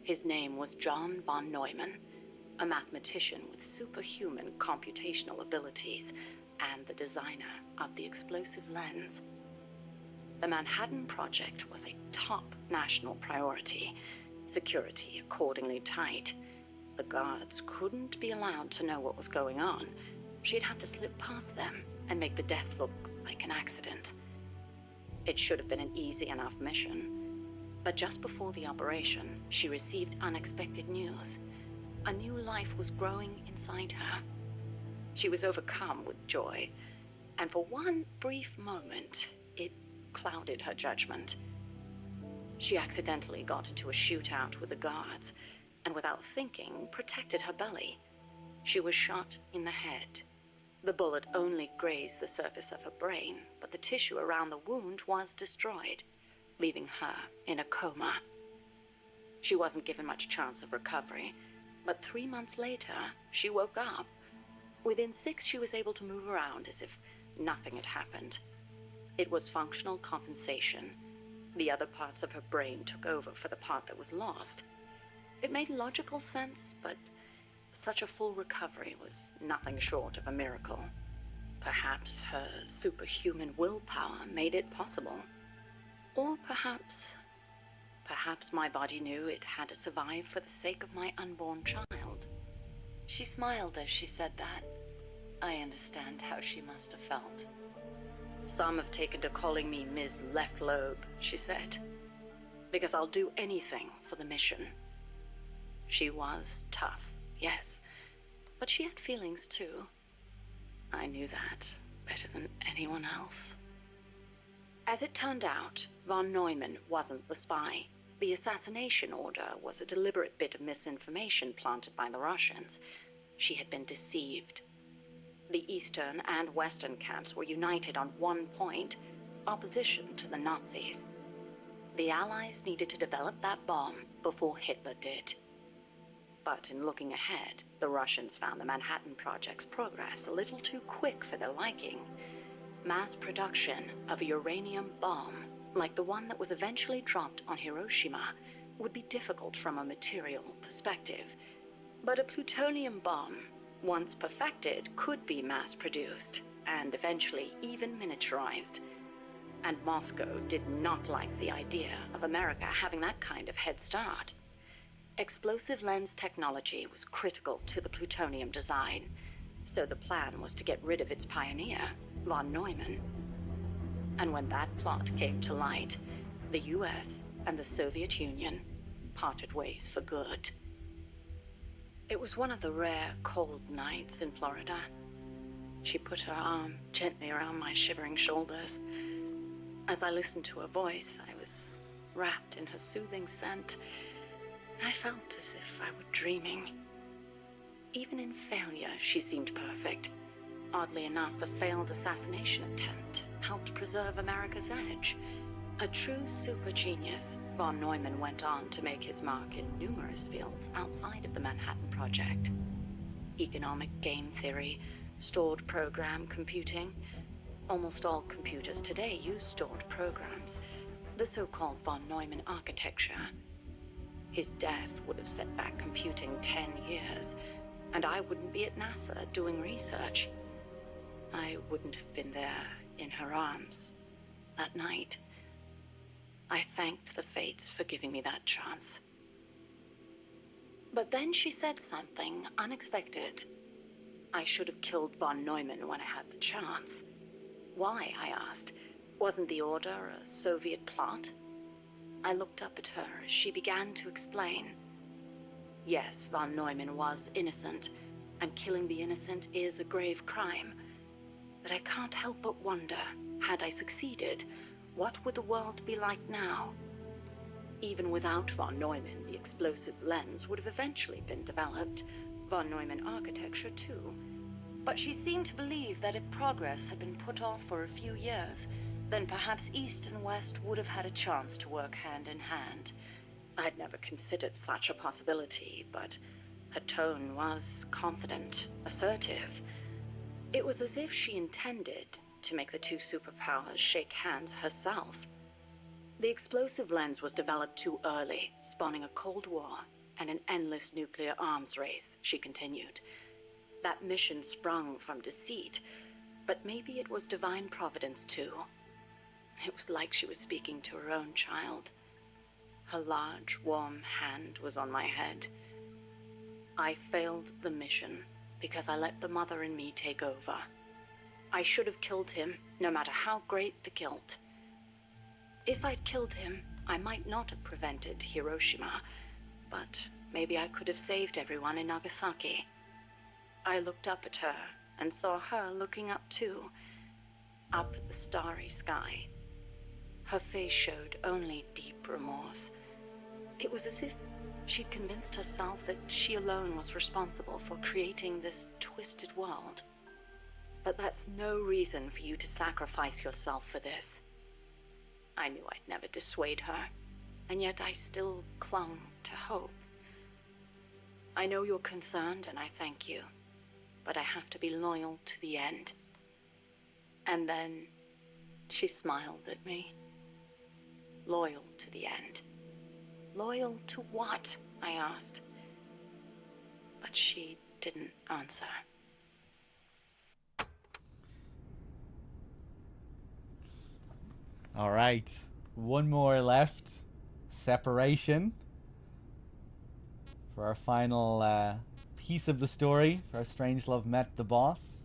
His name was John von Neumann, a mathematician with superhuman computational abilities and the designer of the explosive lens. The Manhattan Project was a top national priority, security accordingly tight. The guards couldn't be allowed to know what was going on. She'd have to slip past them and make the death look like an accident. It should have been an easy enough mission. But just before the operation, she received unexpected news. A new life was growing inside her. She was overcome with joy, and for one brief moment, it clouded her judgment. She accidentally got into a shootout with the guards, and without thinking, protected her belly. She was shot in the head. The bullet only grazed the surface of her brain, but the tissue around the wound was destroyed, leaving her in a coma. She wasn't given much chance of recovery, but 3 months later, she woke up. Within 6, she was able to move around as if nothing had happened. It was functional compensation. The other parts of her brain took over for the part that was lost. It made logical sense, but such a full recovery was nothing short of a miracle. Perhaps her superhuman willpower made it possible. Or perhaps my body knew it had to survive for the sake of my unborn child. She smiled as she said that. I understand how she must have felt. Some have taken to calling me Ms. Left Lobe, she said, because I'll do anything for the mission. She was tough, yes, but she had feelings too. I knew that better than anyone else. As it turned out, von Neumann wasn't the spy. The assassination order was a deliberate bit of misinformation planted by the Russians. She had been deceived. The Eastern and Western camps were united on one point: opposition to the Nazis. The Allies needed to develop that bomb before Hitler did. But in looking ahead, the Russians found the Manhattan Project's progress a little too quick for their liking. Mass production of a uranium bomb, like the one that was eventually dropped on Hiroshima, would be difficult from a material perspective. But a plutonium bomb, once perfected, could be mass-produced, and eventually even miniaturized. And Moscow did not like the idea of America having that kind of head start. Explosive lens technology was critical to the plutonium design, so the plan was to get rid of its pioneer, von Neumann. And when that plot came to light, the US and the Soviet Union parted ways for good. It was one of the rare cold nights in Florida. She put her arm gently around my shivering shoulders. As I listened to her voice, I was wrapped in her soothing scent. I felt as if I were dreaming. Even in failure, she seemed perfect. Oddly enough, the failed assassination attempt helped preserve America's edge. A true super genius, von Neumann went on to make his mark in numerous fields outside of the Manhattan Project. Economic game theory, stored program computing. Almost all computers today use stored programs, the so-called von Neumann architecture. His death would have set back computing 10 years, and I wouldn't be at NASA doing research. I wouldn't have been there in her arms that night. I thanked the fates for giving me that chance. But then she said something unexpected. I should have killed von Neumann when I had the chance. Why, I asked. Wasn't the order a Soviet plot? I looked up at her as she began to explain. Yes, von Neumann was innocent, and killing the innocent is a grave crime. But I can't help but wonder, had I succeeded, what would the world be like now? Even without von Neumann, the explosive lens would have eventually been developed. Von Neumann architecture, too. But she seemed to believe that if progress had been put off for a few years, then perhaps East and West would have had a chance to work hand in hand. I'd never considered such a possibility, but her tone was confident, assertive. It was as if she intended to make the two superpowers shake hands herself. The explosive lens was developed too early, spawning a Cold War and an endless nuclear arms race, she continued. That mission sprung from deceit, but maybe it was divine providence too. It was like she was speaking to her own child. Her large, warm hand was on my head. I failed the mission because I let the mother in me take over. I should have killed him, no matter how great the guilt. If I'd killed him, I might not have prevented Hiroshima, but maybe I could have saved everyone in Nagasaki. I looked up at her and saw her looking up too, up at the starry sky. Her face showed only deep remorse. It was as if she'd convinced herself that she alone was responsible for creating this twisted world. But that's no reason for you to sacrifice yourself for this. I knew I'd never dissuade her, and yet I still clung to hope. I know you're concerned, and I thank you, but I have to be loyal to the end. And then she smiled at me. Loyal to the end. Loyal to what? I asked. But she didn't answer. All right. One more left. Separation. For our final piece of the story. For our Strangelove met the boss.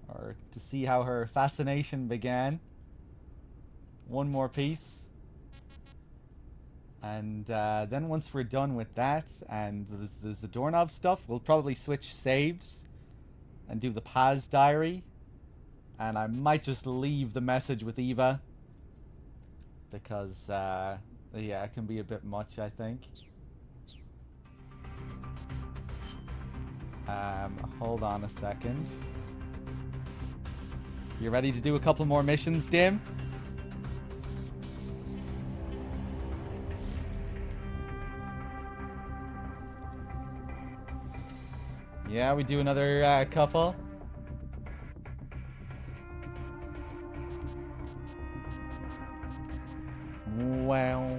Or to see how her fascination began. One more piece. And then once we're done with that and the Zadornov stuff, we'll probably switch saves and do the Paz diary. And I might just leave the message with Eva. Because, yeah, it can be a bit much, I think. Hold on a second. You ready to do a couple more missions, Dim? Yeah, we do another couple. Wow.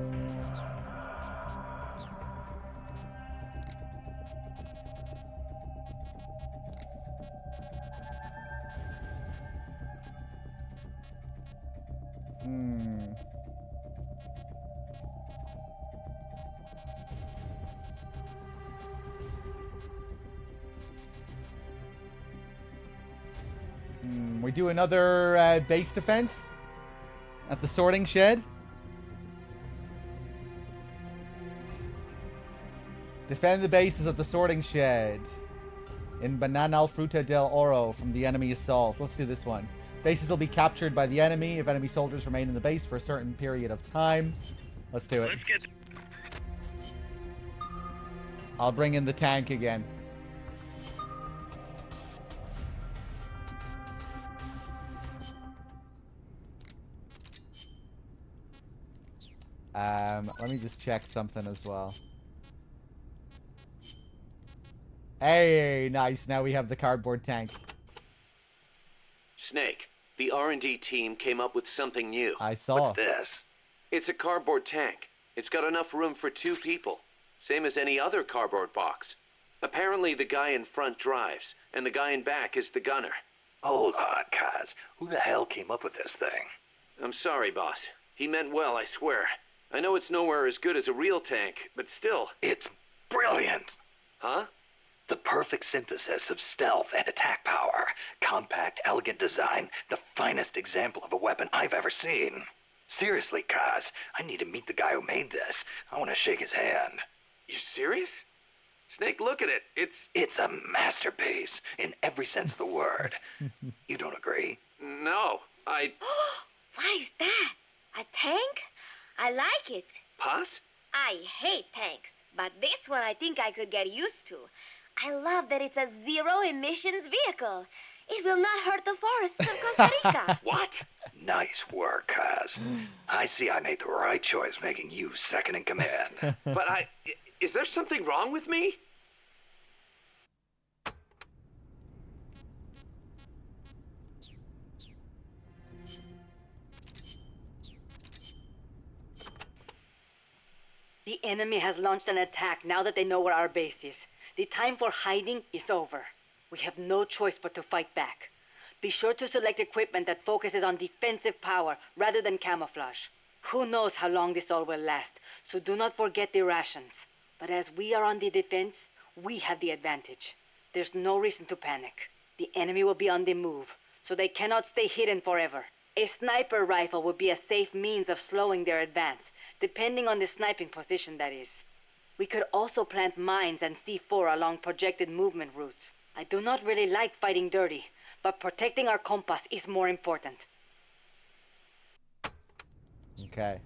We do another base defense at the sorting shed. Defend the bases at the sorting shed in Bananal Fruta del Oro from the enemy assault. Let's do this one. Bases will be captured by the enemy if enemy soldiers remain in the base for a certain period of time. Let's do it. I'll bring in the tank again. Let me just check something as well. Hey, nice. Now we have the cardboard tank. Snake, the R&D team came up with something new. I saw. What's this? It's a cardboard tank. It's got enough room for 2 people. Same as any other cardboard box. Apparently the guy in front drives, and the guy in back is the gunner. Hold on, Kaz. Who the hell came up with this thing? I'm sorry, boss. He meant well, I swear. I know it's nowhere as good as a real tank, but still. It's brilliant! Huh? The perfect synthesis of stealth and attack power. Compact, elegant design. The finest example of a weapon I've ever seen. Seriously, Kaz, I need to meet the guy who made this. I want to shake his hand. You serious? Snake, look at it. It's a masterpiece, in every sense of the word. You don't agree? No, What is that? A tank? I like it. Paz? I hate tanks, but this one I think I could get used to. I love that it's a zero-emissions vehicle. It will not hurt the forests of Costa Rica. What? Nice work, Kaz. I see I made the right choice making you second in command. But is there something wrong with me? The enemy has launched an attack now that they know where our base is. The time for hiding is over. We have no choice but to fight back. Be sure to select equipment that focuses on defensive power rather than camouflage. Who knows how long this all will last, so do not forget the rations. But as we are on the defense, we have the advantage. There's no reason to panic. The enemy will be on the move, so they cannot stay hidden forever. A sniper rifle would be a safe means of slowing their advance, depending on the sniping position, that is. We could also plant mines and C4 along projected movement routes. I do not really like fighting dirty, but protecting our compass is more important. Okay.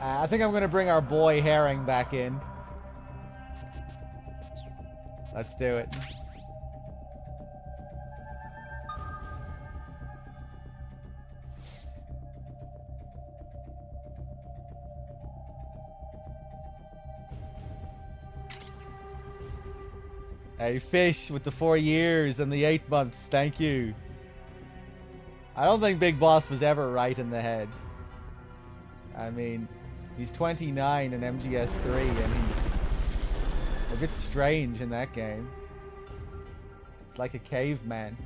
I think I'm going to bring our boy Herring back in. Let's do it. Hey, Fish with the 4 years and the 8 months. Thank you. I don't think Big Boss was ever right in the head. I mean, he's 29 in MGS3 and he's a bit strange in that game. It's like a caveman.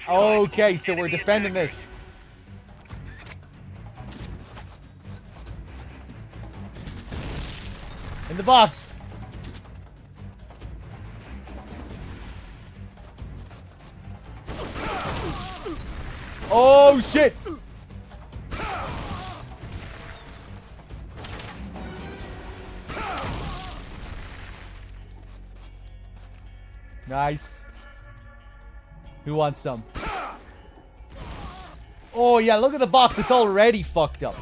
Okay, so we're defending this. In the box. Oh shit. Nice. Who wants some? Oh yeah, look at the box. It's already fucked up.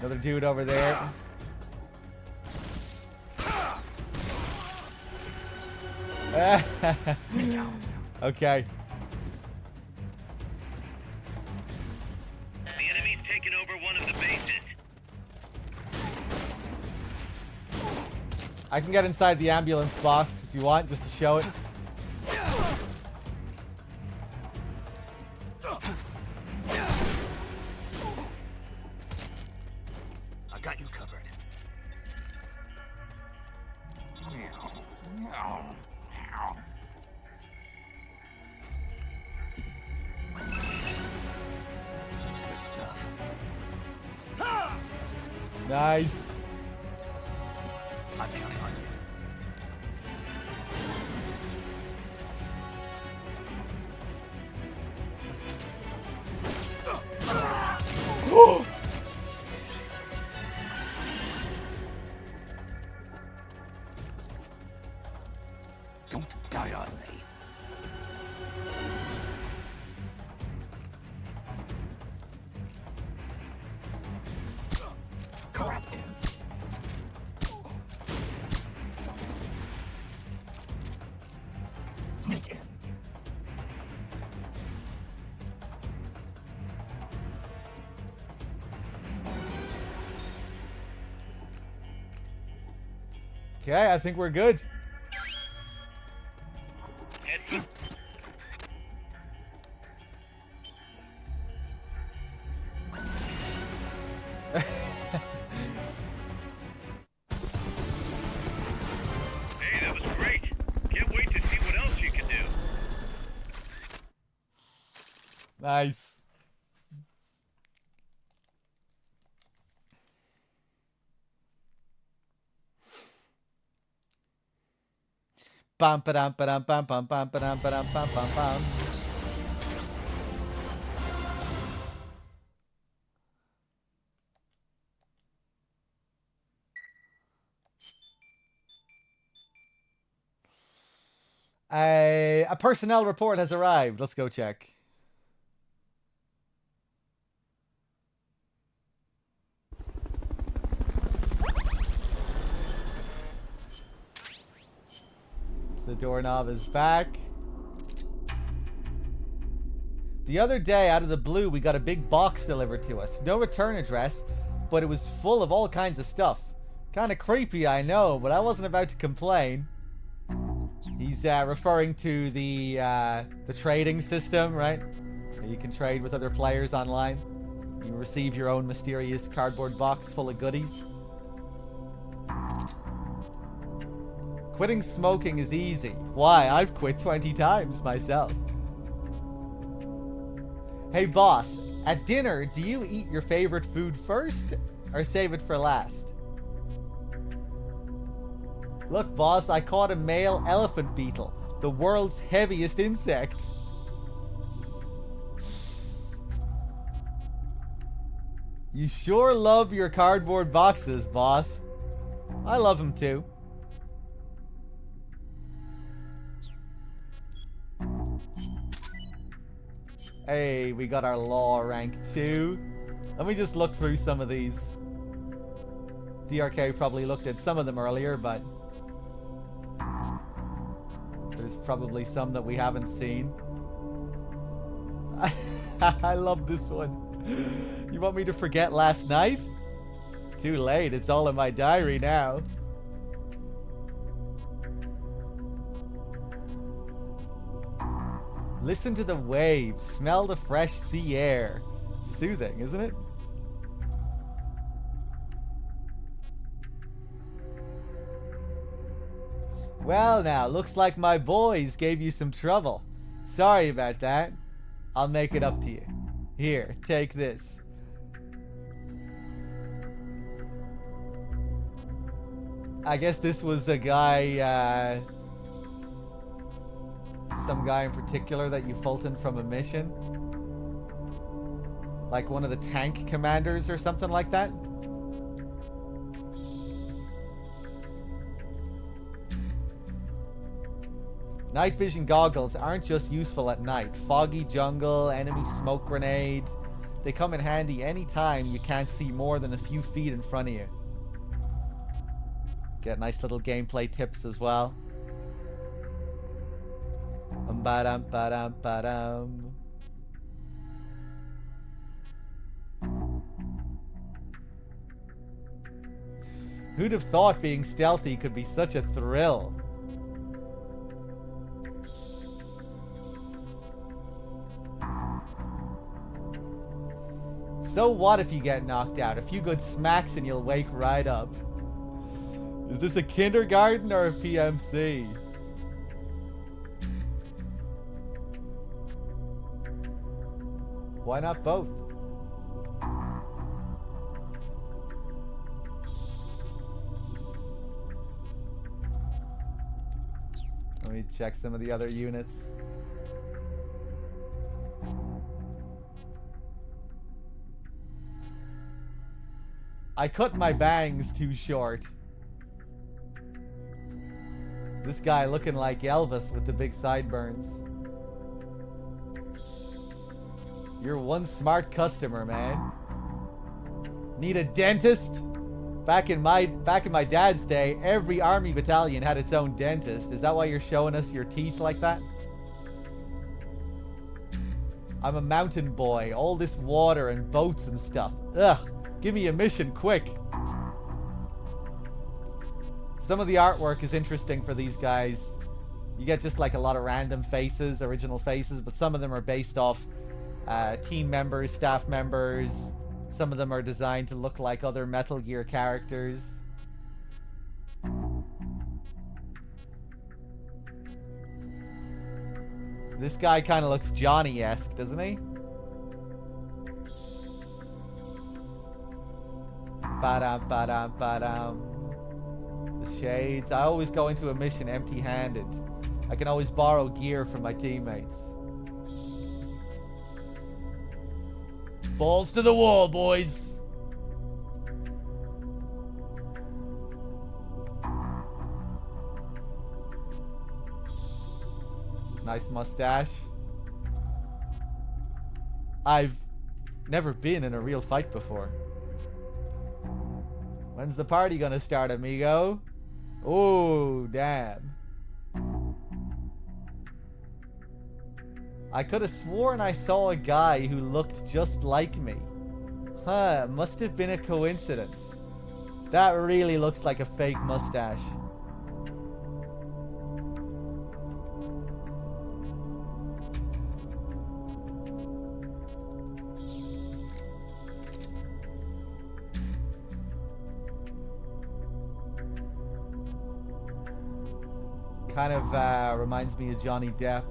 Another dude over there. Okay. The enemy's taken over one of the bases. I can get inside the ambulance box if you want, just to show it. I got you covered. Good stuff. Nice. I'm counting on you. Don't die on me. Corrupt him. Sneak in. Okay, I think we're good. Hey, that was great. Can't wait to see what else you can do. Nice. Bam ba-dam ba-dam bam bam bam ba-dam ba-dam bam bam bam. A personnel report has arrived. Let's go check. The doorknob is back. The other day, out of the blue, we got a big box delivered to us. No return address, but it was full of all kinds of stuff. Kind of creepy, I know, but I wasn't about to complain. He's referring to the trading system, right? You can trade with other players online. You receive your own mysterious cardboard box full of goodies. Quitting smoking is easy. Why? I've quit 20 times myself. Hey boss, at dinner, do you eat your favorite food first or save it for last? Look boss, I caught a male elephant beetle. The world's heaviest insect. You sure love your cardboard boxes, boss. I love them too. Hey, we got our law rank 2. Let me just look through some of these. DRK probably looked at some of them earlier, but there's probably some that we haven't seen. I love this one. You want me to forget last night? Too late, it's all in my diary now. Listen to the waves, smell the fresh sea air. Soothing, isn't it? Well now, looks like my boys gave you some trouble. Sorry about that. I'll make it up to you. Here, take this. I guess this was a guy, some guy in particular that you Fulton from a mission. Like one of the tank commanders or something like that. Night vision goggles aren't just useful at night. Foggy jungle, enemy smoke grenade. They come in handy anytime you can't see more than a few feet in front of you. Get nice little gameplay tips as well. Ba-dum, ba-dum, ba-dum. Who'd have thought being stealthy could be such a thrill? So what if you get knocked out? A few good smacks and you'll wake right up. Is this a kindergarten or a PMC? Why not both? Let me check some of the other units. I cut my bangs too short. This guy looking like Elvis with the big sideburns. You're one smart customer, man. Need a dentist? Back in my dad's day, every army battalion had its own dentist. Is that why you're showing us your teeth like that? I'm a mountain boy. All this water and boats and stuff. Ugh. Give me a mission, quick. Some of the artwork is interesting for these guys. You get just like a lot of random faces, original faces, but some of them are based off team members, staff members. Some of them are designed to look like other Metal Gear characters. This guy kind of looks Johnny-esque, doesn't he? Ba-dum, ba-dum, ba-dum. The shades. I always go into a mission empty-handed. I can always borrow gear from my teammates. Balls to the wall, boys. Nice mustache. I've never been in a real fight before. When's the party gonna start, amigo? Oh, damn. I could have sworn I saw a guy who looked just like me. Huh, must have been a coincidence. That really looks like a fake mustache. Kind of reminds me of Johnny Depp.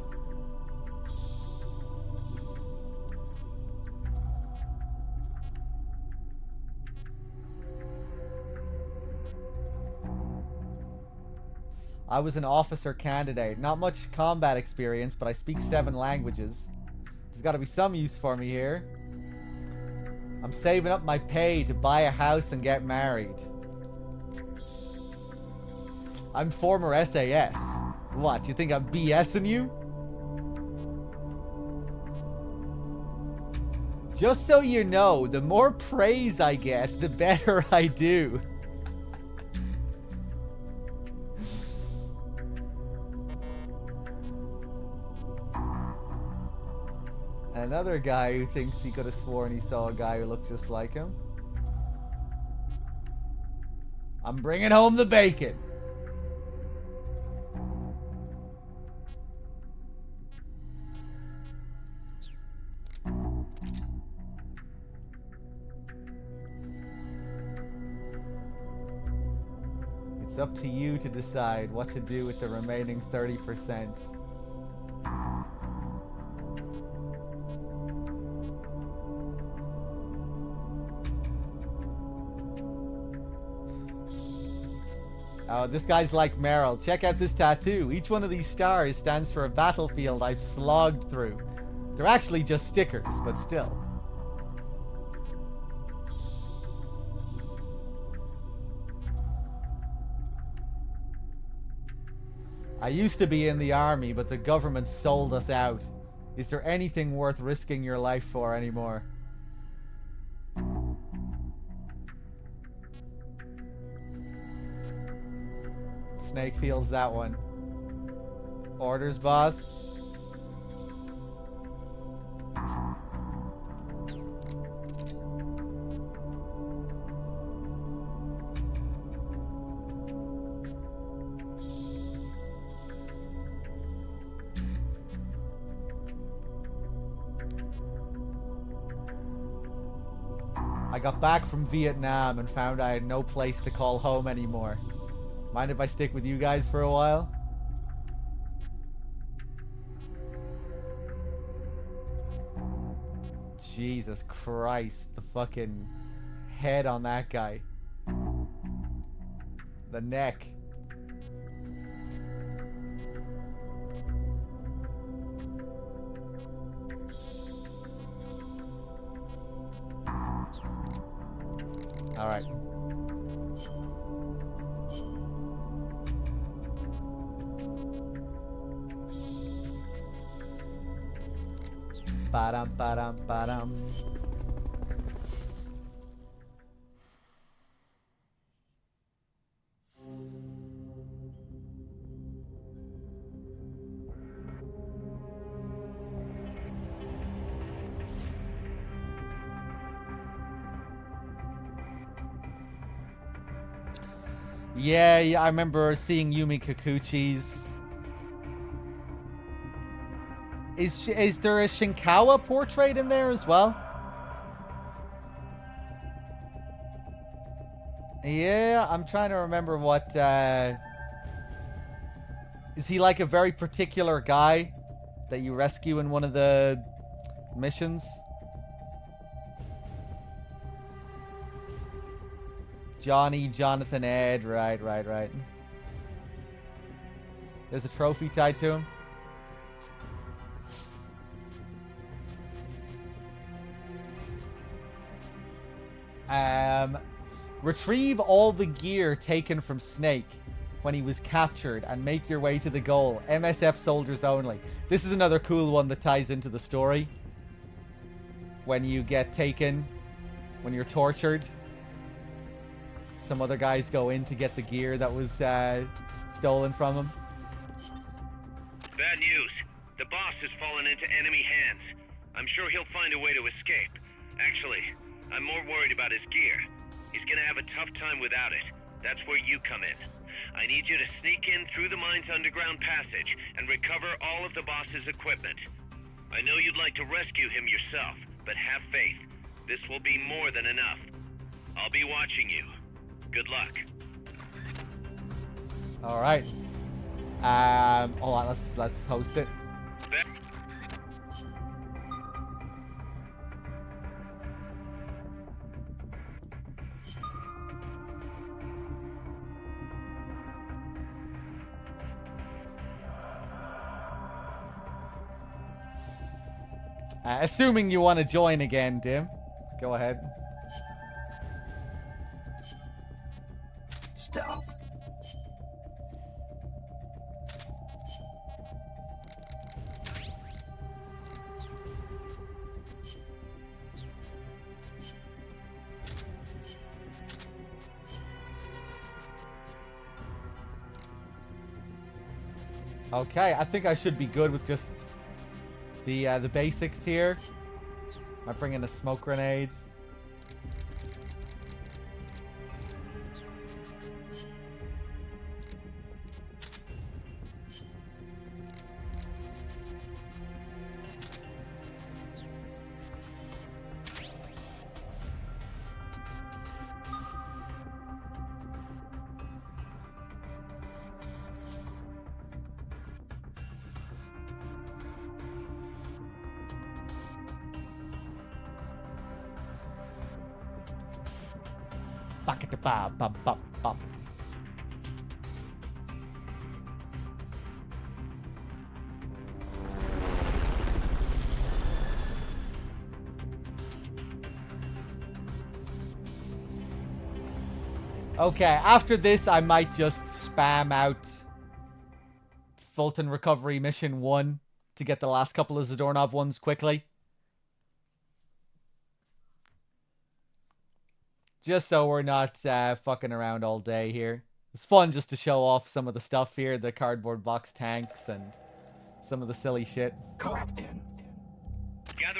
I was an officer candidate. Not much combat experience, but I speak 7 languages. There's got to be some use for me here. I'm saving up my pay to buy a house and get married. I'm former SAS. What, you think I'm BSing you? Just so you know, the more praise I get, the better I do. Another guy who thinks he could have sworn he saw a guy who looked just like him. I'm bringing home the bacon. It's up to you to decide what to do with the remaining 30%. Oh, this guy's like Meryl. Check out this tattoo. Each one of these stars stands for a battlefield I've slogged through. They're actually just stickers, but still. I used to be in the army, but the government sold us out. Is there anything worth risking your life for anymore? Snake feels that one. Orders, boss? I got back from Vietnam and found I had no place to call home anymore. Mind if I stick with you guys for a while? Jesus Christ, the fucking head on that guy. The neck. All right. Ba-dum, ba-dum, ba-dum. Yeah, I remember seeing Yumi Kikuchi's. Is there a Shinkawa portrait in there as well? Yeah, I'm trying to remember what, is he like a very particular guy that you rescue in one of the missions? Johnny, Jonathan, Ed, right. There's a trophy tied to him. Retrieve all the gear taken from Snake when he was captured and make your way to the goal. MSF soldiers only. This is another cool one that ties into the story. When you get taken, when you're tortured, some other guys go in to get the gear that was stolen from them. Bad news. The boss has fallen into enemy hands. I'm sure he'll find a way to escape. Actually, I'm more worried about his gear. He's gonna have a tough time without it. That's where you come in. I need you to sneak in through the mine's underground passage and recover all of the boss's equipment. I know you'd like to rescue him yourself, but have faith. This will be more than enough. I'll be watching you. Good luck. All right. Hold on. Let's host it. Assuming you want to join again, Dim. Go ahead. Stealth. Okay, I think I should be good with just the basics here. I bring in a smoke grenade. Okay, after this, I might just spam out Fulton Recovery Mission 1 to get the last couple of Zadornov ones quickly. Just so we're not fucking around all day here. It's fun just to show off some of the stuff here, the cardboard box tanks and some of the silly shit. Gather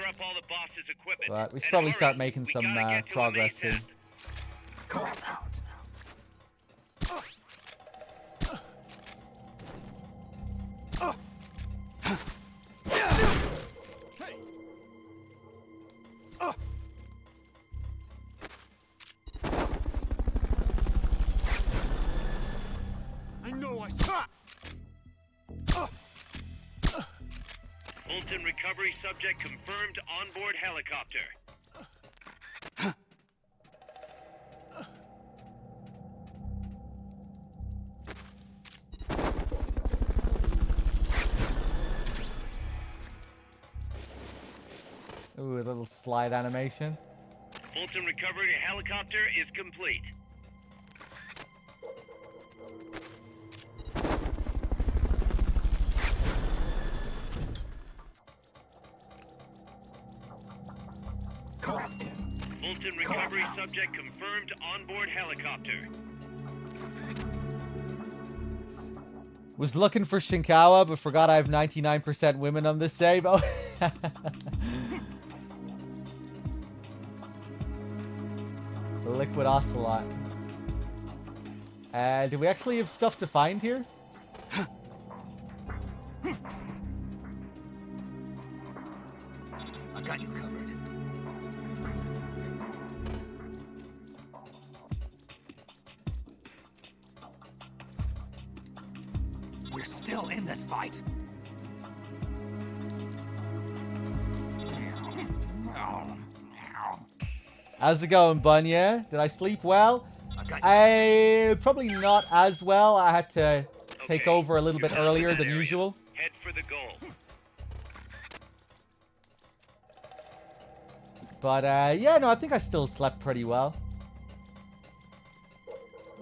up all the boss's equipment. But we should probably start making some progress soon. I know I saw. Fulton recovery subject confirmed onboard helicopter. Ooh, a little slide animation. Fulton recovery helicopter is complete. Fulton recovery subject confirmed onboard helicopter. Was looking for Shinkawa, but forgot I have 99% women on this save. Oh. Liquid Ocelot. Do we actually have stuff to find here? I got you covered. We're still in this fight. How's it going, Bunya? Did I sleep well? Probably not as well. I had to take over a little bit earlier than usual. Head for the goal. But yeah, no, I think I still slept pretty well.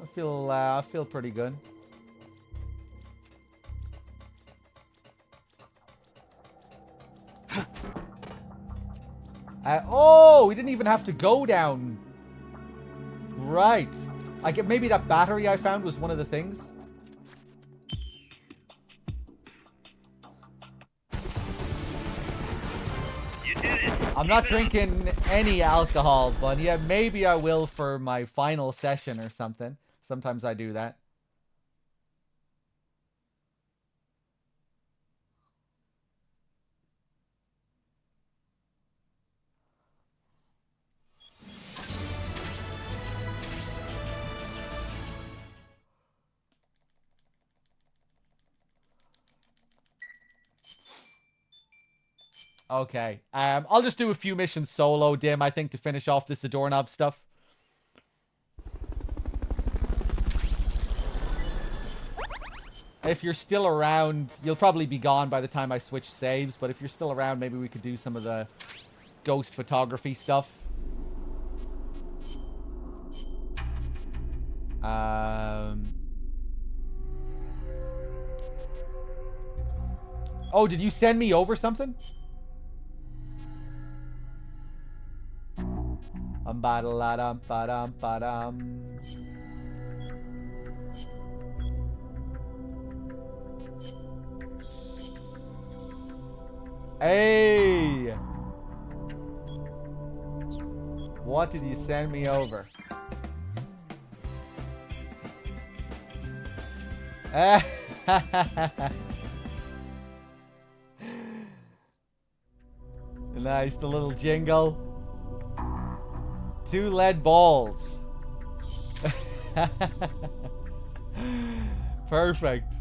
I feel pretty good. Oh, we didn't even have to go down. Right. I get maybe that battery I found was one of the things. You did it. I'm not drinking any alcohol, but yeah, maybe I will for my final session or something. Sometimes I do that. Okay. I'll just do a few missions solo, Dim, I think, to finish off this Zadornov stuff. If you're still around, you'll probably be gone by the time I switch saves, but if you're still around, maybe we could do some of the ghost photography stuff. Oh, did you send me over something? Ba-da-la-dum, ba-dum, ba-dum. Hey! What did you send me over? Nice, the little jingle. 2 lead balls. Perfect.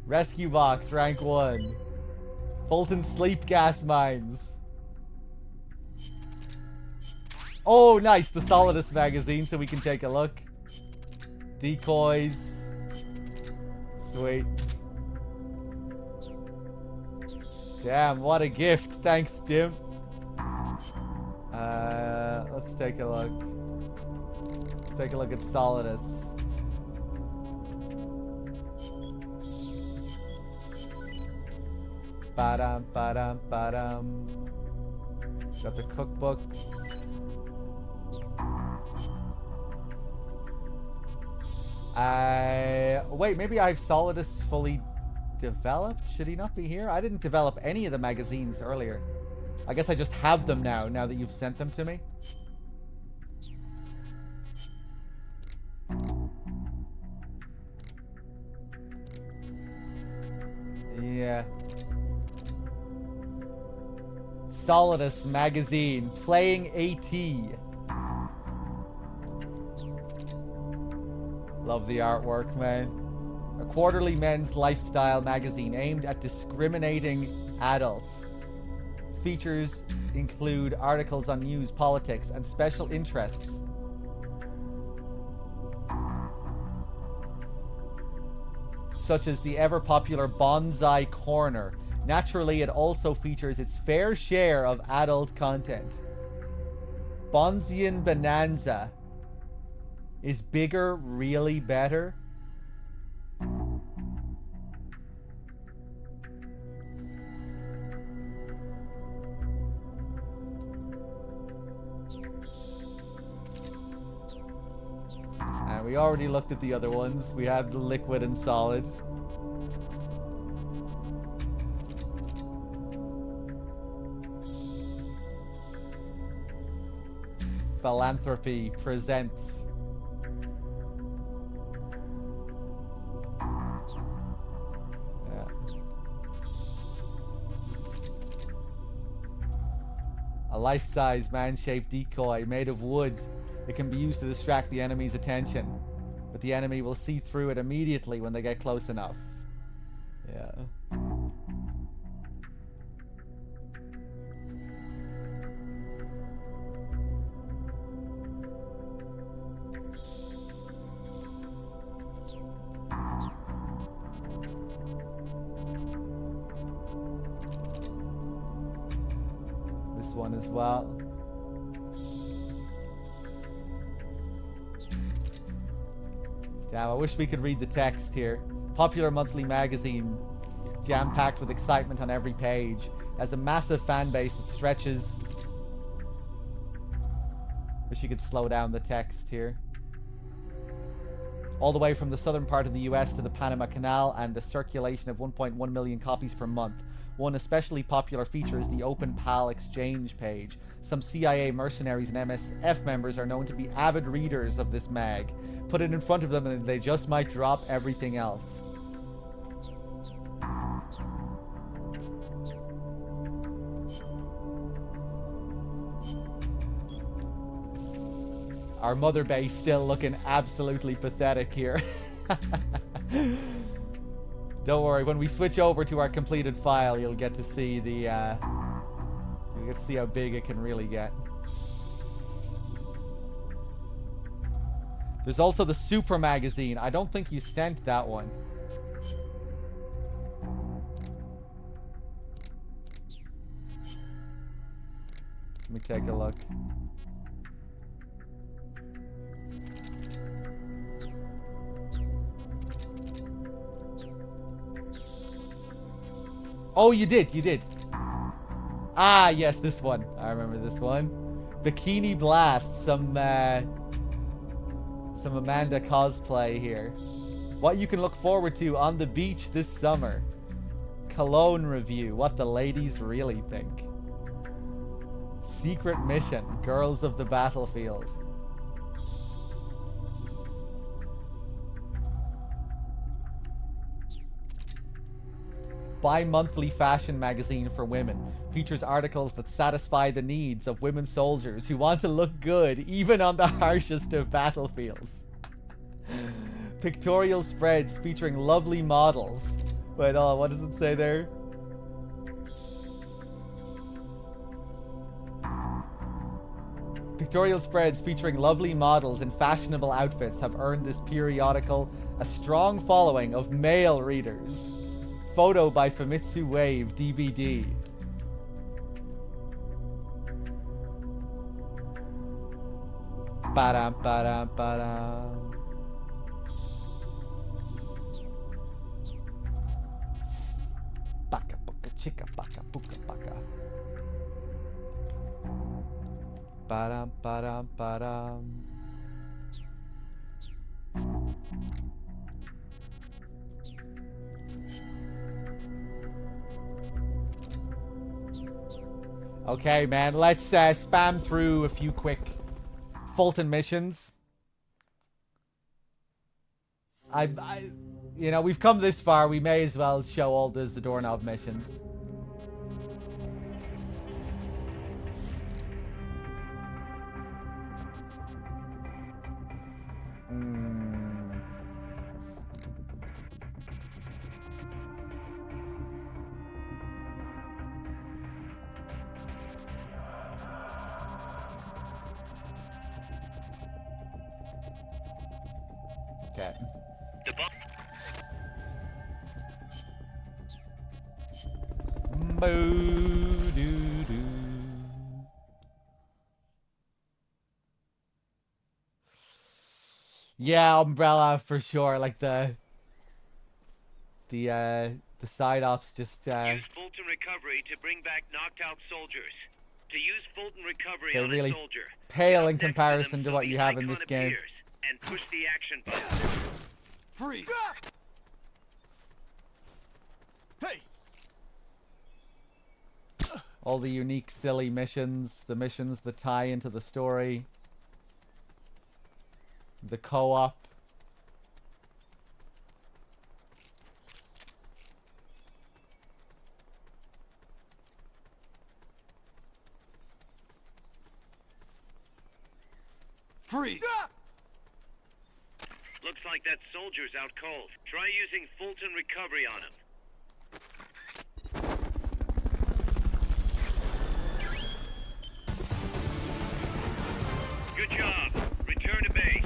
Rescue box, rank 1. Fulton sleep gas mines. Oh, nice. The Solidus magazine, so we can take a look. Decoys. Sweet. Damn, what a gift. Thanks, Dim. Let's take a look. Let's take a look at Solidus. Ba-dum, ba-dum, ba-dum. Got the cookbooks. Wait, maybe I have Solidus fully developed? Should he not be here? I didn't develop any of the magazines earlier. I guess I just have them now that you've sent them to me. Yeah. Solidus magazine, playing AT. Love the artwork, man. A quarterly men's lifestyle magazine aimed at discriminating adults. Features include articles on news, politics, and special interests. Such as the ever-popular Bonsai Corner. Naturally, it also features its fair share of adult content. Bonzian Bonanza. Is bigger really better? And we already looked at the other ones. We have the liquid and solid. Philanthropy presents. A life-size man-shaped decoy made of wood. It can be used to distract the enemy's attention, but the enemy will see through it immediately when they get close enough. Yeah. One as well. Damn, I wish we could read the text here. Popular monthly magazine, jam-packed with excitement on every page, has a massive fan base that stretches. Wish you could slow down the text here. All the way from the southern part of the US to the Panama Canal, and a circulation of 1.1 million copies per month. One especially popular feature is the Open PAL exchange page. Some CIA mercenaries and MSF members are known to be avid readers of this mag. Put it in front of them and they just might drop everything else. Our mother base still looking absolutely pathetic here. Don't worry, when we switch over to our completed file, you'll get to see the, you'll get to see how big it can really get. There's also the Super magazine. I don't think you sent that one. Let me take a look. Oh, you did. Ah, yes, this one. I remember this one. Bikini Blast. Some Amanda cosplay here. What you can look forward to on the beach this summer. Cologne review. What the ladies really think. Secret mission. Girls of the battlefield. Bi-monthly fashion magazine for women. Features articles that satisfy the needs of women soldiers who want to look good even on the harshest of battlefields. Pictorial spreads featuring lovely models. Wait, what does it say there? Pictorial spreads featuring lovely models in fashionable outfits have earned this periodical a strong following of male readers. Photo by Famitsu Wave DVD. Ba-dum, ba-dum, ba-dum. Baka, buka, chicka, baka, buka, baka. Ba-dum, ba-dum, ba-dum. Okay, man, let's spam through a few quick Fulton missions. You know, we've come this far, we may as well show all the Zadornov missions. Okay. Boo-doo-doo. Yeah, Umbrella for sure. Like the side ops just Use Fulton Recovery to bring back knocked out soldiers. To use Fulton Recovery they're on really a soldier. pale in comparison to what you have in this game. And push the action button. Freeze! Hey! All the unique, silly missions, the missions that tie into the story, the co-op. Freeze! Looks like that soldier's out cold. Try using Fulton Recovery on him. Good job. Return to base.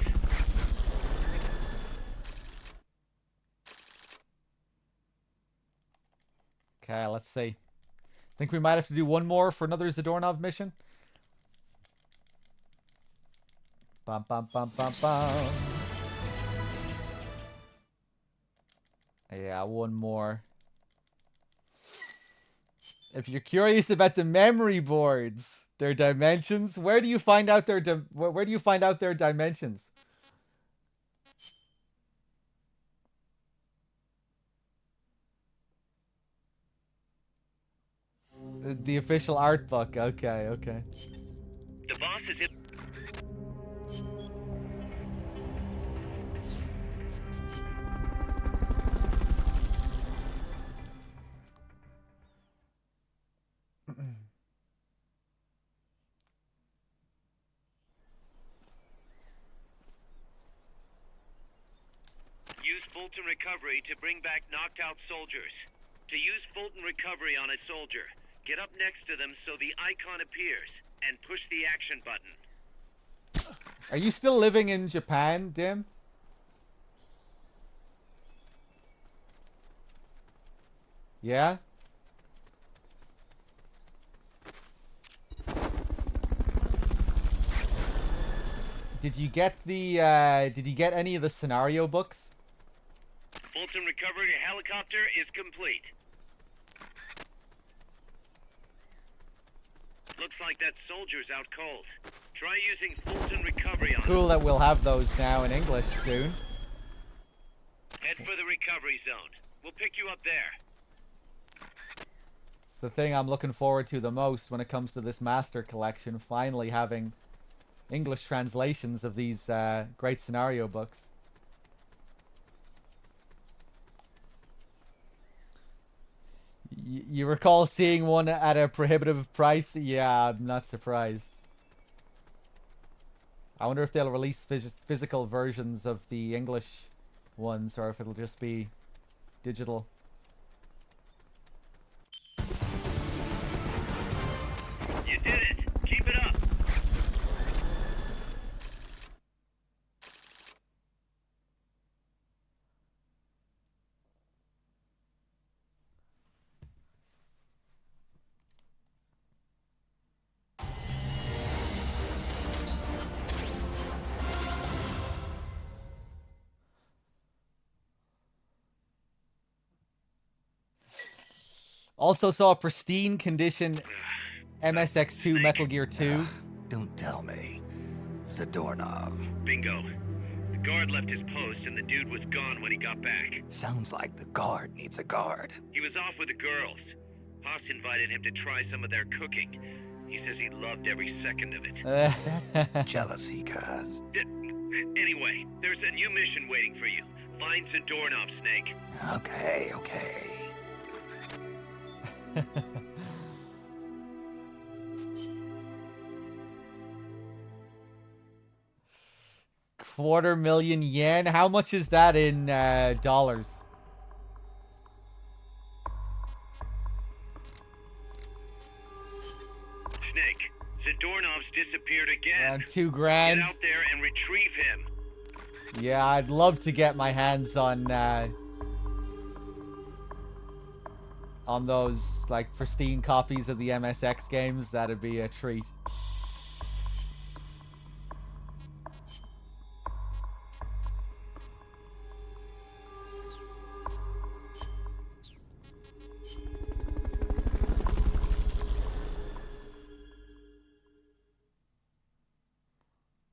Okay, let's see. Think we might have to do one more for another Zadornov mission. Bum bum bum bum bum. Yeah, one more. If you're curious about the memory boards, their dimensions, where do you find out their dimensions? The official art book. Okay, okay. The boss is in. Use Fulton Recovery to bring back knocked out soldiers. To use Fulton Recovery on a soldier, get up next to them so the icon appears, and push the action button. Are you still living in Japan, Dim? Yeah? Did you get any of the scenario books? Fulton recovery helicopter is complete. Looks like that soldier's out cold. Try using Fulton recovery on Cool him. that we'll have those now in English soon. Head for the recovery zone. We'll pick you up there. It's the thing I'm looking forward to the most when it comes to this master collection, finally having English translations of these great scenario books. You recall seeing one at a prohibitive price? Yeah, I'm not surprised. I wonder if they'll release physical versions of the English ones, or if it'll just be digital. You did it. Keep it up. Also saw a pristine condition MSX2 Metal Gear 2. Don't tell me. Zadornov. Bingo. The guard left his post and the dude was gone when he got back. Sounds like the guard needs a guard. He was off with the girls. Haas invited him to try some of their cooking. He says he loved every second of it. Is that jealousy, cuz? Anyway, there's a new mission waiting for you. Find Zadornov, Snake. Okay. $250,000 yen. How much is that in dollars? Snake, Zadornov's disappeared again. $2 grand. Get out there and retrieve him. Yeah, I'd love to get my hands on those like pristine copies of the MSX games. That'd be a treat.